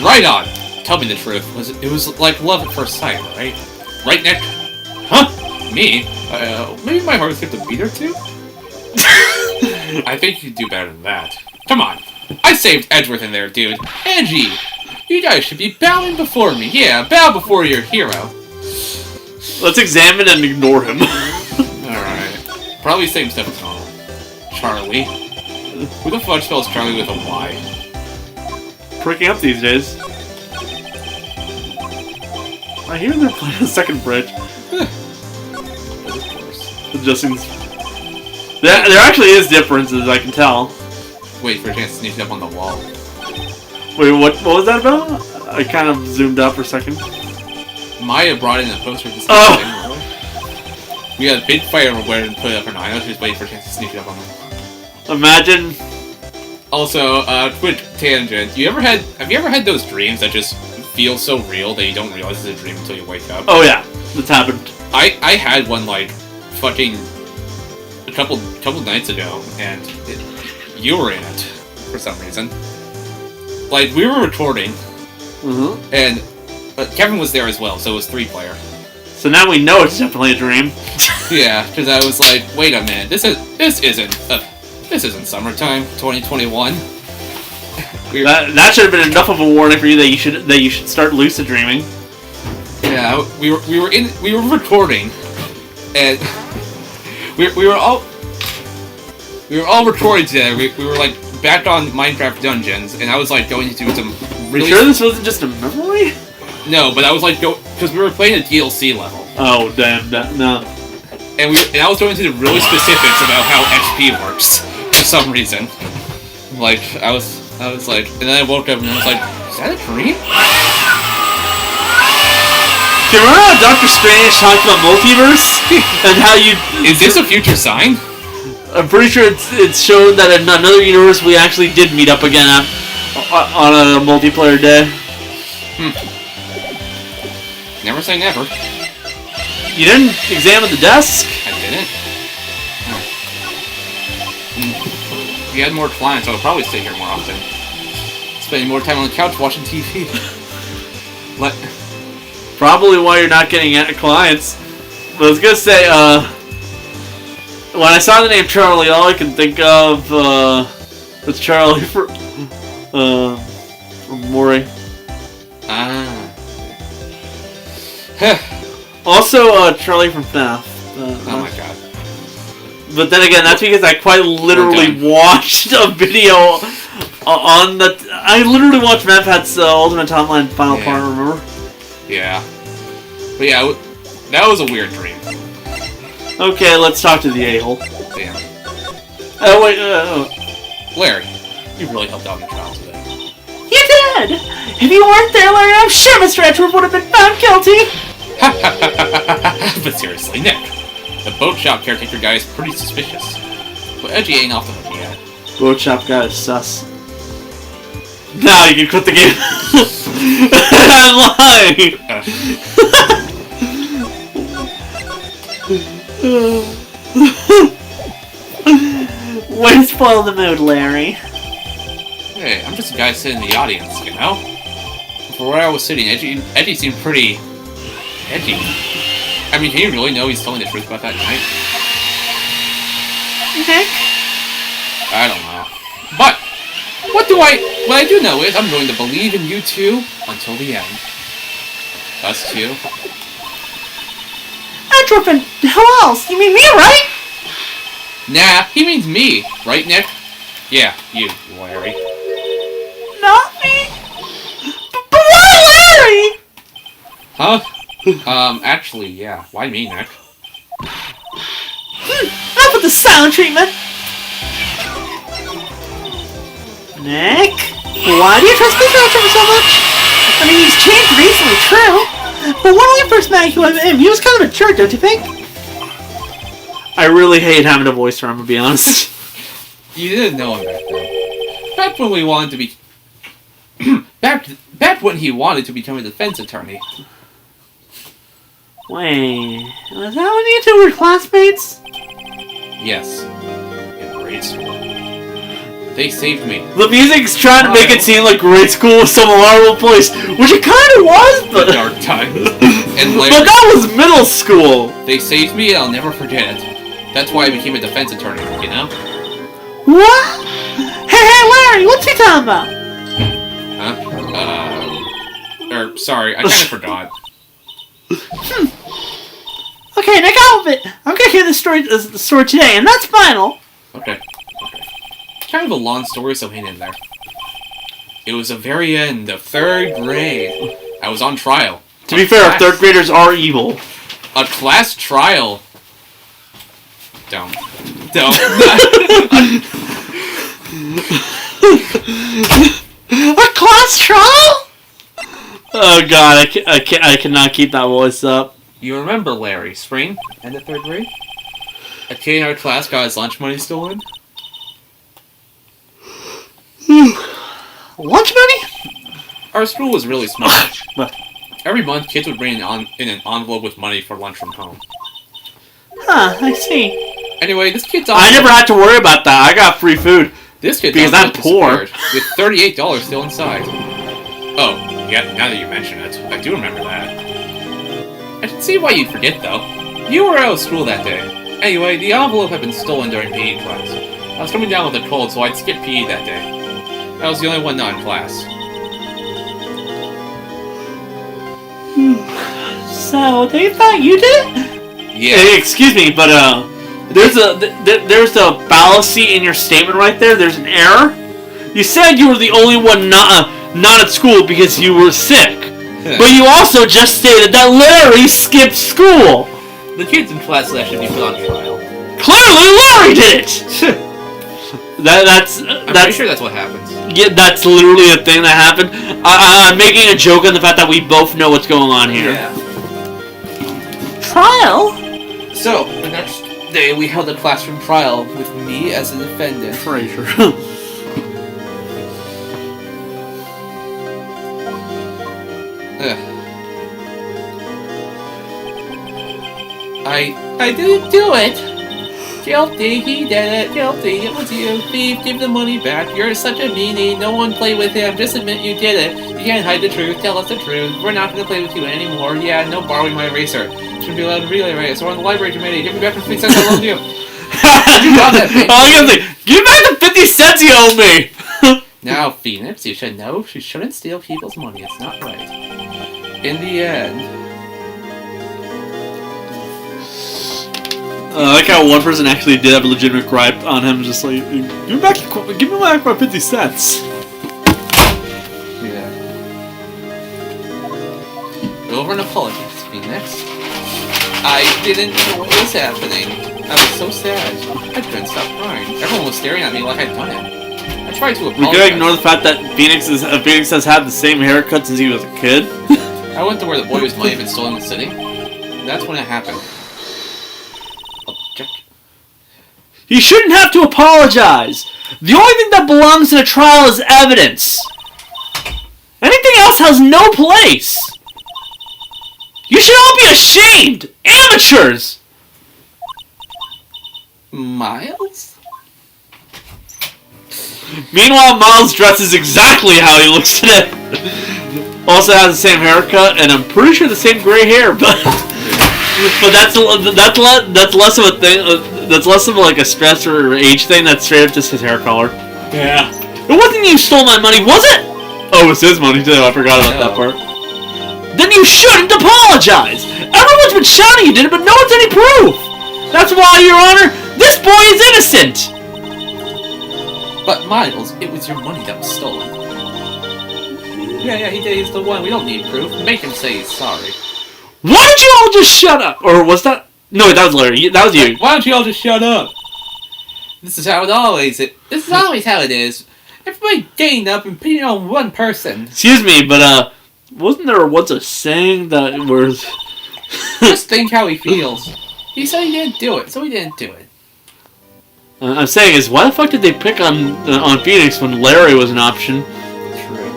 Right on. Tell me the truth. It was like love at first sight, right? Right, Nick? Huh? Me? Maybe my heart skipped a beat or two? I think you could do better than that. Come on. I saved Edgeworth in there, dude. Angie! You guys should be bowing before me. Yeah, bow before your hero. Let's examine and ignore him. Alright. Probably same stuff as normal. Charlie. Who the fuck spells Charlie with a Y? Pricking up these days. I hear they're playing a second bridge. Adjusting. There actually is differences, I can tell. Wait for a chance to sneak up on the wall. Wait, what was that about? I kind of zoomed out for a second. Maya brought in a poster to sneak Oh. in. We had a big fire where and put it up her nine. I was just waiting for a chance to sneak it up on them. Imagine. Also, quick tangent. Have you ever had those dreams that just feel so real that you don't realize it's a dream until you wake up? Oh yeah, that's happened. I had one like fucking a couple nights ago, and you were in it for some reason. Like we were recording, and Kevin was there as well, so it was 3-player. So now we know it's definitely a dream. Yeah, because I was like, wait a minute, this isn't summertime 2021. That should have been enough of a warning for you that you should start lucid dreaming. Yeah, we were recording, and we were all recording together. We were like back on Minecraft Dungeons, and I was like going to do some really. You sure this wasn't just a memory? No, but I was like because we were playing a DLC level. Oh damn! No. And I was going into the really specifics about how XP works for some reason. Like I was like, and then I woke up and I was like, is that a dream? Do you remember how Dr. Strange talked about multiverse and how you? Is this a future sign? I'm pretty sure it's shown that in another universe we actually did meet up again on a multiplayer day. Never say never. You didn't examine the desk? I didn't. If you had more clients, I would probably stay here more often. Spending more time on the couch watching TV. What? Probably why you're not getting clients. But I was gonna say, when I saw the name Charlie, all I can think of was Charlie from Omori. Also, Charlie from FNAF. Oh my god. But then again, that's because I quite literally watched a video on the. I literally watched Manfred's Ultimate Timeline final part. Remember? Yeah. But yeah, that was a weird dream. Okay, let's talk to the a-hole. Damn. Oh wait. Larry, you really helped out in the trial today. You did! If you weren't there, Larry, I'm sure Mr. Edgeworth would have been found guilty! But seriously, Nick, the boat shop caretaker guy is pretty suspicious. But Edgy ain't off the hook yet. Boat shop guy is sus. Now you can quit the game. I'm lying. Way to spoil the mood, Larry. Hey, I'm just a guy sitting in the audience, you know? For where I was sitting, Edgy seemed pretty... edgy. I mean, can you really know he's telling the truth about that night? Nick? I don't know. But, what I do know is I'm going to believe in you two until the end. Us two. Edgeworth and who else? You mean me, right? Nah, he means me. Right, Nick? Yeah, you, Larry. Not me? But why Larry? Huh? Actually, yeah. Why me, Nick? Enough with the silent treatment. Nick? Why do you trust Mr. Edgeworth so much? I mean, he's changed recently, true. But when we first met him, he was kind of a jerk, don't you think? I really hate having a voice for him, to be honest. You didn't know him back then. Back when we wanted to be... back when he wanted to become a defense attorney. Wait, was that when you two were classmates? Yes. In grade school. They saved me. The music's trying to make it seem like grade school was some horrible place, which it kind of was, but... The dark times. And later, but that was middle school! they saved me and I'll never forget it. That's why I became a defense attorney, you know? What? Hey, Larry, what's he talking about? Huh? Sorry, I kinda forgot. Okay, Nick, I'm gonna hear the story today, and that's final. Okay. Kind of a long story, so hang in there. It was the very end of 3rd grade. I was on trial. To be fair, 3rd graders are evil. A class trial. Don't. A class trial? Oh god, I cannot keep that voice up. You remember Larry, spring? End of 3rd grade? A kid in our class got his lunch money stolen? Lunch money? Our school was really smart. What? Every month, kids would bring in an envelope with money for lunch from home. Huh, I see. Anyway, this kid's I never had to worry about that. I got free food. This kid's because I'm envelope poor. disappeared, with $38 still inside. Oh, yeah, now that you mention it, I do remember that. I can see why you'd forget, though. You were out of school that day. Anyway, the envelope had been stolen during PE class. I was coming down with a cold, so I'd skip PE that day. I was the only one not in class. So, they thought you did it? Yeah. Hey, excuse me, but there's a fallacy in your statement right there. There's an error. You said you were the only one not at school because you were sick. But you also just stated that Larry skipped school. The kids in class that should be put on trial. Clearly, Larry did it. I'm pretty sure that's what happens. Yeah, that's literally a thing that happened. I'm making a joke on the fact that we both know what's going on here. Yeah. Trial? So, the next day we held a classroom trial with me as a defendant. Fraser. I didn't do it! Guilty, he did it. Guilty, it was you. Thief, give the money back. You're such a meanie. No one play with him. Just admit you did it. You can't hide the truth. Tell us the truth. We're not going to play with you anymore. Yeah, no borrowing my eraser. Shouldn't be allowed to relay race. We're on the library committee. Give me back the 50 cents I loaned you. You got that, Payne. I was gonna say, give back the 50 cents you owe me! Now, Phoenix, you should know she shouldn't steal people's money. It's not right. In the end... I like how one person actually did have a legitimate gripe on him, just like, give me back my 50 cents. Yeah. Over an apology, Phoenix. I didn't know what was happening. I was so sad. I couldn't stop crying. Everyone was staring at me like I'd done it. I I tried to We apologize. could ignore the fact that Phoenix has had the same haircut since he was a kid. I went to where the boy was might have been stolen in the city. That's when it happened. Object. He shouldn't have to apologize. The only thing that belongs in a trial is evidence. Anything else has no place. You should all be ashamed! Amateurs! Miles? Meanwhile, Miles dresses exactly how he looks today. Also has the same haircut, and I'm pretty sure the same gray hair, but that's less of a thing. That's less of like a stress or age thing. That's straight up just his hair color. Yeah. It wasn't you who stole my money, was it? Oh, it was his money too. I forgot about that part. Then you shouldn't apologize. Everyone's been shouting you did it, but no one's any proof. That's why, Your Honor, this boy is innocent. But Miles, it was your money that was stolen. Yeah, he did. He's the one. We don't need proof. Make him say he's sorry. Why don't you all just shut up? Or was that? No, that was Larry. That was you. Why don't you all just shut up? This is how it always is. This is always how it is. Everybody ganging up and putting on one person. Excuse me, but wasn't there once a saying that was? Just think how he feels. He said he didn't do it, so he didn't do it. I'm saying is, why the fuck did they pick on Phoenix when Larry was an option? True.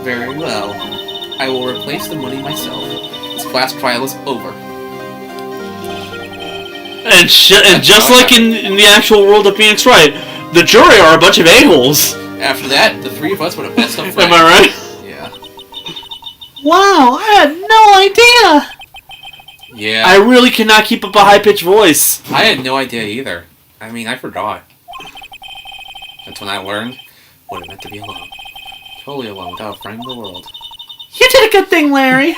Very well. I will replace the money myself. This class trial is over. And just like in the actual world of Phoenix Wright, the jury are a bunch of a-holes. After that, the three of us would have best of friends. Am I right? Yeah. Wow, I had no idea. Yeah. I really cannot keep up a high-pitched voice. I had no idea either. I mean, I forgot. That's when I learned what it meant to be alone. Totally alone, without a friend in the world. You did a good thing, Larry.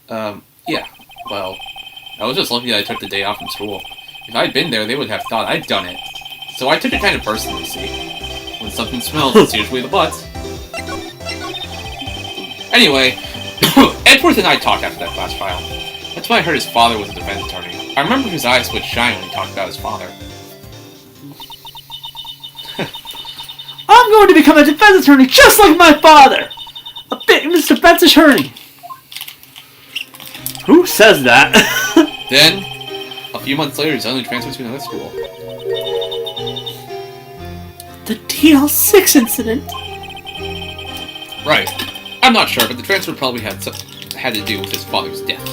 Yeah. Well, I was just lucky that I took the day off from school. If I'd been there, they would have thought I'd done it. So I took it kind of personally, see. When something smells, it's usually the Butz. Anyway, Edgeworth and I talked after that class trial. That's when I heard his father was a defense attorney. I remember his eyes would shine when he talked about his father. I'm going to become a defense attorney just like my father! A famous defense attorney! Who says that? Then, a few months later, he suddenly transferred to another school. The DL6 incident? Right. I'm not sure, but the transfer probably had to do with his father's death.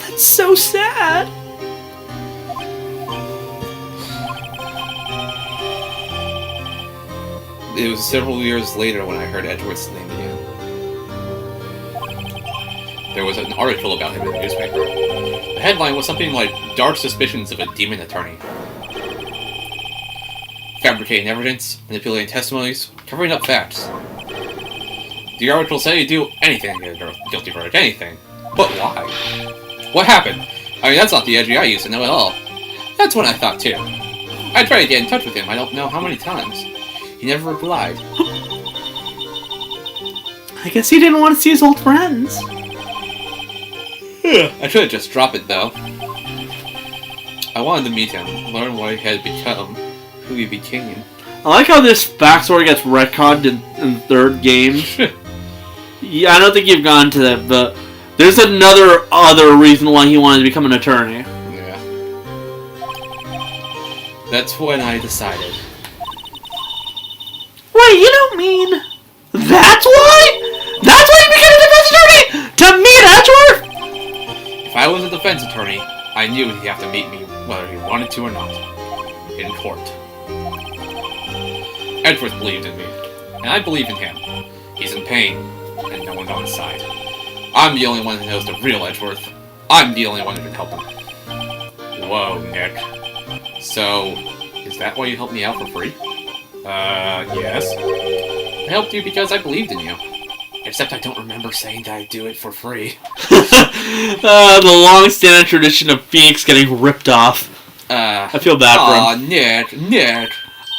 That's so sad. It was several years later when I heard Edgeworth's name again. There was an article about him in the newspaper. The headline was something like, "Dark Suspicions of a Demon Attorney." Fabricating evidence, manipulating testimonies, covering up facts. The article said he'd do anything to get a guilty verdict, anything. But why? What happened? I mean, that's not the Edgy I used to know at all. That's what I thought too. I tried to get in touch with him, I don't know how many times. He never replied. I guess he didn't want to see his old friends. I should have just dropped it, though. I wanted to meet him, learn what he had become, who he became. I like how this backstory gets retconned in third game. Yeah, I don't think you've gone to that, but there's other reason why he wanted to become an attorney. Yeah. That's when I decided. Wait, you don't mean that's why? That's why you became a defense attorney? To meet Edgeworth? If I was a defense attorney, I knew he'd have to meet me whether he wanted to or not. In court. Edgeworth believed in me, and I believe in him. He's in pain, and no one's on his side. I'm the only one who knows the real Edgeworth. I'm the only one who can help him. Whoa, Nick. So, is that why you helped me out for free? Yes. I helped you because I believed in you. Except I don't remember saying that I'd do it for free. The long-standing tradition of Phoenix getting ripped off. I feel bad for him. Nick.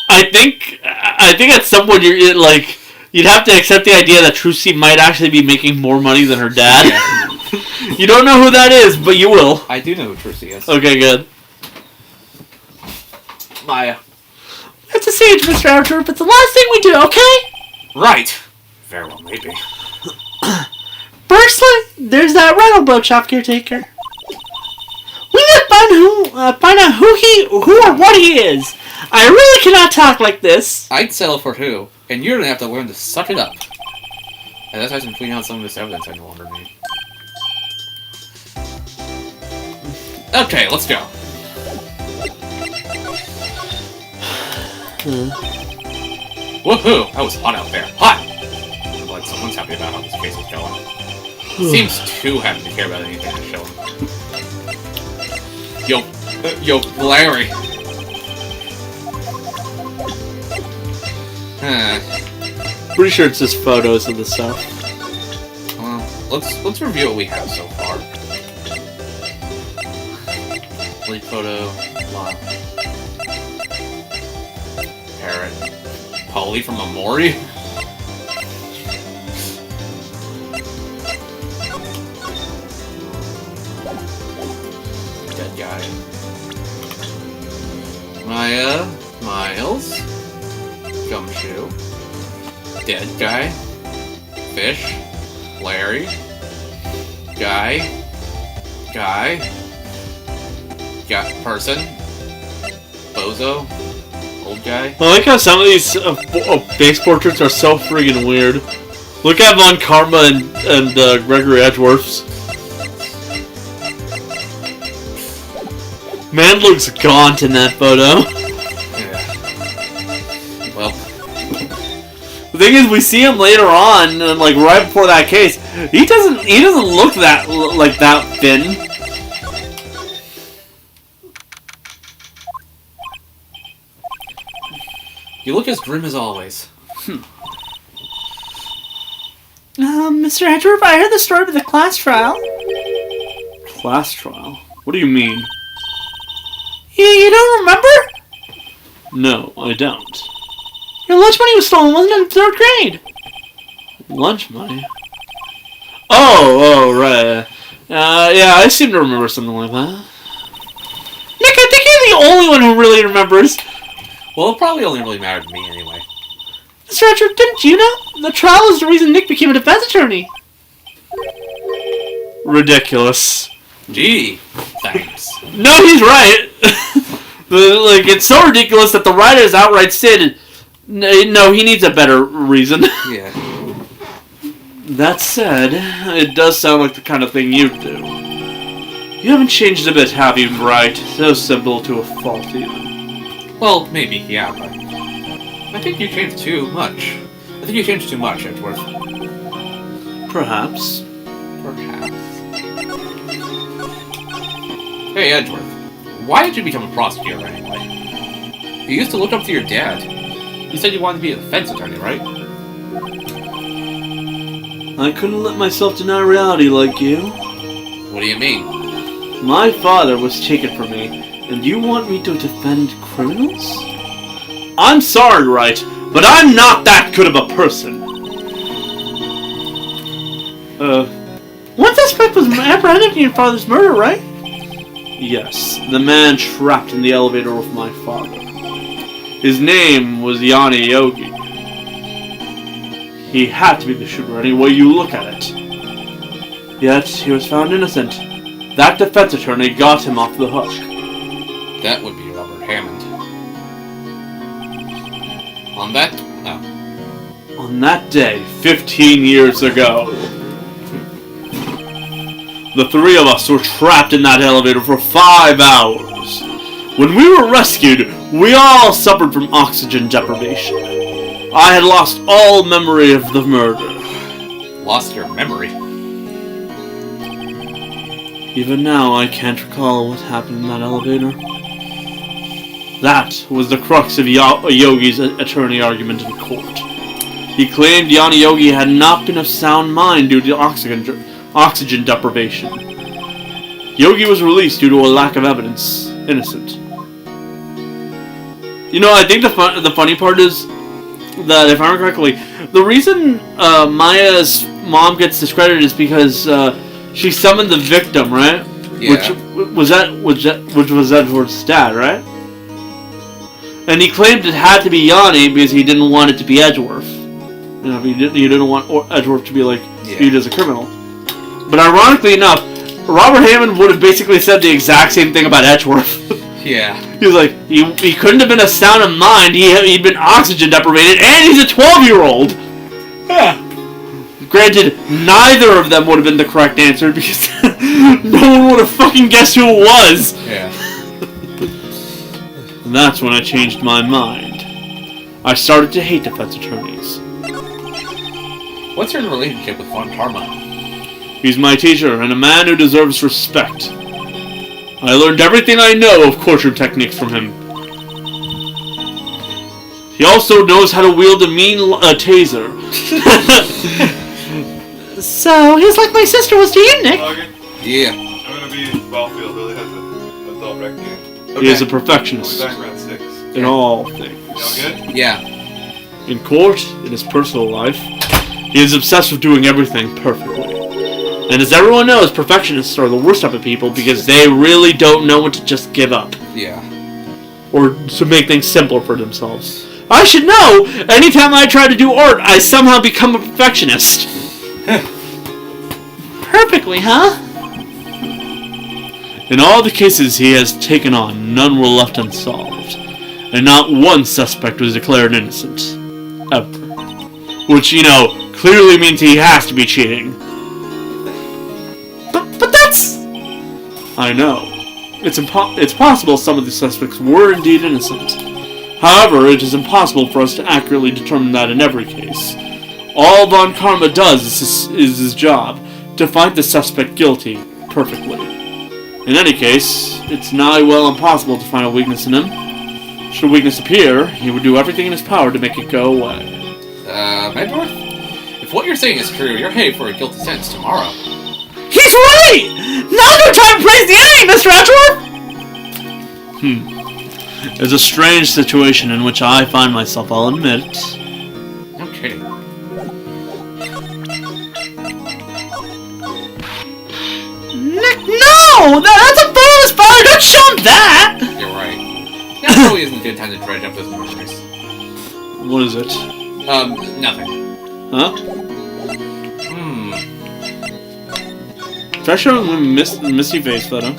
I think at some point you'd have to accept the idea that Trucy might actually be making more money than her dad. Yeah. You don't know who that is, but you will. I do know who Trucy is. Okay, good. Maya. That's a sage, Mr. Edgeworth, but the last thing we do, okay? Right. Very well, maybe. Firstly, there's that rental boat shop caretaker. We need to find out who or what he is. I really cannot talk like this. I'd settle for who, and you're gonna have to learn to suck it up. And that's why I'm cleaning out some of this evidence I no longer need. Okay, let's go. Woohoo! That was hot out there. Hot! I'm glad someone's happy about how this case is going. Seems too happy to care about anything that's showing. Yo, Larry. Pretty sure it's just photos of the stuff. Well, let's review what we have so far. Lead photo, Lotta. Parrot. Polly from Omori? Dead guy. Maya. Miles. Gumshoe. Dead guy. Fish. Larry. Guy. Person. Bozo. Old guy. I like how some of these face portraits are so friggin' weird. Look at Von Karma and Gregory Edgeworth's. Man looks gaunt in that photo. Yeah. Well. The thing is, we see him later on, and like right before that case. He doesn't look that like that thin. You look as grim as always. Mr. Edgeworth, I heard the story of the class trial. Class trial? What do you mean? You don't remember? No, I don't. Your lunch money was stolen, wasn't it, in 3rd grade? Lunch money? Oh, right. Yeah, I seem to remember something like that. Nick, I think you're the only one who really remembers. Well, it probably only really mattered to me anyway. Mr. Edgeworth, didn't you know? The trial was the reason Nick became a defense attorney. Ridiculous. Gee, thanks. No, he's right. Like, it's so ridiculous that the writers outright stated, no, he needs a better reason. Yeah. That said, it does sound like the kind of thing you'd do. You haven't changed a bit, have you, Wright? So simple to a fault, even. Well, maybe, yeah, but I think you changed too much. I think you changed too much, Edgeworth. Perhaps. Hey, Edgeworth. Why did you become a prosecutor anyway? You used to look up to your dad. You said you wanted to be a defense attorney, right? I couldn't let myself deny reality like you. What do you mean? My father was taken from me, and you want me to defend criminals? I'm sorry, Wright, but I'm not that good of a person. One suspect was apprehended in your father's murder, right? Yes, the man trapped in the elevator with my father. His name was Yonni Yogi. He had to be the shooter any way you look at it. Yet, he was found innocent. That defense attorney got him off the hook. That would be Robert Hammond. On that day, 15 years ago, the three of us were trapped in that elevator for 5 hours. When we were rescued, we all suffered from oxygen deprivation. I had lost all memory of the murder. Lost your memory? Even now, I can't recall what happened in that elevator. That was the crux of Yogi's attorney argument in court. He claimed Yonni Yogi had not been of sound mind due to oxygen deprivation. Yogi was released due to a lack of evidence. Innocent. You know, I think the funny part is that, if I remember correctly, the reason Maya's mom gets discredited is because she summoned the victim, right? Yeah. Which was Edward's dad, right? And he claimed it had to be Yonni because he didn't want it to be Edgeworth. You know, he didn't want Edgeworth to be like viewed as a criminal. But ironically enough, Robert Hammond would have basically said the exact same thing about Edgeworth. Yeah. He was like, he couldn't have been a sound of mind. He'd been oxygen deprivated, and he's a 12-year-old. Yeah. Granted, neither of them would have been the correct answer because no one would have fucking guessed who it was. Yeah. And that's when I changed my mind. I started to hate defense attorneys. What's your relationship with Von Karma? He's my teacher and a man who deserves respect. I learned everything I know of courtroom techniques from him. He also knows how to wield a mean taser. So, he's like my sister was to you, Nick. Yeah. I'm gonna be in Battlefield. Billy has a adult rec game. He is a I'll perfectionist be back around 6. in all things. Y'all good? Yeah. In court, in his personal life, he is obsessed with doing everything perfectly. And as everyone knows, perfectionists are the worst type of people because they really don't know when to just give up. Yeah. Or to make things simpler for themselves. I should know! Anytime I try to do art, I somehow become a perfectionist. Perfectly, huh? In all the cases he has taken on, none were left unsolved. And not one suspect was declared innocent. Ever. Which, you know, clearly means he has to be cheating. But that's... I know. It's possible some of the suspects were indeed innocent. However, it is impossible for us to accurately determine that in every case. All Von Karma does is his job, to find the suspect guilty perfectly. In any case, it's nigh well impossible to find a weakness in him. Should a weakness appear, he would do everything in his power to make it go away. Edgeworth? If what you're saying is true, you're headed for a guilty sentence tomorrow. He's right! Now no time to praise the enemy, Mr. Edgeworth! It's a strange situation in which I find myself, I'll admit. No kidding. Nick, no! That's a bonus power! Don't show him that! You're right. Now probably isn't a good time to dredge up those murders. What is it? Nothing. Huh? Try showing him Misty face photo.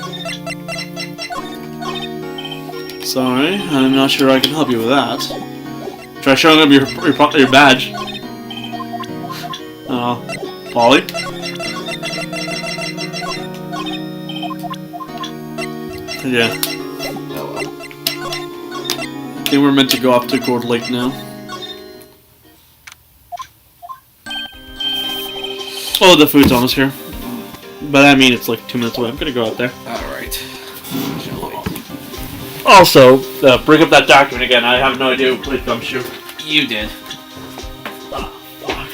Sorry, I'm not sure I can help you with that. Try showing him your badge. Polly? Yeah. Oh well. I think we're meant to go up to Gourd Lake now. Oh, the food's almost here. But I mean, it's like 2 minutes away. I'm gonna go out there. Alright. Shall we? Also, bring up that document again. I have no idea who played Gumshoe. You did. Ah, fuck.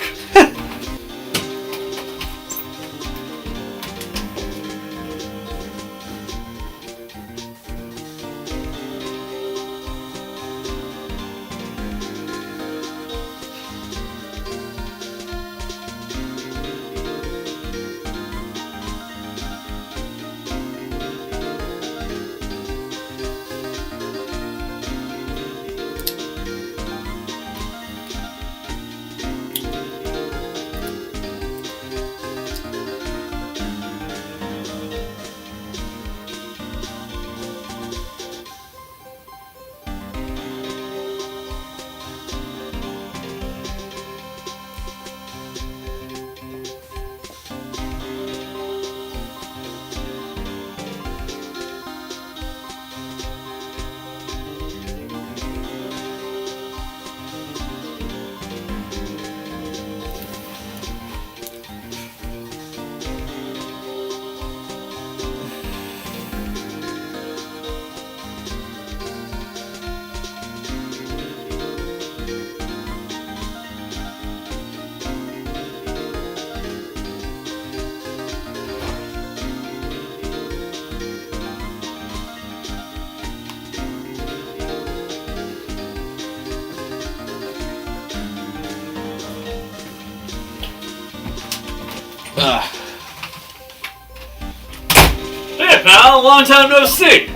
Hey pal, long time no see!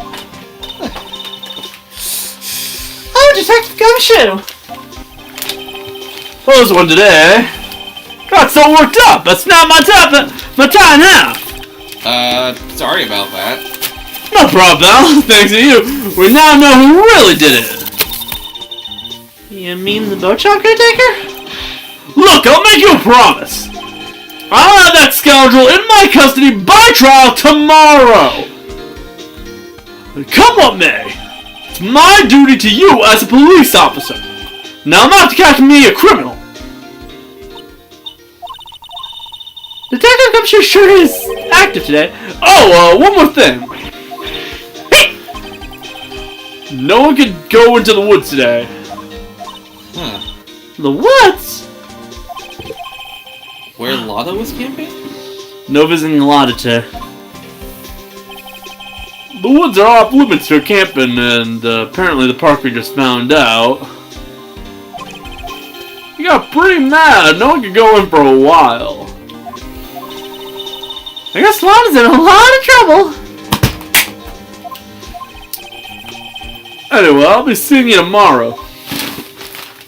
Oh Detective Gumshoe! Close one today. Got so worked up. That's not my time now. Sorry about that. No problem, pal. Thanks to you, we now know who really did it. You mean the boat shop caretaker? Look, I'll make you a promise. I'll have that scoundrel in my custody by trial tomorrow. Come what may, it's my duty to you as a police officer. Now not to catch me a criminal. Detective Gumshoe sure is active today. Oh, one more thing. No one can go into the woods today. Huh. The woods? Where Lotta was camping? No visiting Lotta today. The woods are off limits for camping, and apparently the park we just found out. He got pretty mad. No one could go in for a while. I guess Lotta's in a lot of trouble. Anyway, I'll be seeing you tomorrow.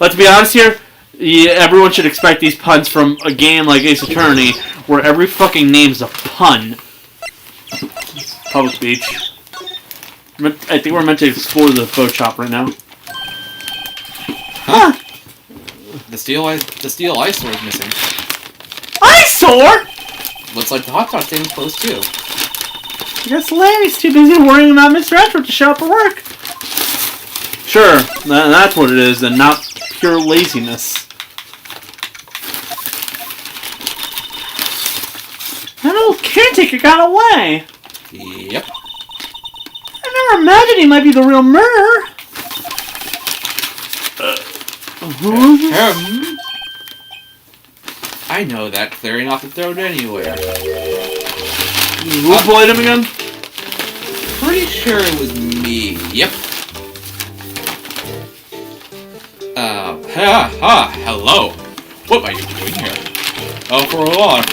Let's be honest here. Yeah, everyone should expect these puns from a game like Ace Attorney, where every fucking name's a pun. Public speech. I think we're meant to explore the boat shop right now. Huh? The steel eyesore is missing. Eyesore? Looks like the hot dog stand is closed too. I guess Larry's too busy worrying about Mr. Edgeworth to show up at work. Sure, that's what it is, and not pure laziness. That old caretaker got away. Yep. I never imagined he might be the real murderer. I know that clearing off the throat anywhere. Who played him again? Pretty sure it was me. Yep. Hello. What are you doing here? Oh, for a walk.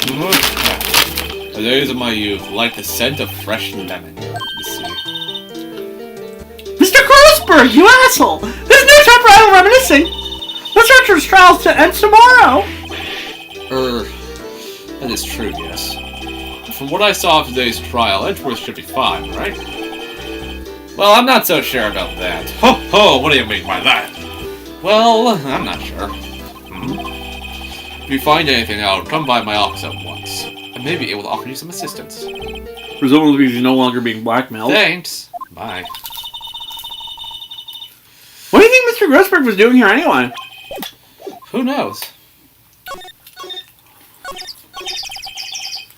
The days of my youth, like the scent of fresh lemon. Let's see. Mr. Grossberg, you asshole! There's no time for idle reminiscing! Let's start your trials to end tomorrow! That is true, yes. From what I saw of today's trial, Edgeworth should be fine, right? Well, I'm not so sure about that. Ho ho, what do you mean by that? Well, I'm not sure. If you find anything out, come by my office at once. I may be able to offer you some assistance. Presumably he's no longer being blackmailed. Thanks. Bye. What do you think Mr. Grossberg was doing here anyway? Who knows?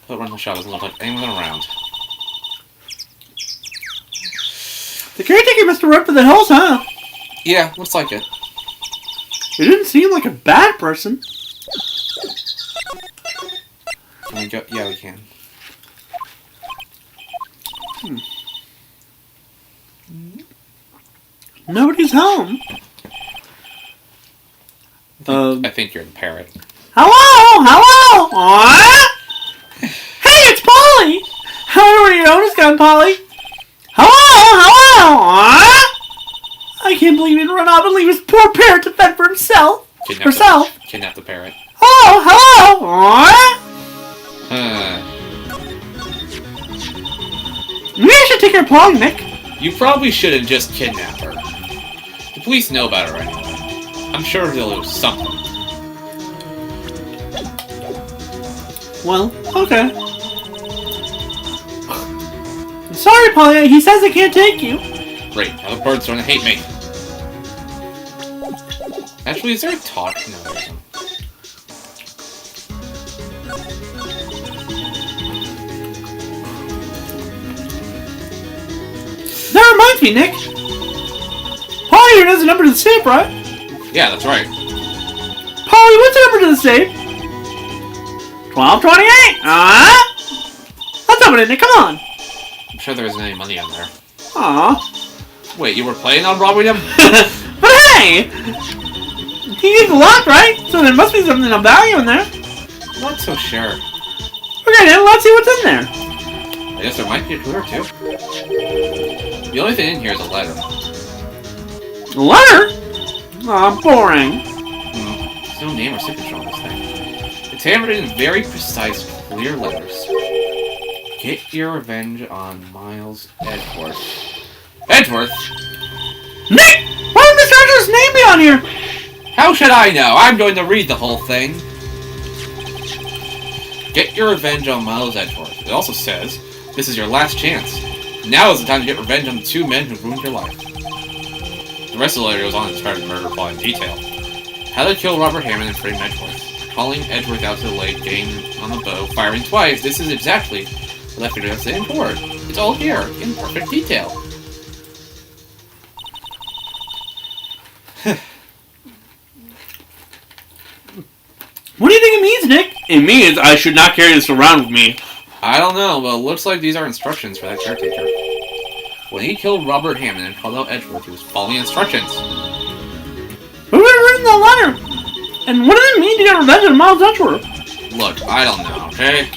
The rental shop doesn't look like anyone around. The caretaker must have run for the hills, huh? Yeah, looks like it. He didn't seem like a bad person. Can we go? Yeah, we can. Nobody's home. I think you're the parrot. Hello! Hello! Aww! Hey, it's Polly! I wonder where your owners gone, Polly. Hello! Hello! Aww! I can't believe he'd run off and leave his poor parrot to fend for himself. Kidnap the parrot. Hello! Hello! Aww! Maybe I should take her Polly, Nick. You probably shouldn't just kidnap her. The police know about her anyway. I'm sure they'll do something. Well, okay. I'm sorry, Polly. He says I can't take you. Great. Now the bird's starting to hate me. Actually, is there a talk? No, there isn't. That reminds me, Nick. Polly here knows the number to the safe, right? Yeah, that's right. Polly, what's the number to the safe? 1228. Let's open it, Nick. Come on. I'm sure there isn't any money in there. Aw. Wait, you were planning on robbing him? But hey! He needs a lock, right? So there must be something of value in there. Not so sure. Okay, then let's see what's in there. I guess there might be a clue or two. The only thing in here is a letter. A letter? Aw, boring. There's no name or signature on this thing. It's handwritten in very precise, clear letters. Get your revenge on Miles Edgeworth. Edgeworth? Nick! Why would Mr. Edgeworth's name be on here? How should I know? I'm going to read the whole thing. Get your revenge on Miles Edgeworth. It also says, this is your last chance. Now is the time to get revenge on the two men who ruined your life. The rest of the letter goes on to describe the murder plot in detail. How to kill Robert Hammond and frame Edgeworth. Calling Edgeworth out to the lake, getting on the bow, firing twice. This is exactly what I figured out to say in forward. It's all here, in perfect detail. What do you think it means, Nick? It means I should not carry this around with me. I don't know, but it looks like these are instructions for that caretaker. When he killed Robert Hammond and called out Edgeworth, he was following instructions. Who would have written the letter? And what does it mean to get revenge on Miles Edgeworth? Look, I don't know, okay?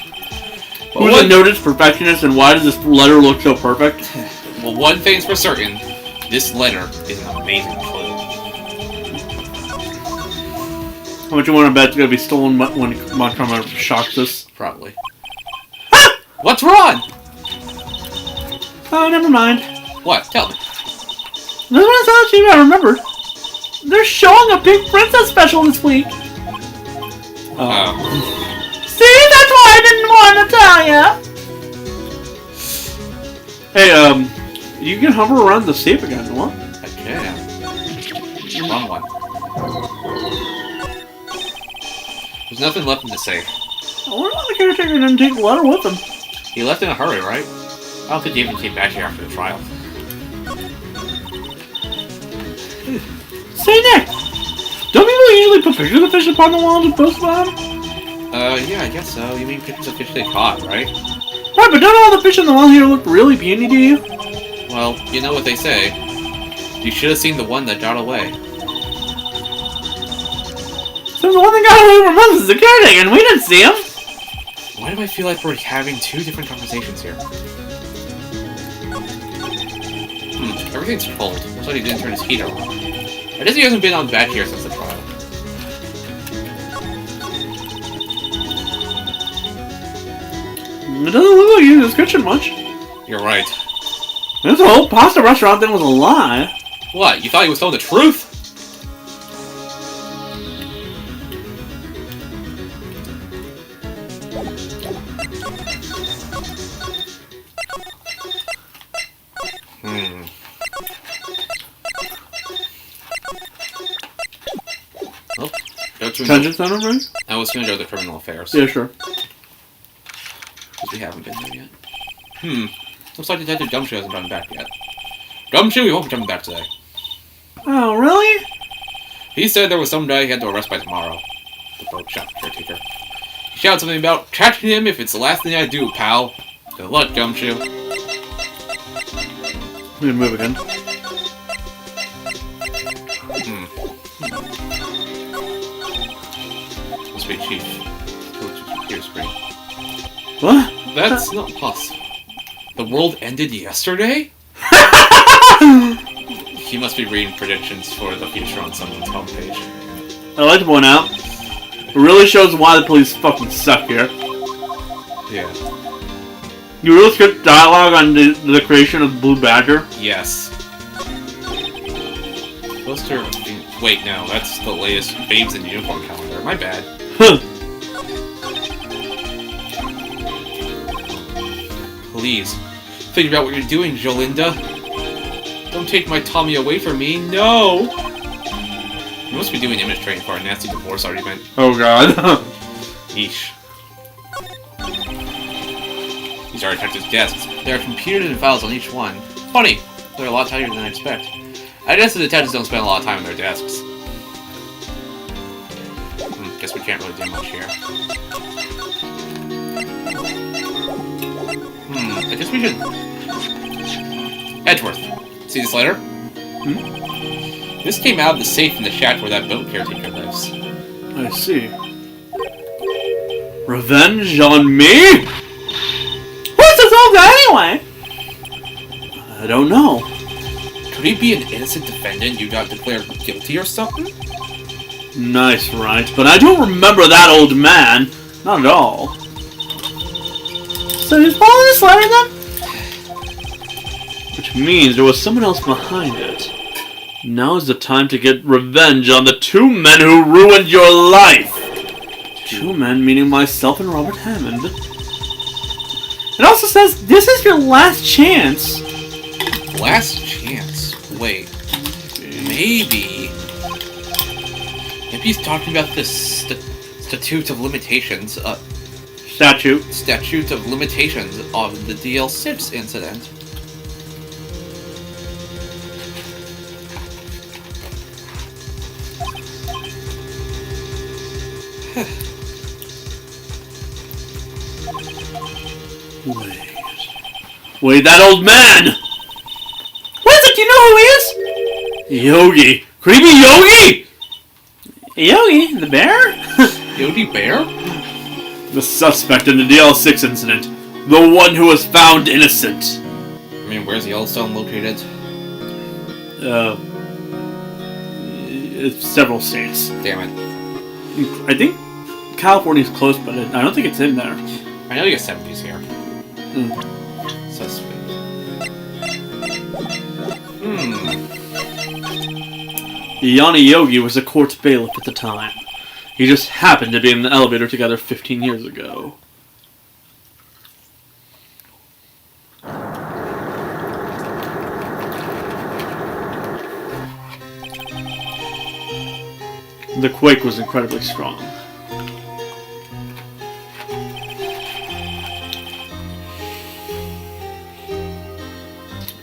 Who's a noted perfectionist, and why does this letter look so perfect? Well, one thing's for certain. This letter is an amazing clue. How much you want to bet it's going to be stolen when Montgomery shocks us? Probably. What's wrong? Oh, never mind. What? Tell me. This one's how cheap I remembered. They're showing a Pink Princess special this week. Oh. See, that's why I didn't want to tell ya. Hey, you can hover around the safe again, what? I can. Wrong one. There's nothing left in the safe. I wonder why the caretaker didn't take the letter with him. He left in a hurry, right? I don't think he even came back here after the trial. Say, Nick, don't people usually put pictures of fish upon the walls and post about them? Yeah, I guess so. You mean pictures of fish they caught, right? Right, but don't all the fish on the wall here look really puny to you? Well, you know what they say. You should have seen the one that got away. So the one that got away from us is the caretaker, and we didn't see him. Why do I feel like we're having two different conversations here? Everything's cold. Looks like he didn't turn his heater on. I guess he hasn't been on back here since the trial. It doesn't look like he's in his kitchen much. You're right. This whole pasta restaurant thing was a lie. What? You thought he was telling the truth? Well, Detention center, right? I was going to go to criminal affairs. Yeah, sure. Because we haven't been there yet. Looks like Detective Gumshoe hasn't gotten back yet. Gumshoe, he won't be coming back today. Oh, really? He said there was some guy he had to arrest by tomorrow. The broke shop caretaker. He shouted something about catching him if it's the last thing I do, pal. Good luck, Gumshoe. Let me move again. Must be Chief. Here, Spring. What? That's not possible. The world ended yesterday? He must be reading predictions for the future on someone's homepage. I'd like to point out, it really shows why the police fucking suck here. Yeah. You really skipped dialogue on the creation of Blue Badger? Yes. Poster. Wait, no, that's the latest Babes in Uniform calendar. My bad. Please, think about what you're doing, Jolinda. Don't take my Tommy away from me, no! You must be doing image training for our nasty divorce argument. Oh god. Yeesh. These are detectives' desks. There are computers and files on each one. Funny, they're a lot tighter than I expect. I guess the detectives don't spend a lot of time on their desks. Guess we can't really do much here. I guess we should... Edgeworth. See this letter? This came out of the safe in the shack where that boat caretaker lives. I see. Revenge on me? What's this all got anyway? I don't know. Could he be an innocent defendant you got declared guilty or something? Nice, right? But I don't remember that old man. Not at all. So who's following this letter then? Which means there was someone else behind it. Now is the time to get revenge on the two men who ruined your life. Two men meaning myself and Robert Hammond. It also says this is your last chance. Last chance? Wait. Maybe he's talking about the statute of limitations. Statute of limitations of the DL6 incident. Wait, that old man! Winston, do you know who he is? Yogi! Creepy Yogi! Yogi, the bear? Yogi Bear? The suspect in the DL6 incident. The one who was found innocent. I mean, where's Yellowstone located? It's several states. Damn it. I think California's close, but I don't think it's in there. I know Yosemite's here. Mm. Suspect. Yonni Yogi was a court bailiff at the time. He just happened to be in the elevator together 15 years ago. The quake was incredibly strong.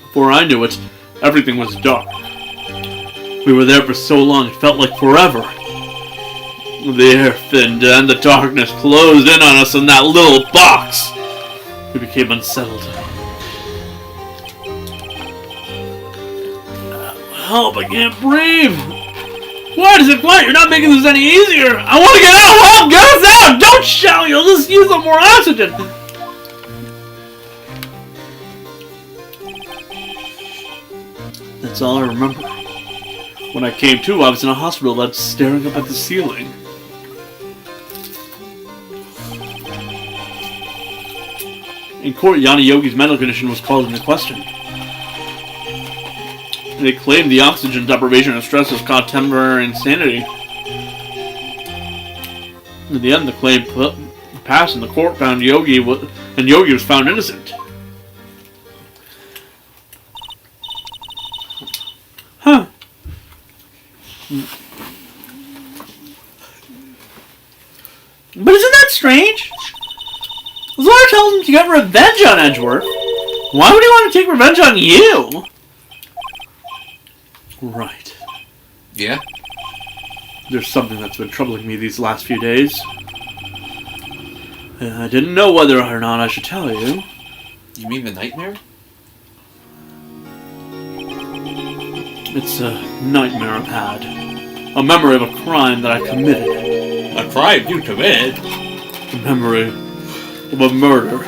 Before I knew it, everything was dark. We were there for so long it felt like forever. The air thinned and the darkness closed in on us in that little box. We became unsettled. Help, I can't breathe. What is it? What? You're not making this any easier. I want to get out. Help! Get us out! Don't shout. You'll just use up more oxygen. That's all I remember. When I came to, I was in a hospital bed staring up at the ceiling. In court, Yonni Yogi's mental condition was called into question. They claimed the oxygen deprivation and stress was caused temporary insanity. In the end, the claim passed and the court found Yogi was found innocent. Huh. But isn't that strange? The lawyer tells him to get revenge on Edgeworth. Why would he want to take revenge on you? Right. Yeah? There's something that's been troubling me these last few days. I didn't know whether or not I should tell you. You mean the nightmare? It's a nightmare I've had. A memory of a crime that I committed. A crime you committed? A memory of a murder.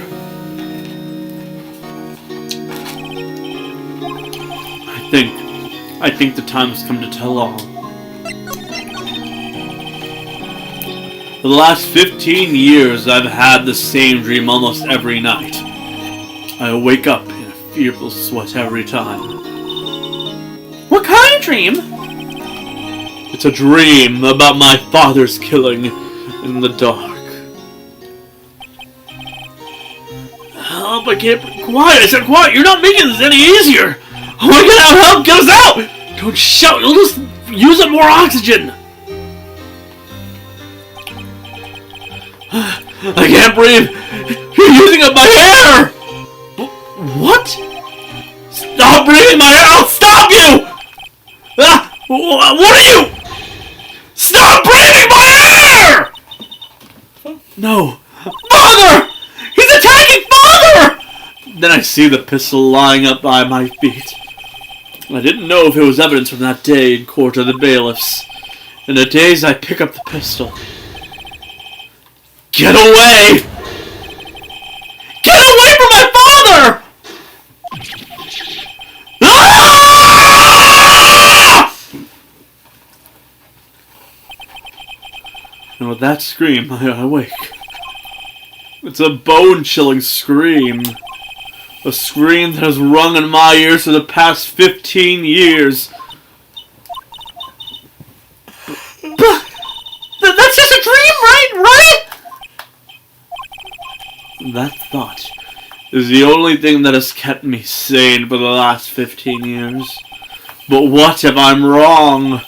I think the time has come to tell all. For the last 15 years, I've had the same dream almost every night. I wake up in a fearful sweat every time. What kind of dream? It's a dream about my father's killing in the dark. Help, I can't be quiet. I said quiet. You're not making this any easier. I want to get out. Help, get us out. Don't shout. You'll just use up more oxygen. I can't breathe. You're using up my hair. What? Stop breathing my hair. I'll stop you. Ah, what are you? Stop breathing my hair. No. Father! He's attacking Father! Then I see the pistol lying up by my feet. I didn't know if it was evidence from that day in court of the bailiffs. In a daze, I pick up the pistol. Get away! Get away from my father! Ah! With that scream, I wake. It's a bone-chilling scream. A scream that has rung in my ears for the past 15 years. That's just a dream, right? That thought is the only thing that has kept me sane for the last 15 years. But what if I'm wrong?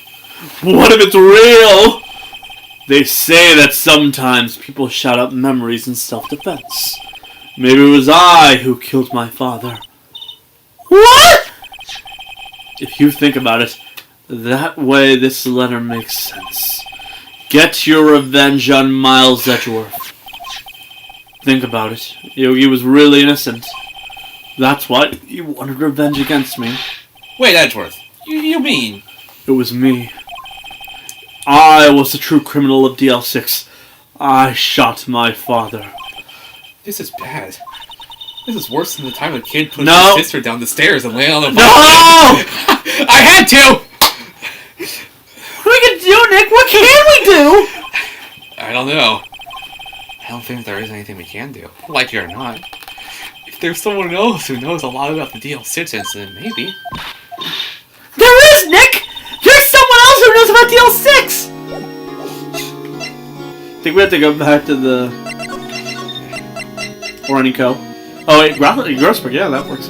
What if it's real? They say that sometimes people shout out memories in self-defense. Maybe it was I who killed my father. What? If you think about it, that way this letter makes sense. Get your revenge on Miles Edgeworth. Think about it. Yogi was really innocent. That's why he wanted revenge against me. Wait, Edgeworth. You mean? It was me. I was the true criminal of DL6. I shot my father. This is bad. This is worse than the time a kid pushed No. his sister down the stairs and landed on the No! I had to! What are we gonna do, Nick? What can we do? I don't know. I don't think there is anything we can do. Like it or not. If there's someone else who knows a lot about the DL6 incident, maybe. There is, Nick! There's someone else who knows about DL6! I think we have to go back to the... Oranico. Oh wait, Grossberg, yeah, that works.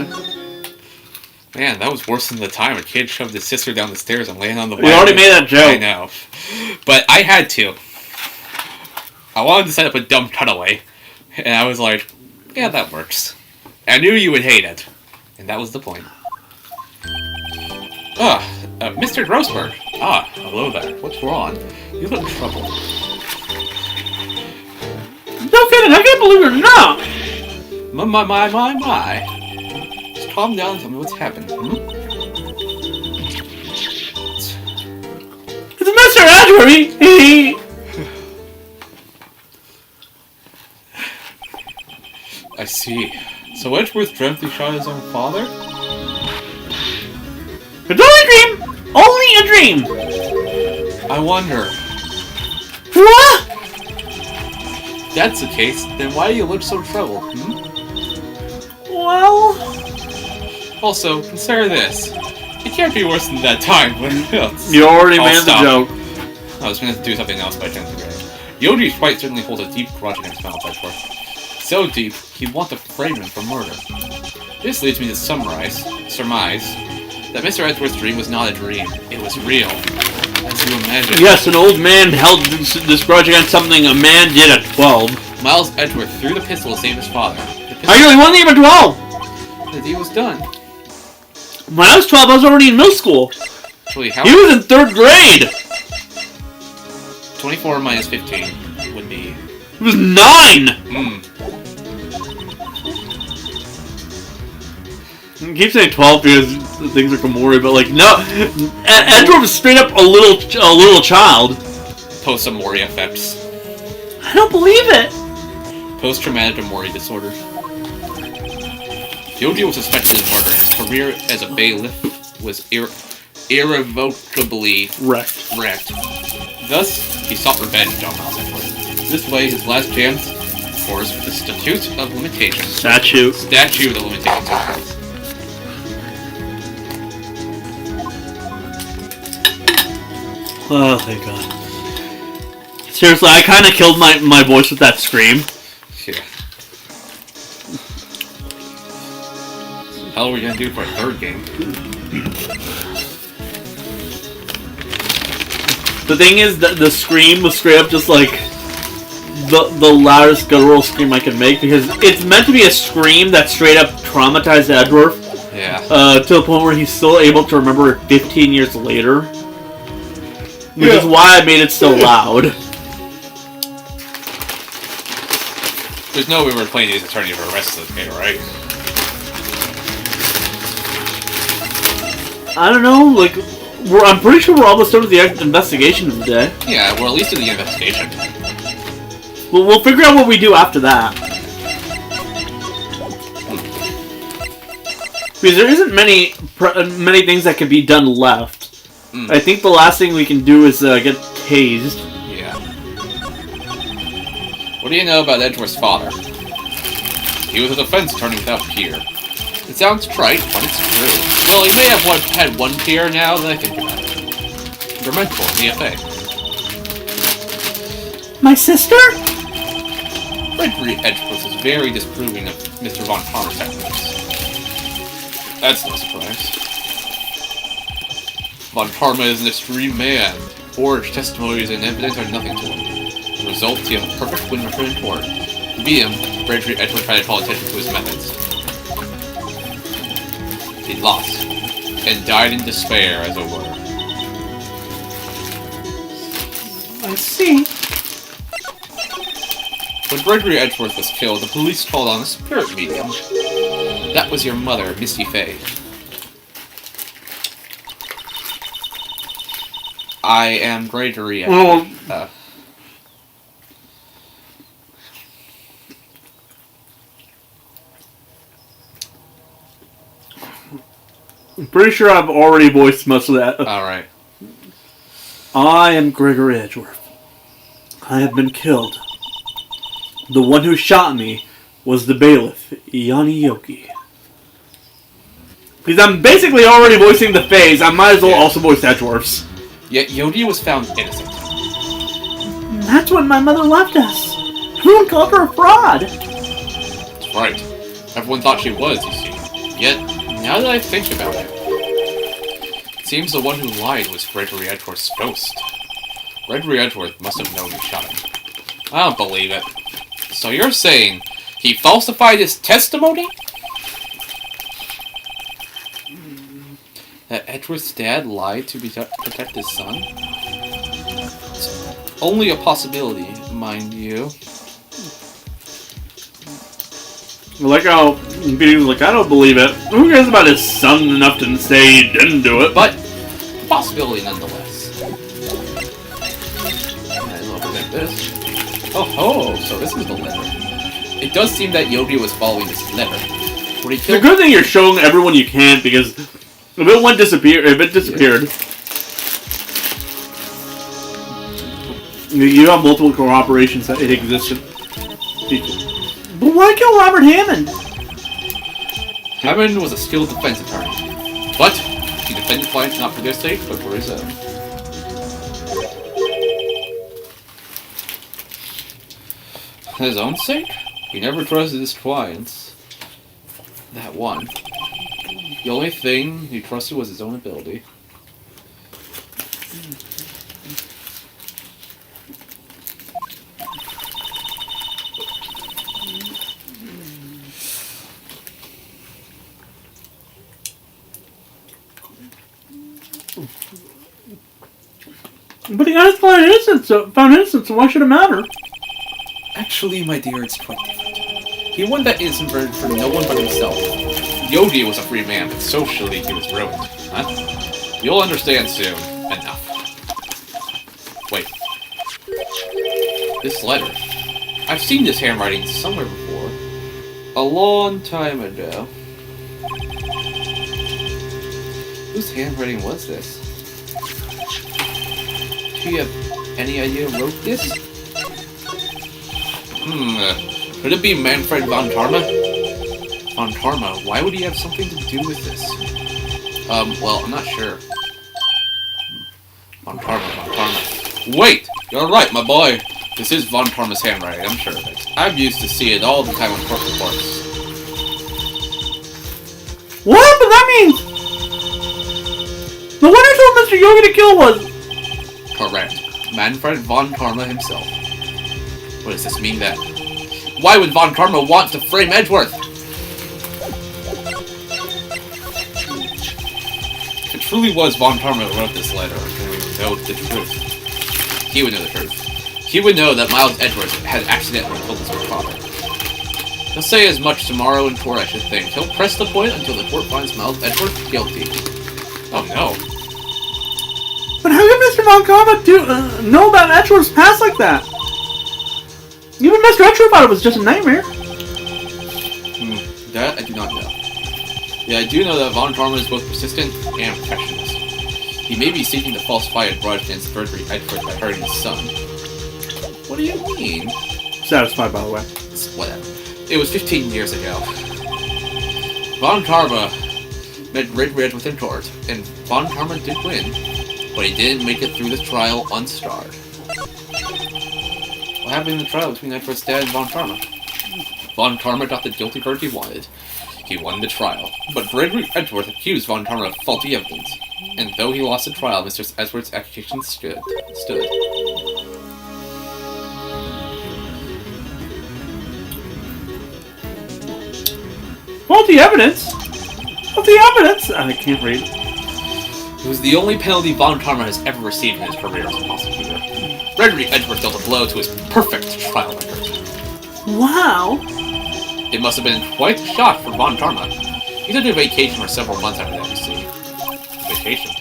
Man, that was worse than the time a kid shoved his sister down the stairs and landed on the We already made that joke. I know. But I had to. I wanted to set up a dumb cutaway. And I was like, yeah, that works. I knew you would hate it. And that was the point. Mr. Grossberg. Hello there. What's wrong? You look in trouble. No kidding, I can't believe it or not! My. Just calm down and tell me what's happened. It's Mr. Edgeworth, he... I see. So Edgeworth dreamt he shot his own father? It's only a dream! Only a dream! I wonder. What? If that's the case, then why do you look so troubled? Well... Also, consider this. It can't be worse than that time when... You already I'll made the stop. joke. I was going to do something else, but I couldn't think of it. Yogi's fight certainly holds a deep grudge against Mount Edgeworth. So deep, he'd want to frame him for murder. This leads me to surmise that Mr. Edgeworth's dream was not a dream. It was real. As you imagine. Yes, an old man held this grudge against something a man did at 12. Miles Edgeworth threw the pistol to save his father. He wasn't even 12! The deal was done. When I was 12, I was already in middle school. Actually, how... He was in 3rd grade! 24 minus 15 would be... He was 9! I keep saying 12 because things are Omori, but like, no! Edgeworth was straight up a little child. Post-Omori effects. I don't believe it! Post-traumatic Omori disorder. Yogi was suspected of murder. His career as a bailiff was irrevocably wrecked. Thus, he sought revenge on Miles Edgeworth. This way, his last chance, of course, was the Statute of Limitations. Statute of Limitations. Oh, thank God. Seriously, I kind of killed my voice with that scream. Yeah. How are we gonna do for a 3rd game? The thing is that the scream was straight up just like the loudest guttural scream I could make because it's meant to be a scream that straight up traumatized Edgeworth. Yeah. To the point where he's still able to remember it 15 years later. Which is why I made it so loud. There's no way we're playing his attorney for the rest of the game, right? I don't know, like, I'm pretty sure we're almost done with the investigation of the day. Yeah, we're at least in the investigation. Well, we'll figure out what we do after that. Because there isn't many things that can be done left. I think the last thing we can do is get tased. Yeah. What do you know about Edgeworth's father? He was a defense attorney without peer. It sounds trite, but it's true. Well, he may have had one peer now that I think about it. Your mentor in the FA. My sister? Gregory Edgeworth is very disapproving of Mr. Von Parrot's efforts. That's no surprise. Von Parma is an extreme man. Forged testimonies and evidence are nothing to him. The result, he has a perfect win record in court. To beat him, Gregory Edgeworth tried to call attention to his methods. He lost, and died in despair, as it were. I see. When Gregory Edgeworth was killed, the police called on a spirit medium. That was your mother, Misty Fay. I am Gregory Edgeworth. I'm pretty sure I've already voiced most of that. Alright. I am Gregory Edgeworth. I have been killed. The one who shot me was the bailiff, Yogi. Because I'm basically already voicing the phase, I might as well also voice Edgeworth's. Yet Yogi was found innocent. That's when my mother left us. Everyone called her a fraud. Right. Everyone thought she was, you see. Yet, now that I think about it, it seems the one who lied was Gregory Edgeworth's ghost. Gregory Edgeworth must have known who shot him. I don't believe it. So you're saying he falsified his testimony? That Edgeworth's dad lied to protect his son? It's only a possibility, mind you. Like how Peter's like, I don't believe it. Who cares about his son enough to say he didn't do it? But, possibility nonetheless. Might as well present this. Oh, so this is the letter. It does seem that Yogi was following this letter. When he It's a killed good thing you're showing everyone you can, because if it disappeared, you have multiple corroborations that it existed. But why kill Robert Hammond? Hammond was a skilled defense attorney. But he defended clients not for their sake, but for his own. His own sake? He never trusted his clients. That one. The only thing he trusted was his own ability. But he got found innocent, so why should it matter? Actually, my dear, it's quite different. He won that innocent verdict for no one but himself. Yogi was a free man, but socially he was ruined. Huh? You'll understand soon. Enough. Wait. This letter. I've seen this handwriting somewhere before. A long time ago. Whose handwriting was this? Do you have any idea who wrote this? Could it be Manfred von Tarma? Von Tarma? Why would he have something to do with this? Well, I'm not sure. Von Tarma. Wait! You're right, my boy! This is Von Tarma's handwriting, I'm sure of it. I'm used to see it all the time on court reports. What? But that means... The one who told Mr. Yogi to kill was... Correct. Manfred von Tarma himself. What does this mean then? Why would von Tarma want to frame Edgeworth? If it truly was von Tarma who wrote this letter, then we would know the truth. He would know the truth. He would know that Miles Edgeworth had accidentally killed his own father. He'll say as much tomorrow in court, I should think. He'll press the point until the court finds Miles Edgeworth guilty. Oh no. But how could Mr. Von Karma know about Edgeworth's past like that? Even Mr. Edgeworth thought it was just a nightmare. That I do not know. Yeah, I do know that Von Karma is both persistent and perfectionist. He may be seeking to falsify a grudge against Gregory Edgeworth by hurting his son. What do you mean? satisfied, by the way. Whatever. It was 15 years ago. Von Karma met Red Edgeworth in court, and Von Karma did win, but he didn't make it through the trial unscarred. What happened in the trial between Edgeworth's dad and Von Karma? Von Karma got the guilty verdict he wanted. He won the trial, but Gregory Edgeworth accused Von Karma of faulty evidence, and though he lost the trial, Mr. Edgeworth's accusation stood. Faulty evidence? Faulty evidence? I can't read. It was the only penalty Von Karma has ever received in his career as a prosecutor. Gregory Edgeworth dealt a blow to his perfect trial record. Wow. It must have been quite a shock for Von Karma. He took a vacation for several months after that, you see. Vacation?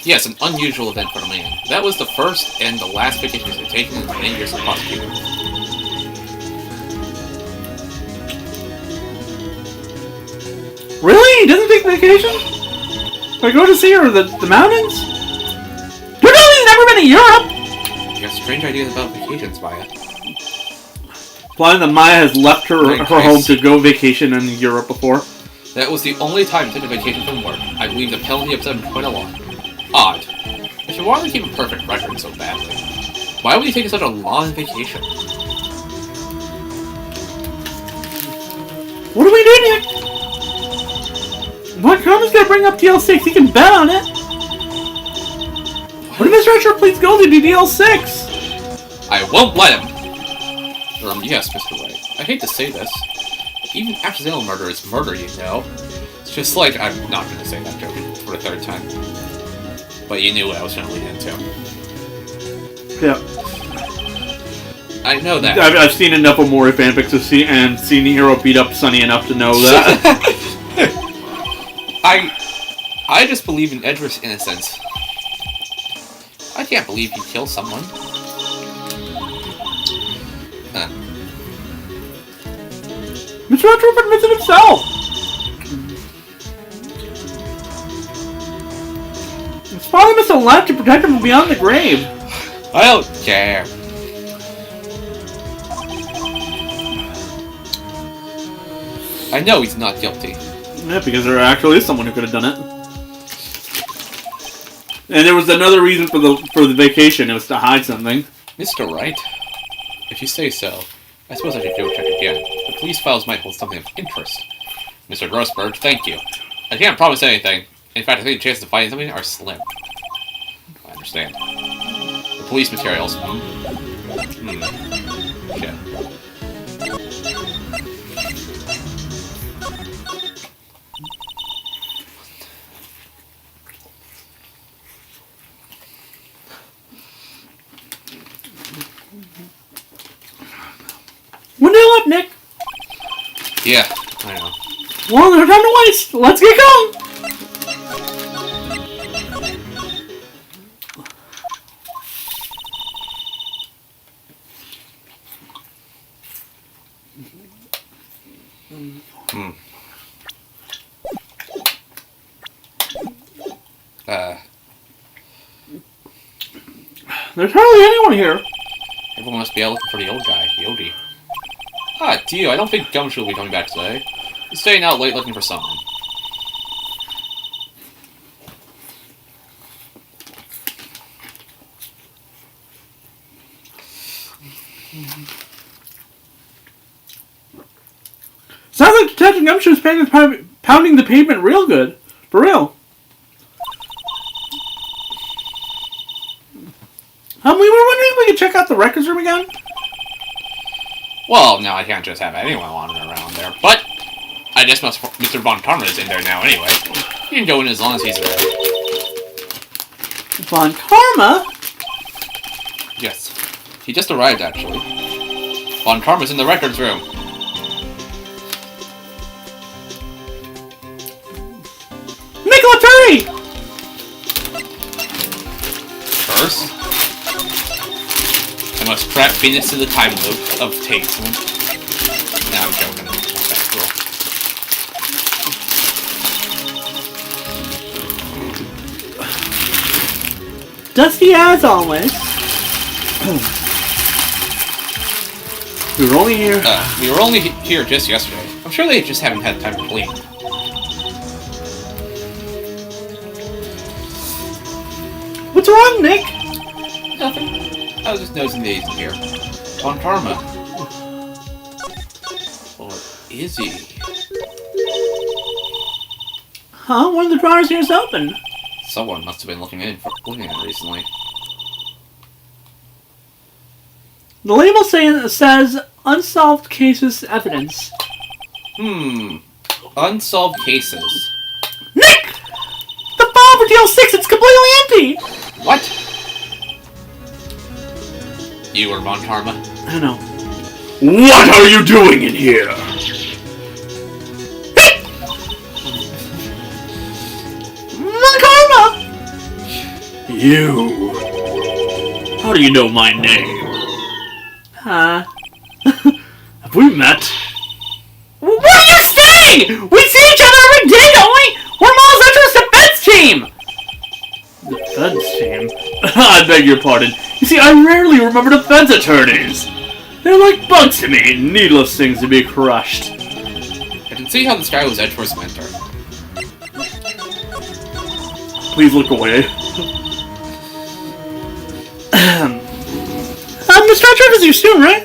Yes, an unusual event for a man. That was the first and the last vacation he's taken in many years as a prosecutor. Really? He doesn't take vacation? Like, go to see her in the mountains? You know he's never been to Europe! You have strange ideas about vacations, Maya. Implying that Maya has left her home to go vacation in Europe before. That was the only time he took a vacation from work. I believe the penalty upset him quite a lot. Odd. If you wanted to keep a perfect record so badly, why would he take such a long vacation? What do we do, Nick? What Karma's gonna bring up DL6? He can bet on it. What if Mr. Edgeworth pleads guilty to DL6? I won't let him! Yes, Mr. Wright. I hate to say this, but even accidental murder is murder, you know. It's just like, I'm not gonna say that joke for the third time. But you knew what I was gonna lead into. Yeah. I know that. I've seen enough Omori fanfics and seen the hero beat up Sunny enough to know that. I just believe in Edgeworth's innocence. I can't believe he killed someone. Huh. Mr. Edgeworth admits it himself! His father must have left to protect him from beyond the grave. I don't care. I know he's not guilty. Yeah, because there actually is someone who could have done it. And there was another reason for the vacation. It was to hide something. Mr. Wright, if you say so, I suppose I should go check again. The police files might hold something of interest. Mr. Grossberg, thank you. I can't promise anything. In fact, I think the chances of finding something are slim. I understand. The police materials. Shit. When they left, Nick? Yeah, I know. Well, there's no time to waste. Let's get going. There's hardly anyone here. Everyone must be out looking for the old guy, Yogi. Ah, Dio, I don't think Gumshoe will be coming back today. He's staying out late looking for someone. Sounds like Detective Gumshoe's pounding the pavement real good. For real. We were wondering if we could check out the records room again? Well, no, I can't just have anyone wandering around there, but I guess Mr. Von Karma is in there now anyway. You can go in as long as he's there. Von Karma? Yes. He just arrived, actually. Von Karma's in the records room. Nichols, hurry! First, I must trap Phoenix to the time loop of Tate's. Nah, I'm joking. Okay, cool. Dusty as always. We were only here. We were only here just yesterday. I'm sure they just haven't had time to clean. What's wrong, Nick? Nothing. I was just noticing the agent here. Von Karma. Or is he? Huh? One of the drawers here is open. Someone must have been looking at it recently. The label says unsolved cases evidence. Unsolved cases. Nick! The file for DL6, it's completely empty! What? You or Von Karma? I know. What are you doing in here? Von Karma! You. How do you know my name? Huh? Have we met? What are you saying? We see each other every day, don't we? We're Miles Edgeworth's defense team! Defense team? I beg your pardon. You see, I rarely remember defense attorneys. They're like bugs to me, needless things to be crushed. I can see how this guy was Edgeworth's mentor. Please look away. Mr. Edgeworth is your student, right?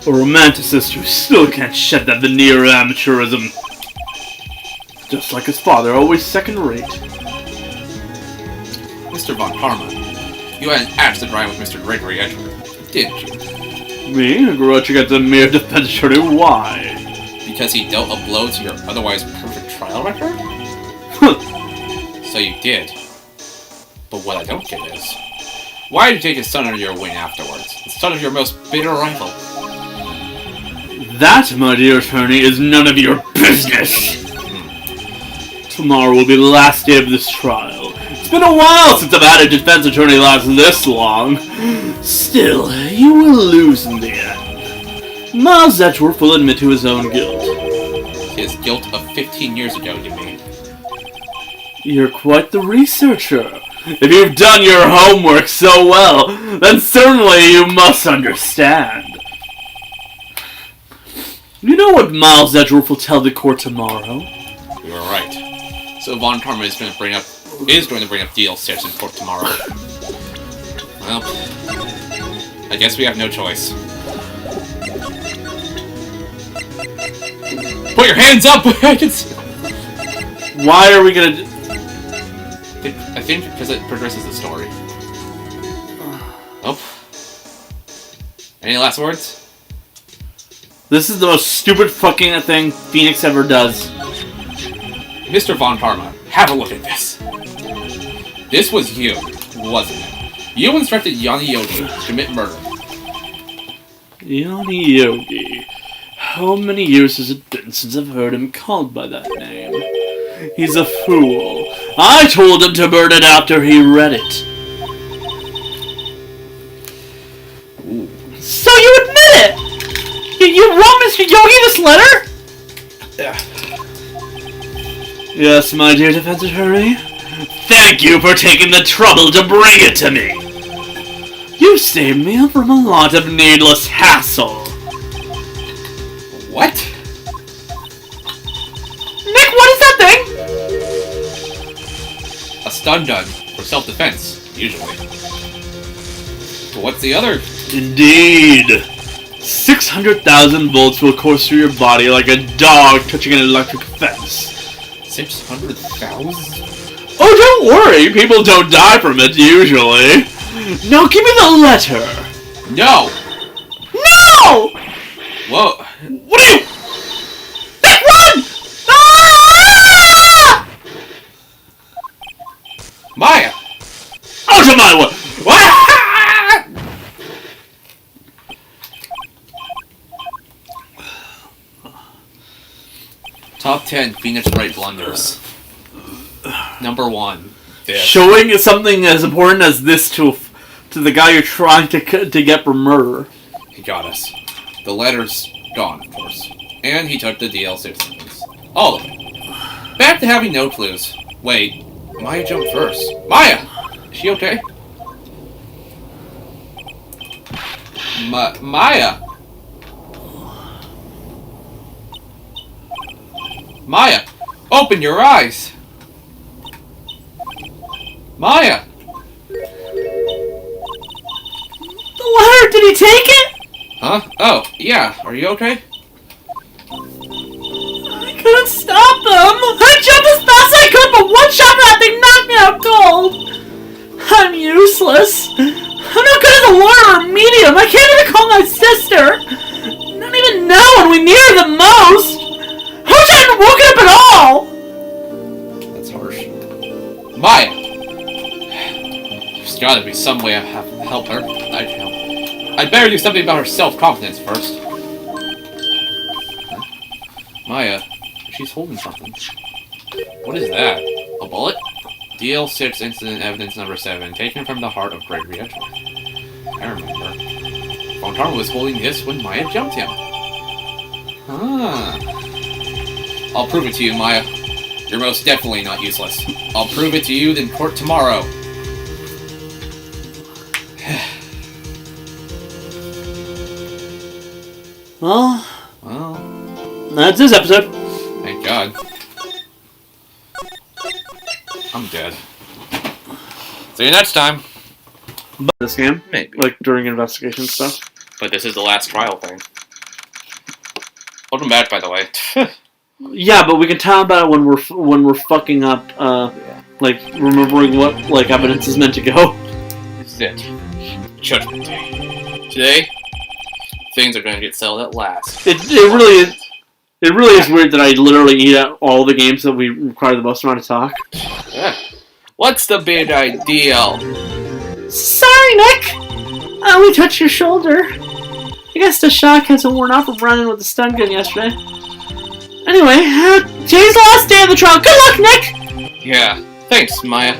A romanticist who still can't shed that veneer of amateurism. Just like his father, always second-rate. Mr. Von Karma, you had an axe to grind with Mr. Gregory Edgeworth, didn't you? Me? A grudge against a mere defense attorney? Why? Because he dealt a blow to your otherwise perfect trial record? So you did. But what I don't get is, why did you take his son under your wing afterwards, the son of your most bitter rival? That, my dear attorney, is none of your business! Tomorrow will be the last day of this trial. It's been a while since I've had a defense attorney last this long. Still, you will lose in the end. Miles Edgeworth will admit to his own guilt. His guilt of 15 years ago, you mean? You're quite the researcher. If you've done your homework so well, then certainly you must understand. You know what Miles Edgeworth will tell the court tomorrow? You were right. So Von Karma is going to bring up DL6 in court tomorrow. Well, I guess we have no choice. Put your hands up! Hackins! Why are we gonna I think because it progresses the story. Oh. Any last words? This is the most stupid fucking thing Phoenix ever does. Mr. Von Karma, have a look at this. This was you, wasn't it? You instructed Yonni Yogi to commit murder. Yonni Yogi. How many years has it been since I've heard him called by that name? He's a fool. I told him to burn it after he read it. Ooh. So you admit it! You wrote Mr. Yogi this letter? Yes, my dear defense attorney. Thank you for taking the trouble to bring it to me. You saved me from a lot of needless hassle. What? Nick, what is that thing? A stun gun for self-defense, usually. But what's the other? Indeed. 600,000 volts will course through your body like a dog touching an electric fence. 600,000? Oh, don't worry. People don't die from it, usually. Now give me the letter. No! No! Whoa. What are you... Nick, run! Ah! Maya! Out of my way! Top 10 Phoenix Wright blunders. Number 1. This. Showing something as important as this to the guy you're trying to get for murder. He got us. The letter's gone, of course. And he took the DL6 things. All of it. Back to having no clues. Wait, Maya jumped first. Maya! Is she okay? Maya! Maya! Open your eyes! Maya! The letter, did he take it? Huh? Oh, yeah. Are you okay? I couldn't stop them! I jumped as fast as I could, but one shot of that thing knocked me out cold! I'm useless. I'm not good as a lawyer or medium. I can't even call my sister. Not even now when we need her the most. How much I haven't woken up at all? That's harsh. Maya! There's gotta be some way I have to help her. I'd better do something about her self-confidence first. Huh? Maya, she's holding something. What is that? A bullet? DL6 incident evidence number 7, taken from the heart of Gregory Edgeworth. I remember. Von Karma was holding this when Maya jumped him. Ah. I'll prove it to you, Maya. You're most definitely not useless. I'll prove it to you in court tomorrow. Well, That's this episode. Thank God. I'm dead. See you next time. This game? Maybe. Like, during investigation stuff? But this is the last trial thing. Welcome back, by the way. Yeah, but we can tell about it when we're fucking up, like, remembering what, like, evidence is meant to go. This is it. Judgment Day. Today, things are going to get settled at last. It really is. It really is weird that I literally eat out all the games that we require the most amount of talk. Yeah. What's the big ideal? sorry, Nick. I only touched your shoulder. I guess the shock hasn't worn off from running with the stun gun yesterday. Anyway, today's the last day of the trial. Good luck, Nick! Yeah, thanks, Maya.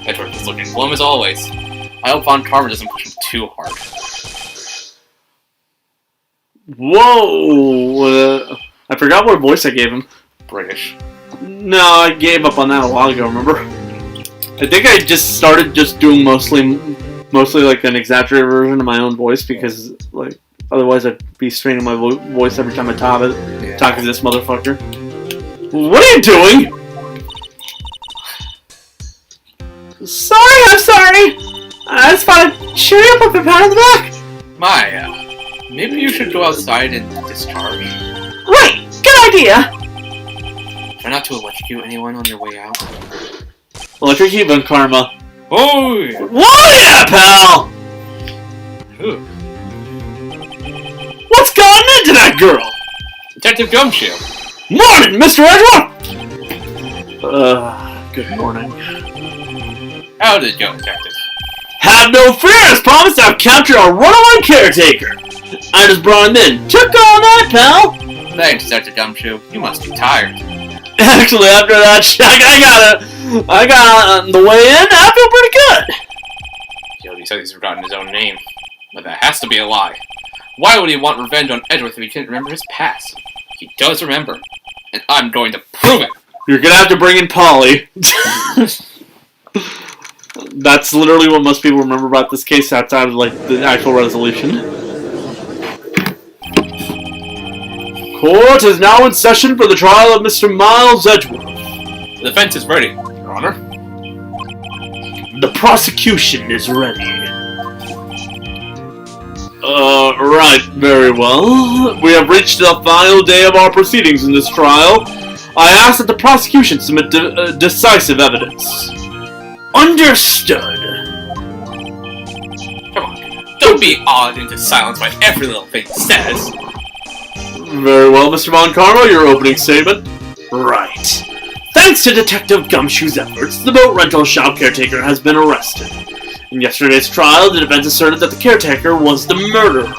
Edgeworth is looking glum as always. I hope Von Karma doesn't push him too hard. Whoa! I forgot what voice I gave him. British. No, I gave up on that a while ago, remember? I think I just started doing mostly like an exaggerated version of my own voice because, like, otherwise I'd be straining my voice every time I talk to this motherfucker. What are you doing? Sorry, I'm sorry. I just thought I'd cheer you up with a pat on the back. Maya, maybe you should go outside and discharge. Right, good idea. Try not to electrocute anyone on your way out. Electrocute Von Karma. Oh, yeah. Whoa, yeah, pal! Ooh. What's gotten into that girl? Detective Gumshoe. Morning, Mr. Edgeworth! Good morning. How did it go, Detective? Have no fear, as promised, I've captured a runaway caretaker. I just brought him in. Took all night, pal. Thanks, Detective Gumshoe. You must be tired. Actually, after that check, I got on the way in, I feel pretty good. Yogi says he's forgotten his own name. But that has to be a lie. Why would he want revenge on Edgeworth if he can't remember his past? He does remember. And I'm going to prove it. You're gonna have to bring in Polly. That's literally what most people remember about this case outside of, like, the actual resolution. Court is now in session for the trial of Mr. Miles Edgeworth. The defense is ready, Your Honor. The prosecution is ready. Right, very well. We have reached the final day of our proceedings in this trial. I ask that the prosecution submit decisive evidence. Understood. Come on, don't be awed into silence by every little thing he says. Very well, Mr. Von Karma, your opening statement. Right. Thanks to Detective Gumshoe's efforts, the boat rental shop caretaker has been arrested. In yesterday's trial, the defense asserted that the caretaker was the murderer.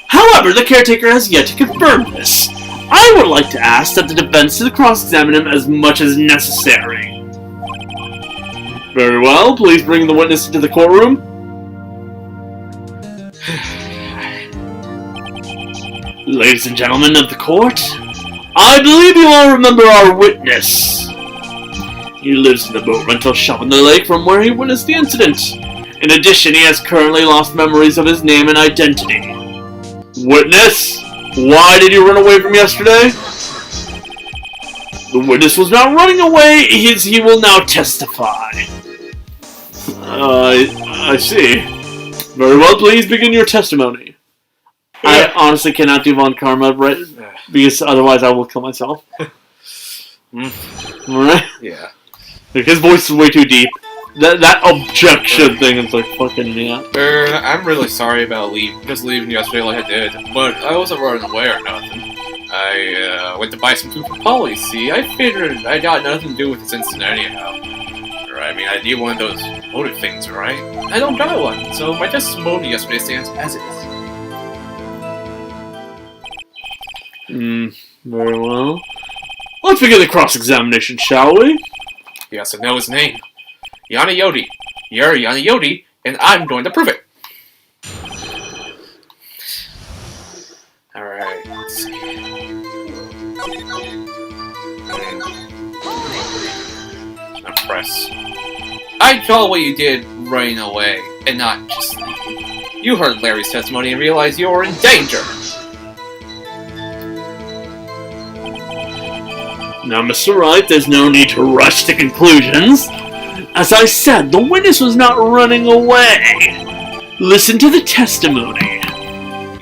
However, the caretaker has yet to confirm this. I would like to ask that the defense cross-examine him as much as necessary. Very well, please bring the witness into the courtroom. Ladies and gentlemen of the court, I believe you all remember our witness. He lives in the boat rental shop in the lake from where he witnessed the incident. In addition, he has currently lost memories of his name and identity. Witness, why did you run away from yesterday? The witness was not running away, he will now testify. I see. Very well, please begin your testimony. I honestly cannot do Von Karma, right? Because otherwise I will kill myself. Alright? Yeah. Like, his voice is way too deep. That objection thing is like fucking me up. I'm really sorry about just leaving yesterday like I did, but I wasn't running away or nothing. I went to buy some food for Polly, see? I figured I got nothing to do with this incident anyhow. Or, I mean, I need one of those motive things, right? I don't got one, so my testimony yesterday stands as it is. Very well. Let's begin the cross-examination, shall we? Yes, I know his name. Yonni. You're Yonni, and I'm going to prove it. Alright, let's see. Press. I saw what you did running away, and not just leaving. You heard Larry's testimony and realized you were in danger. Now, Mr. Wright, there's no need to rush to conclusions. As I said, the witness was not running away. Listen to the testimony.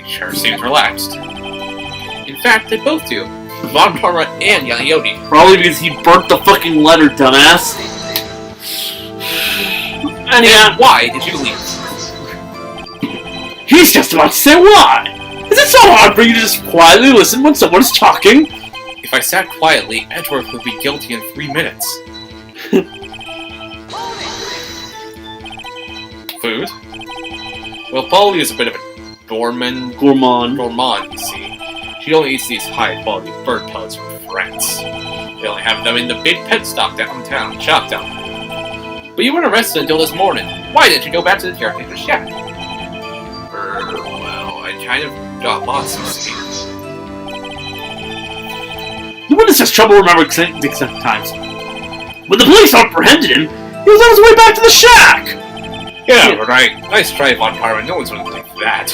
He sure seems relaxed. In fact, they both do. Von Parrot and Yonni. Probably because he burnt the fucking letter, dumbass. And why did you leave? He's just about to say why. Is it so hard for you to just quietly listen when someone's talking? If I sat quietly, Edgeworth would be guilty in 3 minutes. Food? Well, Polly is a bit of a gourmand, you see. She only eats these high-quality bird pellets from France. They only have them in the big pet shop down there. But you weren't arrested until this morning. Why didn't you go back to the caretaker's shack? Well, I kind of got lost, you see. The witness has trouble remembering the exact times. When the police apprehended him, he was on his way back to the shack! Yeah, right. Nice try, Von Parrot. No one's gonna think that.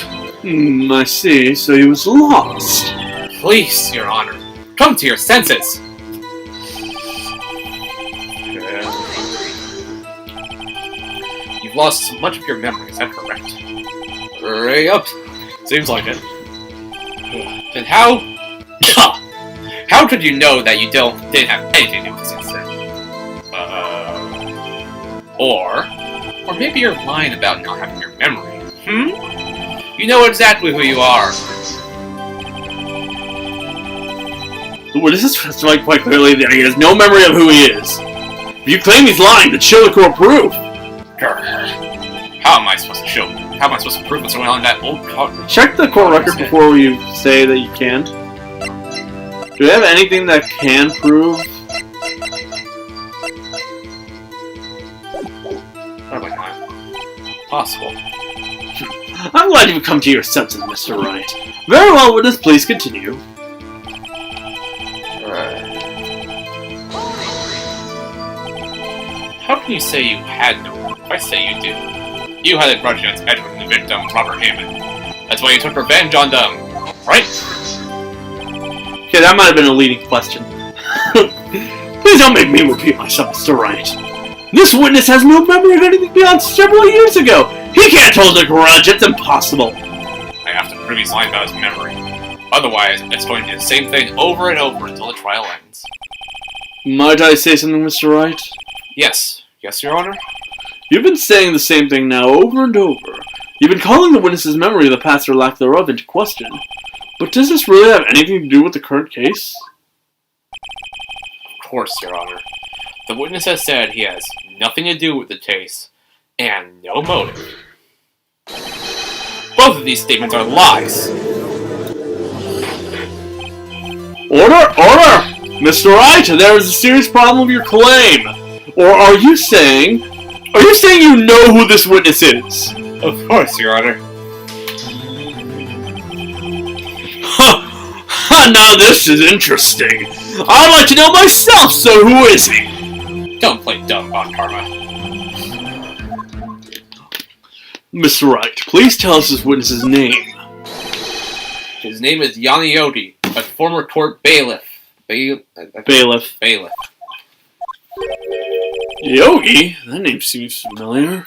I see. So he was lost. Please, Your Honor, come to your senses! You've lost much of your memory, is that correct? Hurry up! Seems like it. Then how... how could you know that you didn't have anything to do with this incident? Or maybe you're lying about not having your memory. You know exactly who you are. The witness has testified quite clearly that he has no memory of who he is. If you claim he's lying, then show the court proof. How am I supposed to prove what's going on in that old car? Check the court record before you say that you can't. Do we have anything that can prove? Probably not. Possible. I'm glad you've come to your senses, Mr. Wright. Very well, witness, please continue. How can you say you had no one if I say you do? You had a grudge against Edgeworth and the victim, Robert Hammond. That's why you took revenge on them, right? Okay, that might have been a leading question. Please don't make me repeat myself, Mr. Wright. This witness has no memory of anything beyond several years ago. He can't hold a grudge. It's impossible. I have to prove he's lying about his memory. Otherwise, it's going to be the same thing over and over until the trial ends. Might I say something, Mr. Wright? Yes. Yes, Your Honor? You've been saying the same thing now over and over. You've been calling the witness's memory of the past or lack thereof into question. But does this really have anything to do with the current case? Of course, Your Honor. The witness has said he has nothing to do with the case, and no motive. Both of these statements are lies. Order! Order! Mr. Wright, there is a serious problem with your claim. Or are you saying you know who this witness is? Of course, Your Honor. Now this is interesting. I'd like to know myself, so who is he? Don't play dumb, Von Karma. Mr. Wright, please tell us this witness's name. His name is Yonni, a former court bailiff. Bailiff. Bailiff. Yogi? That name seems familiar.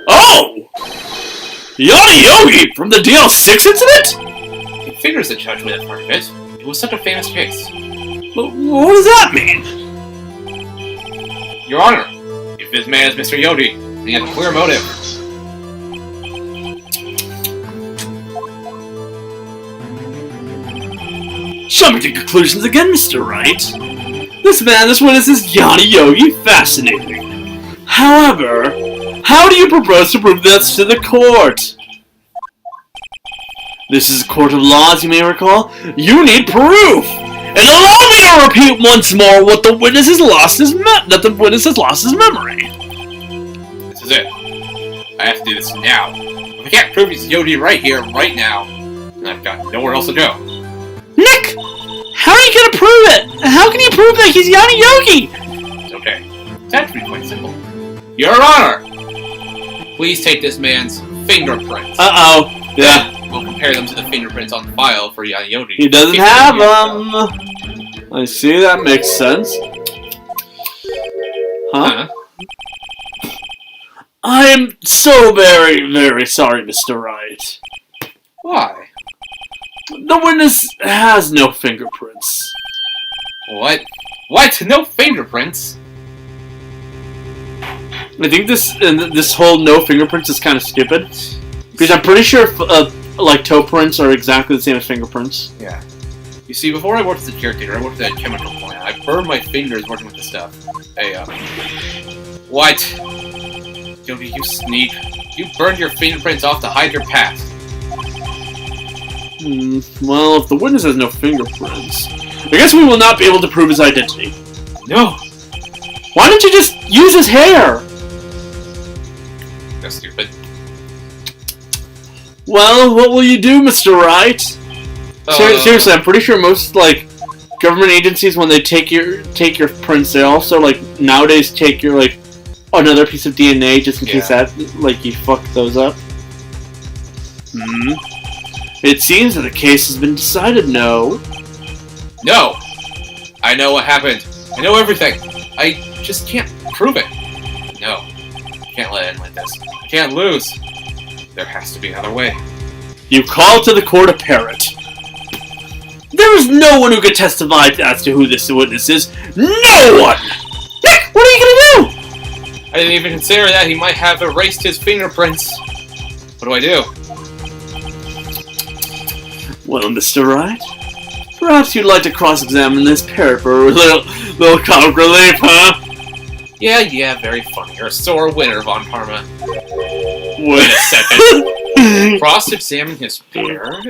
Oh! Yogi from the DL6 incident? He figures the judge with that part of it. It was such a famous case. But what does that mean? Your Honor, if this man is Mr. Yogi, then he has a clear motive. Jumping to conclusions again, Mr. Wright. This witness is Yogi. Fascinating. However, how do you propose to prove this to the court? This is a court of law, as you may recall. You need proof! And allow me to repeat once more what the witness has lost that the witness has lost his memory. This is it. I have to do this now. If I can't prove he's Yogi right here, right now, then I've got nowhere else to go. Nick! How are you gonna prove it? How can you prove that he's Yogi? It's okay. It's actually quite simple. Your Honor! Please take this man's fingerprints. Uh-oh. Yeah. We'll compare them to the fingerprints on file for Yogi. He doesn't have them. I see, that makes sense. Huh? I'm so very, very sorry, Mr. Wright. Why? The witness has no fingerprints. What? What? No fingerprints? I think this whole no fingerprints is kind of stupid. Because I'm pretty sure like toe prints are exactly the same as fingerprints. Yeah. You see, before I worked as a caretaker, I worked at a chemical plant. I burned my fingers working with the stuff. Hey, what? Yogi, you sneak. You burned your fingerprints off to hide your past. Well, if the witness has no fingerprints, I guess we will not be able to prove his identity. No! Why don't you just use his hair? That's stupid. Well, what will you do, Mr. Wright? Seriously, I'm pretty sure most, like, government agencies, when they take your prints, they also, like, nowadays take your, like, another piece of DNA just in case that, like, you fuck those up. It seems that the case has been decided, no? No! I know what happened. I know everything. I just can't prove it. No. I can't let it end like this. I can't lose. There has to be another way. You call to the court a Parrot. There is no one who could testify as to who this witness is. No one! Nick, what are you gonna do? I didn't even consider that he might have erased his fingerprints. What do I do? Well, Mr. Wright, perhaps you'd like to cross-examine this Parrot for a little comic relief, huh? Yeah, very funny. You're a sore winner, Von Karma. Wait a second. Cross-examine his parrot?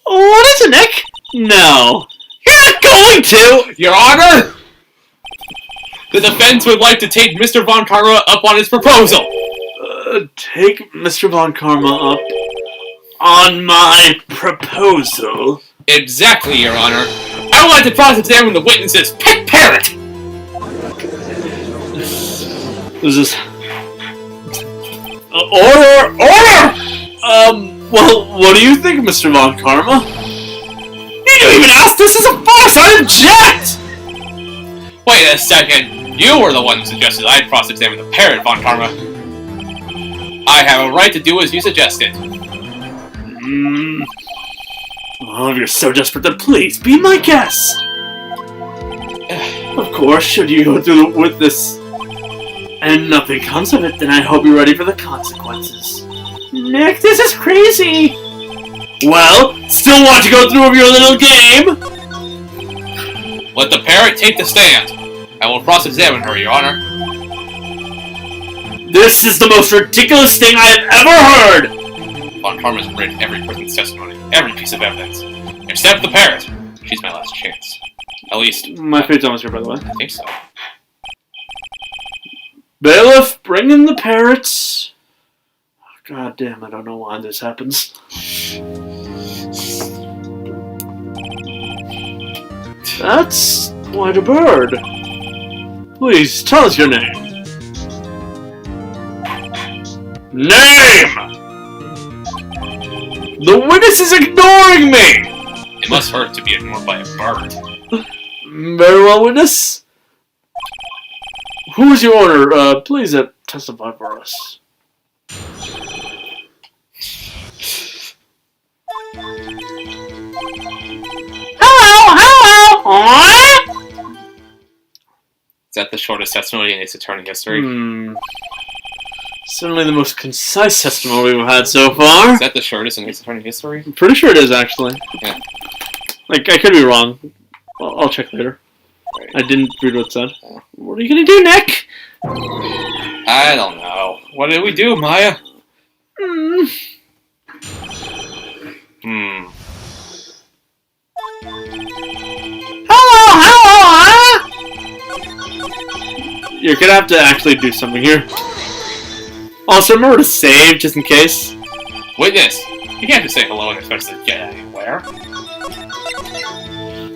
What is it, Nick? No. You're not going to! Your Honor! The defense would like to take Mr. Von Karma up on his proposal. Take Mr. Von Karma up on my proposal? Exactly, Your Honor. I would like to cross-examine the witness's pet parrot. This is... Order! Well, what do you think, Mr. Von Karma? You didn't even ask! This is a farce! I object! Wait a second. You were the one who suggested I cross-examine the parrot, Von Karma. I have a right to do as you suggested. Oh, if you're so desperate, then please, be my guest! Of course, should you go through with this and nothing comes of it, then I hope you're ready for the consequences. Nick, this is crazy! Well, still want to go through with your little game? Let the parrot take the stand. I will cross-examine her, Your Honor. This is the most ridiculous thing I have ever heard! Von Karma's read every person's testimony, every piece of evidence. Except the parrot. She's my last chance. At least... My food's almost here, by the way. I think so. Bailiff, bring in the parrots. God damn, I don't know why this happens. That's quite a bird. Please, tell us your name. Name! The witness is ignoring me! It must hurt to be ignored by a bird. Very well, witness. Who is your owner? Please testify for us. Is that the shortest testimony in Ace Attorney history? Certainly the most concise testimony we've had so far. Is that the shortest in Ace Attorney history? I'm pretty sure it is, actually. Yeah. Like, I could be wrong. I'll check later. Right. I didn't read what it said. What are you gonna do, Nick? I don't know. What did we do, Maya? You're gonna have to actually do something here. Also, remember to save, just in case. Witness! You can't just say hello and expect to get anywhere.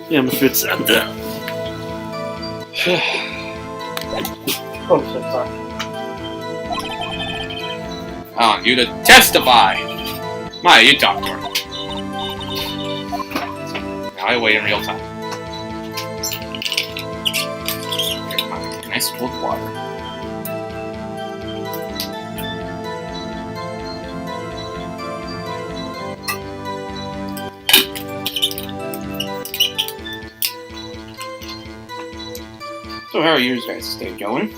Yeah, I'm afraid it's out there. Oh, shit, sorry. I want you to testify! Maya, you talk to her. Now I wait in real time. Okay, Maya, nice cold water. So how are you guys' day going?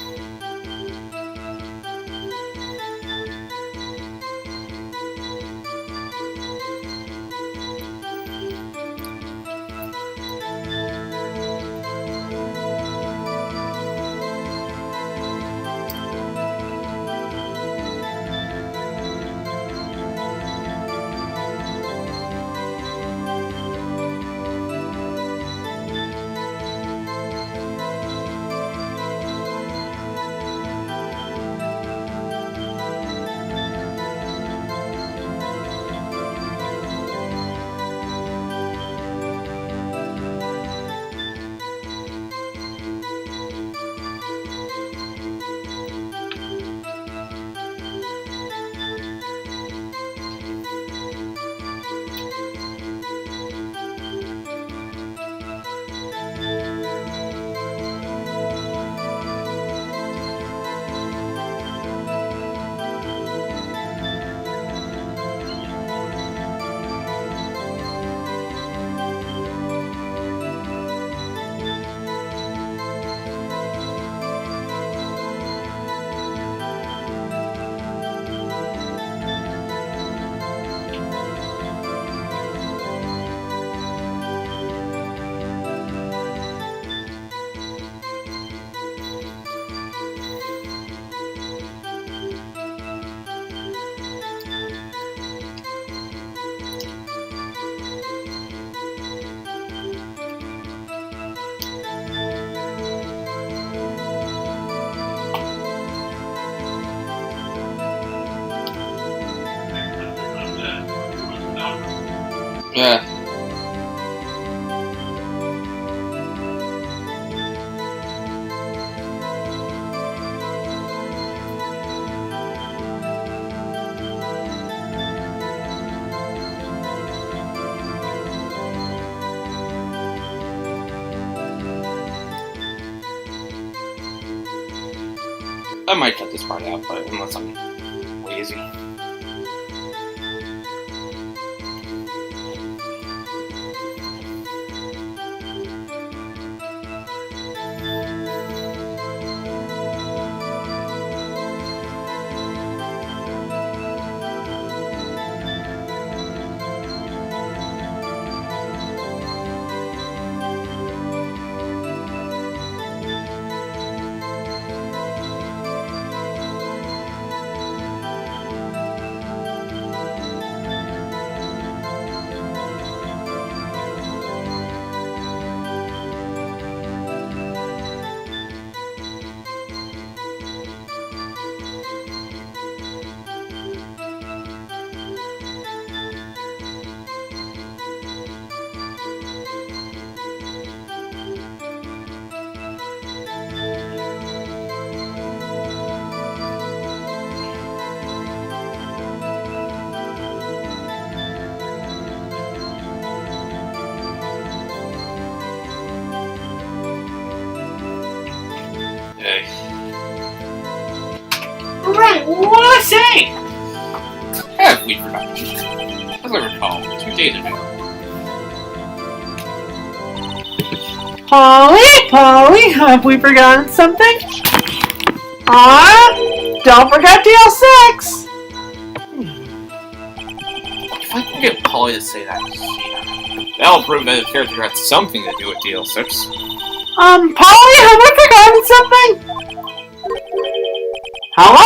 Yeah. I might cut this part out, but unless I'm lazy. Right, what did I say? Have we forgotten? As I recall, 2 days ago. Polly, have we forgotten something? Don't forget DL6! If I can get Polly to say that, that'll prove that his character had something to do with DL6. Polly, have we forgotten something? Hello?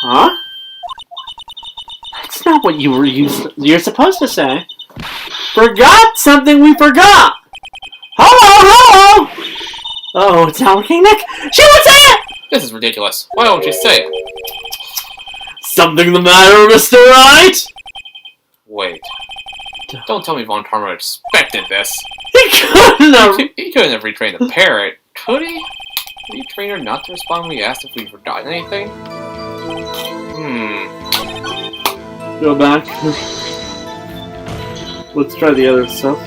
Huh? That's not what you're supposed to say. Forgot something we forgot! Hello? Oh, it's not working, Nick. She would say it! This is ridiculous. Why don't you say it? Something the matter, Mr. Wright? Wait. Don't tell me Von Karma expected this. He couldn't have... He couldn't have retrained the Parrot, could he? Did he train her not to respond when we asked if we'd forgotten anything? Go back. Let's try the other stuff.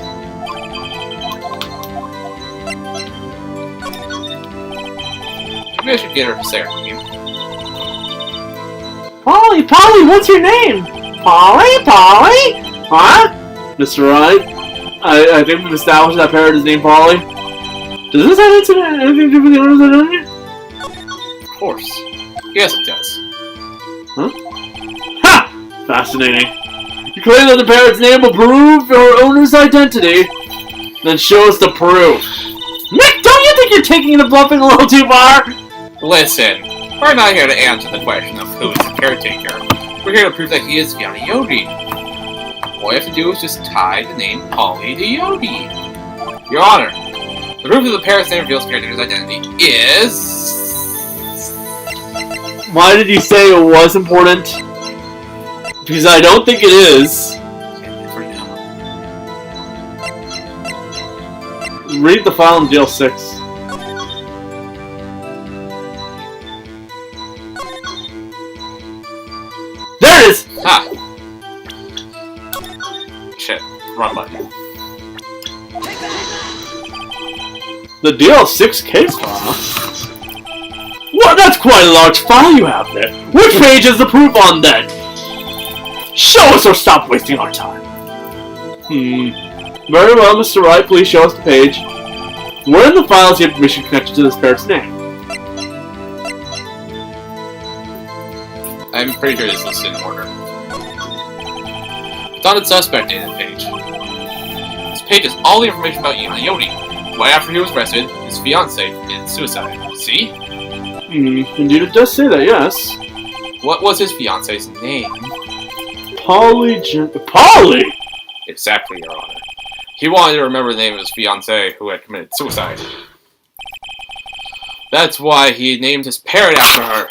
Maybe I should get her to say her name. Polly, what's your name? Polly? Huh? Mr. Wright, I think we've established that Parrot is named Polly. Does this have anything to do with the owners of Yonni? Of course. Yes, it does. Huh? Ha! Fascinating. You claim that the Parrot's name will prove your owner's identity. Then show us the proof. Nick, don't you think you're taking the bluffing a little too far? Listen, we're not here to answer the question of who is the caretaker. We're here to prove that he is Yogi. All we have to do is just tie the name Polly to Yogi. Your Honor, the proof of the Parrot's name reveals caretaker's identity is... Why did you say it was important? Because I don't think it is. Read the file in DL6. There it is! Ha! Shit. Wrong button. The DL6 case file? Well, that's quite a large file you have there. Which page is the proof on then? Show us or stop wasting our time. Very well, Mr. Wright, please show us the page. Where in the file is the information connected to this Parrot's name? I'm pretty sure this is listed in order. Dotted suspect dated page. This page has all the information about Yogi. Right after he was arrested, his fiancée committed suicide. See? Indeed it does say that, yes. What was his fiancée's name? Polly? Exactly, Your Honor. He wanted to remember the name of his fiancée who had committed suicide. That's why he named his parrot after her.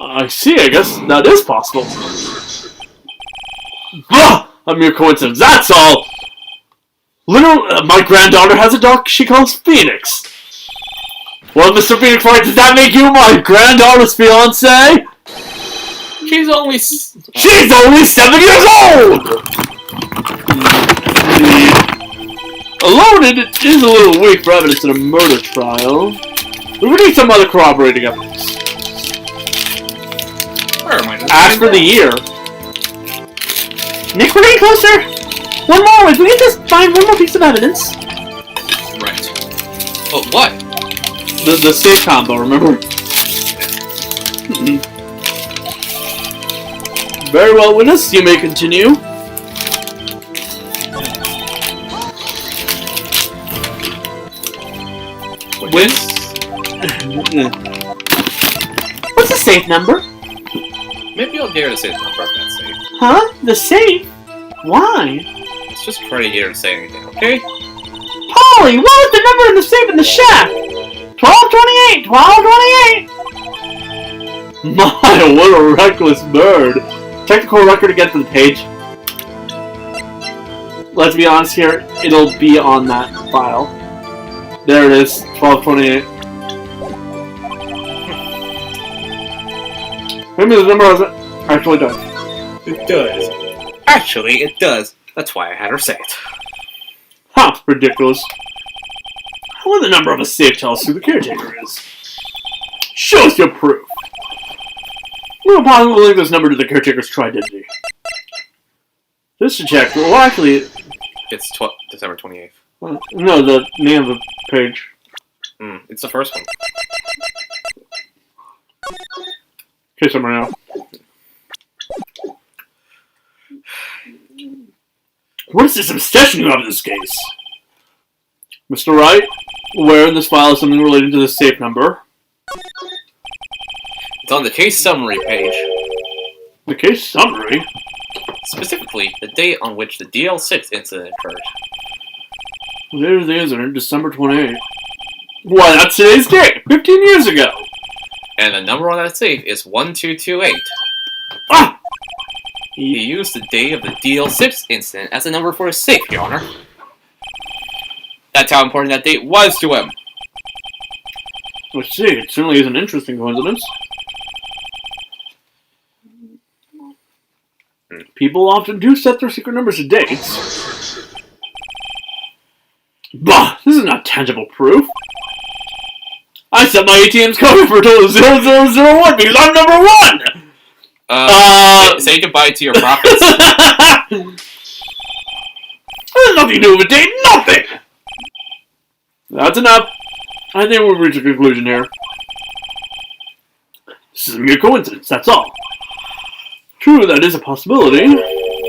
I see, I guess that is possible. A mere coincidence, that's all! My granddaughter has a dog she calls Phoenix. Well, Mr. Phoenix Wright, does that make you my granddaughter's fiancé? She's only 7 years old! Alone, it is a little weak for evidence in a murder trial. We would need some other corroborating evidence. Where am I? As for the year... Nick, we're getting closer! One more, if we can just find one more piece of evidence. Right. But what? The safe combo, remember? Very well, witness, you may continue. What's the safe number? Maybe I'll dare to say the number of that safe. Huh? The safe? Why? Let's just try to get her to say anything, okay? Polly, what was the number in the safe in the shack? 1228! 1228! My, what a reckless bird. Technical record again for the page. Let's be honest here, it'll be on that file. There it is, 1228. Maybe the number actually does. It does. Actually, it does. That's why I had her say it. Ha! Ridiculous. How will the number of a safe tell us who the caretaker is? Show us your proof. We'll possibly link this number to the caretaker's true identity. Just to check. Well, actually... It's December 28th. No, the name of the page. It's the first one. Okay, somewhere now. What is this obsession you have in this case? Mr. Wright, where in this file is something related to the safe number? It's on the case summary page. The case summary? Specifically, the date on which the DL6 incident occurred. There's the incident, December 28th. Why, that's today's date! 15 years ago! And the number on that safe is 1228. Ah! He used the date of the DL6 incident as a number for his safe, Your Honor. That's how important that date was to him. Let's see, it certainly is an interesting coincidence. People often do set their secret numbers to dates. Bah! This is not tangible proof. I set my ATM's code for a total of 0001 because I'm number 1! Say goodbye to your profits. There's nothing to do with a date, nothing! That's enough. I think we've reached a conclusion here. This is a mere coincidence, that's all. True, that is a possibility.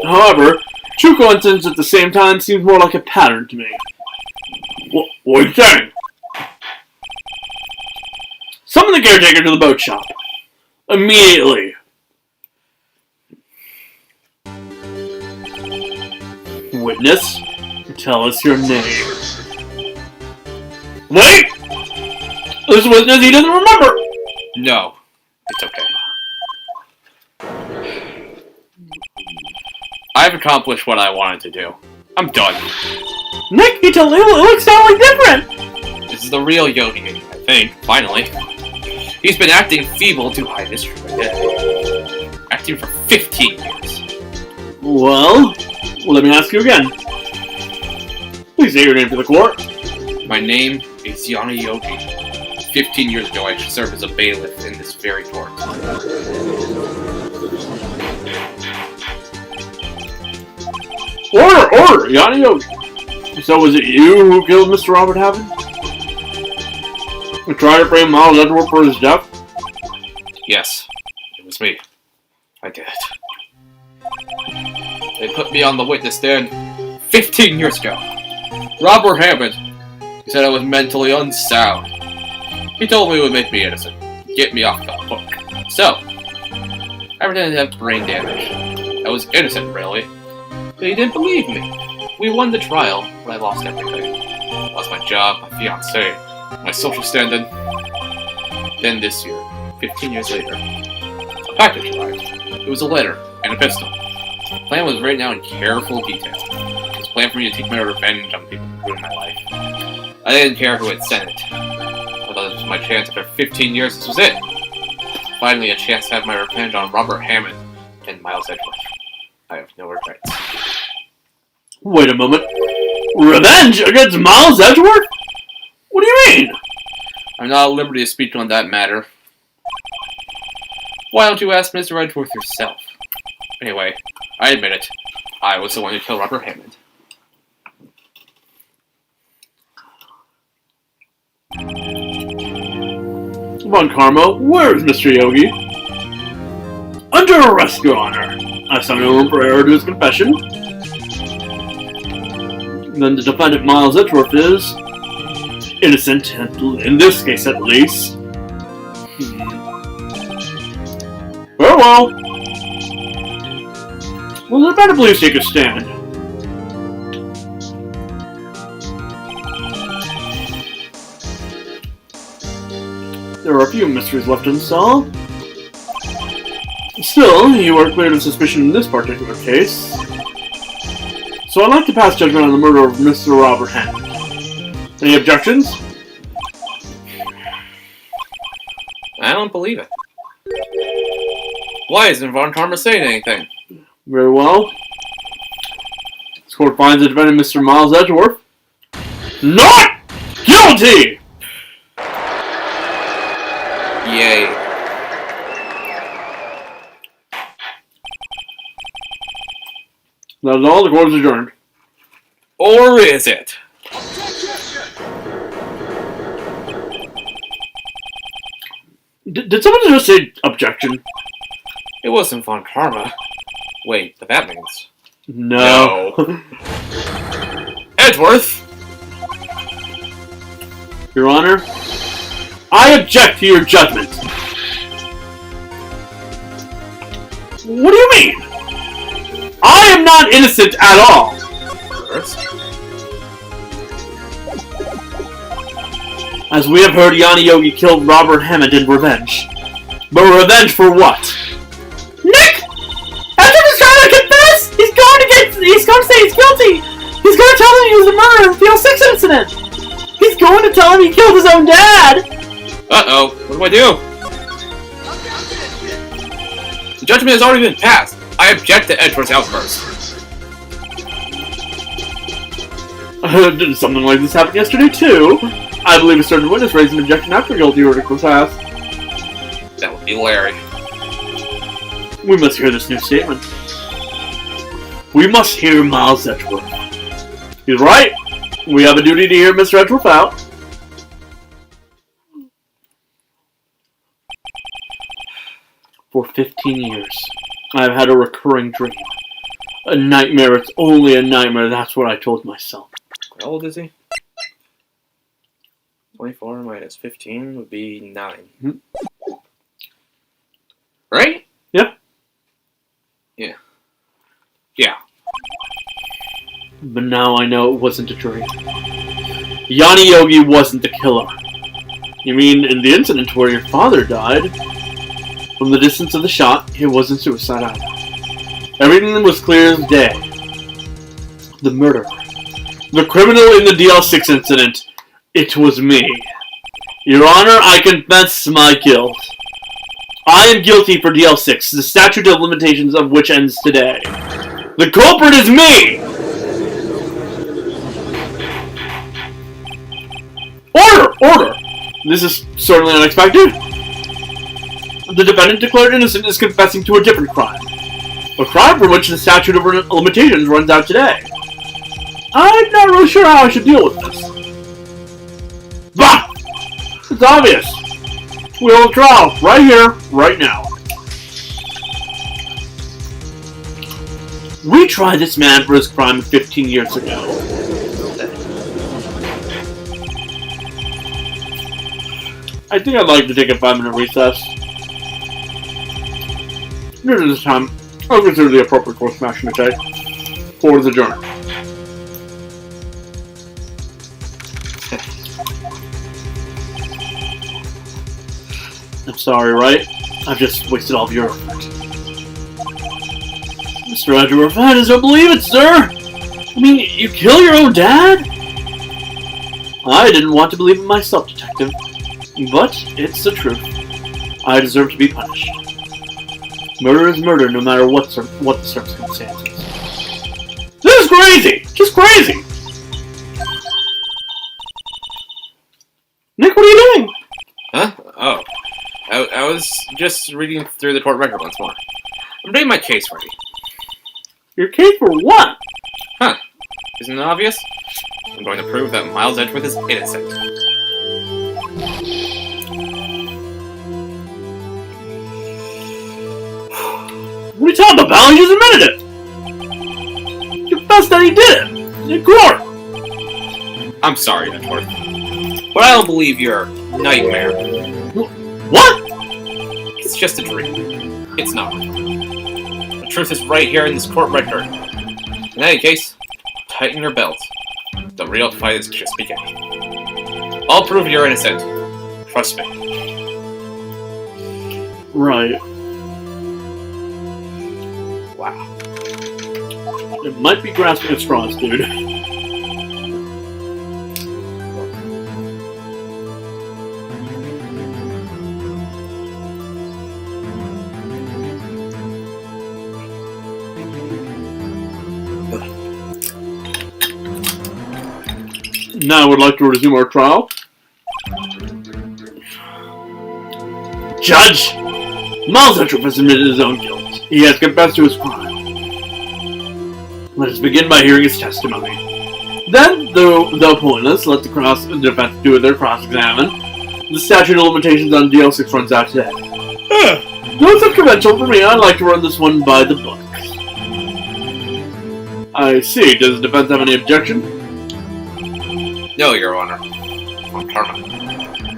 However, true coincidence at the same time seems more like a pattern to me. What are you saying? Summon the caretaker to the boat shop. Immediately. Witness, tell us your name. Wait! This witness, he doesn't remember! No, it's okay. I've accomplished what I wanted to do. I'm done. Nick, it looks totally different! This is the real Yogi, I think, finally. He's been acting feeble to hide his true identity. Acting for 15 years. Well, let me ask you again. Please say your name to the court. My name is Yonni Yogi. 15 years ago, I served as a bailiff in this very court. Order! Yonni Yogi. So was it you who killed Mr. Robert Haven? You tried to blame Miles Edgeworth for his death? Yes, it was me. I did it. They put me on the witness stand 15 years ago. Robert Hammond. He said I was mentally unsound. He told me it would make me innocent. Get me off the hook. So, I pretended to have brain damage. I was innocent, really. But he didn't believe me. We won the trial, but I lost everything. Lost my job, my fiancée, my social standing. Then this year, 15 years later, a package arrived. It was a letter and a pistol. The plan was written out in careful detail. It was planned for me to take my revenge on people who ruined my life. I didn't care who had sent it. I thought this was my chance after 15 years. This was it. Finally, a chance to have my revenge on Robert Hammond and Miles Edgeworth. I have no regrets. Wait a moment. Revenge against Miles Edgeworth? What do you mean? I'm not at liberty to speak on that matter. Why don't you ask Mr. Edgeworth yourself? Anyway, I admit it. I was the one who killed Robert Hammond. Come on, Karma. Where is Mr. Yogi? Under arrest, Your Honor. I summon him prior to his confession. Then the defendant, Miles Edgeworth, is innocent, in this case at least. Very well. Well, the better please take a stand. There are a few mysteries left unsolved. Still, you are cleared of suspicion in this particular case. So I'd like to pass judgment on the murder of Mr. Robert Hammond. Any objections? I don't believe it. Why isn't Von Karma saying anything? Very well. This court finds the defendant, Mr. Miles Edgeworth, not guilty! Yay. That is all. The court is adjourned. Or is it? Did someone just say objection? It wasn't Von Karma. Wait, but that means... No. Edgeworth! Your Honor, I object to your judgment. What do you mean? I am not innocent at all. As we have heard, Yonni Yogi killed Robert Hammond in revenge. But revenge for what? Nick! Edgeworth is trying to confess! He's going to say he's guilty! He's going to tell him he was the murderer of the 06 incident! He's going to tell him he killed his own dad! Uh-oh, what do I do? The judgment has already been passed. I object to Edgeworth's outburst. Did something like this happen yesterday, too? I believe a certain witness raised an objection after guilty verdict was passed. That would be Larry. We must hear this new statement. We must hear Miles Edgeworth. He's right. We have a duty to hear Mr. Edgeworth out. For 15 years, I've had a recurring dream. A nightmare, it's only a nightmare, that's what I told myself. How old is he? 24 minus 15 would be 9. Mm-hmm. Right? Yeah. Yeah. Yeah. But now I know it wasn't a dream. Yonni Yogi wasn't the killer. You mean in the incident where your father died? From the distance of the shot, it wasn't suicide either. Everything was clear as day. The murderer. The criminal in the DL6 incident. It was me. Your Honor, I confess my guilt. I am guilty for DL6, the statute of limitations of which ends today. The culprit is me! Order! Order! This is certainly unexpected. The defendant declared innocent is confessing to a different crime. A crime for which the statute of limitations runs out today. I'm not really sure how I should deal with this. Bah! It's obvious. We'll have a trial right here, right now. We tried this man for his crime 15 years ago. I think I'd like to take a 5-minute recess. During this time, I'll consider the appropriate course of action to take. For the journey. I'm sorry, right? I've just wasted all of your effort. Mr. Edgeworth, I just don't believe it, sir! I mean, you kill your own dad? I didn't want to believe it myself, Detective. But it's the truth. I deserve to be punished. Murder is murder, no matter what the circumstances. This is crazy! Just crazy! Nick, what are you doing? Huh? Oh. I was just reading through the court record once more. I'm getting my case ready. Your case for what? Huh. Isn't it obvious? I'm going to prove that Miles Edgeworth is innocent. What are you talking about? He just admitted it! He confessed that he did it! In court! I'm sorry, Edgeworth. But I don't believe your nightmare. What? It's just a dream. It's not. The truth is right here in this court record. In any case, tighten your belt. The real fight is just beginning. I'll prove you're innocent. Trust me. Right. Wow. It might be grasping at straws, dude. Now I would like to resume our trial. Judge! Miles Edgeworth has admitted his own guilt. He has confessed to his crime. Let us begin by hearing his testimony. Then, though pointless, let the defense do their cross-examine. The statute of limitations on DL6 runs out today. No such conventional for me. I'd like to run this one by the books. I see. Does the defense have any objection? No, Your Honor. On karma.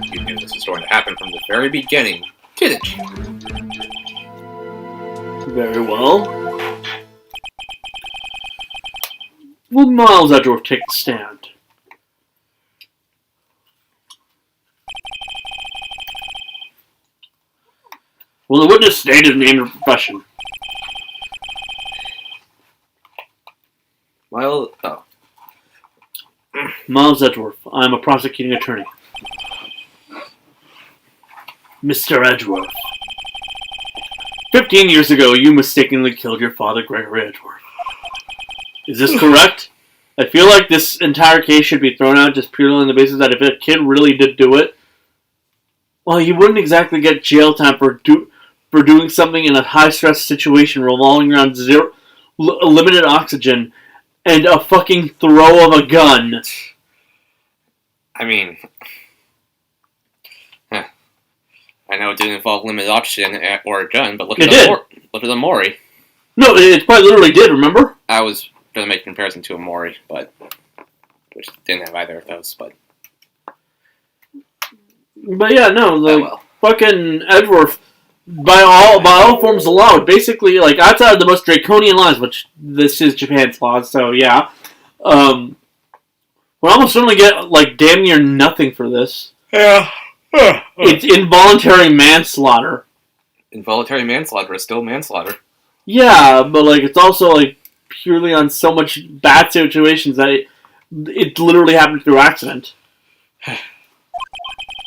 You knew this was going to happen from the very beginning, didn't you? Very well. Will Miles Edgeworth take the stand? Will the witness state his name and profession? Well, Miles Edgeworth. I am a prosecuting attorney. Mr. Edgeworth. 15 years ago, you mistakenly killed your father, Gregory Edgeworth. Is this correct? I feel like this entire case should be thrown out just purely on the basis that if a kid really did do it, well, he wouldn't exactly get jail time for doing something in a high-stress situation revolving around limited oxygen and a fucking throw of a gun. I mean... I know it didn't involve limited oxygen or a gun, but look at Omori. No, it quite literally did, remember? I was going to make a comparison to Omori, but... which didn't have either of those, but... But yeah, no, fucking Edgeworth, by all forms of law, basically, like, outside of the most draconian laws, which this is Japan's laws, so yeah, we'll almost certainly get, like, damn near nothing for this. Yeah. It's involuntary manslaughter. Involuntary manslaughter is still manslaughter. Yeah, but, like, it's also, like, purely on so much bad situations that it literally happened through accident.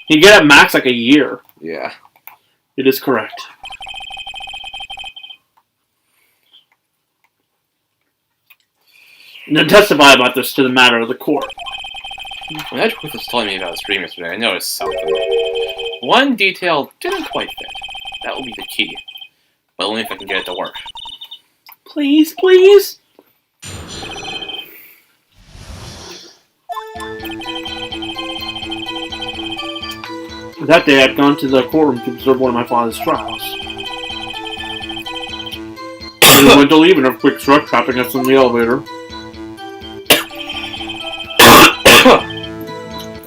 You get at max, like, a year. Yeah. It is correct. And then testify about this to the matter of the court. When Edgeworth was telling me about his dream yesterday, I noticed something. One detail didn't quite fit. That will be the key. But only if I can get it to work. Please, please? That day, I'd gone to the courtroom to observe one of my father's trials. We went to leave in a quick truck, trapping us in the elevator.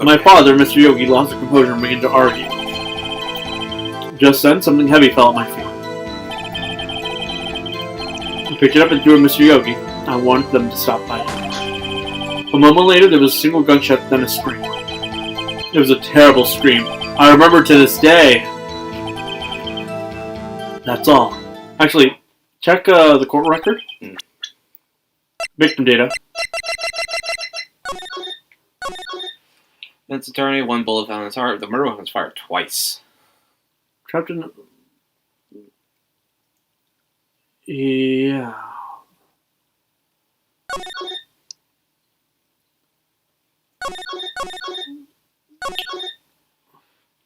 My father, Mr. Yogi, lost his composure and began to argue. Just then, something heavy fell at my feet. I picked it up and threw it at Mr. Yogi. I wanted them to stop fighting. A moment later, there was a single gunshot, then a scream. It was a terrible scream. I remember to this day. That's all. Actually, check the court record. Victim data. Defense attorney, 1 bullet found in his heart. The murder weapon was fired twice. Trapped in... Yeah...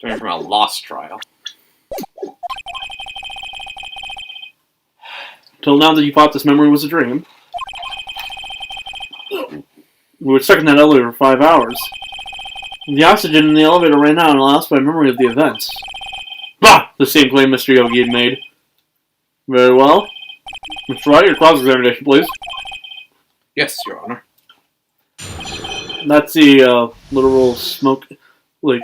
Turning from a lost trial. Till now that you thought this memory was a dream. We were stuck in that elevator for 5 hours. The oxygen in the elevator ran out and I lost my memory of the events. Bah! The same claim Mr. Yogi had made. Very well. Mr. Wright, your cross-examination, please. Yes, Your Honor. That's the literal smoke, like,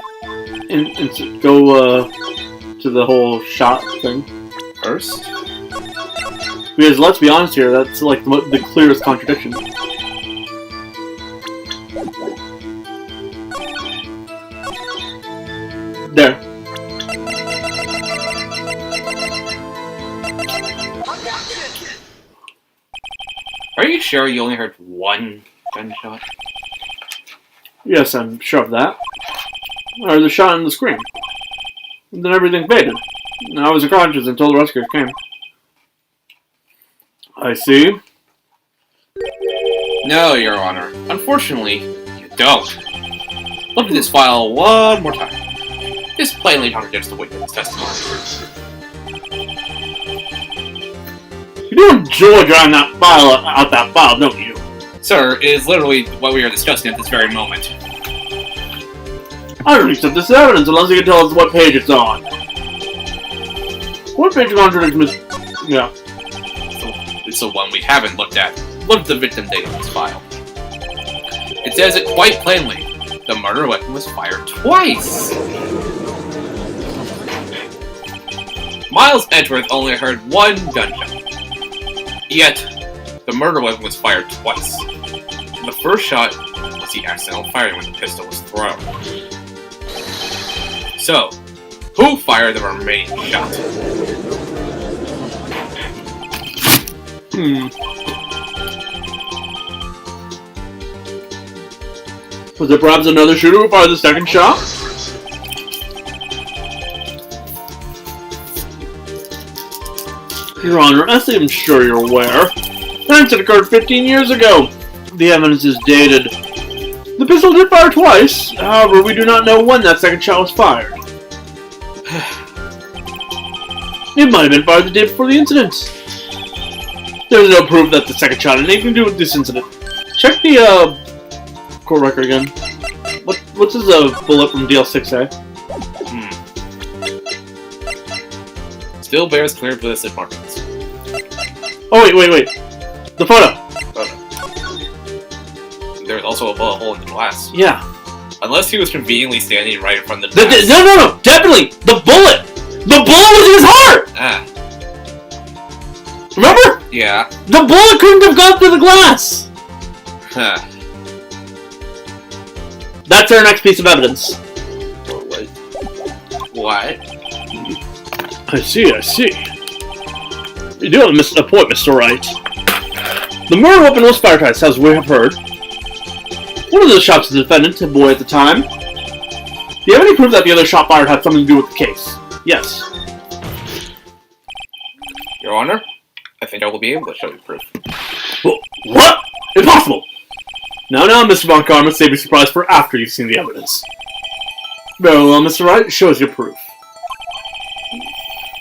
go to the whole shot thing. First? Because let's be honest here, that's like the clearest contradiction. There. Are you sure you only heard 1 gunshot? Yes, I'm sure of that. Or the shot and the scream. And then everything faded. And I was unconscious until the rescuers came. I see. No, Your Honor. Unfortunately, you don't. Look at this file one more time. This plainly contradicts the witness testimony. He do enjoy drawing that file out that file, don't you? Sir, it is literally what we are discussing at this very moment. I don't accept this evidence unless you can tell us what page it's on. What page contradicts Miss... Yeah. It's the one we haven't looked at. Look at the victim database file. It says it quite plainly. The murder weapon was fired twice! Miles Edgeworth only heard one gunshot. Yet, the murder weapon was fired twice. The first shot was the accidental firing when the pistol was thrown. So, who fired the remaining shot? Was it perhaps another shooter who fired the second shot? Your Honor, as I'm sure you're aware, the incident occurred 15 years ago. The evidence is dated. The pistol did fire twice, however, we do not know when that second shot was fired. It might have been fired the day before the incident. There is no proof that the second shot had anything to do with this incident. Check the, court record again. What's his, bullet from DL6A? Still bears clear ballistic markings. Oh, wait. The photo. There's also a bullet hole in the glass. Yeah. Unless he was conveniently standing right in front of the glass. No, definitely! The bullet! The bullet was in his heart! Ah. Remember? Yeah. The bullet couldn't have gone through the glass! Huh. That's our next piece of evidence. What? I see. You do have a point, Mr. Wright. The murder weapon was fired twice, as we have heard. One of the shots was the defendant, a boy at the time. Do you have any proof that the other shot fired had something to do with the case? Yes. Your Honor, I think I will be able to show you proof. What? Impossible! Now, Mr. Von Karma, save your surprise for after you've seen the evidence. Very well, Mr. Wright, show us your proof.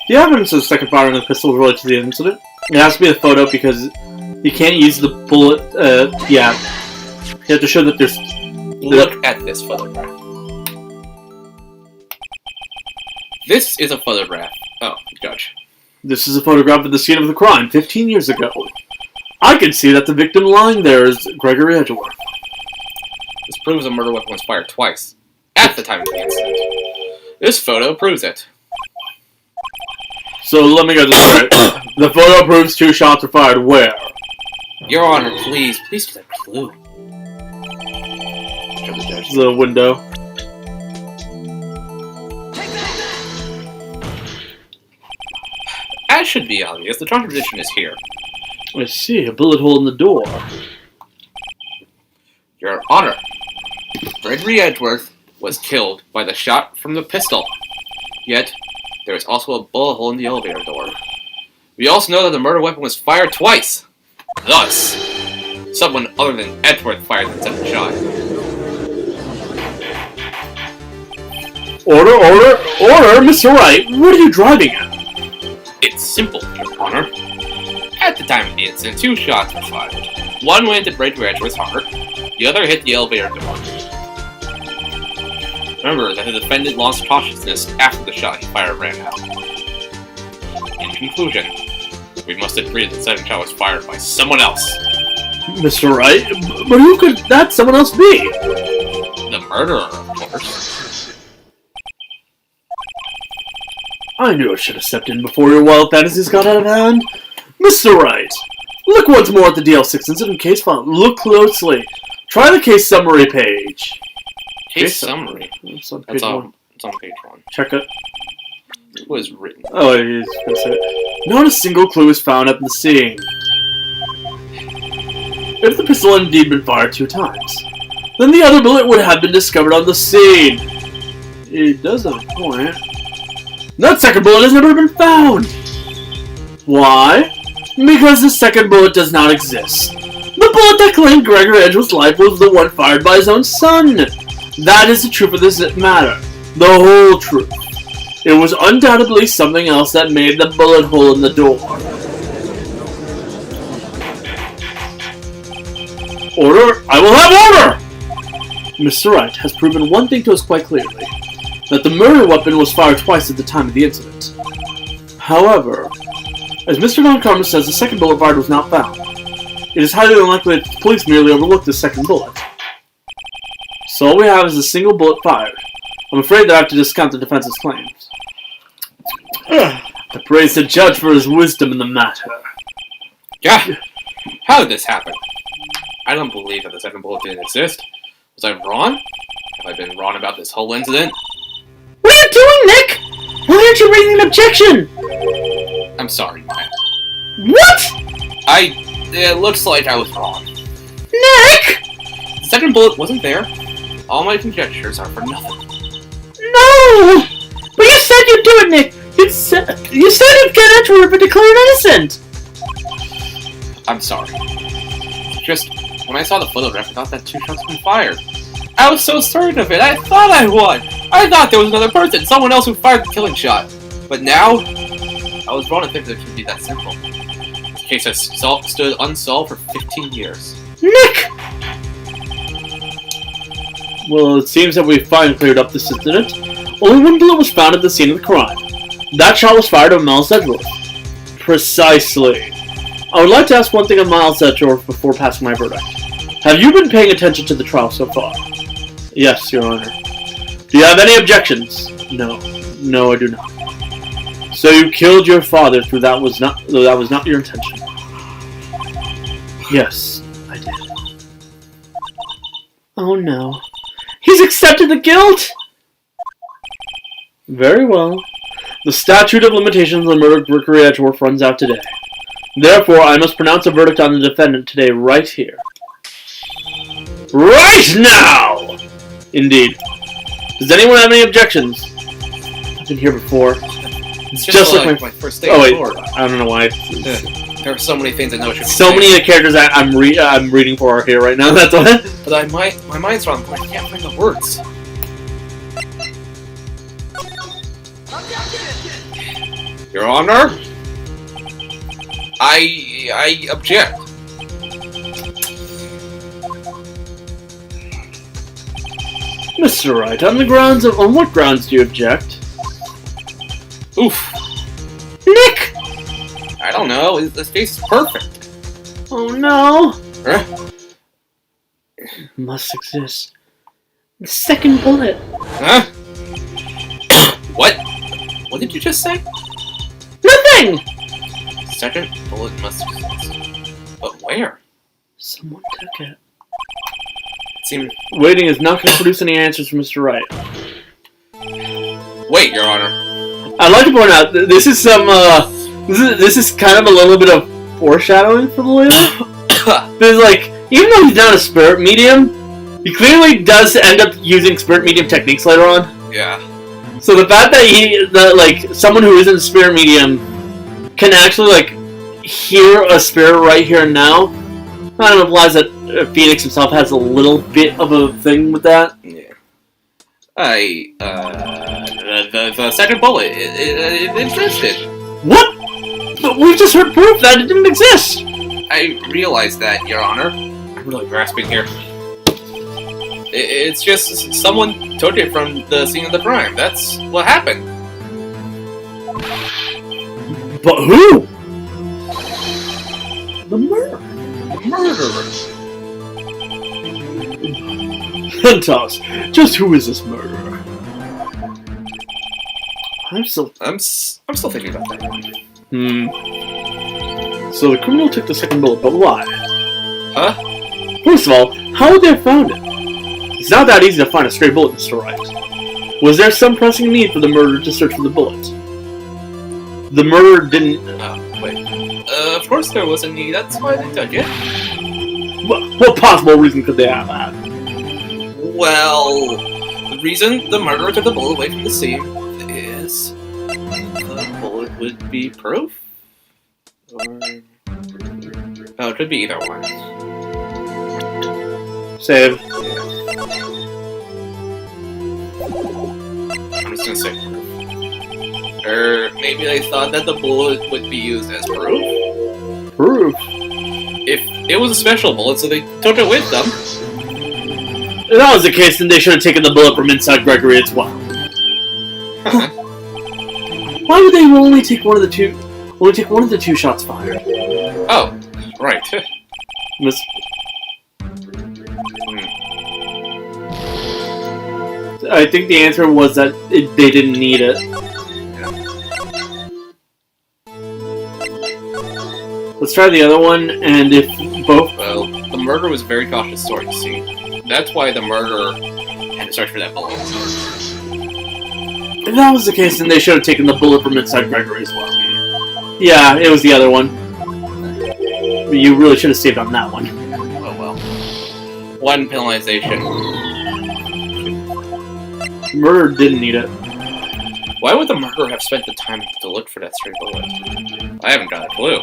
The evidence of the second fire on the pistol is related to the incident. It has to be a photo because you can't use the bullet, yeah. You have to show that there's... Look at this photograph. This is a photograph. Oh, Judge. This is a photograph of the scene of the crime 15 years ago. I can see that the victim lying there is Gregory Edgeworth. This proves a murder weapon was fired twice, at the time of the incident. This photo proves it. So let me get this straight. The photo proves 2 shots were fired where? Your Honor, please get a clue. The window. As should be obvious, the contradiction is here. I see, a bullet hole in the door. Your Honor, Gregory Edgeworth was killed by the shot from the pistol. Yet, there is also a bullet hole in the elevator door. We also know that the murder weapon was fired twice. Thus, someone other than Edgeworth fired the second shot. Order, Mr. Wright, what are you driving at? It's simple, Your Honor. At the time of the incident, 2 shots were fired. One went into Gregory Edgeworth's heart, the other hit the elevator door. Remember that the defendant lost consciousness after the shot he fired ran out. In conclusion, we must agree that the second shot was fired by someone else. Mr. Wright, but who could that someone else be? The murderer, of course. I knew I should have stepped in before your wild fantasies got out of hand. Mr. Wright, look once more at the DL6 incident case file. Look closely. Try the case summary page. Case summary? It's on It's page 1. on page 1. Check it. It was written. Oh, he's gonna say it. Not a single clue is found at the scene. If the pistol had indeed been fired 2 times, then the other bullet would have been discovered on the scene. It does have a point. That second bullet has never been found! Why? Because the second bullet does not exist. The bullet that claimed Gregory Edgeworth's life was the one fired by his own son. That is the truth of this matter. The whole truth. It was undoubtedly something else that made the bullet hole in the door. Order! I will have order! Mr. Wright has proven one thing to us quite clearly, that the murder weapon was fired twice at the time of the incident. However, as Mr. Von Karma says, the second bullet fired was not found. It is highly unlikely that the police merely overlooked the second bullet. So all we have is a single bullet fired. I'm afraid that I have to discount the defense's claims. I praise the judge for his wisdom in the matter. Yeah. How did this happen? I don't believe that the second bullet didn't exist. Was I wrong? Have I been wrong about this whole incident? What are you doing, Nick? Why aren't you raising an objection? I'm sorry, Mike. What? It looks like I was wrong. Nick! The second bullet wasn't there. All my conjectures are for nothing. No! But you said you'd do it, Nick! You said you'd get Edgeworth but declare declared innocent! I'm sorry. Just, when I saw the photograph, I thought that 2 shots had been fired. I was so certain of it, I thought I won! I thought there was another person, someone else who fired the killing shot. But now, I was wrong to think that it could be that simple. This case has stood unsolved for 15 years. Nick! Well, it seems that we've finally cleared up this incident. Only one bullet was found at the scene of the crime. That shot was fired at Miles Edgeworth. Precisely. I would like to ask one thing of Miles Edgeworth before passing my verdict. Have you been paying attention to the trial so far? Yes, Your Honor. Do you have any objections? No. No, I do not. So you killed your father though that was not your intention? Yes, I did. Oh no. He's accepted the guilt? Very well. The statute of limitations on the murder of Gregory Edgeworth runs out today. Therefore, I must pronounce a verdict on the defendant today, right here. Right now! Indeed. Does anyone have any objections? I've been here before. It's just like my first day on board. I don't know why. There are so many things I know. So many of the characters I'm reading for are here right now. That's why. But my mind's wrong. But I can't find the words. Your Honor, I object. Mr. Wright, on what grounds do you object? Oof. Nick! I don't know. This case is perfect. Oh no. Huh? Must exist. The second bullet. Huh? What? What did you just say? Nothing! Second bullet must exist. But where? Someone took it. Seemed... Waiting is not going to produce any answers from Mr. Wright. Wait, Your Honor. I'd like to point out this is some this is kind of a little bit of foreshadowing for the later. There's like, even though he's not a spirit medium, he clearly does end up using spirit medium techniques later on. Yeah. So the fact that someone who isn't a spirit medium can actually like hear a spirit right here and now, kind of implies that Phoenix himself has a little bit of a thing with that. Yeah. The second bullet, it existed. What? But we just heard proof that it didn't exist. I realize that, Your Honor. I'm really grasping here. It's just someone took it from the scene of the crime. That's what happened. But who? The murderer. Toss. Just who is this murderer? I'm still thinking about that. So the criminal took the second bullet, but why? Huh? First of all, how would they have found it? It's not that easy to find a stray bullet, Mr. Wright. Was there some pressing need for the murderer to search for the bullet? The murderer didn't... wait. Of course there was a need, that's why they took it. What possible reason could they have had? Well, the reason the murderer took the bullet away from the scene is the bullet would be proof? Or... Oh, it could be either one. Save. I'm just gonna say proof. Or maybe they thought that the bullet would be used as proof? Proof? if it was a special bullet, so they took it with them. If that was the case, then they should have taken the bullet from inside Gregory as well. Why would they only take one of the two? Only take one of the two shots fired. Oh, right. Miss. I think the answer was that they didn't need it. Let's try the other one, and if both... Well, the murderer was very cautious, sorry to see. That's why the murderer had to search for that bullet. If that was the case, then they should have taken the bullet from inside Gregory as well. Yeah, it was the other one. But you really should have saved on that one. Oh well. One penalization. Murderer didn't need it. Why would the murderer have spent the time to look for that stray bullet? I haven't got a clue.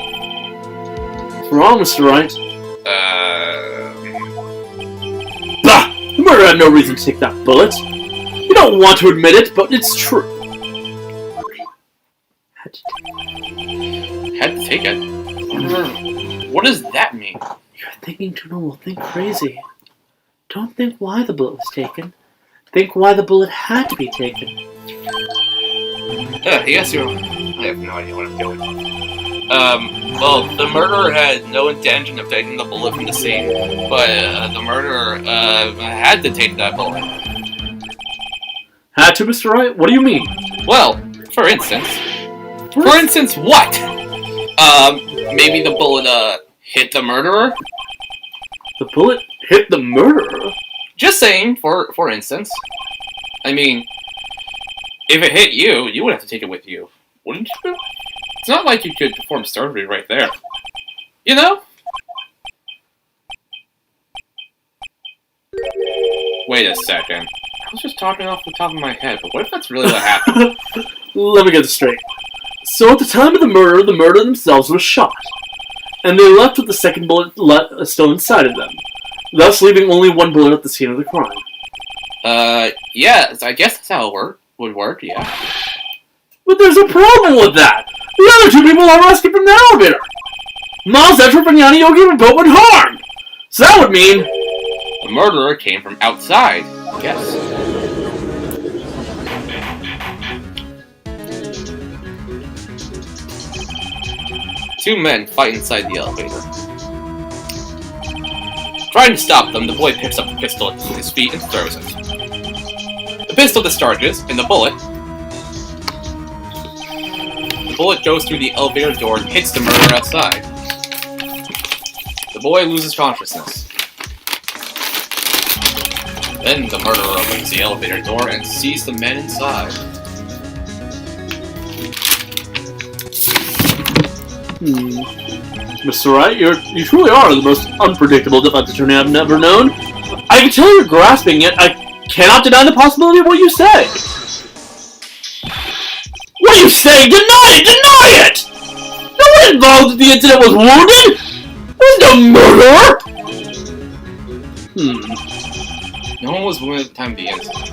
What's wrong, Mr. Wright? Bah! The murderer had no reason to take that bullet. You don't want to admit it, but it's true. Had to take it? What does that mean? You're thinking too normal. Think crazy. Don't think why the bullet was taken. Think why the bullet had to be taken. Yes, you're... I have no idea what I'm doing. Well, the murderer had no intention of taking the bullet from the scene, but the murderer had to take that bullet. Had to, Mr. Wright? What do you mean? Well, for instance... For instance, what? Maybe the bullet, hit the murderer? The bullet hit the murderer? Just saying, for instance. I mean, if it hit you, you would have to take it with you, wouldn't you? It's not like you could perform surgery right there. You know? Wait a second. I was just talking off the top of my head, but what if that's really what happened? Let me get this straight. So at the time of the murder themselves was shot. And they left with the second bullet still inside of them, thus leaving only one bullet at the scene of the crime. Yeah, I guess that's how it would work, yeah. But there's a problem with that! The other two people are rescued from the elevator! Miles, Edgeworth, and Yonni, Yogi were both unharmed! So that would mean... The murderer came from outside, I guess. Two men fight inside the elevator. Trying to stop them, the boy picks up the pistol at his feet and throws it. The pistol discharges, and the bullet goes through the elevator door and hits the murderer outside. The boy loses consciousness. Then the murderer opens the elevator door and sees the men inside. Mr. Wright, you truly are the most unpredictable defense attorney I've never known. I can tell you're grasping it. I cannot deny the possibility of what you say. What do you say? Deny it! Deny it! No one involved in the incident was wounded! There was no murder! No one was wounded at the time of the incident.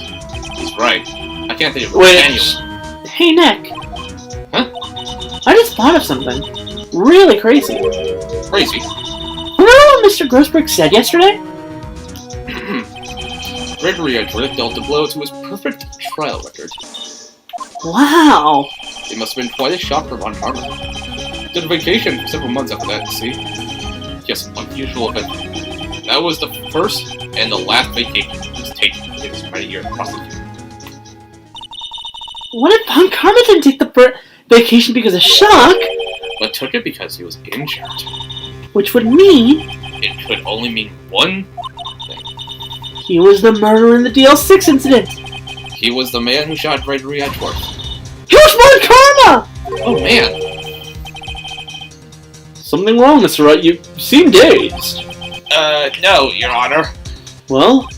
He's right. I can't think of anyone. Hey, Nick. Huh? I just thought of something. Really crazy. Crazy? Remember what Mr. Grossberg said yesterday? Gregory Edgeworth dealt a blow to his perfect trial record. Wow. It must have been quite a shock for Von Harmon. Did a vacation for several months after that, see? Yes, unusual event. That was the first and the last vacation he was taken in his 20-year prosecution. What if Von Karma didn't take the vacation because of shock? But took it because he was injured. Which would mean... It could only mean one thing. He was the murderer in the DL6 incident. He was the man who shot Gregory Edgeworth. He was Von Karma! Oh man. Something wrong, Mr. Wright. You seem dazed. No, Your Honor. Well,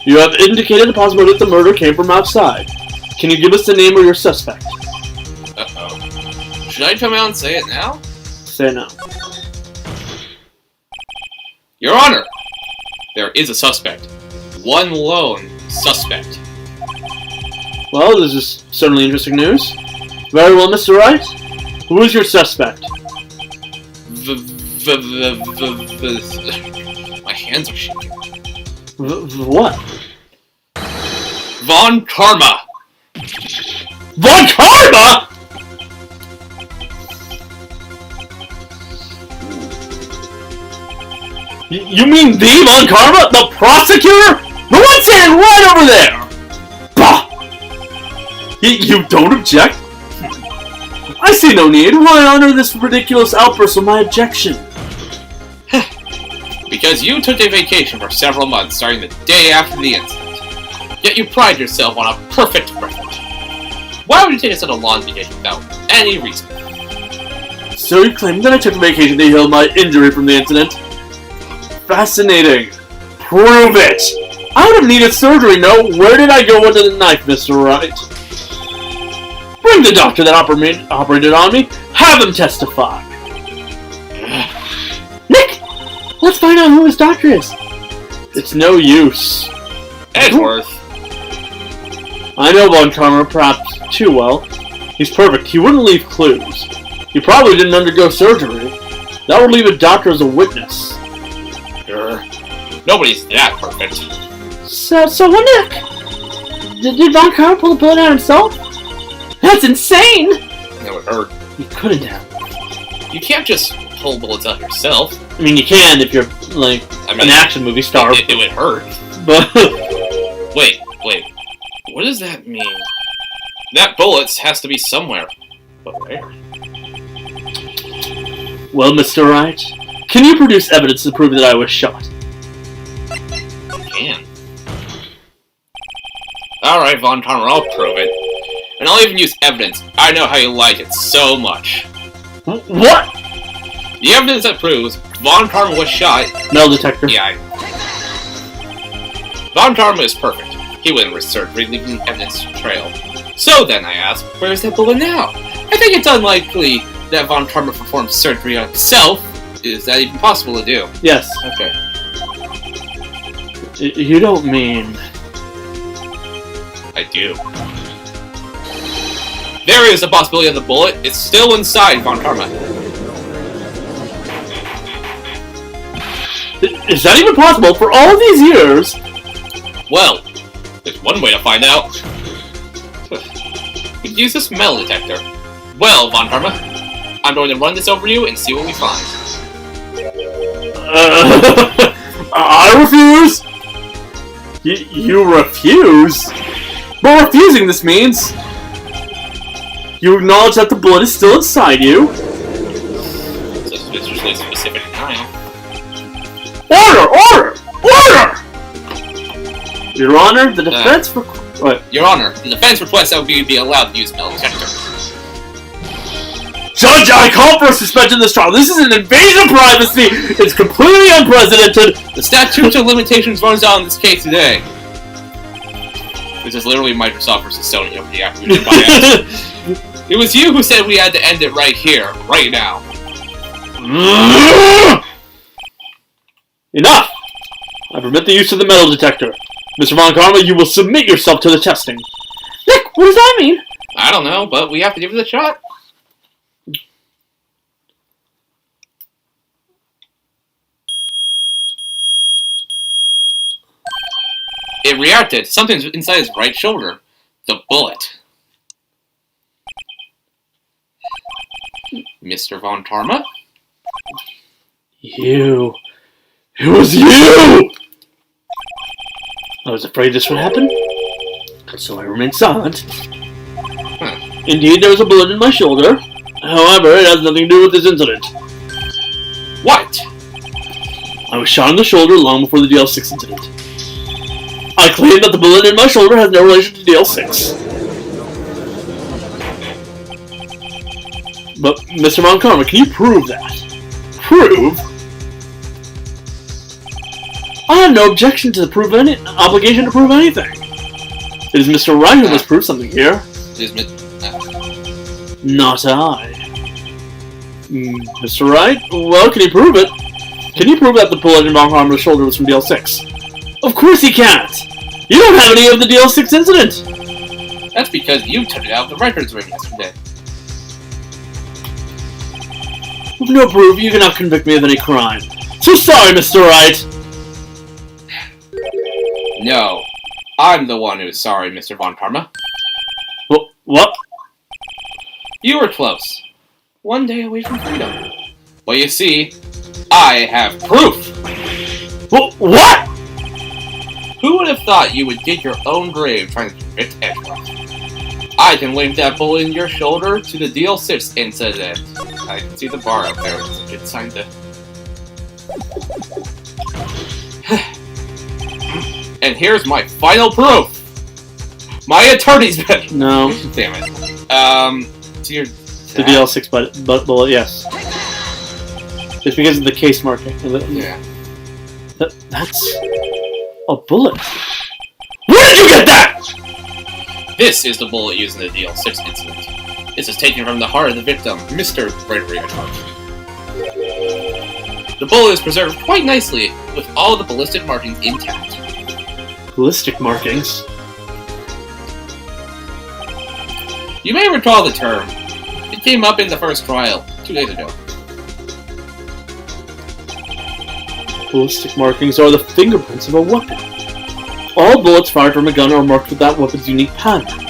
you have indicated the possibility that the murder came from outside. Can you give us the name of your suspect? Uh-oh. Should I come out and say it now? Say no. Your Honor! There is a suspect. One lone suspect. Well, this is certainly interesting news. Very well, Mr. Wright. Who is your suspect? My hands are shaking. What? Von Karma! Von Karma? You mean the Von Karma? The prosecutor? The one standing right over there! Bah! You don't object? I see no need. Why honor this ridiculous outburst with my objection? Because you took a vacation for several months starting the day after the incident. Yet you pride yourself on a perfect record. Why would you take such a long vacation without any reason? So you claim that I took a vacation to heal my injury from the incident? Fascinating. Prove it! I would have needed surgery, no? Where did I go with the knife, Mr. Wright? Bring the doctor that operated on me. Have him testify. Nick! Let's find out who his doctor is. It's no use. Edgeworth! I know Von Karma perhaps too well. He's perfect. He wouldn't leave clues. He probably didn't undergo surgery. That would leave a doctor as a witness. Nobody's that perfect. So what, Nick? Did Von Karma pull the bullet out himself? That's insane! That would hurt. You couldn't have. You can't just pull bullets out yourself. I mean, you can if you're, like, an action movie star. It would hurt. But Wait. What does that mean? That bullet has to be somewhere. But where? Well, Mr. Wright, can you produce evidence to prove that I was shot? Can. Alright, Von Karma, I'll prove it. And I'll even use evidence. I know how you like it so much. What? The evidence that proves Von Karma was shot. Metal detector. Yeah. Von Karma is perfect. He wouldn't risk surgery, leaving evidence trail. So then I ask, where is that bullet now? I think it's unlikely that Von Karma performed surgery on himself. Is that even possible to do? Yes. Okay. You don't mean... I do. There is a possibility of the bullet. It's still inside Von Karma. Is that even possible for all these years? Well, there's one way to find out. We could use this metal detector. Well, Von Karma, I'm going to run this over you and see what we find. I refuse! You refuse? But refusing this means... You acknowledge that the blood is still inside you? Suspiciously specific denial. Order! Your Honor, the defense What? Your Honor, the defense requests that we be allowed to use metal detector. Judge, I call for a suspension of this trial. This is an invasion of privacy. It's completely unprecedented. The statute of limitations runs out in this case today. This is literally Microsoft versus Sony over the acquisition bias. It was you who said we had to end it right here, right now. Enough! I permit the use of the metal detector. Mr. Von Karma, you will submit yourself to the testing. Nick, what does that mean? I don't know, but we have to give it a shot. It reacted. Something's inside his right shoulder. The bullet. Mr. Von Karma? You. It was you! I was afraid this would happen, so I remained silent. Indeed, there was a bullet in my shoulder. However, it has nothing to do with this incident. What? I was shot in the shoulder long before the DL6 incident. I claim that the bullet in my shoulder has no relation to DL6. But, Mr. Von Karma, can you prove that? Prove? I have no objection to the obligation to prove anything. It is Mr. Wright who must prove something here. Not I. Mr. Wright? Well, can you prove it? Can you prove that the bullet in Von Karma's shoulder was from DL6? Of course he can't! You don't have any of the DL6 incident! That's because you took it out of the records room yesterday. With no proof, you cannot convict me of any crime. So sorry, Mr. Wright. No. I'm the one who's sorry, Mr. Von Karma. What? You were close. One day away from freedom. Well, you see, I have proof! What? Who would have thought you would dig your own grave trying to convict Edgeworth? I can link that bullet in your shoulder to the DL6 incident. I can see the bar up there. It's a good sign to... And here's my final proof! My attorney's been... No. Damn it. Dear... The DL6 bullet, yes. It's because of the case marking. Yeah. That's a bullet. Where did you get that? This is the bullet used in the DL6 incident. This is taken from the heart of the victim, Mr. Gregory Edgeworth. The bullet is preserved quite nicely, with all the ballistic markings intact. Ballistic markings? You may recall the term. It came up in the first trial, 2 days ago. Ballistic markings are the fingerprints of a weapon. All bullets fired from a gun are marked with that weapon's unique pattern.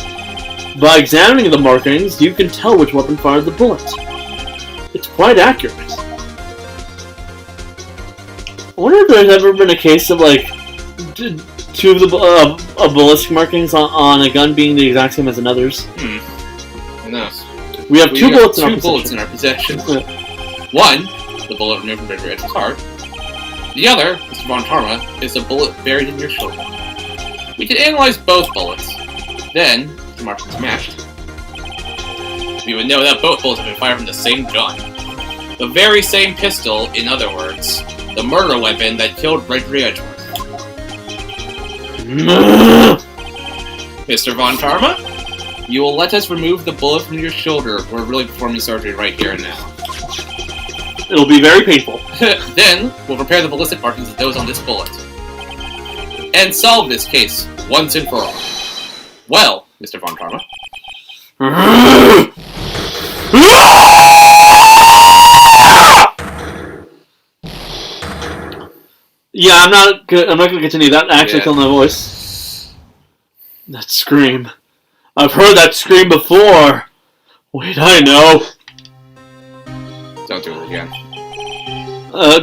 By examining the markings, you can tell which weapon fired the bullet. It's quite accurate. I wonder if there's ever been a case of, like, two of the ballistic markings on a gun being the exact same as another's. Who knows? We have two bullets in our possession. Yeah. One, the bullet removed from Gregory Edgeworth's heart. The other, Mr. Von Karma, is the bullet buried in your shoulder. We can analyze both bullets. Then, the markings matched. We would know that both bullets have been fired from the same gun. The very same pistol, in other words. The murder weapon that killed Gregory Edgeworth. Mr. Von Karma, you will let us remove the bullet from your shoulder. We're really performing surgery right here and now. It'll be very painful. Then, we'll prepare the ballistic markings of those on this bullet. And solve this case, once and for all. Well, Mr. Von Karma. Yeah, I'm not gonna continue that. I actually killed my voice. That scream. I've heard that scream before. Wait, I know. Don't do it again.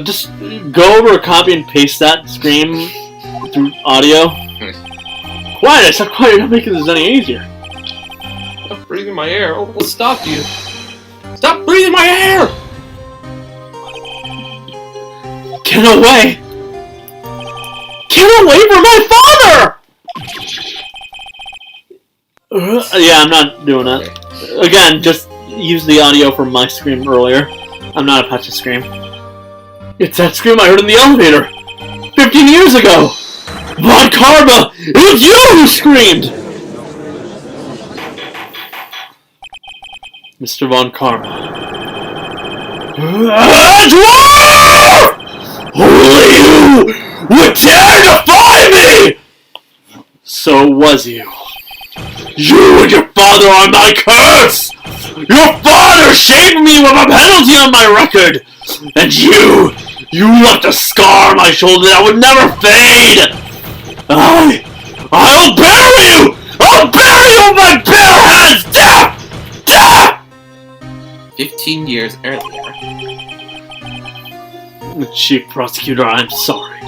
Just go over, copy, and paste that scream through audio. Quiet! I said quiet. You're not making this any easier. Stop breathing my air. We'll stop you. Stop breathing my air! Get away! Get away from my father! Yeah, I'm not doing that. Again, just use the audio from my scream earlier. I'm not Apache's scream. It's that scream I heard in the elevator! 15 years ago! Von Karma! It was you who screamed! Mr. Von Karma. Edgeworth! Only you would dare defy me! So was you. You and your father are my curse! Your father shamed me with a penalty on my record! And you left a scar on my shoulder that would never fade! I'll bury you! I'll bury you with my bare hands! 15 years earlier. Chief Prosecutor, I'm sorry.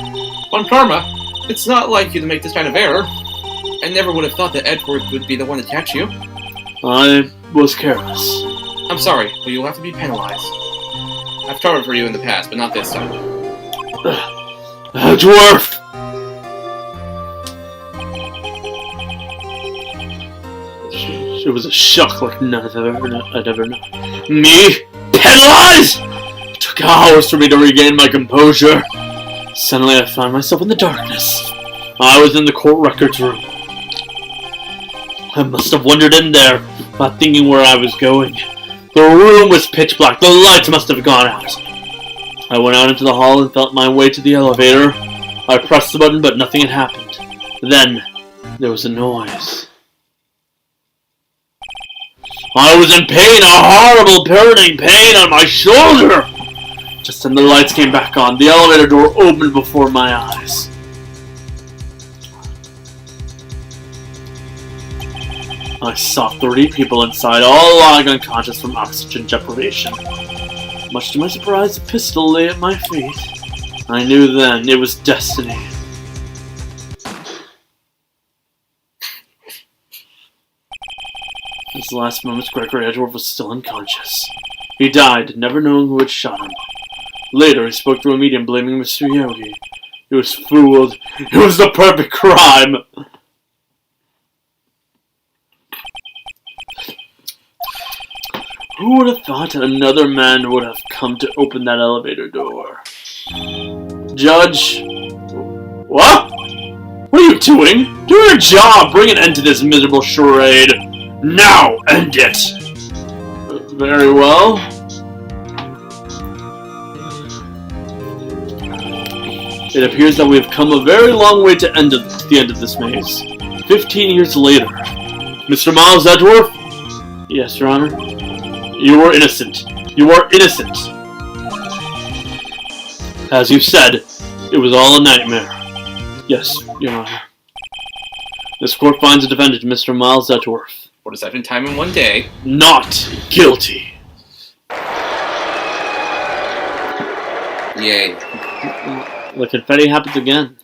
Von Karma, it's not like you to make this kind of error. I never would have thought that Edgeworth would be the one to catch you. I was careless. I'm sorry, but you'll have to be penalized. I've covered for you in the past, but not this time. Edgeworth! It was a shock like none I'd ever known. Me? Penalized? It took hours for me to regain my composure. Suddenly I found myself in the darkness. I was in the court records room. I must have wandered in there, not thinking where I was going. The room was pitch black. The lights must have gone out. I went out into the hall and felt my way to the elevator. I pressed the button, but nothing had happened. Then, there was a noise. I was in pain, a horrible burning pain on my shoulder! Just then the lights came back on. The elevator door opened before my eyes. I saw 30 people inside, all lying unconscious from oxygen deprivation. Much to my surprise, a pistol lay at my feet. I knew then it was destiny. In his last moments, Gregory Edgeworth was still unconscious. He died, never knowing who had shot him. Later, he spoke to a medium blaming Mr. Yogi. He was fooled. It was the perfect crime! Who would have thought that another man would have come to open that elevator door? Judge? What? What are you doing? Do your job! Bring an end to this miserable charade! Now! End it! Very well. It appears that we have come a very long way to the end of this maze. 15 years later. Mr. Miles Edgeworth? Yes, Your Honor. You were innocent. You are innocent. As you said, it was all a nightmare. Yes, Your Honor. This court finds the defendant, Mr. Miles Edgeworth. For the second time in one day. Not guilty. Yay. The confetti happens again.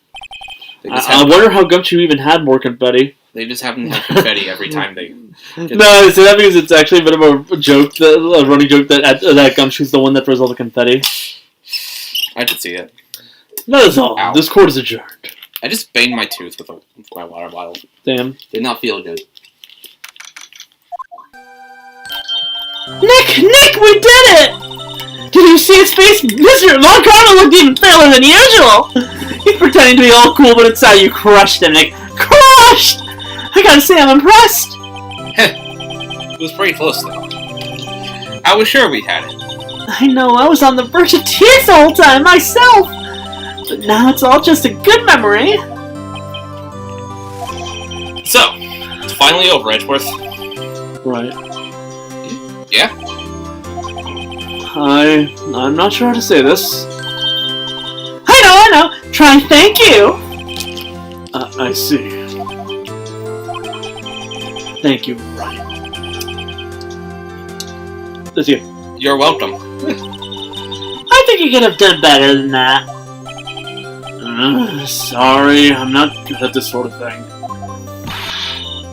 I wonder how Gumshoe even had more confetti. They just happen to have confetti every time they... No, so that means it's actually a bit of a joke, a running joke that Gumshoe's the one that throws all the confetti. I did see it. That is all. Ow. This court is adjourned. I just banged my tooth with my water bottle. Damn. Did not feel good. Nick, we did it! Did you see his face? Mr. Montgomery looked even paler than usual. He's pretending to be all cool, but inside you crushed him, Nick. Crushed! I gotta say, I'm impressed. It was pretty close, though. I was sure we had it. I know, I was on the verge of tears the whole time, myself. But now it's all just a good memory. So, it's finally over, Edgeworth. Right. Yeah? I'm not sure how to say this. I know. Try thank you. I see. Thank you, Ryan. That's you. You're welcome. I think you could have done better than that. Sorry, I'm not good at this sort of thing.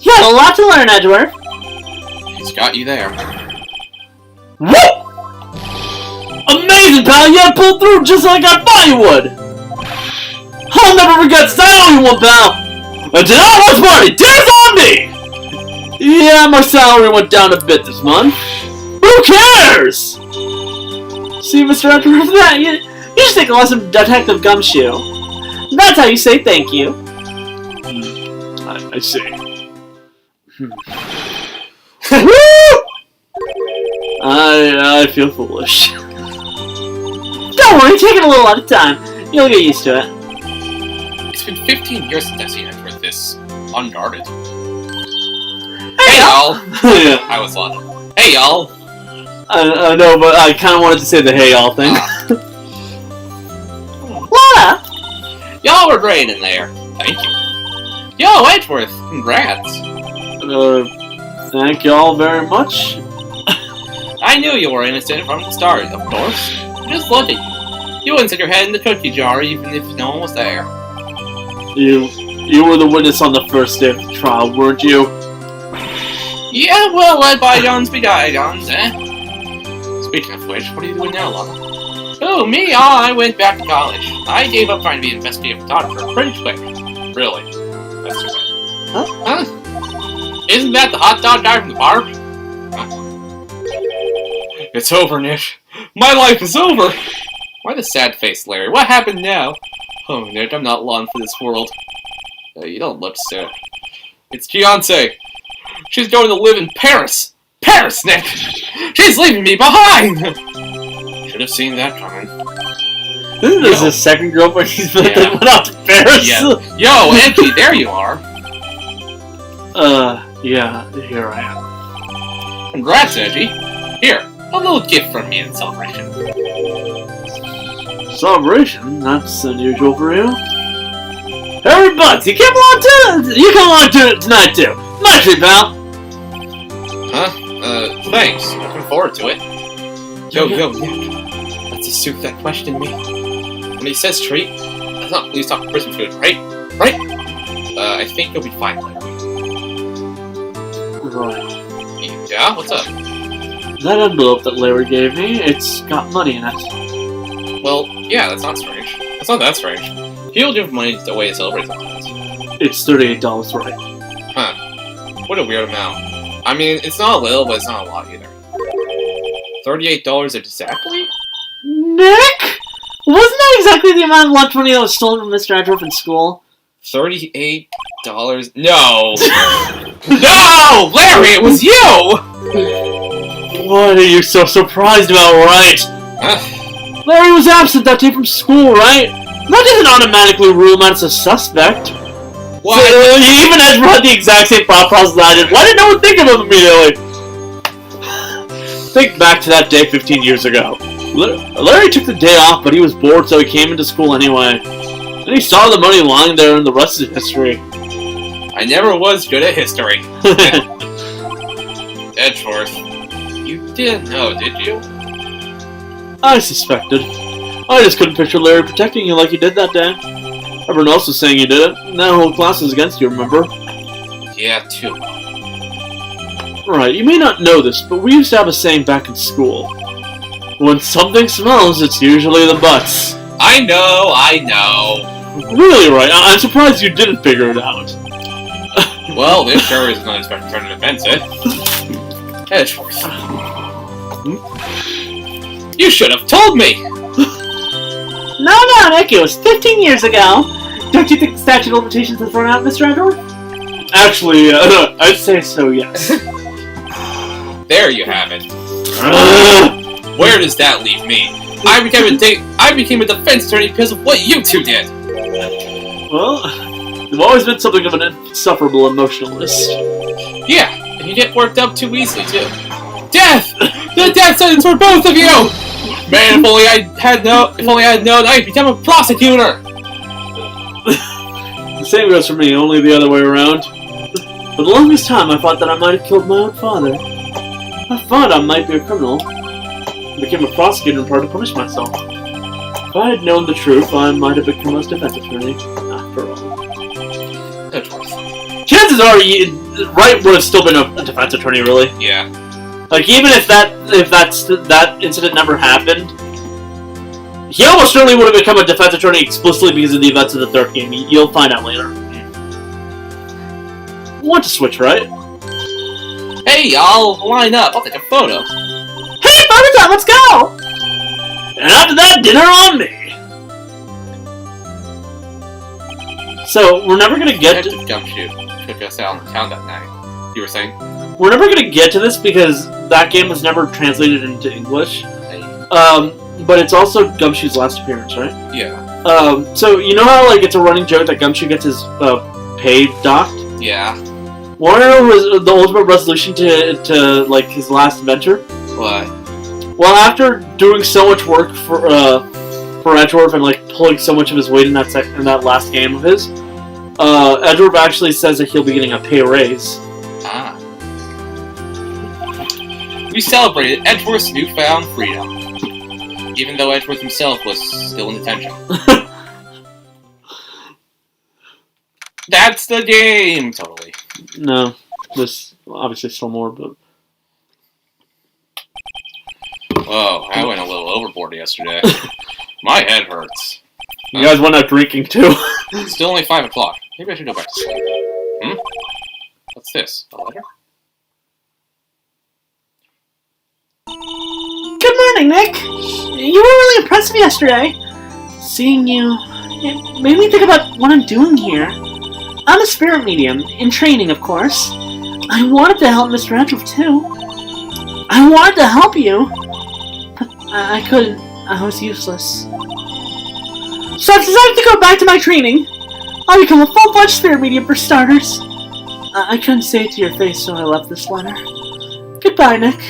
You have a lot to learn, Edgeworth. He's got you there. Whoop! Amazing, pal! You pulled through just like I thought you would! I'll never forget styling you one, pal! And tonight, what's party? Tears on me! Yeah, my salary went down a bit this month. Who cares? See, Mr. Edgeworth, that you should take a lesson from Detective Gumshoe. That's how you say thank you. I see. I feel foolish. Don't worry, take it a little at a time. You'll get used to it. It's been 15 years since I've seen Edgeworth this unguarded. Hey, y'all! Yeah. I was Lotta. Hey, y'all! I know, but I kind of wanted to say the hey y'all thing. Lotta! Y'all were great in there. Thank you. Yo, Edgeworth! Congrats! Thank y'all very much. I knew you were innocent from the start, of course. I just looked at you. You wouldn't stick your head in the cookie jar even if no one was there. You were the witness on the first day of the trial, weren't you? Yeah, well, let bygones be bygones, eh? Speaking of which, what are you doing now, Lotta? Oh, me? I went back to college. I gave up trying to be an investigative photographer pretty quick. Really. That's too bad. Huh? Isn't that the hot dog guy from the bar? Huh? It's over, Nick. My life is over! Why the sad face, Larry? What happened now? Oh, Nick, I'm not long for this world. You don't look sick. It's Fiancé. She's going to live in Paris! Paris, Nick! She's leaving me behind! Should have seen that coming. Isn't this his second girlfriend he's been Yeah. went out to Paris? Yeah. Yo, Angie, there you are! Yeah, here I am. Congrats, Edgy. Here, a little gift from me in celebration. Celebration? That's unusual for you. Hey, Butz, you come along to it tonight too. My treat, pal. Huh? Thanks. Looking forward to it. Yo, Nick. That's a suit that questioned me. When he says treat, let's not please talk prison food, right? Right? I think you'll be fine later. Right. Yeah? What's up? That envelope that Larry gave me, it's got money in it. Well, yeah, that's not strange. That's not that strange. People give money away to celebrate sometimes. It's $38, right? Huh. What a weird amount. I mean, it's not a little, but it's not a lot either. $38 exactly? Nick? Wasn't that exactly the amount of lunch money that was stolen from Mr. Edgeworth in school? $38? No! No! Larry, it was you! What are you so surprised about, right? Larry was absent that day from school, right? That doesn't automatically rule him out as a suspect. What? So, even Edgeworth had the exact same thought process I did. Why did no one think of him immediately? Think back to that day 15 years ago. Larry took the day off, but he was bored, so he came into school anyway. Then he saw the money lying there, and the rest is history. I never was good at history. Edgeworth, you didn't know, did you? I suspected. I just couldn't picture Larry protecting you like he did that day. Everyone else was saying you did it, and that whole class was against you, remember? Yeah, too. Right, you may not know this, but we used to have a saying back in school. When something smells, it's usually the butts. I know. Really, right? I'm surprised you didn't figure it out. Well, this sure is not expected to turn an offensive. Edgeworth. You should have told me! No, Nick, it was 15 years ago. Don't you think the statute of limitations has run out, Mr. Edgeworth? Actually, I'd say so, yes. There you have it. Where does that leave me? I became a defense attorney because of what you two did. Well, you've always been something of an insufferable emotionalist. Yeah, and you get worked up too easily too. Death! The death sentence for both of you! Man, if only I had known, I'd become a prosecutor. The same goes for me, only the other way around. For the longest time, I thought that I might have killed my own father. I thought I might be a criminal. I became a prosecutor in part to punish myself. If I had known the truth, I might have become a defense attorney, after all. Chances are, Wright would have still been a defense attorney, really. Yeah. Like, even if that incident never happened, he almost certainly would have become a defense attorney explicitly because of the events of the third game. You'll find out later. Want to switch, right? Hey, y'all, line up. I'll take a photo. Hey, photo time, let's go! And after that, dinner on me! So, we're never gonna get to... Gumshoe took us out in town that night. You were saying? We're never gonna get to this because that game was never translated into English. But it's also Gumshoe's last appearance, right? Yeah. So, you know how, like, it's a running joke that Gumshoe gets his, pay docked? Yeah. Want to know the ultimate resolution to like, his last adventure? What? Well, after doing so much work for Edgeworth and, like, pulling so much of his weight in that last game of his, Edgeworth actually says that he'll be getting a pay raise. Ah. We celebrated Edgeworth's newfound freedom, even though Edgeworth himself was still in detention. That's the game! Totally. No. There's obviously still more, but... Whoa, I went a little overboard yesterday. My head hurts. You guys went out drinking, too. It's still only 5 o'clock. Maybe I should go back to sleep. What's this? A letter? Good morning, Nick. You were really impressive yesterday. Seeing you, it made me think about what I'm doing here. I'm a spirit medium, in training, of course. I wanted to help Mr. Edgeworth, too. I wanted to help you, but I couldn't. I was useless. So I've decided to go back to my training. I'll become a full-fledged spirit medium for starters. I couldn't say it to your face, so I left this letter. Goodbye, Goodbye, Nick.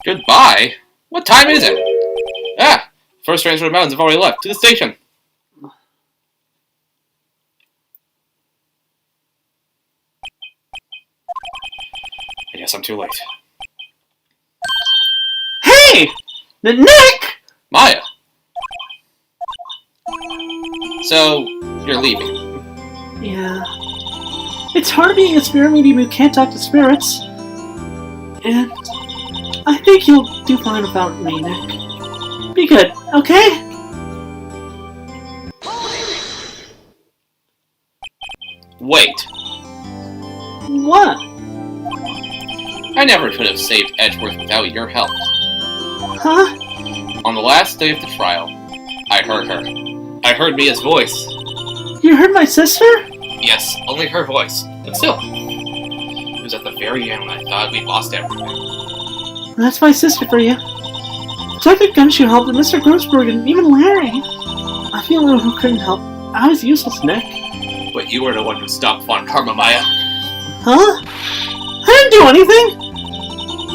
Goodbye? What time is it? Ah! First trains from the mountains have already left. To the station. I guess I'm too late. Hey! Nick! Maya! So, you're leaving. Yeah. It's hard being a spirit medium who can't talk to spirits. And I think you'll do fine without me, Nick. Be good, okay? Wait. What? I never could have saved Edgeworth without your help. Huh? On the last day of the trial, I heard her. I heard Mia's voice. You heard my sister? Yes, only her voice. But still. It was at the very end when I thought we'd lost everything. That's my sister for you. Detective Gumshoe helped, and Mr. Grossberg, and even Larry. I feel like who couldn't help. I was useless, Nick. But you were the one who stopped Von Karma, Maya. Huh? I didn't do anything!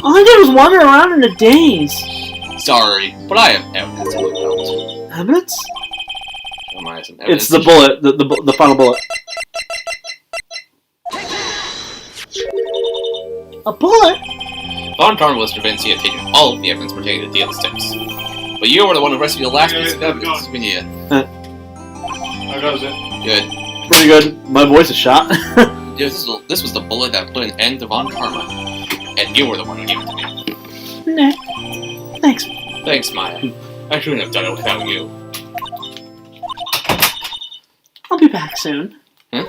All I did was wander around in a daze. Sorry, but I have evidence to look out. Evidence? Oh, Maya, some evidence. It's the bullet, the final bullet. A bullet? Von Karma was convinced he had taken all of the evidence pertaining to deal sticks. But you were the one who rescued the last piece of evidence. We need it. How goes it? Good. Pretty good. My voice is shot. This was the bullet that put an end to Von Karma. And you were the one who gave it to me. Nick. Thanks. Thanks, Maya. I shouldn't have done it without you. I'll be back soon. Huh?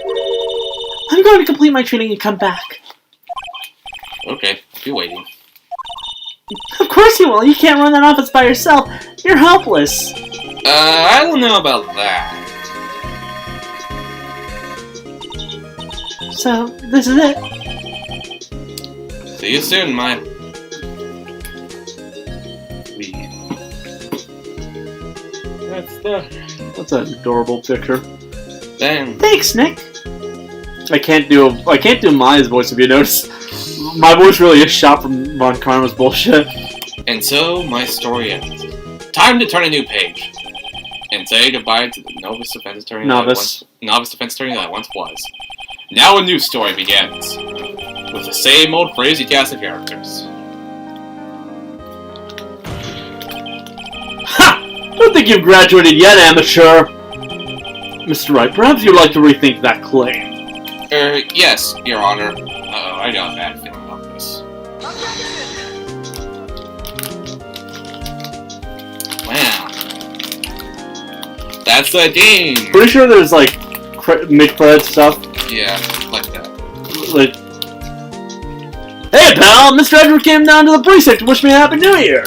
I'm going to complete my training and come back. Okay, I'll be waiting. Of course you will. You can't run that office by yourself. You're helpless. I don't know about that. So, this is it. See you soon, Maya. That's an adorable picture. Then, Thanks, Nick. I can't do Maya's voice if you notice. My voice really is shot from Von Karma's bullshit. and so my story ends. Time to turn a new page. And say goodbye to the novice defense attorney that I once was. Now a new story begins. With the same old crazy cast of characters. Ha! Don't think you've graduated yet, amateur. Mr. Wright, perhaps you'd like to rethink that claim. Yes, Your Honor. I got a bad feeling about this. Wow. That's the game! Pretty sure there's like mid-credit stuff. Yeah, like that. Like, hey pal, Mr. Edgeworth came down to the precinct to wish me a happy new year.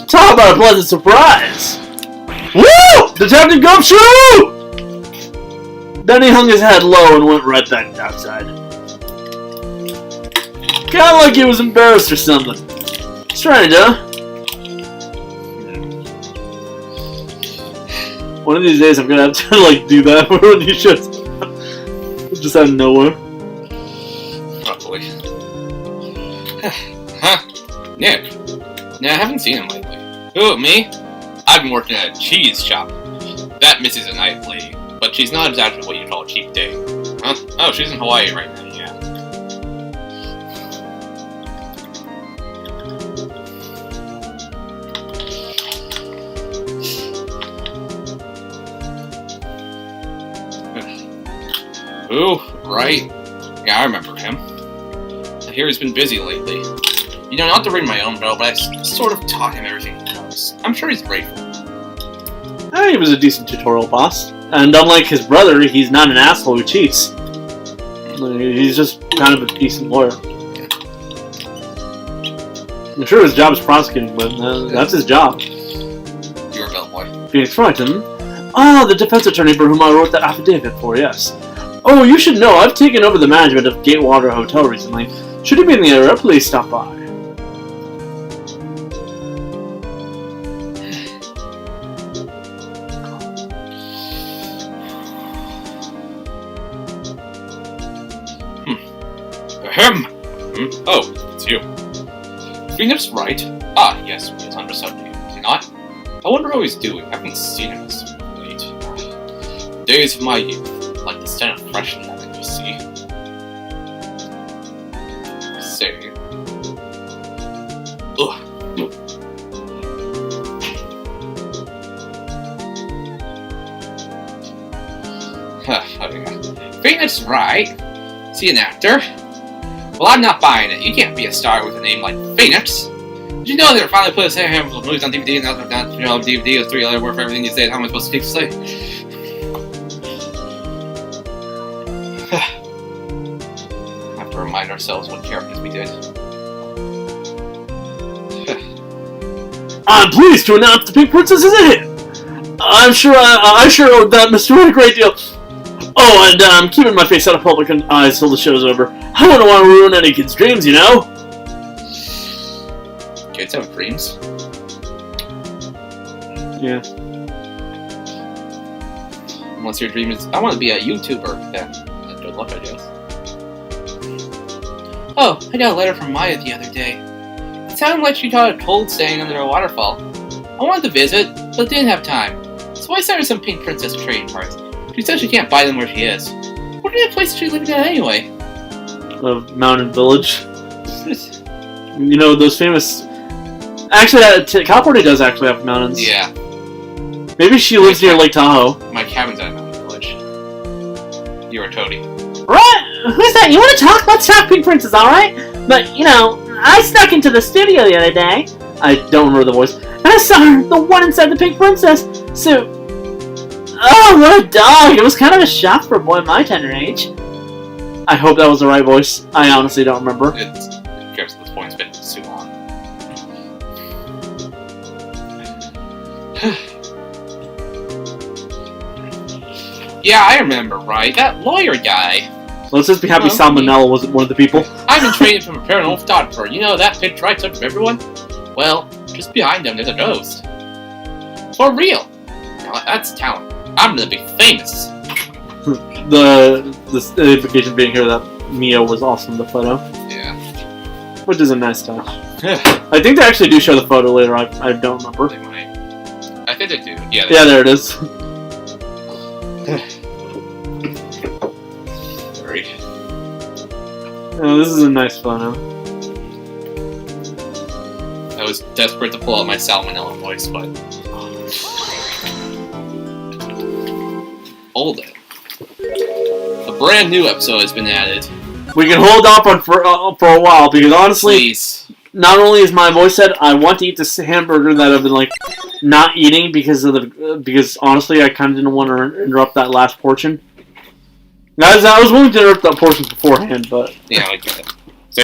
Talk about a pleasant surprise. Woo! Detective Gumshoe! Then he hung his head low and went right back outside. Kinda like he was embarrassed or something. Strange, huh? One of these days I'm gonna have to like do that for one of these shows. Just out of nowhere. Probably. Huh. Nick. Nah, I haven't seen him lately. Who, me? I've been working at a cheese shop. That missus a nice lady, but she's not exactly what you call a cheap date. Huh? Oh, she's in Hawaii right now, yeah. Ooh, right. Yeah, I remember him. I hear he's been busy lately. You know, not to ring my own bell, but I sort of taught him everything he knows. I'm sure he's grateful. He was a decent tutorial boss. And unlike his brother, he's not an asshole who cheats. He's just kind of a decent lawyer. I'm sure his job is prosecuting, but that's his job. You're a bellboy. Phoenix Wright, Ah, the defense attorney for whom I wrote that affidavit for, yes. Oh, you should know, I've taken over the management of Gatewater Hotel recently. Should you be in the area, please stop by. Him! Oh, it's you. Phoenix Wright? Ah, yes, we on reception. Is he not? I wonder how he's doing. I haven't seen him this late. Days of my youth. Like the scent of fresh lemon, you see. Say. Ugh. Oh, yeah. Phoenix Wright? Is he an actor? Well, I'm not buying it. You can't be a star with a name like Phoenix. Did you know they were finally putting a handful of movies on DVD and now they're not, DVD is 3 other word for everything you say? How am I supposed to say? Have to remind ourselves what characters we did. I'm pleased to announce the Pink Princess is a hit. I'm sure owe that Mr. Wright a great deal. Oh, and I'm keeping my face out of public eyes till the show's over. I don't want to ruin any kid's dreams, you know? Kids have dreams? Yeah. Unless your dream is, I want to be a YouTuber, then good luck, I guess. Oh, I got a letter from Maya the other day. It sounded like she got a cold staying under a waterfall. I wanted to visit, but didn't have time. So I sent her some Pink Princess trading cards. She said she can't buy them where she is. What kind of place is she living at anyway? Of Mountain Village. You know, those famous... Actually, California does actually have mountains. Yeah. Maybe she lives near Lake Tahoe. My cabin's at Mountain Village. You're Cody. Right? Who's that? You want to talk? Let's talk Pink Princess, alright? But, you know, I snuck into the studio the other day. I don't remember the voice. And I saw her, the one inside the Pink Princess. So... Oh, what a dog! It was kind of a shock for a boy my tender age. I hope that was the right voice. I honestly don't remember. It gets to this point, it's been too long. Yeah, I remember, right? That lawyer guy. Let's just be happy Sal Menalla wasn't one of the people. I've been training from a paranormal photographer. You know that picture I took of everyone? Well, just behind him there's a ghost. For real. Now that's talent. I'm gonna be famous. The implication being here that Mia was awesome in the photo. Yeah. Which is a nice touch. I think they actually do show the photo later. I don't remember. They might. I think they do. Yeah. Yeah, there it is. Sorry. Oh, this is a nice photo. I was desperate to pull out my salmonella voice, but hold it. A brand new episode has been added. We can hold off on for a while because honestly, Please. not only is my voice said, I want to eat this hamburger that I've been like not eating because honestly I kind of didn't want to interrupt that last portion. Guys, I was willing to interrupt that portion beforehand, but Yeah, I get it.